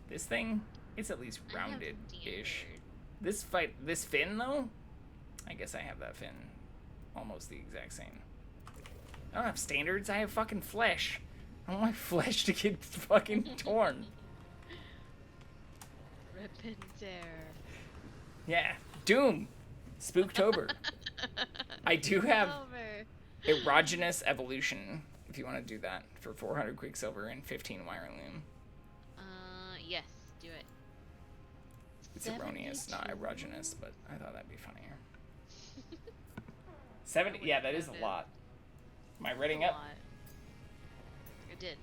This thing, it's at least rounded-ish. This fin, though, I guess I have that fin almost the exact same. I don't have standards, I have fucking flesh. I don't want my flesh to get fucking torn. Rip and tear. Yeah, Doom. Spooktober. I do have erogenous evolution, if you want to do that, for 400 Quicksilver and 15 Wire Loom. Yes, do it. It's erroneous, not erogenous, but I thought that'd be funnier. 70, yeah, that is a lot. Am I reading up? I did.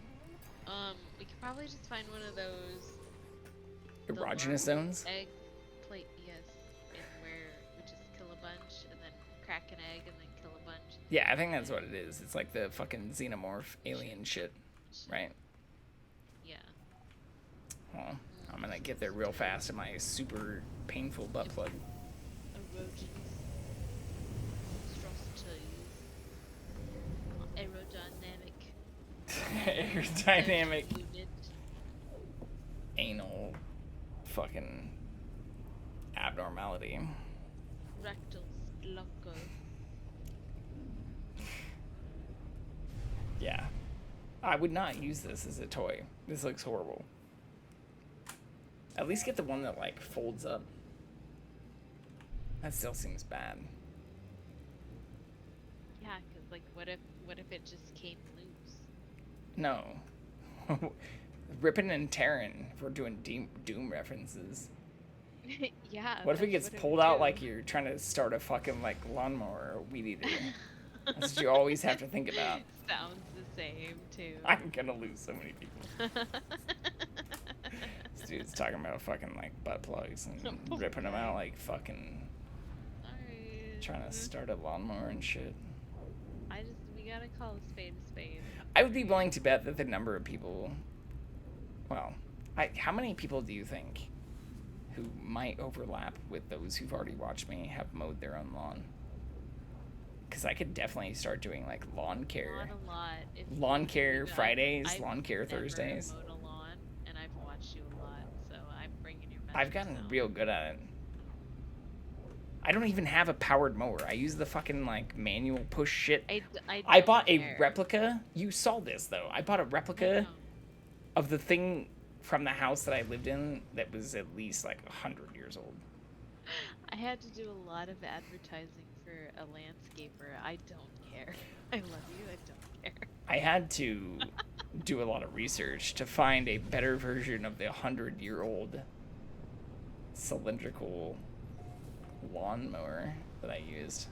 We could probably just find one of those erogenous zones? Egg plate, yes. And where we just kill a bunch and then crack an egg and then kill a bunch. Yeah, I think that's what it is. It's like the fucking xenomorph alien shit, right? Yeah. Well, I'm gonna get there real fast in my super painful butt plug. Erogenous. Aerodynamic. Aerodynamic. Anal fucking abnormality. Rectal loco. Yeah. I would not use this as a toy. This looks horrible. At least get the one that like folds up. That still seems bad. Yeah, cause like what if it just came loose? No. Ripping and tearing if we're doing Doom references. Yeah. What if it gets pulled out like you're trying to start a fucking like lawnmower or weed eater? That's what you always have to think about. Sounds the same too. I'm gonna lose so many people. This dude's talking about fucking like butt plugs and ripping them out like fucking trying to start a lawnmower and shit. We gotta call a spade a spade. I would be willing to bet that the number of people, well, how many people do you think who might overlap with those who've already watched me have mowed their own lawn? Because I could definitely start doing like lawn care. Not a lot. Lawn care Fridays, lawn care Thursdays. I've mowed a lawn, and I've watched you a lot, so I'm bringing your message. I've gotten real good at it. I don't even have a powered mower. I use the fucking like manual push shit. I bought a replica. You saw this though. I bought a replica of the thing from the house that I lived in that was at least like 100 years old. I had to do a lot of advertising for a landscaper. I don't care. I love you. I don't care. I had to do a lot of research to find a better version of the 100-year-old cylindrical lawnmower that I used,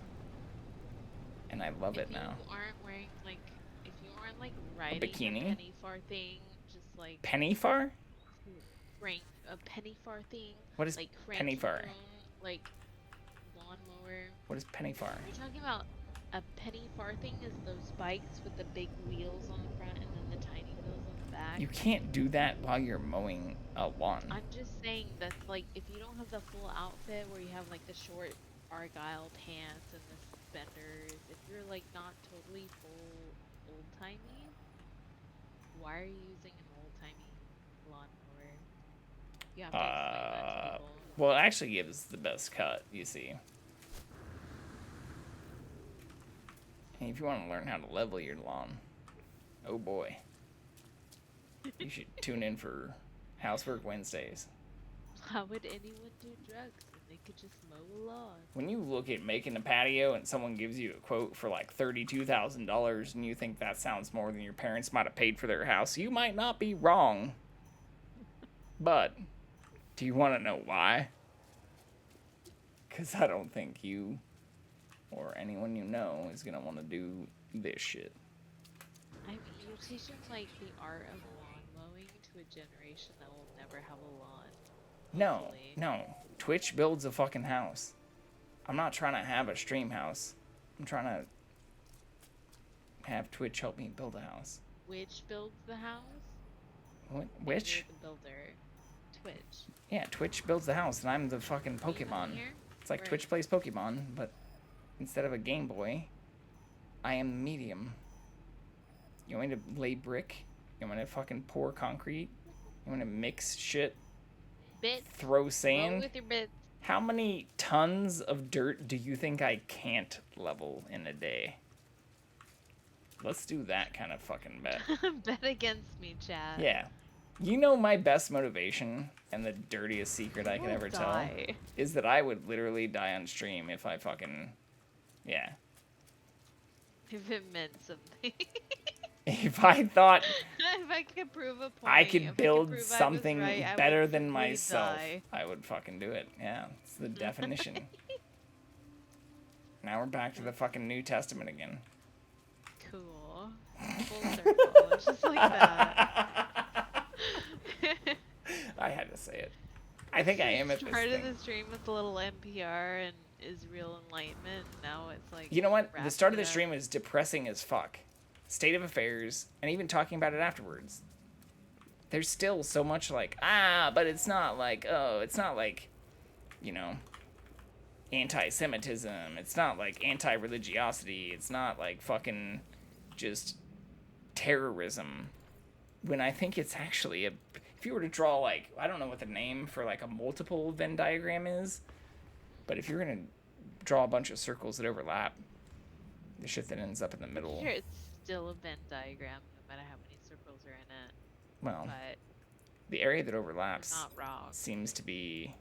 and I love it now. If you aren't wearing like, if you aren't like riding a bikini, penny far thing, just like penny far, crank a penny far thing. What is like penny far? Like lawnmower. What is penny far? You're talking about a penny far thing is those bikes with the big wheels on the front and then the tiny wheels on the back. You can't do that while you're mowing a lawn. I'm just saying that's like if you don't have the full outfit where you have like the short argyle pants and the suspenders, if you're like not totally full old-timey, why are you using an old-timey lawnmower? You have to explain that to people. Well, it actually gives the best cut, you see. And if you want to learn how to level your lawn, oh boy, you should tune in for Housework Wednesdays. How would anyone do drugs when they could just mow a lawn? When you look at making a patio and someone gives you a quote for like $32,000 and you think that sounds more than your parents might have paid for their house, you might not be wrong. But do you want to know why? Because I don't think you or anyone you know is going to want to do this shit. I mean, you're teaching like the art of lawn mowing to a generation that will never have a lawn. No. Twitch builds a fucking house. I'm not trying to have a stream house. I'm trying to have Twitch help me build a house. Which builds the house? What? Which? You're the builder. Twitch. Yeah, Twitch builds the house, and I'm the fucking Pokemon. It's like Twitch plays Pokemon, but instead of a Game Boy, I am the medium. You want me to lay brick? You want me to fucking pour concrete? You want me to mix shit? Bits. Throw sand? Roll with your bits. How many tons of dirt do you think I can't level in a day? Let's do that kind of fucking bet. Bet against me, Chad. Yeah. You know my best motivation and the dirtiest secret I could ever tell is that I would literally die on stream if I fucking... Yeah. If it meant something. If I thought if I could prove a point, I could build something right, better than myself, die. I would fucking do it. Yeah, it's the definition. Now we're back to the fucking New Testament again. Cool. Full circle. It's just like that. I had to say it. I think I am at this Started thing. the stream with a little NPR and Israel Enlightenment. Now it's like... You know what? The start of the stream is depressing as fuck. State of affairs, and even talking about it afterwards. There's still so much like, but it's not like, it's not like, you know, anti-Semitism. It's not like anti-religiosity. It's not like fucking just terrorism. When I think it's actually if you were to draw like, I don't know what the name for like a multiple Venn diagram is, but if you're going to draw a bunch of circles that overlap, the shit that ends up in the middle. Sure, it's still a Venn diagram, no matter how many circles are in it. Well, but the area that overlaps not wrong. Seems to be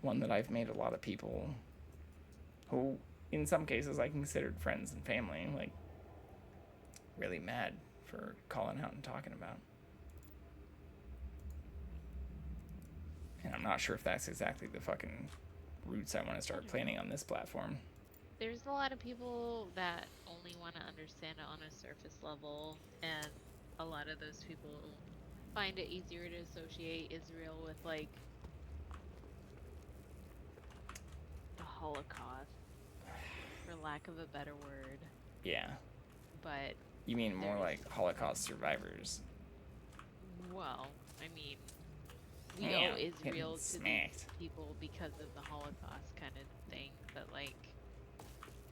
one that I've made a lot of people who, in some cases, I considered friends and family, like, really mad for calling out and talking about. And I'm not sure if that's exactly the fucking roots I want to start planting on this platform. There's a lot of people that only want to understand it on a surface level, and a lot of those people find it easier to associate Israel with, like, the Holocaust, for lack of a better word. Yeah. But... You mean more like Holocaust survivors? Well, I mean, we owe Israel to these people because of the Holocaust kind of thing, but, like...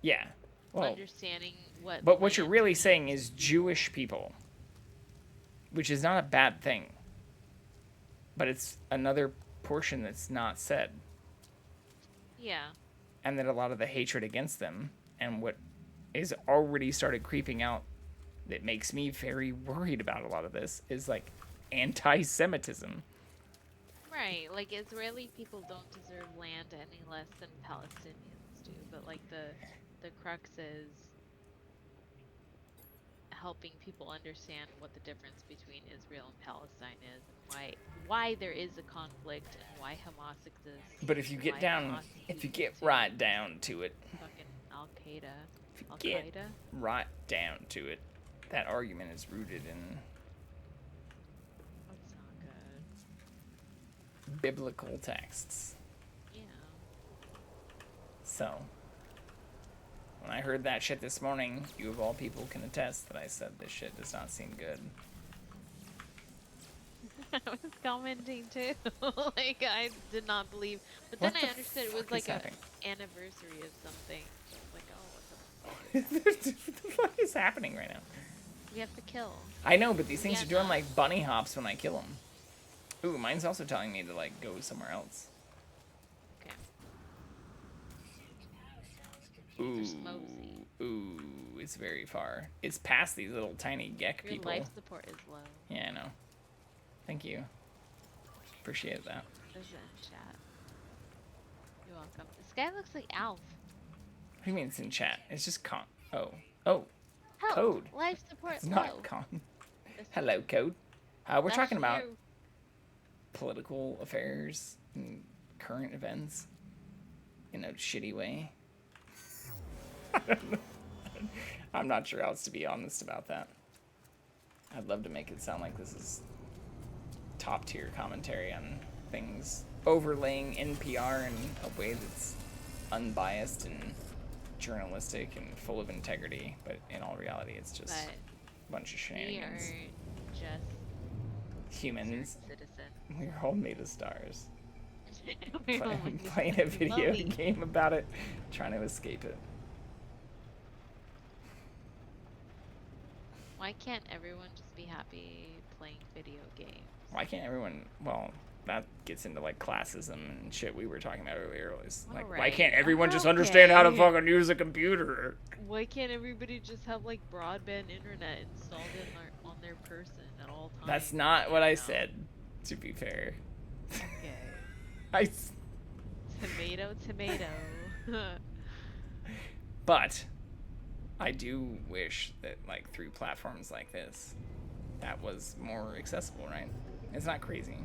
Yeah. Well, understanding what... But what you're really saying is Jewish people, which is not a bad thing. But it's another portion that's not said. Yeah. And that a lot of the hatred against them and what is already started creeping out that makes me very worried about a lot of this is like anti-Semitism. Right. Like, Israeli people don't deserve land any less than Palestinians do, but like the crux is helping people understand what the difference between Israel and Palestine is, and why there is a conflict, and why Hamas exists. But if you get down, if you get right down to it, fucking Al-Qaeda, if you get right down to it, that argument is rooted in that's not good. Biblical texts. Yeah. So, when I heard that shit this morning, you of all people can attest that I said this shit does not seem good. I was commenting too. Like, I did not believe. But then I understood it was like an anniversary of something. So I was like, oh, what the fuck is happening right now? We have to kill. I know, but these things are doing like bunny hops when I kill them. Ooh, mine's also telling me to, like, go somewhere else. Okay. Ooh. For Smosey. Ooh, it's very far. It's past these little tiny Gek Your people. life support is low. Yeah, I know. Thank you. Appreciate that. This is in chat. You're welcome. This guy looks like Alf. What do you mean it's in chat? It's just con. Oh. Oh. Help. Code. Life support It's low. not con. Hello, Code. We're That's talking about you. political affairs and current events in a shitty way. I'm not sure how else to be honest about that. I'd love to make it sound like this is top tier commentary on things, overlaying NPR in a way that's unbiased and journalistic and full of integrity, but in all reality it's just a bunch of shenanigans. We are just humans. citizens. We're all made of stars. We're all made of Playing a stars. video Lovely. game about it, trying to escape it. Why can't everyone just be happy playing video games? Why can't everyone? Well, that gets into like classism and shit we were talking about earlier. It's like, why Alright. can't everyone just understand how to Okay. fucking use a computer? Why can't everybody just have like broadband internet installed on their person at all times? That's not what I said, to be fair. Okay. Tomato, tomato. But I do wish that, like, through platforms like this, that was more accessible, right? It's not crazy.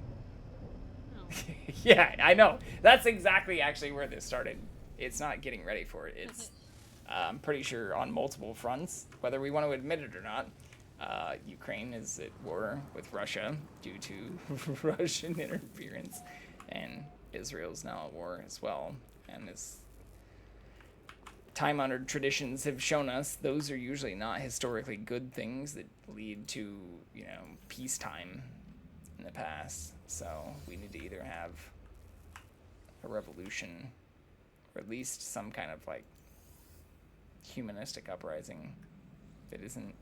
Yeah, I know. That's exactly actually where this started. It's not getting ready for it. It's, I'm pretty sure, on multiple fronts, whether we want to admit it or not. Ukraine is at war with Russia due to Russian interference, and Israel's now at war as well. And as time-honored traditions have shown us, those are usually not historically good things that lead to, you know, peacetime in the past. So we need to either have a revolution or at least some kind of, like, humanistic uprising that isn't,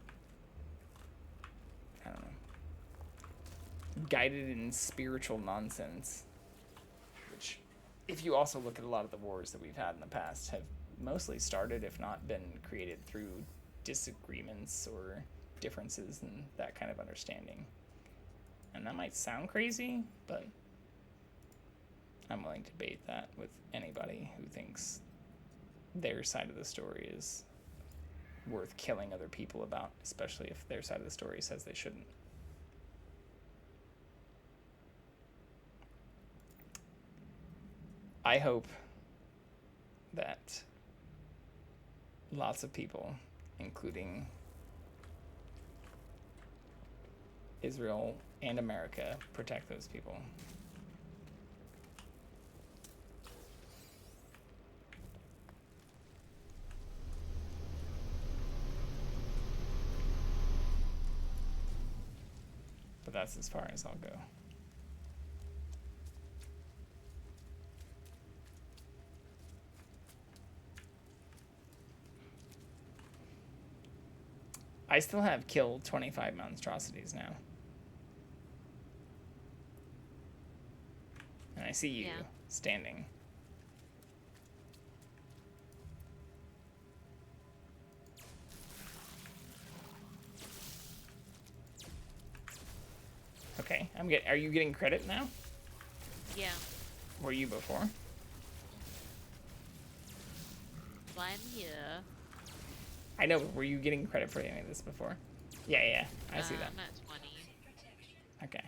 I don't know, guided in spiritual nonsense, which, if you also look at a lot of the wars that we've had in the past, have mostly started, if not been created, through disagreements or differences in that kind of understanding. And that might sound crazy, but I'm willing to debate that with anybody who thinks their side of the story is worth killing other people about, especially if their side of the story says they shouldn't. I hope that lots of people, including Israel and America, protect those people. But that's as far as I'll go. I still have killed 25 monstrosities now. And I see you standing. Okay, are you getting credit now? Yeah. Were you before? Well, I'm here. I know, but were you getting credit for any of this before? Yeah, I see that. I'm at 20. Okay.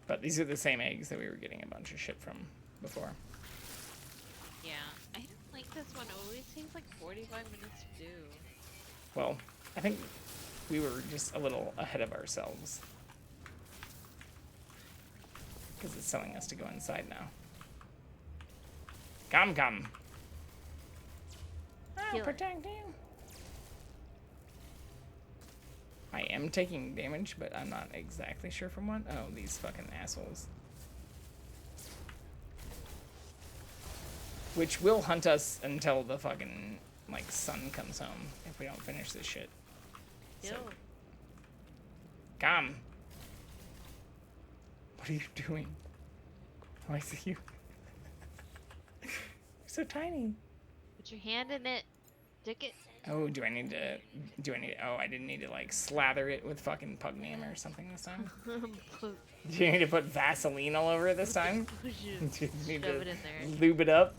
But these are the same eggs that we were getting a bunch of shit from before. Yeah. I don't like this one. It always takes like 45 minutes to do. Well, I think we were just a little ahead of ourselves. Because it's telling us to go inside now. Come. I'll protect you. I am taking damage, but I'm not exactly sure from what. Oh, these fucking assholes. which will hunt us until the fucking, like, sun comes home if we don't finish this shit. So, come. What are you doing? Oh, I see you. You're so tiny. Put your hand in it. Stick it. Oh, do I need to, oh, I didn't need to, like, slather it with fucking Pugnium or something this time? Do you need to put Vaseline all over it this time? Do you need Shove to it in there. lube it up?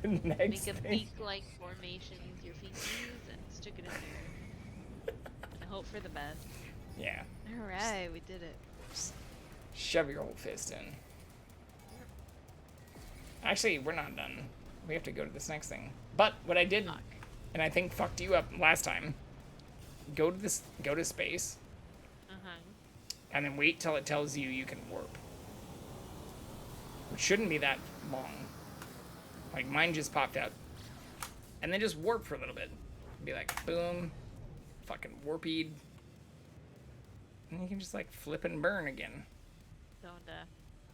Next Make a thing. beak-like formation with your fingies and stick it in there. And hope for the best. Yeah. Alright, we did it. Shove your whole fist in. Actually, we're not done. We have to go to this next thing. But what I did, and I think fucked you up last time, go to space, and then wait till it tells you you can warp. Which shouldn't be that long. Like, mine just popped out. And then just warp for a little bit. Be like, boom, fucking warpied. And you can just, like, flip and burn again. Donda.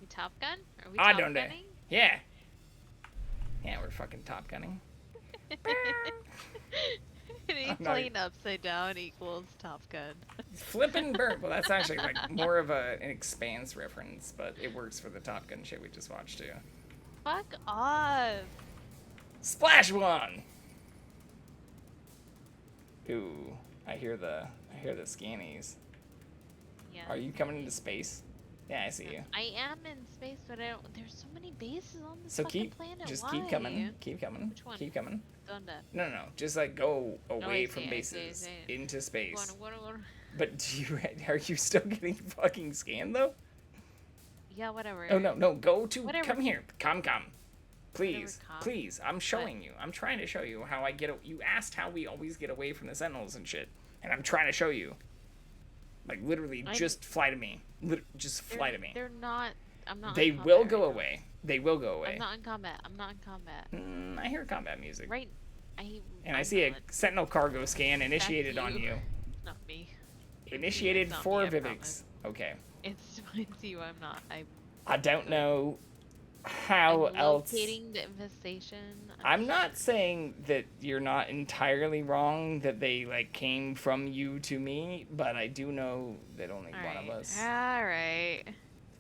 We Top Gun? Are we Ah, Top Donda. Gunning? Yeah. Yeah, we're fucking Top Gunning. Any plane upside down equals Top Gun. Flip and burn. Well, that's actually, like, more of an Expanse reference, but it works for the Top Gun shit we just watched, too. Fuck off. Splash one! Ooh, I hear the scannies. Yeah. Are you coming into space? Yeah, I see you. I am in space, but I don't. There's so many bases on this So fucking planet. just Why? keep coming, keep coming, Which one? keep coming. Donda. No, just like go away I from see, bases I see. into space. What? But are you still getting fucking scanned though? Yeah, whatever. Oh no, go to Whatever. come here, come. Please, Whatever, please. I'm showing you. I'm trying to show you how I get. You asked how we always get away from the Sentinels and shit, and I'm trying to show you. Like literally, just fly to me. Just fly to me. They're not. I'm not. They in will combat go right away. They will go now. away. I'm not in combat. I'm not in combat. I hear combat music. Right. And I see a Sentinel cargo scan initiated on you. Not me. Initiated It's not for me, I Vivix. promise. Okay. It's you. I'm not. I don't know how I'm else. locating the infestation. I'm not saying that you're not entirely wrong that they like came from you to me, but I do know that only one of us All right.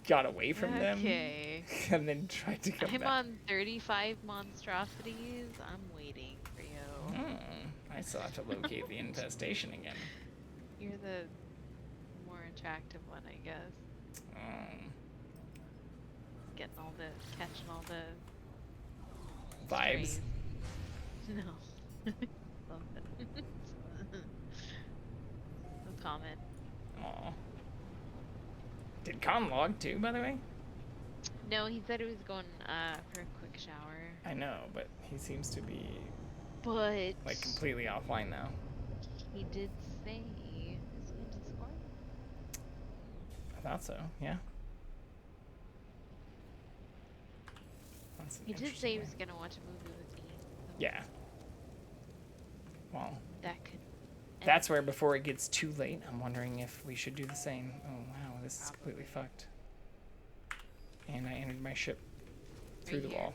got away from them Okay. and then tried to come I'm back. on 35 monstrosities. I'm waiting for you. I still have to locate the infestation again. You're the more attractive one, I guess. Catching all the Vibes. strays. No. Love it. No comment. Aw. Did Con log too, by the way? No, he said he was going for a quick shower. I know, but he seems to be But like completely offline now. he did say he was in Discord. I thought so, yeah. That's He did interesting say he way. was gonna watch a movie with me. Yeah. Well, That could. that's where before it gets too late, I'm wondering if we should do the same. Oh wow, this is completely fucked. And I entered my ship through the wall.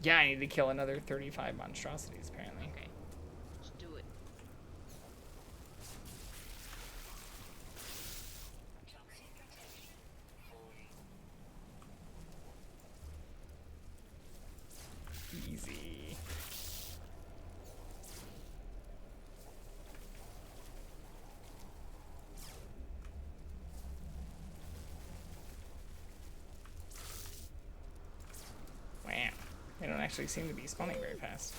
Yeah, I need to kill another 35 monstrosities, apparently. Okay. Let's do it. Easy. Wow. They don't actually seem to be spawning very fast.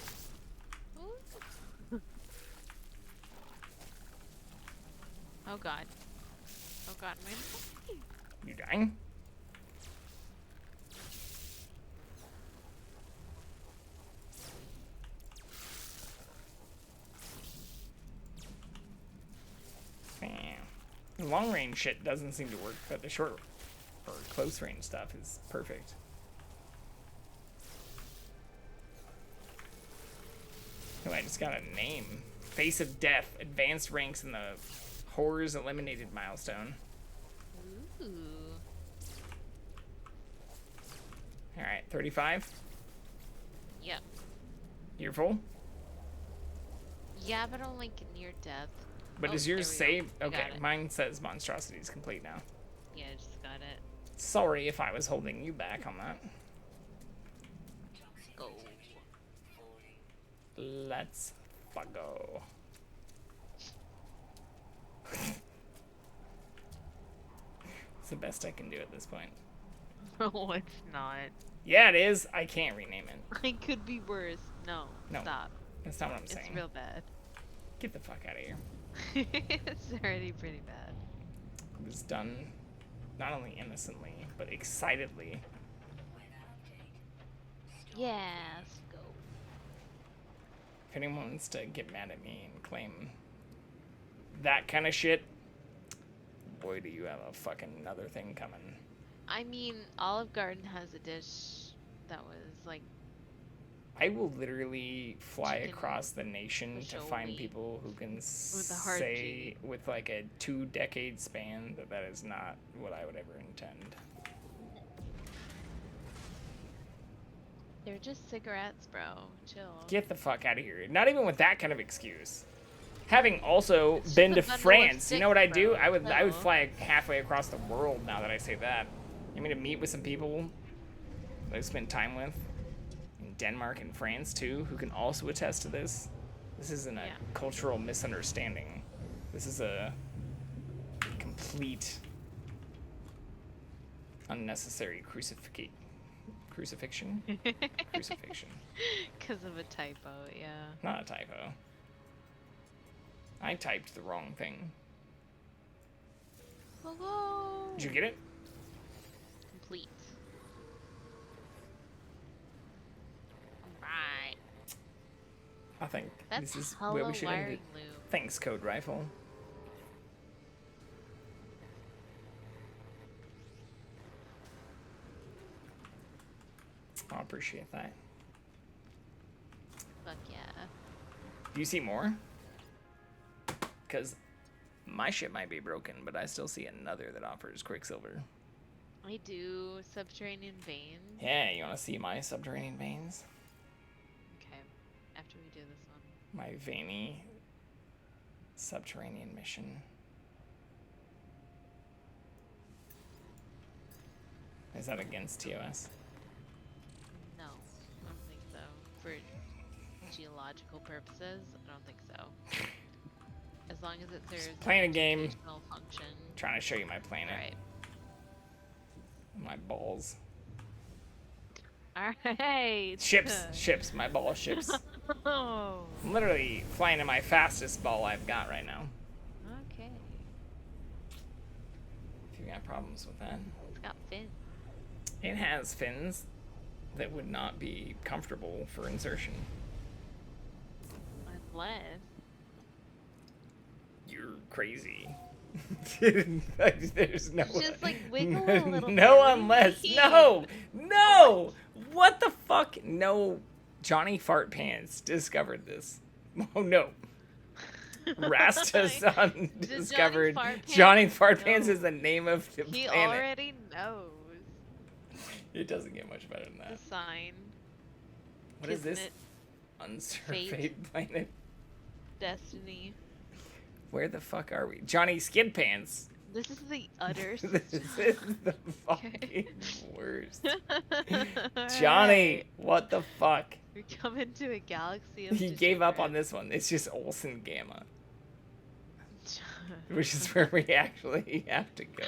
Oh god. Oh god, You dying? The long range shit doesn't seem to work, but the short or close range stuff is perfect. Oh, I just got a name. Face of Death, advanced ranks in the Horrors Eliminated milestone. Ooh. Alright, 35. Yep. You're full? Yeah, but I'm like near death. But Oh, is yours there we go. saved? I Okay, got it. mine says monstrosity is complete now. Yeah, I just got it. Sorry if I was holding you back on that. Go. Let's go. It's the best I can do at this point. No, it's not. Yeah, it is. I can't rename it. It could be worse. No, stop. That's not what I'm saying. It's real bad. Get the fuck out of here. It's already pretty bad. It was done not only innocently, but excitedly. Yeah, let's go. If anyone wants to get mad at me and claim that kind of shit, boy, do you have a fucking another thing coming. I mean, Olive Garden has a dish that was like. I will literally fly Chicken across the nation to find fajoli people who can with a hard say with like a 2-decade span that that is not what I would ever intend. They're just cigarettes, bro. Chill. Get the fuck out of here. Not even with that kind of excuse. Having also It's been to just a bundle of France, you know what I sticks, do? bro. I would Chill. fly halfway across the world now that I say that. You mean to meet with some people that I've spent time with in Denmark and France too, who can also attest to this? This isn't a cultural misunderstanding. This is a complete unnecessary crucifixion. Crucifixion? Crucifixion. Because of a typo, yeah. Not a typo. I typed the wrong thing. Hello. Did you get it? Complete. Right. I think That's this is hella where we should end wiring it. loop. Thanks, Code Rifle. I appreciate that. Fuck yeah. Do you see more? Because my shit might be broken, but I still see another that offers Quicksilver. I do subterranean veins. Yeah, you want to see my subterranean veins? Okay. After we do this one. My veiny subterranean mission. Is that against TOS? No, I don't think so. For geological purposes, I don't think so. As long as it serves Playing a game. educational function. Trying to show you my planet. Alright. My balls. Alright. Ships, my ball ships. Oh. I'm literally flying in my fastest ball I've got right now. Okay. If you got problems with that. It's got fins. It has fins that would not be comfortable for insertion. Unless. You're crazy. There's no. Just like wiggle a little bit. No, What do you unless mean? no. What the fuck? No, Johnny Fart Pants discovered this. Oh no. Rasta's discovered Johnny Fart Pants is the name of the He planet. already knows. It doesn't get much better than that. The sign. What is this? Kismet. Unsurveyed planet. Destiny. Where the fuck are we? Johnny Skid Pants. This is the utter. This is the fucking worst. Johnny, what the fuck? We come into a galaxy of He gave up on this one. It's just Olsen Gamma. Which is where we actually have to go.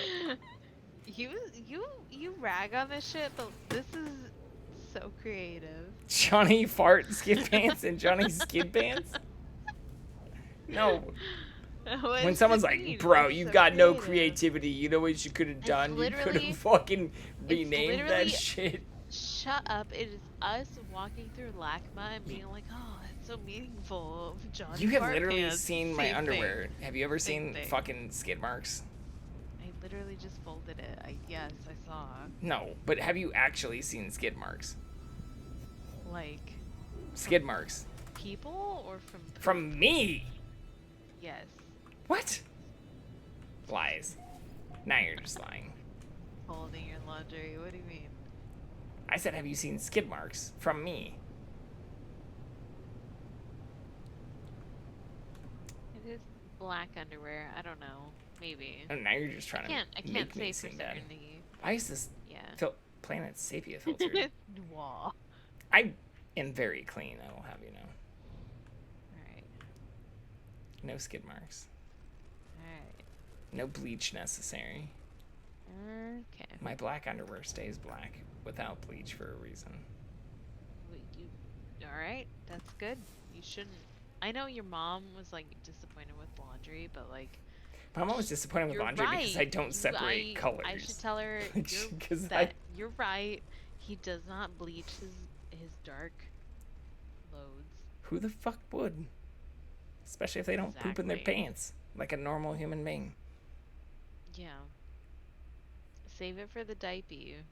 You rag on this shit, but this is so creative. Johnny Fart Skid Pants and Johnny Skid Pants? No. What When does someone's it like, mean? bro, It's you've so got no creative. creativity. You know what you could have done? You could literally- have fucking It's renamed that literally- shit. Shut up. It is us walking through LACMA and being like, oh, that's so meaningful. Johnny You have Fart literally Pants. seen my Same underwear. thing. Have you ever Same seen thing. fucking skid marks? I literally just folded it. Yes, I saw. No, but have you actually seen skid marks? Like. Skid marks. People or from. From me? Yes. What? Lies. Now you're just lying. Folding your laundry. What do you mean? I said, have you seen skid marks? From me. black underwear. I don't know. Maybe. Oh, now you're just trying I to can't make me say for seem bad. certainty. Why is this planet sepia filtered? Wow. I am very clean, I will have you know. Alright. No skid marks. Alright. No bleach necessary. Okay. My black underwear stays black without bleach for a reason. Alright, that's good. You shouldn't. I know your mom was like disappointed with laundry, but like. My mom was disappointed with laundry because I don't separate colors. I should tell her you're right. He does not bleach his dark loads. Who the fuck would? Especially if they don't poop in their pants like a normal human being. Yeah. Save it for the diaper.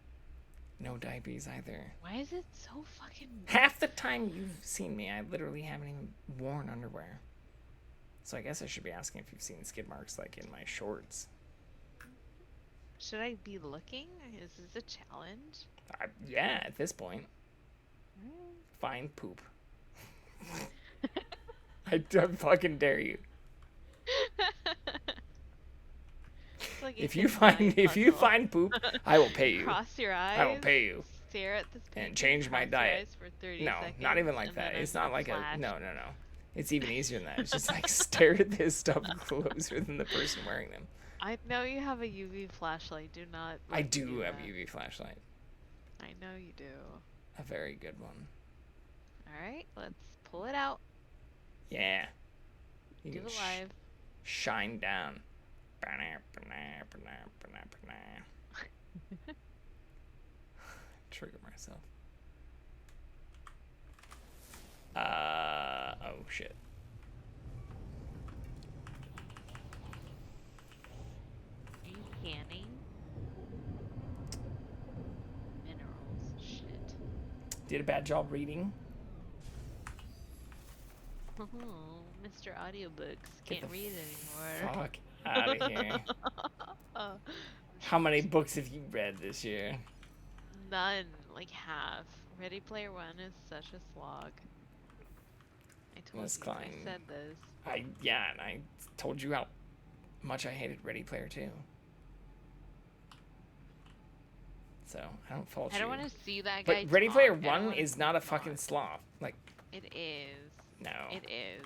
No diapers either. Why is it so fucking... Half the time you've seen me, I literally haven't even worn underwear. So I guess I should be asking if you've seen skid marks like in my shorts. Should I be looking? Is this a challenge? Yeah, at this point. Find poop. I fucking dare you. Like if you find poop, I will pay you. Cross your eyes. I will pay you. Stare at this and change my diet. For 30 no, seconds, not even like that. It's not like a no. It's even easier than that. It's just like stare at this stuff closer than the person wearing them. I know you have a UV flashlight. Do not. I do have a UV flashlight. I know you do. A very good one. All right, let's pull it out. Yeah. You do it live. Shine down. Trigger myself. Oh shit. Are you scanning? Minerals. Shit. Did a bad job reading. Oh, Mr. Audiobooks can't read anymore. Fuck out of here. How many books have you read this year? None. Like half. Ready Player One is such a slog. I told Ms. you. Klein. I said this. And I told you how much I hated Ready Player 2. So I don't fault you. I don't want to see that guy. But Ready Player 1 is not a fucking sloth. Like it is. No. It is.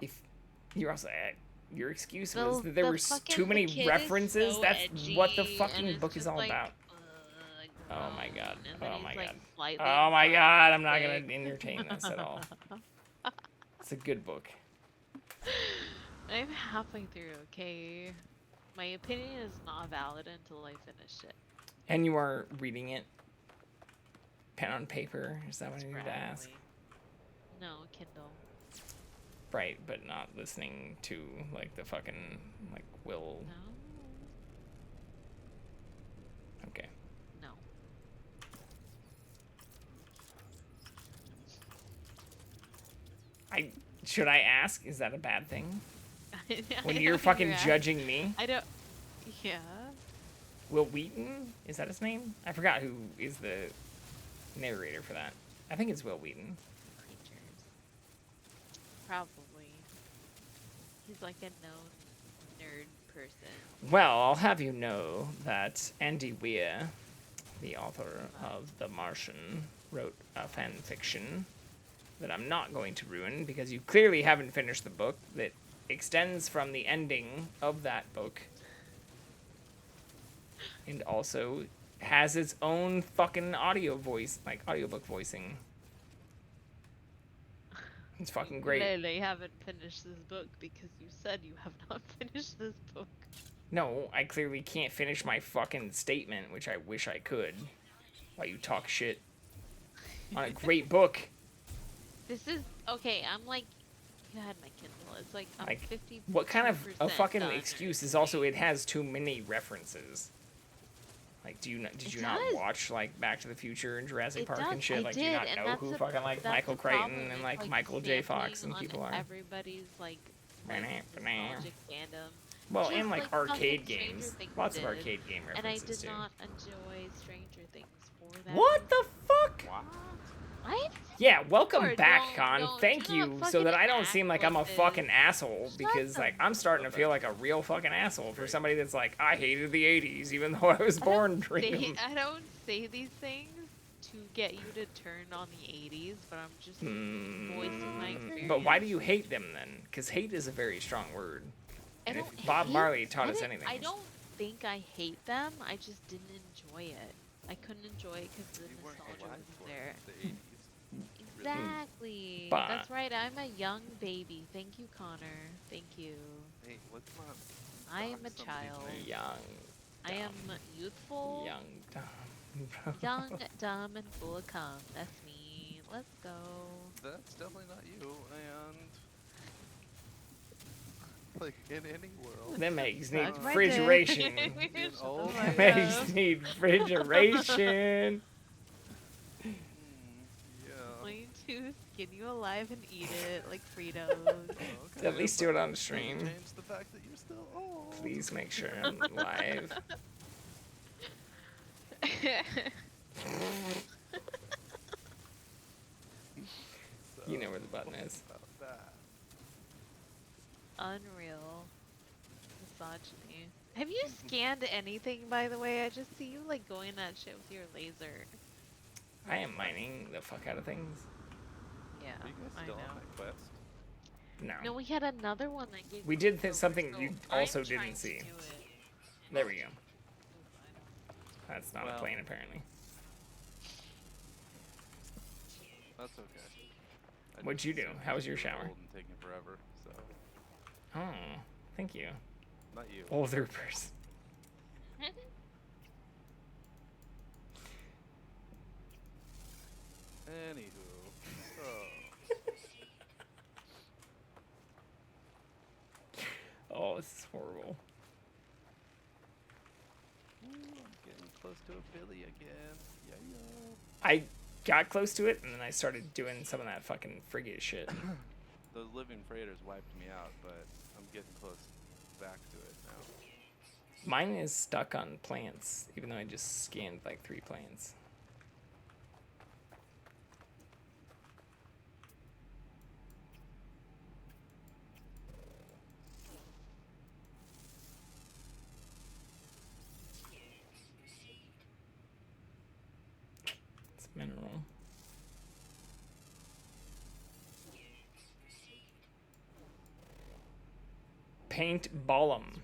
If you're also your excuse was that there were too many references. So that's what the fucking book is all about. Oh my god. Oh my god. Oh my god. I'm not gonna entertain this at all. It's a good book. I'm halfway through, okay? My opinion is not valid until I finish it. And you are reading it? Pen on paper? Is that what you need to ask? No, Kindle. Right, but not listening to, like, the fucking, like, Will... No. Okay. No. Should I ask? Is that a bad thing? When you're fucking judging me? I don't... Yeah. Will Wheaton? Is that his name? I forgot who is the narrator for that. I think it's Will Wheaton. Probably. He's like a known nerd person. Well, I'll have you know that Andy Weir, the author of The Martian, wrote a fan fiction that I'm not going to ruin because you clearly haven't finished the book that extends from the ending of that book and also has its own fucking audiobook voicing. It's fucking great. You clearly haven't finished this book because you said you have not finished this book. No, I clearly can't finish my fucking statement, which I wish I could. While you talk shit on a great book. This is okay. I'm like, you had my Kindle. It's like I'm 50. What kind of a fucking done. excuse is also it has too many references? Like, did you not watch like Back to the Future and Jurassic Park and shit? Like, do you not know who fucking like Michael Crichton and like Michael J. Fox and people are? Everybody's like nostalgic fandom. Well, Just and like arcade Stranger games, Things lots of did. arcade game And references I did too. not enjoy Stranger Things for that. What the fuck? What? Yeah, welcome Or back, don't- Con. don't- Thank do not you, so fucking that I don't act seem like like I'm a this. fucking asshole, because the like I'm starting to feel like a real fucking asshole for somebody that's like, I hated the 80s even though I was born during them. I don't say these things to get you to turn on the 80s, but I'm just voicing my experience. But why do you hate them then? Because hate is a very strong word. I And don't if Bob hate- Marley taught I us didn't- anything. I don't think I hate them. I just didn't enjoy it. I couldn't enjoy it because the nostalgia wasn't there. Exactly. But- That's right. I'm a young baby. Thank you, Connor. Thank you. Hey, let's not. I am a somebody's child. name. Young. I am youthful. Young, dumb. Young, dumb, and full of cum. That's me. Let's go. That's definitely not you, and like in any world. Them eggs need Suck my refrigeration. dick. An Shut old the fuck Them eggs up. need refrigeration. Yeah. Going to skin you alive and eat it like Fritos. Okay, At least do it on but stream. change the fact that you're still old. Please make sure I'm live. You know where the button is. About that. Unreal. Misogyny. Have you scanned anything, by the way? I just see you like going that shit with your laser. I am mining the fuck out of things. Yeah, Are you guys I still know. on that quest? No. No, we had another one that gave We us did silver, something so you I'm also trying didn't to see. do it. There we go. That's not Well. a plane, apparently. That's okay. I What'd just you do? assumed How was your you were shower? old and taking forever, so Oh, thank you. not you. Older person. Anywho, so Oh, this is horrible. ooh, I'm getting close to a Billy again. Yeah, yeah. I got close to it, and then I started doing some of that fucking frigate shit. Those living freighters wiped me out, but I'm getting close back to it now. Mine is stuck on plants, even though I just scanned like 3 plants. It's mineral. Paint Ballum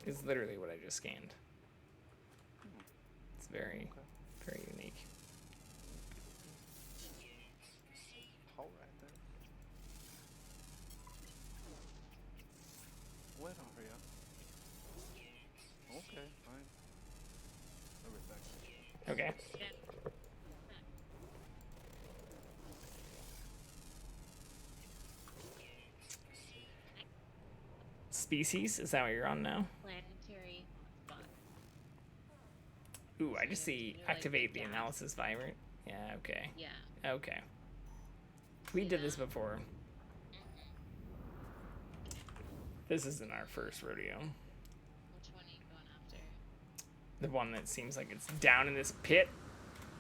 is literally what I just scanned. It's very, very unique. Alright then. What are ya? Okay, fine. I'll be back. Okay. Species? Is that what you're on now? Planetary hotspot. Ooh, I just see Like activate the gas. analysis vibrant. Yeah, okay. Yeah. Okay. We did this before. This isn't our first rodeo. Which one are you going after? The one that seems like it's down in this pit.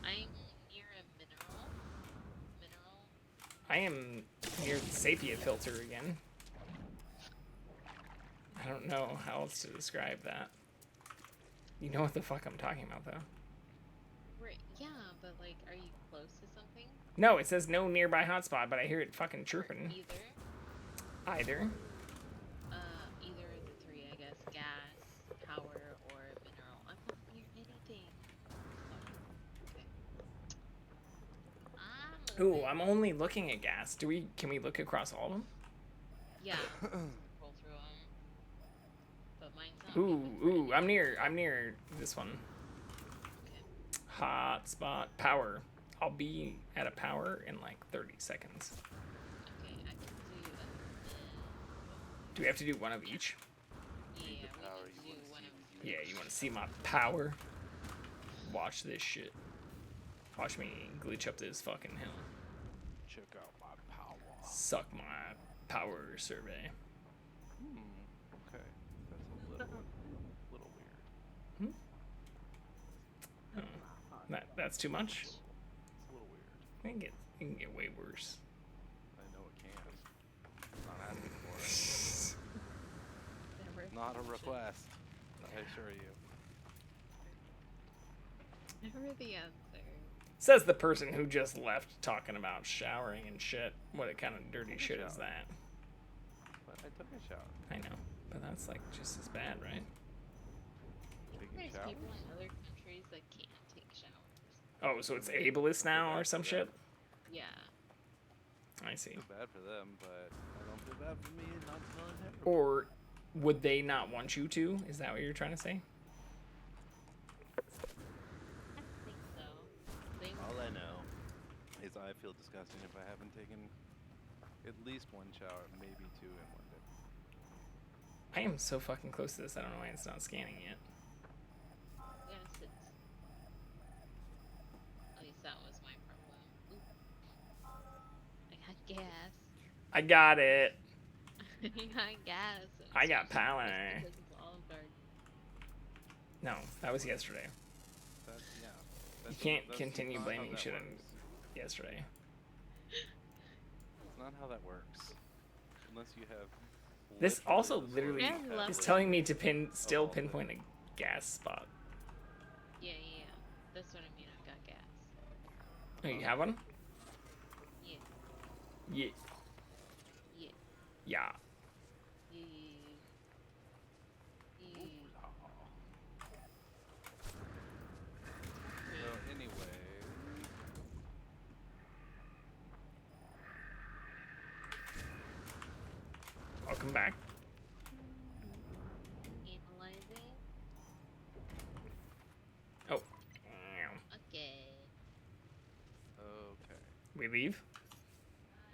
I'm near a mineral. Mineral. I am near the sepia filter again. I don't know how else to describe that. You know what the fuck I'm talking about, though. Right. Yeah, but like, are you close to something? No, it says no nearby hotspot, but I hear it fucking chirping. Either. Either. Either of the 3, I guess. Gas, power, or mineral. I'm not near anything. So, okay. Ooh, I'm only looking at gas. Can we look across all of them? Yeah. Roll through them. But mine's not. Ooh, I'm near this one. Hotspot power. I'll be at a power in like 30 seconds. Okay, I can do that. Do we have to do one of each? Yeah, we can do one of. Yeah, you want to see my power? Watch this shit. Watch me glitch up this fucking hill. Check out my power. Suck my power survey. Okay. That's a little weird. That's too much? It's a little weird. It can get way worse. I know it can. Not asking for it. Not a request. I assure you. Never the answer. Says the person who just left talking about showering and shit. What kind of dirty shit is that? But I took a shower. I know, but that's like just as bad, right? There's people in other countries that can't take showers. Oh, so it's ableist now or some shit? Yeah. I see. I feel bad for them, but I don't feel bad for me not smelling hair. Or would they not want you to? Is that what you're trying to say? I think so. All I know is I feel disgusting if I haven't taken at least one shower, maybe two in one day. I am so fucking close to this, I don't know why it's not scanning yet. Yes, it's... At least that was my problem. Oop. I got gas. I got it. I got gas. I got power. Because it's Olive Garden. No, that was yesterday. You can't continue blaming shit on yesterday. It's not how that works. Unless you have... This also literally is telling me to pinpoint a gas spot. Yeah. That's what I mean. I've got gas. Oh, you have one? Yeah. Yeah. Yeah. Yeah. So anyway... Welcome back. Analyzing. Oh. Okay. Okay. We leave?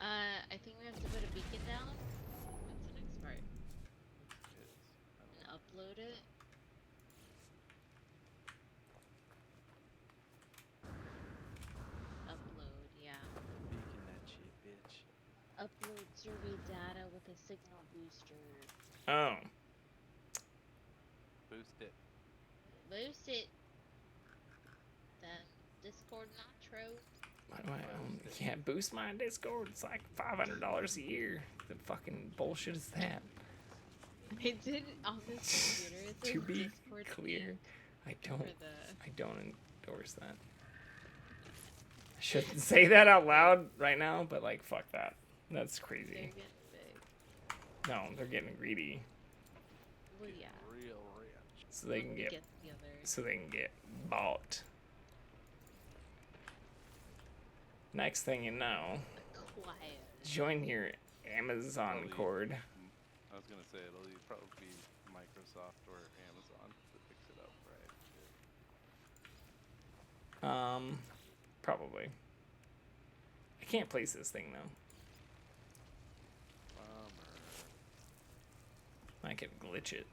I think we have to put a beacon down. That's the next part. And upload it. Upload, yeah. Beacon that shit, bitch. Upload survey data with a signal booster. Oh. Boost it. Boost it. That Discord Nitro. Why do I you can't boost my Discord? It's like $500 a year. The fucking bullshit is that? I did on this computer. It says To be Discord clear, I don't the... endorse that. I shouldn't say that out loud right now, but like fuck that. That's crazy. They're getting big. No, they're getting greedy. Well, yeah. Real rich. So they can get bought. Next thing you know, join your Amazon cord. I was gonna say it'll probably be Microsoft or Amazon to fix it up, right? Probably. I can't place this thing though. I can glitch it.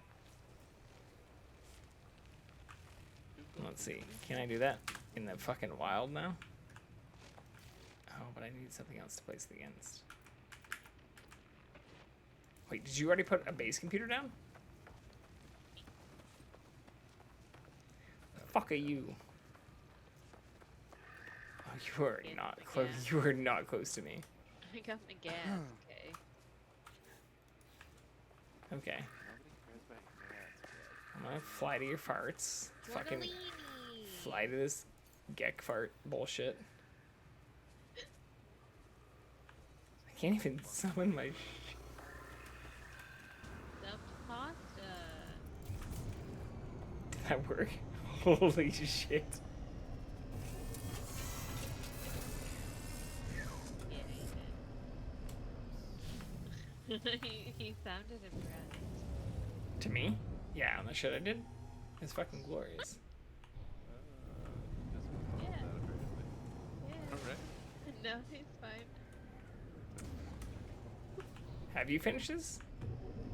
Let's see. Can I do that in the fucking wild now? Oh, but I need something else to place it against. Wait, did you already put a base computer down? The fuck are you? Oh, you are not close. You are not close to me. I got the gas. Okay. Okay. I'm gonna fly to your farts. Fucking fly to this geck fart bullshit. I can't even summon my Stuffed pasta. Did that work? Holy shit. Yeah, he sounded impressed. To me? Yeah, on the shit I did? It's fucking glorious. Yeah. Alright. No, he's fine. Have you finished this?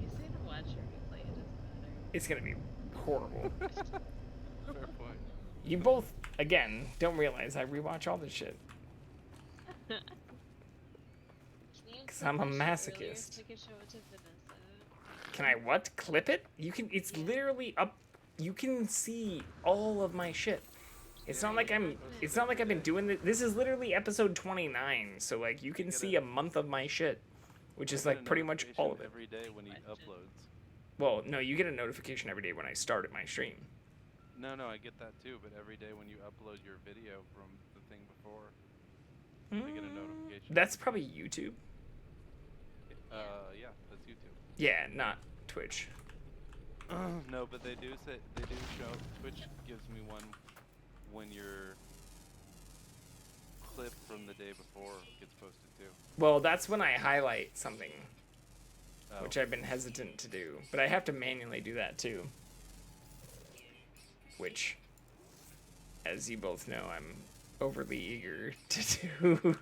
You say to watch your replay, it doesn't matter. It's gonna be horrible. Fair point. You both, again, don't realize I rewatch all this shit. Because I'm a masochist. So I can show it to Vanessa. Can I what? Clip it? You can, it's literally up, you can see all of my shit. It's not like I've been doing this. This is literally episode 29, so like you can see a month of my shit, which is like pretty much all of it. Every day when he uploads. Well, no, you get a notification every day when I start at my stream. No, I get that too, but every day when you upload your video from the thing before, you get a notification. That's probably YouTube. Yeah, that's YouTube. Yeah, not Twitch. No, but they do show. Twitch gives me one when your clip from the day before gets posted too. Well, that's when I highlight something, which I've been hesitant to do, but I have to manually do that too. Which, as you both know, I'm overly eager to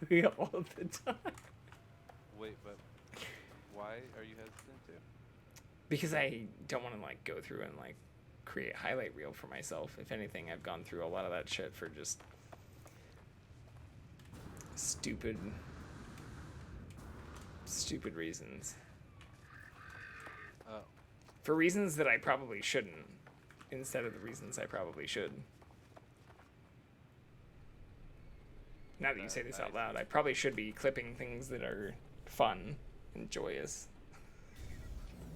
do all the time. Wait, but why are you hesitant to? Because I don't want to like go through and like create a highlight reel for myself. If anything, I've gone through a lot of that shit for just stupid reasons. Oh. For reasons that I probably shouldn't, instead of the reasons I probably should. Now that you say this out loud, I probably should be clipping things that are fun and joyous.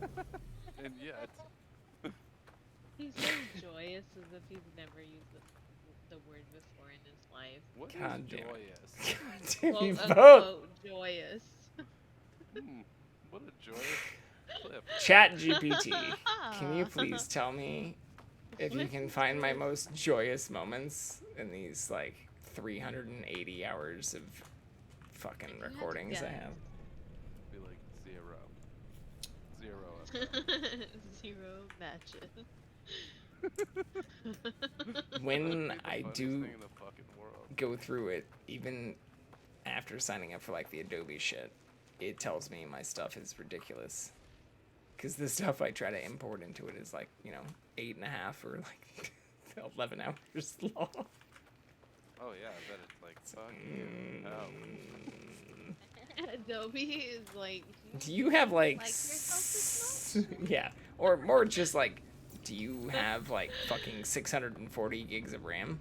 And yet... He's so joyous as if he's never used the word before in his life. What God is damn. joyous? God damn you Quote, both. unquote, joyous. What a joyous clip. Chat GPT, can you please tell me if you can find my most joyous moments in these like 380 hours of fucking recordings I have? Be like 0. 0 matches. When That'd be the I funniest do thing in the fucking world. go through it, even after signing up for like the Adobe shit, it tells me my stuff is ridiculous. Because the stuff I try to import into it is like, 8.5 or like 11 hours long. Oh yeah, I bet it's like fucking hell. Adobe is like. Do you have like yourself this much? yeah, or more just like, do you have like fucking 640 gigs of RAM?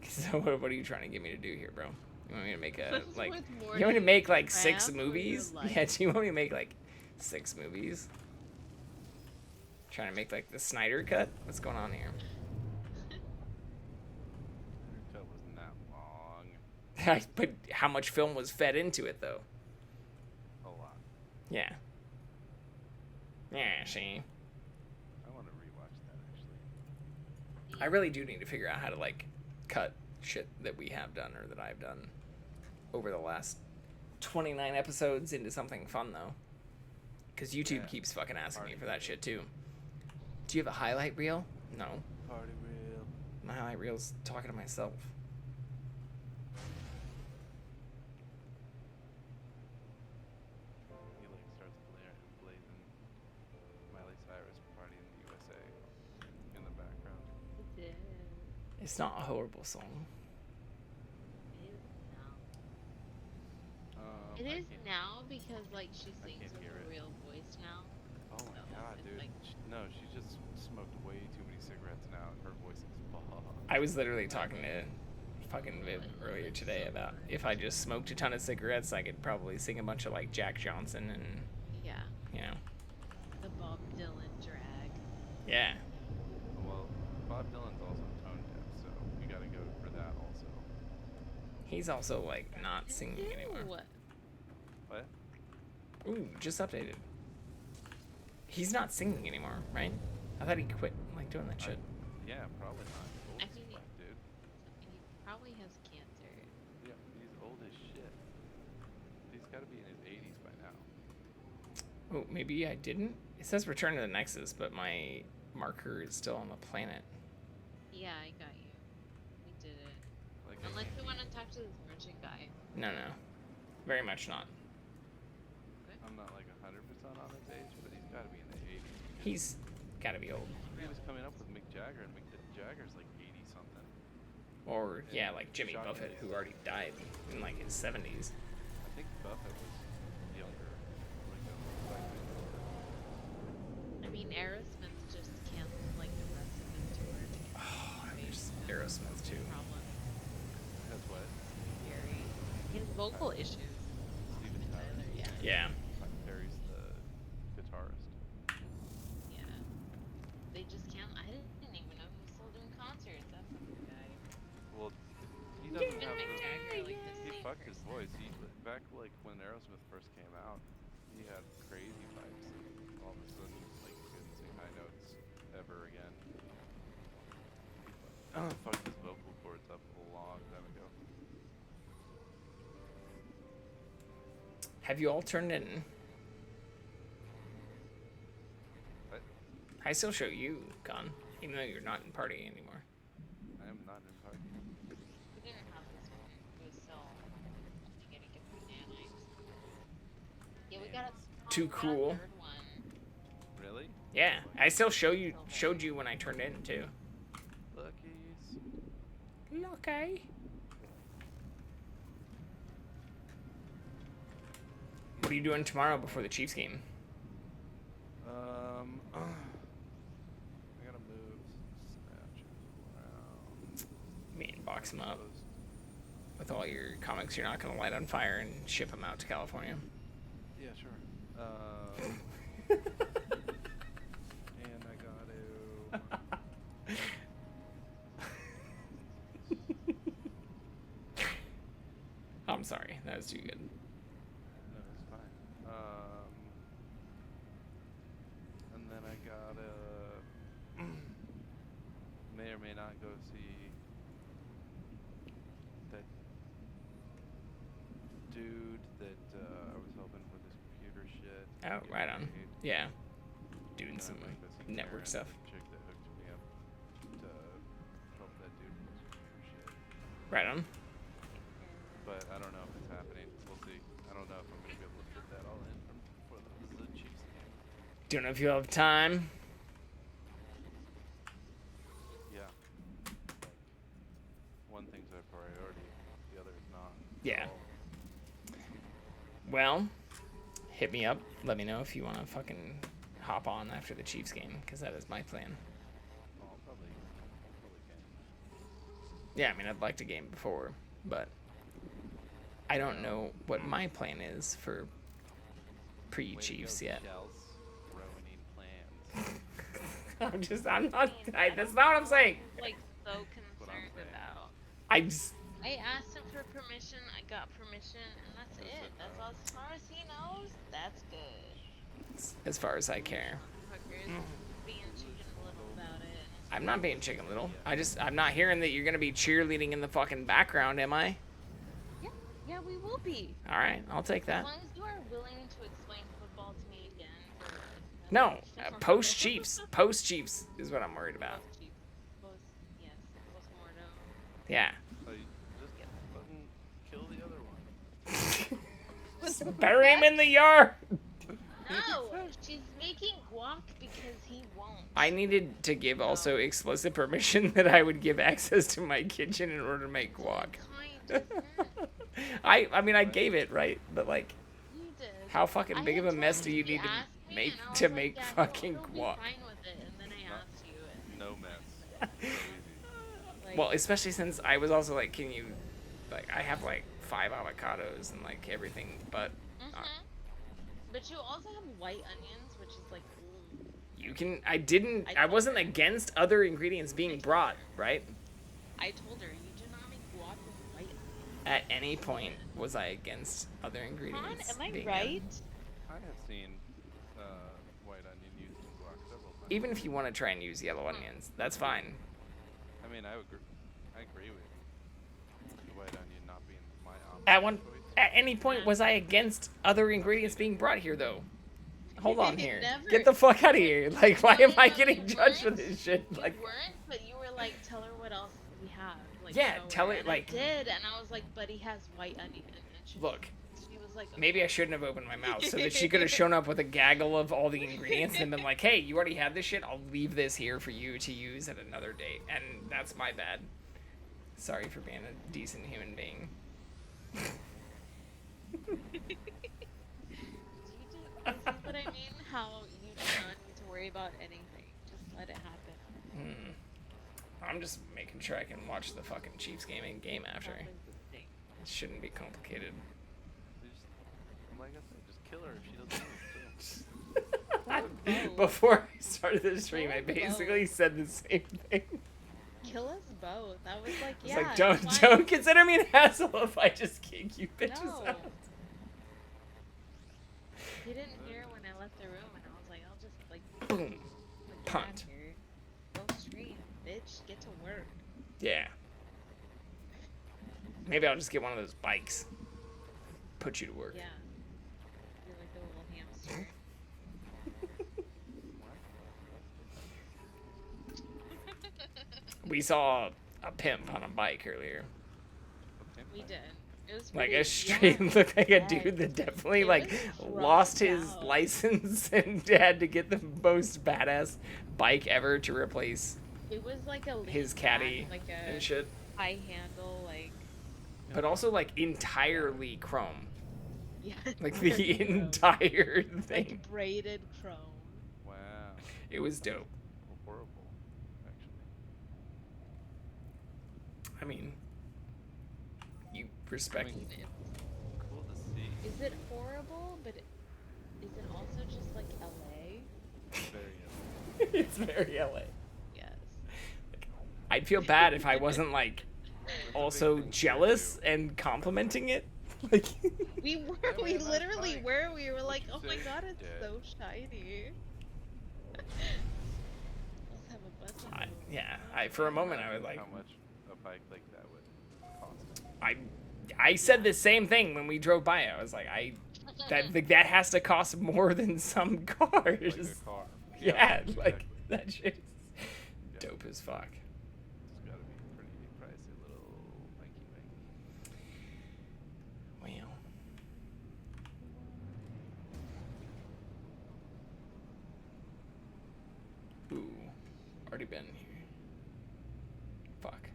So what are you trying to get me to do here, bro? You want me to make a like? You want me to make like 6 movies? Yeah, do you want me to make like 6 movies? Trying to make like the Snyder cut? What's going on here? Cut wasn't that long. But how much film was fed into it though? A lot. Yeah. Yeah, see. I want to rewatch that actually. I really do need to figure out how to like cut shit that we have done or that I've done over the last 29 episodes into something fun though. Because YouTube keeps fucking asking me for that shit too. Do you have a highlight reel? No. Party reel. My highlight reel's talking to myself. He like starts blazing Miley Cyrus Party in the USA in the background. It's not a horrible song. It is now because like she sings with hear a it. real voice now. Oh my god, dude. No, she just smoked way too many cigarettes now and her voice is fucked. I was literally talking to fucking Viv earlier today about if I just smoked a ton of cigarettes, I could probably sing a bunch of like Jack Johnson and Yeah. The Bob Dylan drag. Yeah. Well, Bob Dylan's also tone deaf, so you gotta go for that also. He's also like not singing anymore. What? Ooh, just updated. He's not singing anymore, right? I thought he quit like doing that shit. Yeah, probably not. Old I as think fuck, dude. He probably has cancer. Yeah, he's old as shit. He's gotta be in his 80s by now. Oh, maybe I didn't? It says return to the Nexus, but my marker is still on the planet. Yeah, I got you. We did it. Like, Unless you want to talk to this merchant guy. No. Very much not. I'm not like 100% on his age, but he's gotta be in the 80s. He's gotta be old. He was coming up with Mick Jagger, and Mick Jagger's like 80 something. Or, yeah, like Jimmy Buffett, who already died in like his 70s. I think Buffett was younger. I mean, Aerosmith just canceled like the rest of his tour. too. Has what? Scary. He has vocal issues. Steven Tyler. Yeah. Terry's the guitarist. Yeah. They just can't. I didn't even know he was still doing concerts. That fucking guy. Well, he doesn't Even have Mick Jagger, like the he same fucked his person. voice. He back like when Aerosmith first came out, he had crazy pipes, and all of a sudden, like he couldn't sing high notes ever again. He fucked his vocal cords up a long time ago. Have you all turned in? What? I still show you, Con, even though you're not in party anymore. I am not in party. We didn't have this one. It was still only getting different nanites. Yeah, we got a Too cool. third one. Really? Yeah, I still showed you when I turned in too. Luckies. Lucky. What are you doing tomorrow before the Chiefs game? I gotta move Smashes around. I mean, box them up with all your comics you're not gonna light on fire and ship them out to California. Yeah, sure. And I gotta. I'm sorry, that was too good. No, it's fine. And then I gotta may or may not go see that dude that I was helping with his computer shit. Oh, right on. Yeah, doing some network stuff. The chick that hooked me up to help that dude with his computer shit. Right on. But I don't know if it's happening. We'll see. I don't know if I'm gonna be able to fit that all in before the Chiefs game. Don't know if you'll have time. Yeah. Like, one thing's a priority, the other is not. Yeah. Well, hit me up. Let me know if you want to fucking hop on after the Chiefs game, because that is my plan. Well, probably can. Yeah, I mean, I'd like to game before, but I don't know what my plan is for pre-Chiefs yet. I'm not, that's not what I'm saying. Like, so concerned about. I just, I asked him for permission, I got permission, and that's it. That's all. As far as he knows, that's good. as far as I care. Fuckers being chicken little about it. I'm not being chicken little. I'm not hearing that you're gonna be cheerleading in the fucking background, am I? Yeah, we will be. All right, I'll take that. As long as you are willing to explain football to me again. No, post Chiefs. Post Chiefs is what I'm worried about. Yes, postmortem. Yeah. So you just fucking kill the other one. Just bury him in the yard. No, she's making guac because he won't. I needed to give also explicit permission that I would give access to my kitchen in order to make guac. I mean, I gave it, right? But like, how fucking big of a mess do you need to make fucking guac? No mess. So easy. Well, especially since I was also like, can you, like, I have like 5 avocados and like everything, but. But you also have white onions, which is like. You can. I wasn't against other ingredients being brought, right? I told her you do not make guac with white onions. At any point was I against other ingredients? Am I being right? I have seen white onion used in guac several times. Even if you want to try and use yellow onions, that's fine. I mean, I agree with the white onion not being my At any point was I against other ingredients being brought here, though? Hold on here. Never. Get the fuck out of here. Like, why am I getting judged for this shit? Like, You weren't, but you were like, tell her what else we have. Like, yeah, show tell her. it, And like- I did, and I was like, but he has white onion. And she look. She was like, Maybe I shouldn't have opened my mouth so that she could have shown up with a gaggle of all the ingredients and been like, hey, you already have this shit? I'll leave this here for you to use at another date. And that's my bad. Sorry for being a decent human being. This is what I mean, how you do not need to worry about anything. Just let it happen. I'm just making sure I can watch the fucking Chiefs game after. It shouldn't be complicated. Like I said, just kill her if she doesn't move. Before I started the stream, I basically said the same thing. Kill us both. I was like, It's yeah. like, don't consider me an asshole if I just kick you bitches out. He didn't hear when I left the room, and I was like, I'll just like boom, like, punt. Here. Go stream, bitch. Get to work. Yeah. Maybe I'll just get one of those bikes. Put you to work. Yeah. You're like the little hamster. We saw a pimp on a bike earlier. We did. It was like pretty a straight looked like a Yeah. dude that definitely It like was lost his drugged out. license and had to get the most badass bike ever to replace It was like a his lean caddy back, like a and shit. high handle, like But also like entirely chrome. yeah, Like the entire thing. like braided chrome. Wow. It was dope. Horrible, actually. I mean, you respect. Cool to see. Is it horrible? But is it also just like LA? Very It's very LA. Yes. I'd feel bad if I wasn't like also jealous and complimenting it. Like We were. We literally were. We were like, oh my god, it's so shiny. Let's have a bunch of them. yeah. For a moment I was like, how much a bike like that would cost. I said the same thing when we drove by. I was like, that has to cost more than some cars. Like a car. Yeah, Yeah, like exactly. that shit is dope as fuck. It's gotta be pretty pricey, little bikey bike. Well. Ooh, already been here. Fuck.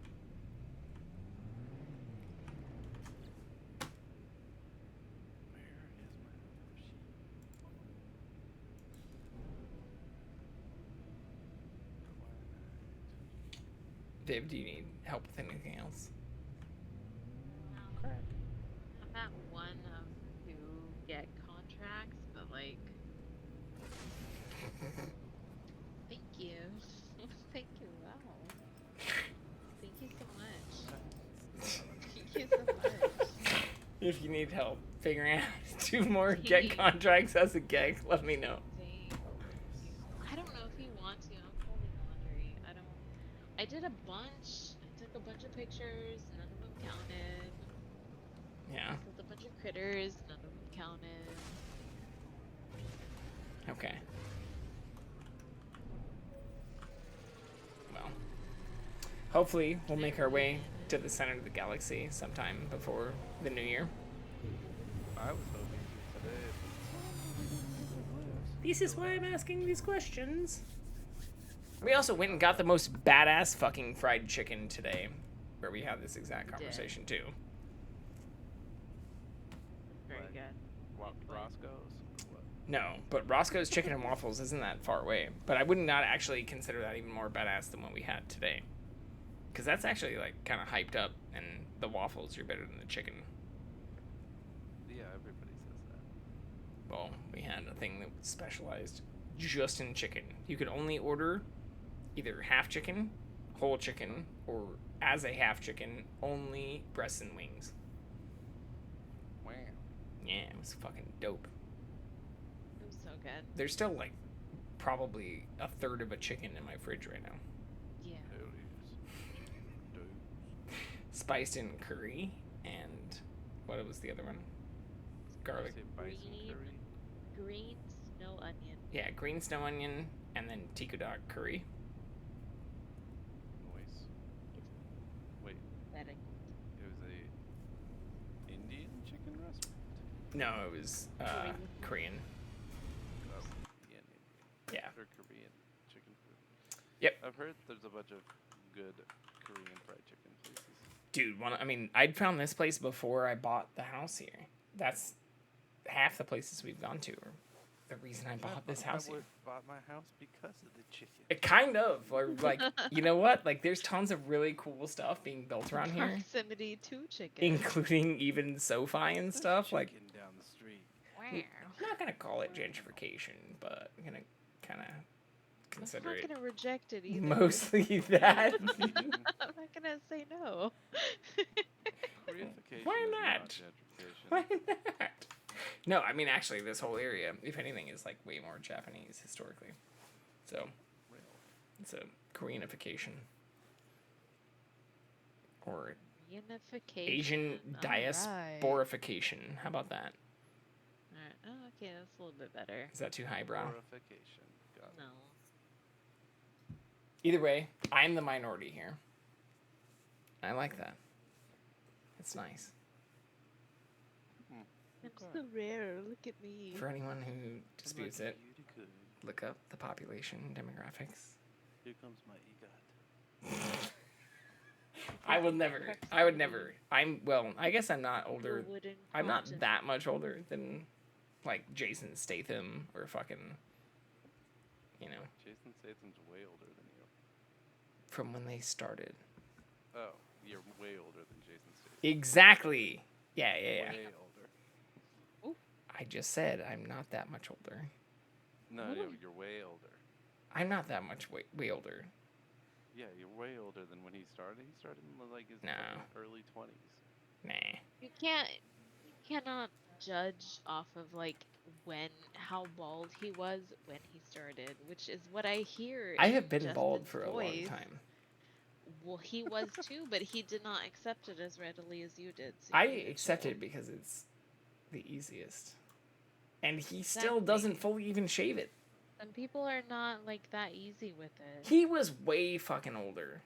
Dave, do you need help with anything else? Correct. I'm at one of two get contracts, but like, thank you, thank you, wow, thank you so much, thank you so much. If you need help figuring out 2 more get contracts as a gag, let me know. I don't know if you want to. I'm folding laundry. I did a bunch. I took a bunch of pictures. None of them counted. Yeah. I killed a bunch of critters. None of them counted. Okay. Well, hopefully we'll make our way to the center of the galaxy sometime before the new year. I was hoping today. This is why I'm asking these questions. We also went and got the most badass fucking fried chicken today, where we had this exact conversation too. Very good. What, Roscoe's? What? No, but Roscoe's Chicken and Waffles isn't that far away. But I would not actually consider that even more badass than what we had today. Because that's actually like kind of hyped up, and the waffles are better than the chicken. Yeah, everybody says that. Well, we had a thing that was specialized just in chicken. You could only order either half chicken, whole chicken, or as a half chicken, only breasts and wings. Wow. Yeah, it was fucking dope. It was so good. There's still like probably a third of a chicken in my fridge right now. Yeah. Spiced in curry and what was the other one? Garlic. Green snow onion. Yeah, green snow onion and then tikka dog curry. Nice. Wait. Pathetic. It was a Indian chicken restaurant? No, it was Korean. Oh, yeah. Yeah. Or Korean chicken food. Yep. I've heard there's a bunch of good Korean fried chicken places. Dude, I'd found this place before I bought the house here. That's half the places we've gone to. Or the reason I bought this house here. Bought bought my house because of the chicken. It kind of, or like, you know what? Like, there's tons of really cool stuff being built around here, Proximity to chicken. including even SoFi and stuff. Like, down the street. I'm not gonna call it gentrification, but I'm gonna kind of consider I'm not it gonna reject it either. mostly that. I'm not gonna say no. Why not? Why not? No, I mean, actually, this whole area, if anything, is like way more Japanese historically. So, it's a Koreanification. Or Unification. Asian diasporification. How about that? Alright. Oh, okay, that's a little bit better. Is that too highbrow? No. Either way, I'm the minority here. I like that. It's nice. I'm so rare. Look at me. For anyone who disputes it, look up the population demographics. Here comes my EGOT. I would never. I guess I'm not older. I'm not that much older than, like, Jason Statham or fucking, you know. Jason Statham's way older than you. From when they started. Oh, you're way older than Jason Statham. Exactly. Yeah. Way older. I just said I'm not that much older. No, you're way older. I'm not that much way older. Yeah, you're way older than when he started. He started in like his early 20s. Nah. You cannot judge off of like how bald he was when he started, which is what I hear. I have been bald for a long time. Well, he was too, but he did not accept it as readily as you did. So I accept it because it's the easiest. And he still doesn't fully even shave it. Some people are not like that easy with it. He was way fucking older.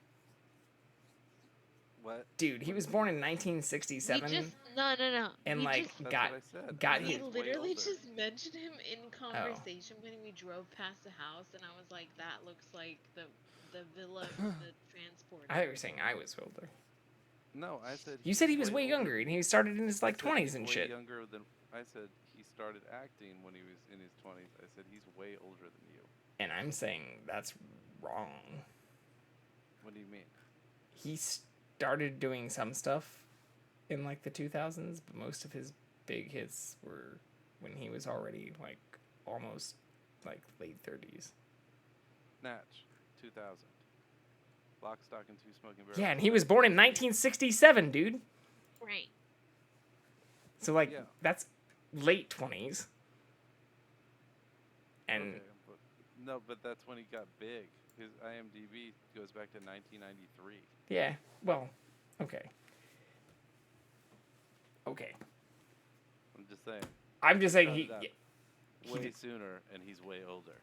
What? Dude, he was born in 1967. No. And got He hit. literally just mentioned him in conversation when we drove past the house, and I was like, that looks like the villa from the transport. I thought you were saying I was older. No, I said... You said he was way younger, and he started in his, like, 20s and shit. Younger than... I said he started acting when he was in his 20s. I said he's way older than you. And I'm saying that's wrong. What do you mean? He started doing some stuff in, like, the 2000s, but most of his big hits were when he was already, like, almost, like, late 30s. Natch, 2000. Lock, Stock, and Two Smoking Barrels. Yeah, and he was born in 1967, dude. Right. So, like, that's late 20s. And... Okay, but that's when he got big. His IMDb goes back to 1993. Yeah, well, okay. Okay. I'm just saying. I'm just saying he way sooner, and he's way older.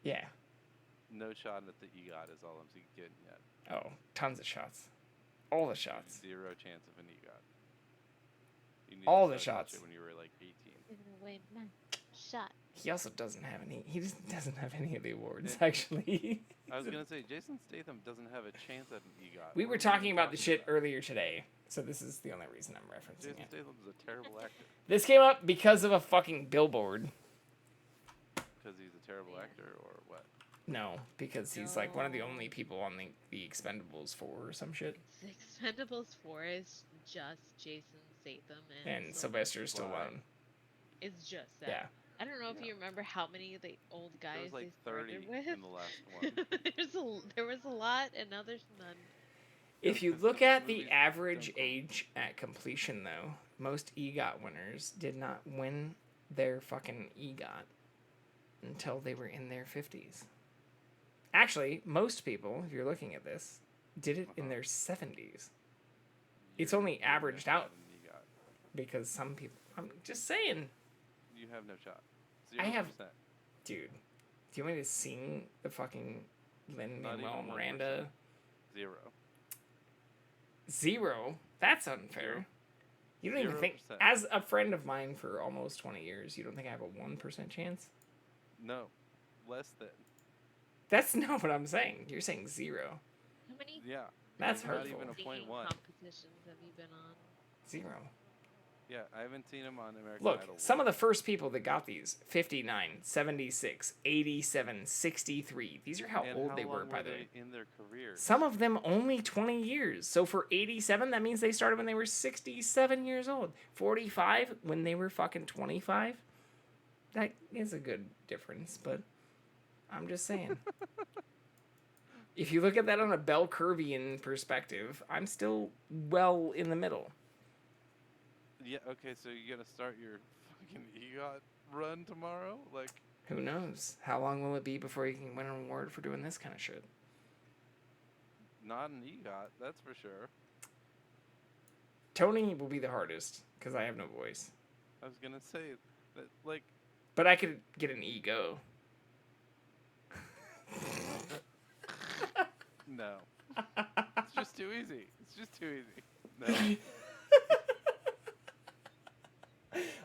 Yeah. No shot at the EGOT is all I'm getting yet. Oh, tons of shots. All the shots. Zero chance of an EGOT. All the shots. When you were like 18. Shot. He also doesn't have any. He just doesn't have any of the awards, actually. I was gonna say Jason Statham doesn't have a chance at an EGOT. We were talking about the shit earlier today, so this is the only reason I'm referencing Jason Statham's a terrible actor. This came up because of a fucking billboard. Because he's a terrible actor, or what? No, because he's like one of the only people on the Expendables 4 or some shit. Expendables 4 is just Jason Statham and Sylvester Stallone. It's just that. Yeah. I don't know if you remember how many of the old guys like they started 30 with. in the last one. There was a lot, and now there's none. If you look at the average age at completion, though, most EGOT winners did not win their fucking EGOT until they were in their 50s. Actually, most people, if you're looking at this, did it in their 70s. It's only averaged out because some people... I'm just saying. You have no shot. 0%. I have... Dude, do you want me to sing the fucking Lin-Manuel Miranda? 0. 0? That's unfair. You don't even think... As a friend of mine for almost 20 years, you don't think I have a 1% chance? No. Less than. That's not what I'm saying. You're saying 0. How many? Yeah. That's not hurtful. even a 0.1. Competitions have you been on? 0. Yeah, I haven't seen him on American Look, Idol. some of the first people that got these, 59, 76, 87, 63. These are how old they were, by the way. In their careers. Some of them only 20 years. So for 87, that means they started when they were 67 years old. 45, when they were fucking 25. That is a good difference, but I'm just saying. If you look at that on a bell curvian perspective, I'm still well in the middle. Yeah, okay, so you're gonna start your fucking EGOT run tomorrow? Like, who knows? How long will it be before you can win an award for doing this kind of shit? Not an EGOT, that's for sure. Tony will be the hardest, because I have no voice. I was gonna say, that, like... But I could get an ego. No. It's just too easy. It's just too easy. No.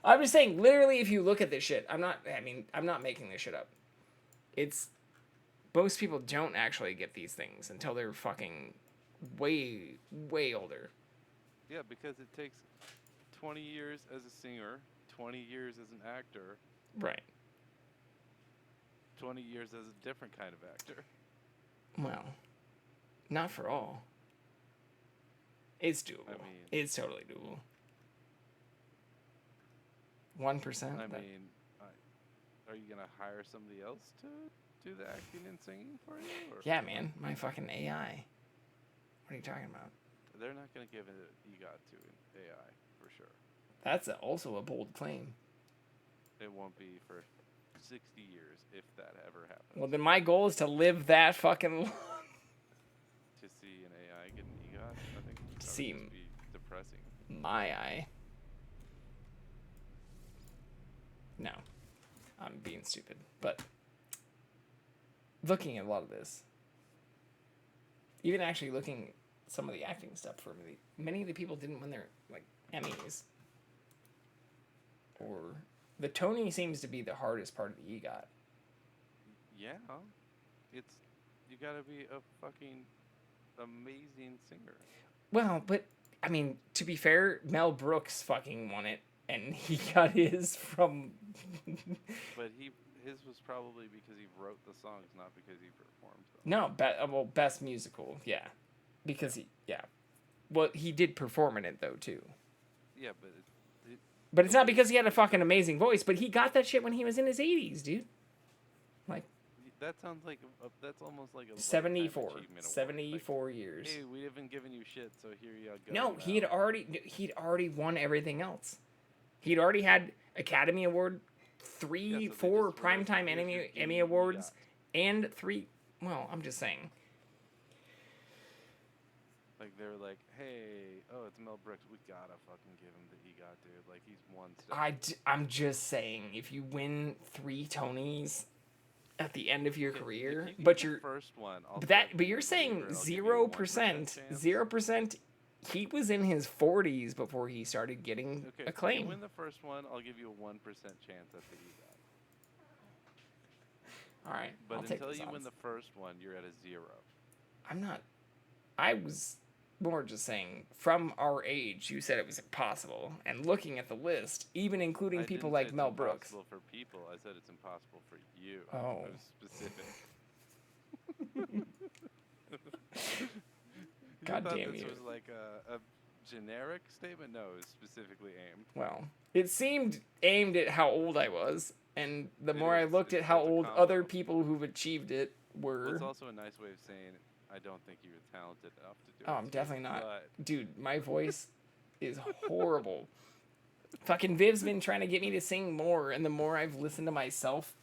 I'm just saying, literally, if you look at this shit, I'm not making this shit up. It's, most people don't actually get these things until they're fucking way, way older. Yeah, because it takes 20 years as a singer, 20 years as an actor. Right. 20 years as a different kind of actor. Well, not for all. It's doable. I mean, it's totally doable. 1%. I mean, are you gonna hire somebody else to do the acting and singing for you? Or? Yeah, man, my fucking AI. What are you talking about? They're not gonna give it an EGOT to an AI for sure. That's also a bold claim. It won't be for 60 years if that ever happens. Well, then my goal is to live that fucking long. To see an AI get an EGOT, I think that would just be depressing. My eye. No, I'm being stupid. But looking at a lot of this, even actually looking at some of the acting stuff for me, many of the people didn't win their like Emmys. Or the Tony seems to be the hardest part of the EGOT. Yeah, it's you gotta be a fucking amazing singer. Well, but I mean, to be fair, Mel Brooks fucking won it. And he got his from... But his was probably because he wrote the songs, not because he performed them. No, best musical, yeah. Because well, he did perform in it, though, too. Yeah, but... But it's not because he had a fucking amazing voice, but he got that shit when he was in his 80s, dude. Like... That sounds like... that's almost like a... 74. 74 years. Hey, we haven't given you shit, so here you go. No, he'd already won everything else. He'd already had Academy Award, 4 Primetime Emmy Awards, and 3... Well, I'm just saying. Like, they're like, hey, it's Mel Brooks. We gotta fucking give him the EGOT, dude. Like, he's one step. I'm just saying, if you win 3 Tonys at the end of your career, but you're... first one, but you're saying 0%. 0%... He was in his 40s before he started getting acclaim. If you win the first one, I'll give you a 1% chance at the EGOT. All right, but I'll until take you odds. win the first one, you're at a 0. I'm not. I was more just saying, from our age, you said it was impossible. And looking at the list, even including people like Mel Brooks. It's impossible for people. I said it's impossible for you. Oh. I was specific. God damn this you. was like a generic statement? No, it was specifically aimed. Well, it seemed aimed at how old I was, and the more I looked at how old other people who've achieved it were... Well, it's also a nice way of saying, I don't think you were talented enough to do it. Oh, I'm definitely not. But... Dude, my voice is horrible. Fucking Viv's been trying to get me to sing more, and the more I've listened to myself,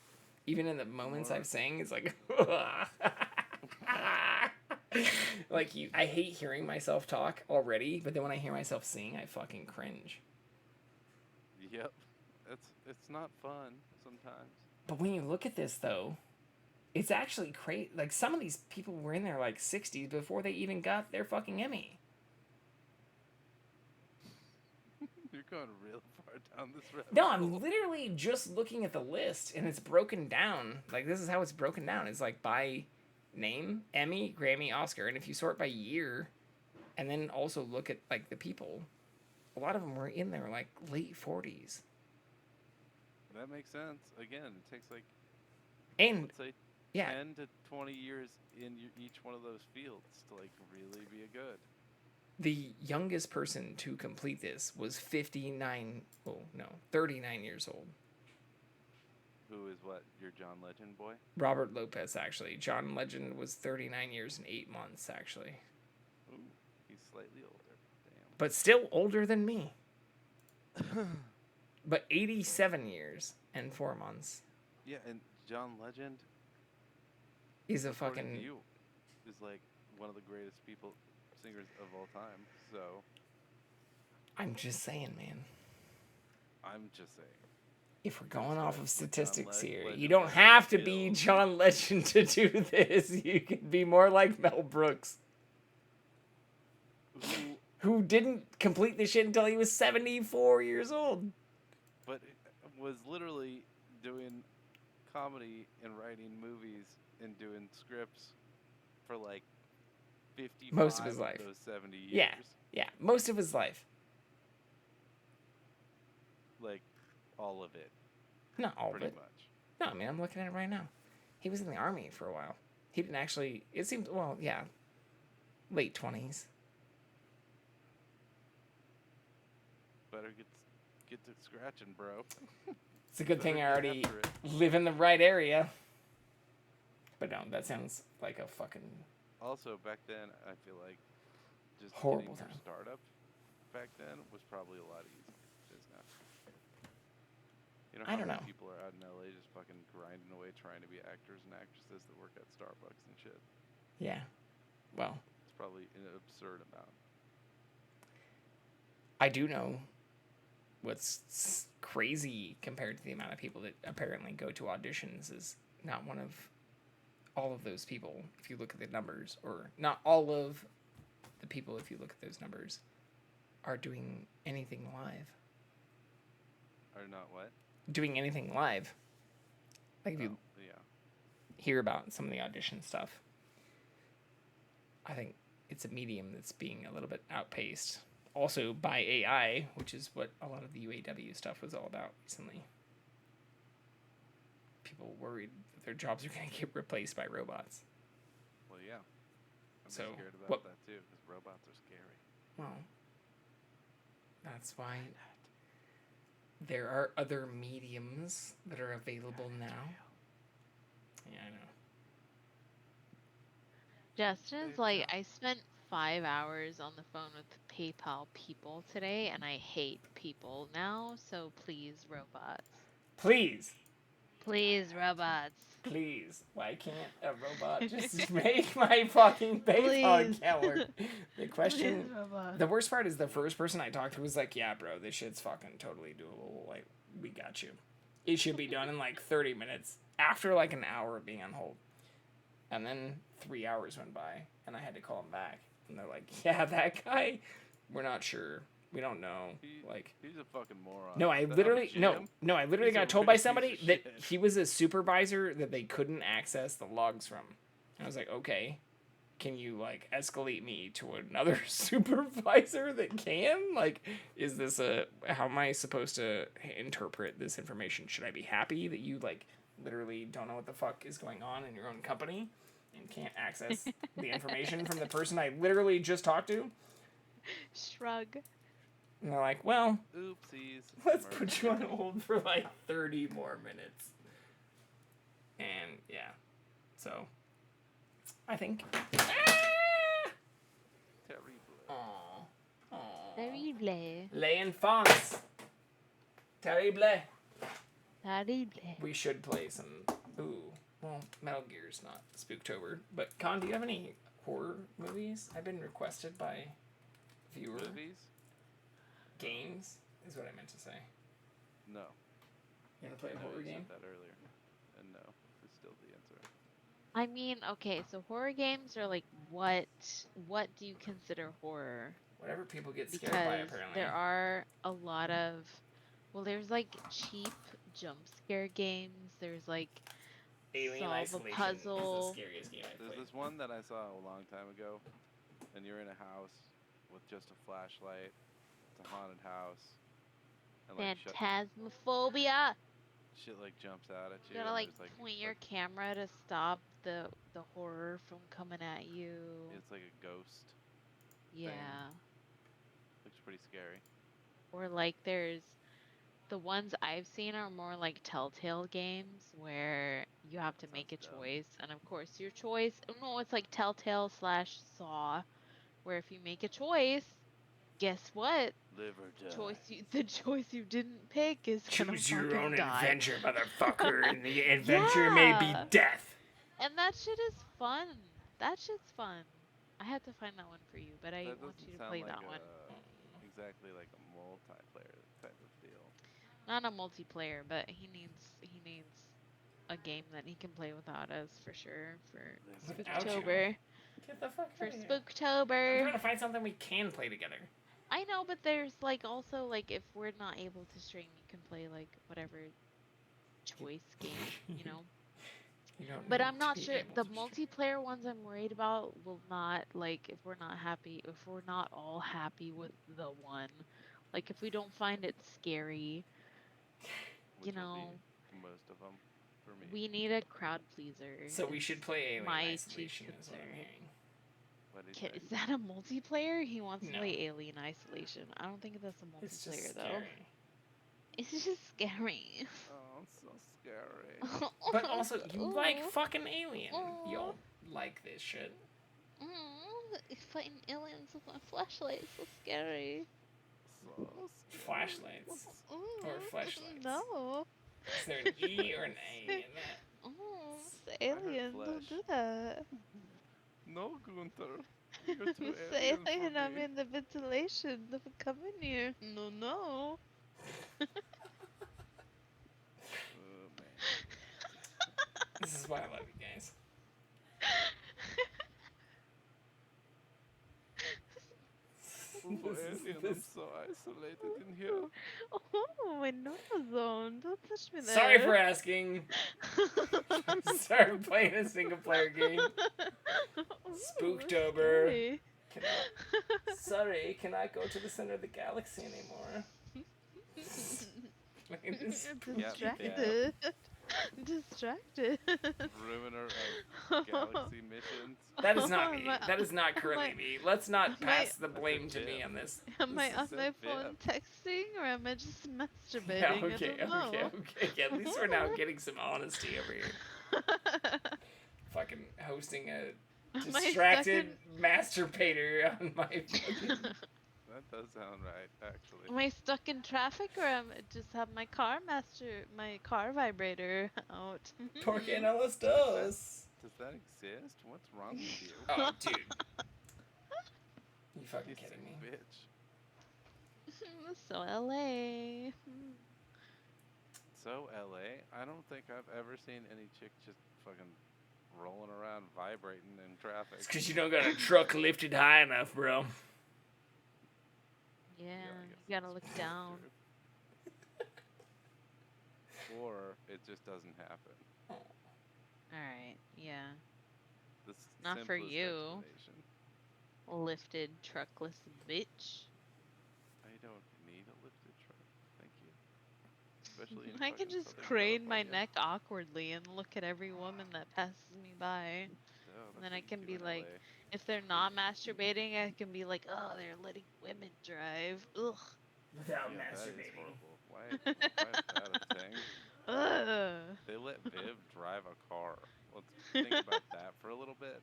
even in the moments I've sang, it's like... Like, I hate hearing myself talk already, but then when I hear myself sing, I fucking cringe. Yep. It's not fun sometimes. But when you look at this, though, it's actually crazy. Like, some of these people were in their, like, 60s before they even got their fucking Emmy. You're going real far down this road. No, I'm literally just looking at the list, and it's broken down. Like, this is how it's broken down. It's, like, by... name, Emmy, Grammy, Oscar, and if you sort by year, and then also look at like the people, a lot of them were in their like late 40s. That makes sense. Again, it takes like, And let's say, yeah, 10 to 20 years in each one of those fields to like really be a good. the youngest person to complete this was 39 years old. Who is what? Your John Legend boy? Robert Lopez, actually. John Legend was 39 years and 8 months, actually. Ooh, he's slightly older. Damn. But still older than me. But 87 years and 4 months. Yeah, and John Legend He's a according to fucking... you, is like one of the greatest singers of all time. So I'm just saying, man. I'm just saying. If we're going off of statistics here, Legend you don't was have to killed. be John Legend to do this. You can be more like Mel Brooks, who didn't complete this shit until he was 74 years old. But was literally doing comedy and writing movies and doing scripts for like 55 Most of his life. Those 70 years. Yeah, most of his life. Like all of it. Not all of pretty it. much. No, I mean, I'm looking at it right now. He was in the army for a while. He didn't actually... It seems... Well, yeah. Late 20s. Better get to scratching, bro. It's a good thing I Better get already after it. live in the right area. But no, that sounds like a fucking... Also, back then, I feel like just Horrible getting your time. startup back then was probably a lot easier than it is now. You know I how don't many know. people are out in LA just fucking grinding away trying to be actors and actresses that work at Starbucks and shit. Yeah. Well, It's probably an absurd amount. I do know what's crazy compared to the amount of people that apparently go to auditions is not one of all of those people, if you look at the numbers, or not all of the people, if you look at those numbers, are doing anything live. Or not what? Doing anything live. Like if you Yeah. hear about some of the audition stuff, I think it's a medium that's being a little bit outpaced. Also by AI, which is what a lot of the UAW stuff was all about recently. People worried that their jobs are going to get replaced by robots. Well, yeah. I'm So, scared about what- that too, because robots are scary. Well, that's why there are other mediums that are available now. Yeah, I know. Justin's like, I spent 5 hours on the phone with PayPal people today, and I hate people now, so please, robots. Please, Please, robots. please, why can't a robot just make my fucking PayPal Please. account work? The question, Please, robot. the worst part is the first person I talked to was like, yeah, bro, this shit's fucking totally doable. Like, we got you. It should be done in like 30 minutes after like an hour of being on hold. And then 3 hours went by, and I had to call them back. And they're like, yeah, that guy, we're not sure. We don't know. Like, He's a fucking moron. no, I That literally, Jim? no, I literally He's a got told real by piece of somebody that shit. he was a supervisor that they couldn't access the logs from. And I was like, okay, can you, like, escalate me to another supervisor that can? Like, is this how am I supposed to interpret this information? Should I be happy that you, like, literally don't know what the fuck is going on in your own company and can't access the information from the person I literally just talked to? Shrug. And they're like, well, Oopsies. let's put you on hold for like 30 more minutes. And yeah, so I think. Terrible. L'enfance. Terrible. Terrible. We should play some. Ooh, well, Metal Gear's not Spooktober. But Con, do you have any horror movies? I've been requested by viewer. Movies? Games is what I meant to say. No. You want to play a No, horror you said game? that earlier. And no, is still the answer. I mean, okay, so horror games are like, what do you consider horror? Whatever people get scared Because by, apparently. there are a lot of, well, there's like cheap jump scare games. There's like Alien solve a Isolation is puzzle. the scariest game I've There's played. this one that I saw a long time ago, and you're in a house with just a flashlight, it's a haunted house, and like Phantasmophobia. shit like jumps out at You you, gotta and like there's like point your camera to stop the horror from coming at you. it's like a ghost. Yeah. Looks pretty scary. Or like there's the ones I've seen are more like Telltale games where you have to make a choice, and of course your choice. No, it's like Telltale / Saw, where if you make a choice, guess what? Live or die. The choice you didn't pick is gonna Choose your own die. adventure, motherfucker, and the adventure may be death. And that shit is fun. That shit's fun. I had to find that one for you, but I want you to play that one. Exactly like a multiplayer type of deal. Not a multiplayer, but he needs a game that he can play without us for sure for Spooktober. Get the fuck for out of here. Spooktober. I'm trying to find something we can play together. I know, but there's like also like if we're not able to stream, you can play like whatever choice game, you know. But I'm not sure the multiplayer ones I'm worried about will not, like, if we're not all happy with the one, like if we don't find it scary, you know. Most of them for me. We need a crowd pleaser. So we should play Alien Isolation. Is that a multiplayer? He wants to play Alien Isolation. I don't think that's a multiplayer though. It's just scary. Oh, it's so scary. But also, you like fucking Alien. You'll like this shit. Fighting aliens with my flashlight is so scary. So Flashlights? Or flashlights? No. Is there an E or an A in that? Oh, it's alien. Don't do that. No, Gunther. You're too It's alien alien. for I'm me. in the ventilation. Don't come in here. No, no. This is why I love you guys. I'm so isolated in here. Oh, my nose zone. Don't touch me there. Sorry for asking. Started playing a single player game. Spooktober. Sorry, cannot go to the center of the galaxy anymore. Distracted. Distracted. Ruiner of galaxy missions. That is not me. That is not currently me. Let's not pass the blame to me on this. Am I on my phone texting or am I just masturbating? Yeah, okay. Yeah, at least we're now getting some honesty over here. Fucking hosting a distracted masturbator on my fucking... That does sound right, actually. Am I stuck in traffic or am I just have my car vibrator out? Porque no los dos. Does that exist? What's wrong with you? Oh, dude. You fucking kidding me? Bitch. So LA. So LA? I don't think I've ever seen any chick just fucking rolling around vibrating in traffic. It's because you don't got a truck lifted high enough, bro. Yeah, you gotta look down. Or it just doesn't happen. Alright, yeah. The Not for simplest you. explanation. Lifted truckless bitch. I don't need a lifted truck. Thank you. Especially in I can fucking just Southern crane my California. neck awkwardly and look at every woman that passes me by. Oh, And then that's I what can you be do in like, LA. if they're not masturbating, I can be like, oh, they're letting women drive. Ugh. Without Yeah, that is masturbating. horrible. Why is that a thing? Ugh. They let Viv drive a car. Let's think about that for a little bit.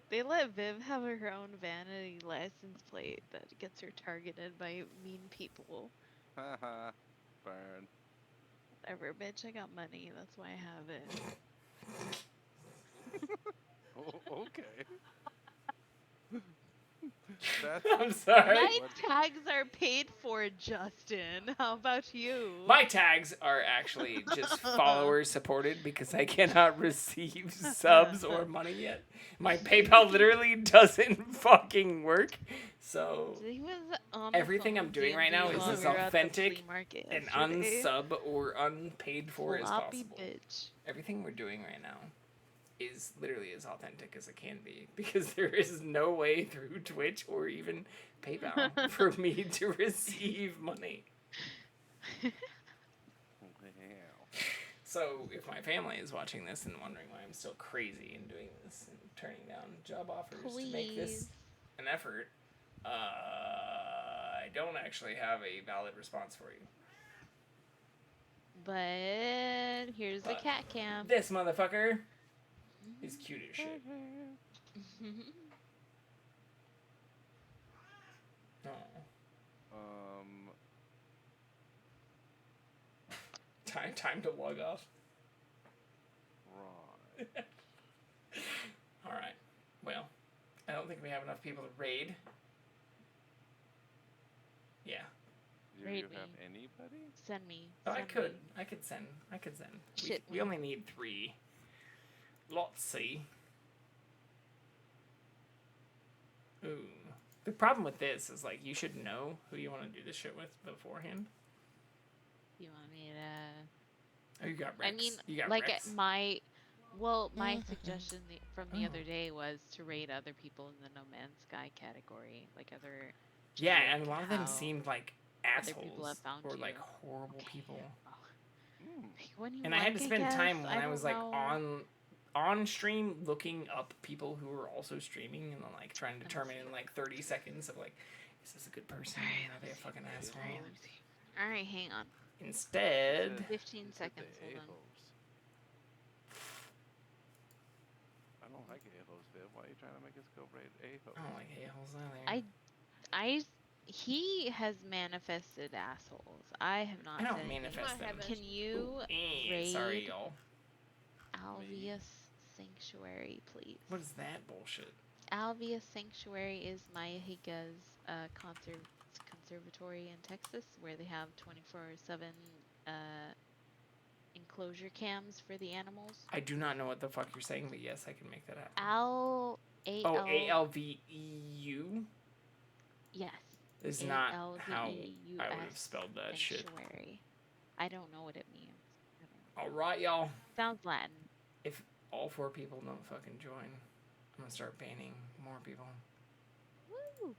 They let Viv have her own vanity license plate that gets her targeted by mean people. Haha. Burn. Whatever, bitch, I got money. That's why I have it. Oh, okay. That's I'm sorry. My tags are paid for, Justin. How about you? My tags are actually just follower supported because I cannot receive subs or money yet. My PayPal literally doesn't fucking work. So He was on the everything phone I'm doing right D&D now is while as we were at the authentic flea market and yesterday. unsub or unpaid for as Floppy possible. bitch. Everything we're doing right now is literally as authentic as it can be, because there is no way through Twitch or even PayPal for me to receive money. So if my family is watching this and wondering why I'm still crazy and doing this and turning down job offers to make this an effort, I don't actually have a valid response for you. But here's the cat cam. This motherfucker is cute as shit. Time to log off. Right. Alright. Well, I don't think we have enough people to raid. Yeah. Do you have anybody? Send me. Oh, I could send. We only need 3. Let's see. Ooh. The problem with this is, like, you should know who you want to do this shit with beforehand. You want me to... Oh, you got Rex. I mean, you got like, Rex. my suggestion from the other day was to raid other people in the No Man's Sky category. Like, other... Yeah, and a lot of them seemed like other people have assholes found or, you. like, horrible people. And I had to spend time when I was, like, on stream looking up people who were also streaming and then, like, trying to determine in, like, 30 seconds of, like, is this a good person? Are they a fucking asshole? Alright, hang on. Instead... 15 seconds, hold on. I don't like a-holes, Viv. Why are you trying to make us go raid a-holes? I don't like a-holes either. He has manifested assholes. I have not. I don't manifest them. Can you raid sorry, y'all. Alvius Sanctuary, please? What is that bullshit? Alvius Sanctuary is Mayahiga's conservatory in Texas, where they have 24/7 enclosure cams for the animals. I do not know what the fuck you're saying, but yes, I can make that happen. ALVEU? Yes. Is not how I would have spelled that sanctuary. I don't know what it means. Alright, y'all. Sounds Latin. If all 4 people don't fucking join, I'm gonna start banning more people. Woo!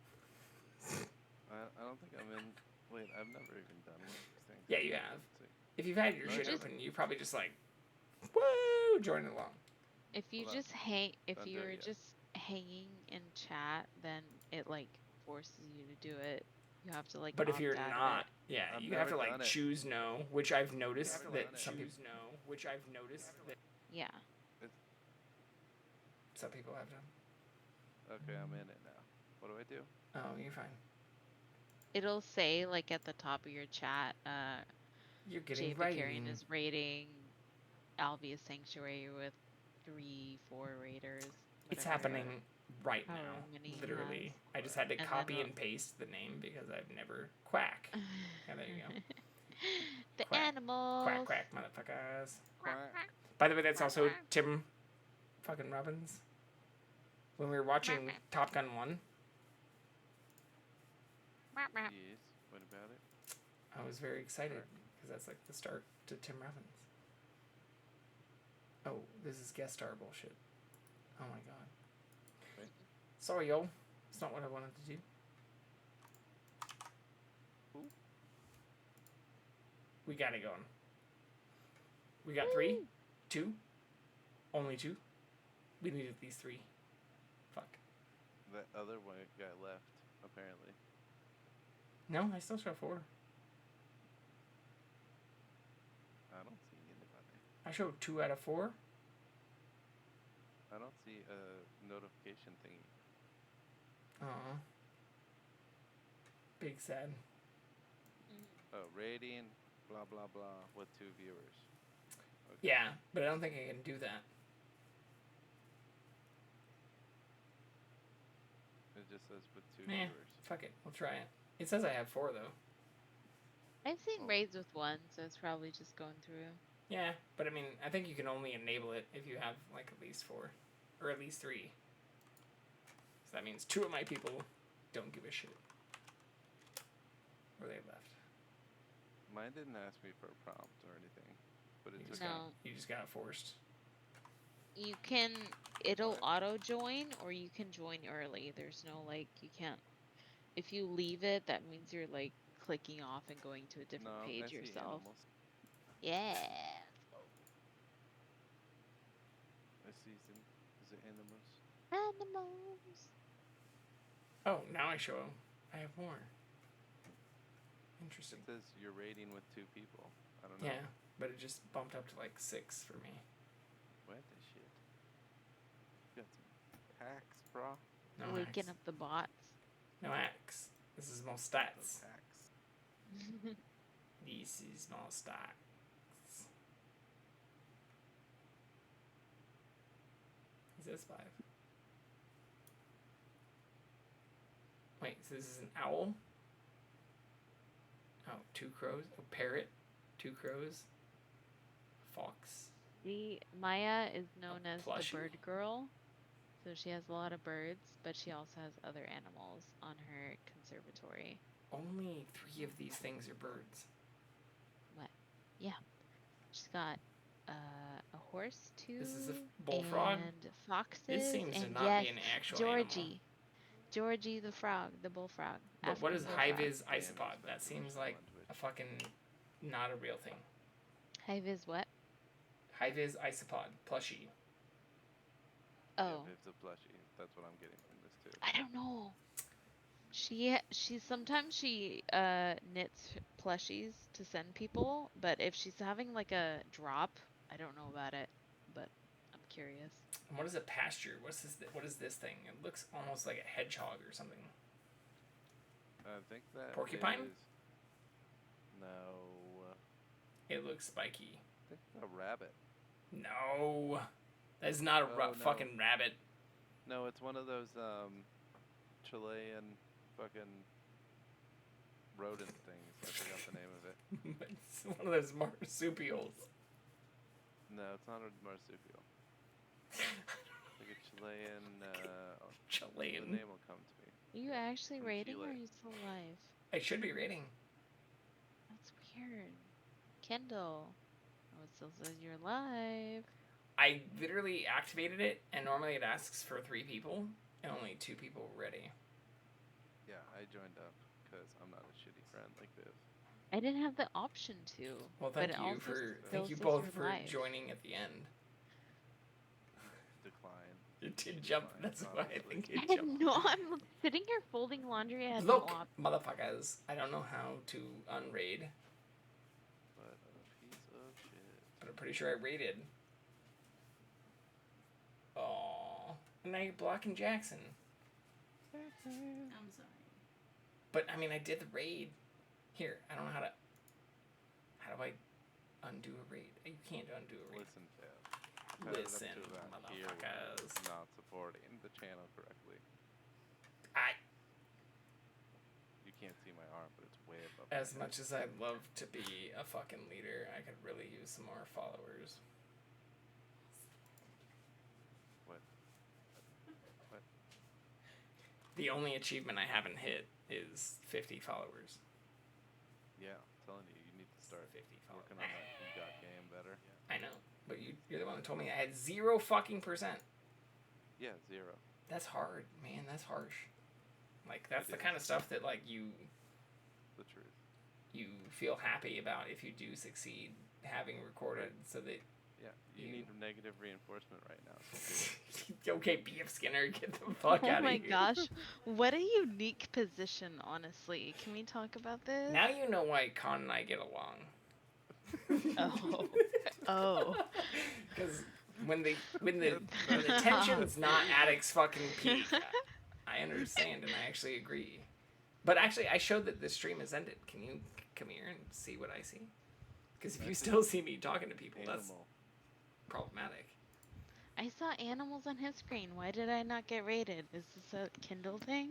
I don't think I'm in... Wait, I've never even done one of these things. Yeah, you have. If you've had your shit open, you probably just like, woo, join along. If you just you're just hanging in chat, then it like forces you to do it. You have to like. But if you're not, I've you have to never like done it. choose no, which I've noticed that some people Yeah. Some people have done. Okay, I'm in it now. What do I do? Oh, you're fine. It'll say like at the top of your chat, you're getting Jay Vicarian is raiding Alvius Sanctuary with 3-4 raiders. It's happening right now, literally. I just had to copy and paste the name because I've never... Quack. Yeah, there you go. The animals. Quack, quack, motherfuckers. By the way, that's also Tim fucking Robbins. When we were watching Top Gun 1. Yes, what about it? I was very excited because that's like the start to Tim Robbins. Oh, this is guest star bullshit. Oh my god. Wait. Sorry, y'all. It's not what I wanted to do. Who? We got it going. We got 3? 2? Only 2? We needed these 3. Fuck. That other one guy left, apparently. No, I still show 4. I don't see anybody. I showed 2 out of 4. I don't see a notification thingy. Aw. Big sad. Oh, rating, blah, blah, blah, with 2 viewers. Okay. Yeah, but I don't think I can do that. It just says with 2 viewers. Fuck it. We'll try it. It says I have 4, though. I've seen raids with 1, so it's probably just going through. Yeah, but I mean, I think you can only enable it if you have, like, at least 4. Or at least 3. So that means 2 of my people don't give a shit. Or they left. Mine didn't ask me for a prompt or anything, but it took You just got forced. You can, it'll auto join or you can join early. There's no like, you can't, if you leave it, that means you're like clicking off and going to a different No, I page see yourself. animals. Yeah. I see some. Is it animals? Animals. Oh, now I show. I have more. Interesting. It says you're raiding with 2 people. I don't know. Yeah, but it just bumped up to like 6 for me. What the shit? You got some hacks, bro. No Waking hacks. up the bots. No hacks. This is more stats. Hacks. This is more stats. Is this 5? Wait, so this is an owl? Oh, 2 crows? A parrot? 2 crows? Fox? The Maya is known as the plushie? bird girl. So she has a lot of birds, but she also has other animals on her conservatory. Only 3 of these things are birds. What? Yeah. She's got a horse too. This is a bullfrog? And foxes. This seems to and not yes, be an actual Georgie. animal. Georgie the frog, the bullfrog. But what is African high bullfrog. vis isopod? That seems like a fucking not a real thing. High vis what? High vis isopod plushie. Oh. Yeah, it's a plushie. That's what I'm getting from this too. I don't know. She sometimes she knits plushies to send people, but if she's having like a drop, I don't know about it, but I'm curious. And what is a pasture? What is this thing? It looks almost like a hedgehog or something. I think that Porcupine? is... No. It looks spiky. I think a rabbit. No. That is not a Oh, no. fucking rabbit. No, it's one of those Chilean fucking rodent things. I forgot the name of it. It's one of those marsupials. No, it's not a marsupial. Like a Chilean. Chilean. The name will come to me. Are you actually From rating or Chile. are you still live? I should be rating. That's weird. Kendall. Oh, it still says you're live. I literally activated it, and normally it asks for 3 people, and only 2 people were ready. Yeah, I joined up because I'm not a shitty friend like Viv. I didn't have the option to. Well, but thank it you also for still thank you says both you're for live. joining at the end. Decline. It did jump. That's why I think it I jumped. know, I'm sitting here folding laundry. I had Look, no option. motherfuckers! I don't know how to unraid, But a piece of shit. but I'm pretty sure I raided. Oh, and now you're blocking Jackson. I'm sorry. But I mean, I did the raid. Here, I don't know how to. How do I undo a raid? You can't undo a raid. Listen, Viv. Listen, Here motherfuckers. is not supporting the channel correctly. You can't see my arm, but it's way above. my As head. much as I'd love to be a fucking leader, I could really use some more followers. What? What? The only achievement I haven't hit is 50 followers. Yeah, I'm telling you, you need to start 50 working on that. You got game better. I know, but you're the one that told me I had 0 fucking percent. Yeah, 0. That's hard, man. That's harsh. Like, that's It the is. kind of stuff that, like, you The truth. you feel happy about if you do succeed having recorded so that... Yeah, you need negative reinforcement right now. So Okay, BF Skinner, get the fuck out of here. Oh my gosh. What a unique position, honestly. Can we talk about this? Now you know why Con and I get along. Oh. Oh. Because when the tension's not at its fucking peak, I understand and I actually agree. But actually, I showed that the stream has ended. Can you come here and see what I see? Because if you still see me talking to people, that's problematic. I saw animals on his screen. Why did I not get rated? Is this a Kindle thing?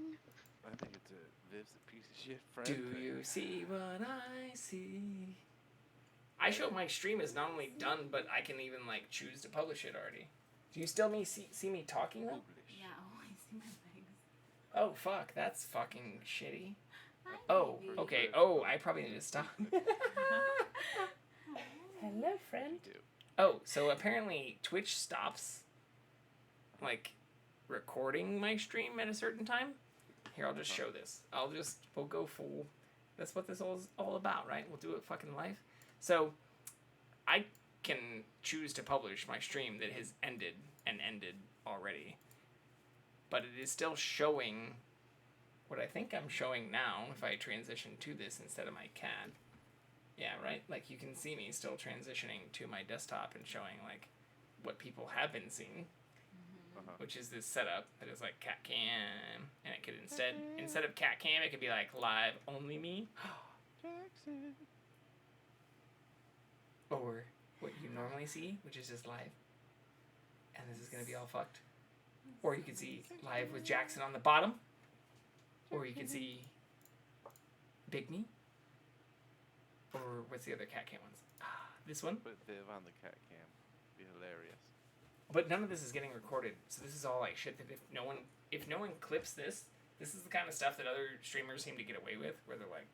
I think it's a Viv's a piece of shit friend. Do you see what I see? I show my stream is not only done, but I can even like choose to publish it already. Do you still see me talking though? Yeah, oh, I see my legs. Oh fuck, that's fucking shitty. Oh, okay. Oh, I probably need to stop. Hello, friend. Oh, so apparently Twitch stops like recording my stream at a certain time. Here, I'll just show this. We'll go full. That's what this all about, right? We'll do it fucking live. So, I can choose to publish my stream that has ended already. But it is still showing what I think I'm showing now if I transition to this instead of my CAD. Yeah, right? Like, you can see me still transitioning to my desktop and showing, like, what people have been seeing. Which is this setup that is like cat cam, and it could instead of cat cam, it could be like live only me, Jackson, or what you normally see, which is just live, and this is gonna be all fucked. Or you can see live with Jackson on the bottom, or you can see Big Me, or what's the other cat cam ones? This one. Put Viv on the cat cam. Be hilarious. But none of this is getting recorded, so this is all like shit that if no one clips this is the kind of stuff that other streamers seem to get away with, where they're like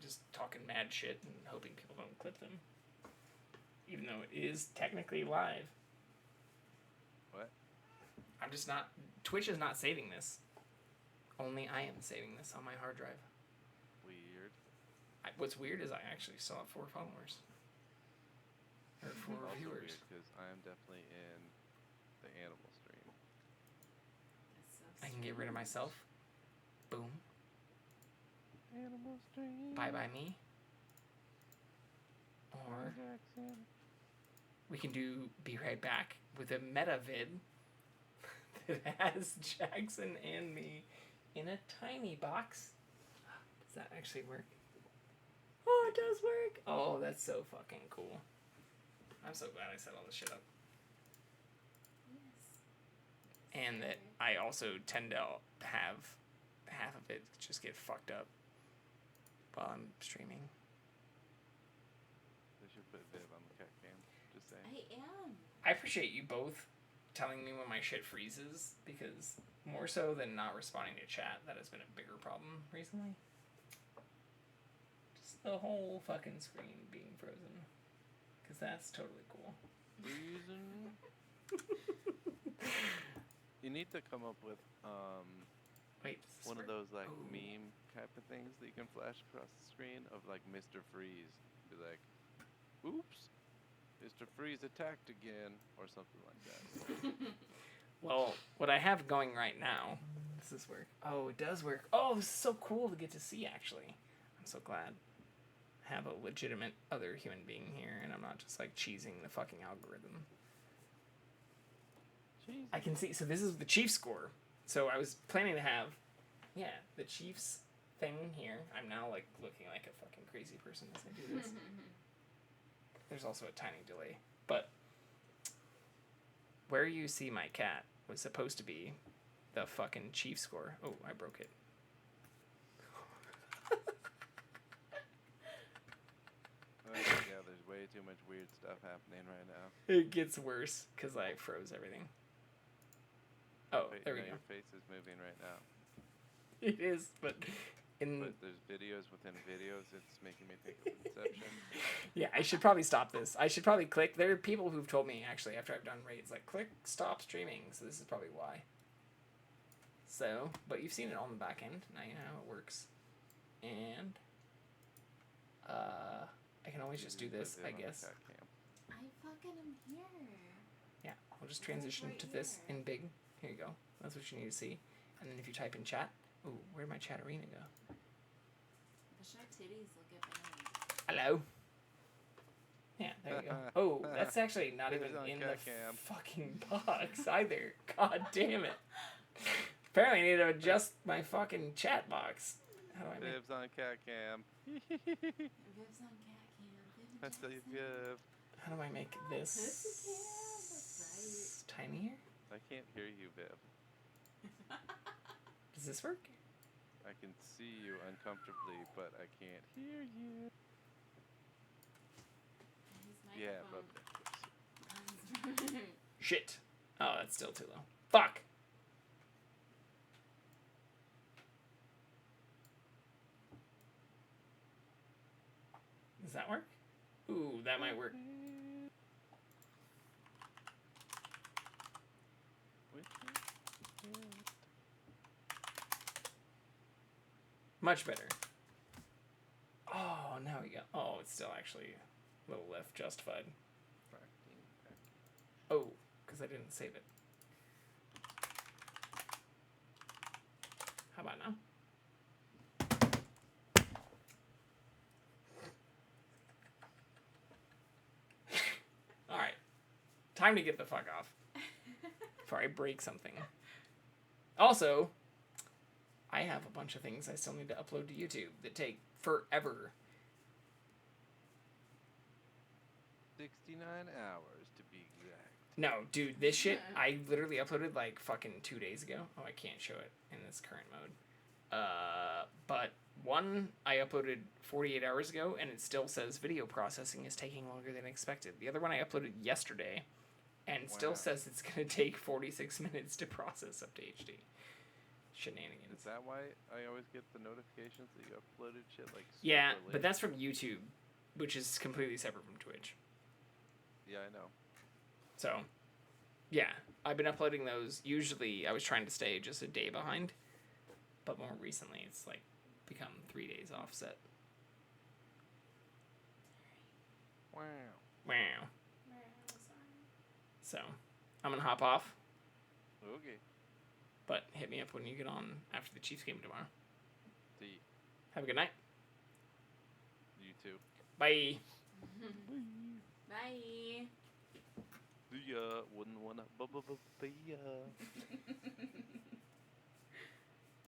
just talking mad shit and hoping people don't clip them, even though it is technically live. What? I'm just not. Twitch is not saving this. Only I am saving this on my hard drive. Weird. What's weird is I actually still have 4 followers. Or 4 viewers. Because I am definitely in the animal stream. I can get rid of myself. Boom. Animal stream. Bye bye me. Or we can do be right back with a meta vid that has Jackson and me in a tiny box. Does that actually work? Oh, it does work. Oh, that's so fucking cool. I'm so glad I set all this shit up. Yes. And that I also tend to have half of it just get fucked up while I'm streaming. They should put Viv on the cat cam. Just saying. I am. I appreciate you both telling me when my shit freezes, because more so than not responding to chat, that has been a bigger problem recently. Just the whole fucking screen being frozen. Because that's totally cool. Reason. You need to come up with one of those like meme type of things that you can flash across the screen of like Mr. Freeze. Be like, oops, Mr. Freeze attacked again, or something like that. Well, what I have going right now, does this work? Oh, it does work. Oh, this is so cool to get to see, actually. I'm so glad. Have a legitimate other human being here, and I'm not just like cheesing the fucking algorithm. Jeez. I can see, so this is the Chiefs score. So I was planning to have, the Chiefs thing here. I'm now like looking like a fucking crazy person as I do this. There's also a tiny delay, but where you see my cat was supposed to be the fucking Chiefs score. Oh, I broke it. Yeah, there's way too much weird stuff happening right now. It gets worse because I froze everything. Oh, Wait, there we go. Your face is moving right now. It is, but But there's videos within videos. It's making me think of Inception. Yeah, I should probably stop this. I should probably click. There are people who've told me, actually, after I've done raids, like, click stop streaming. So this is probably why. So, but you've seen it on the back end. Now you know how it works. And, I can always just do this, I guess. I fucking am here. Yeah, I'll just transition to this in big. Here you go. That's what you need to see. And then if you type in chat, ooh, where'd my chat arena go? The show titties will get better. Hello. Yeah, there you go. Oh, that's actually not even in the cam. fucking box either. God damn it. Apparently I need to adjust my fucking chat box. How do I make... Viv's on cat cam. Viv's on cat cam. I tell you, Viv. How do I make this tinier? I can't hear you, Viv. Does this work? I can see you uncomfortably, but I can't hear you. Yeah, but... Shit. Oh, that's still too low. Fuck! Does that work? Ooh, that might work. Much better. Oh, now we go. Oh, it's still actually a little left justified. Oh, because I didn't save it. How about now? Alright. Time to get the fuck off. Before I break something. Also, I have a bunch of things I still need to upload to YouTube that take forever. 69 hours to be exact. No, dude, this shit, I literally uploaded like fucking 2 days ago. Oh, I can't show it in this current mode. But one I uploaded 48 hours ago, and it still says video processing is taking longer than expected. The other one I uploaded yesterday, and still says it's going to take 46 minutes to process up to HD. Shenanigans. Is that why I always get the notifications that you uploaded shit like super Yeah, late? but that's from YouTube, which is completely separate from Twitch. Yeah, I know. So, yeah, I've been uploading those. Usually, I was trying to stay just a day behind, but more recently, it's like become 3 days offset. Wow. Wow. So, I'm gonna hop off. Okay. But hit me up when you get on after the Chiefs game tomorrow. See. Have a good night. You too. Bye. Bye. See ya. Wouldn't wanna. Bye.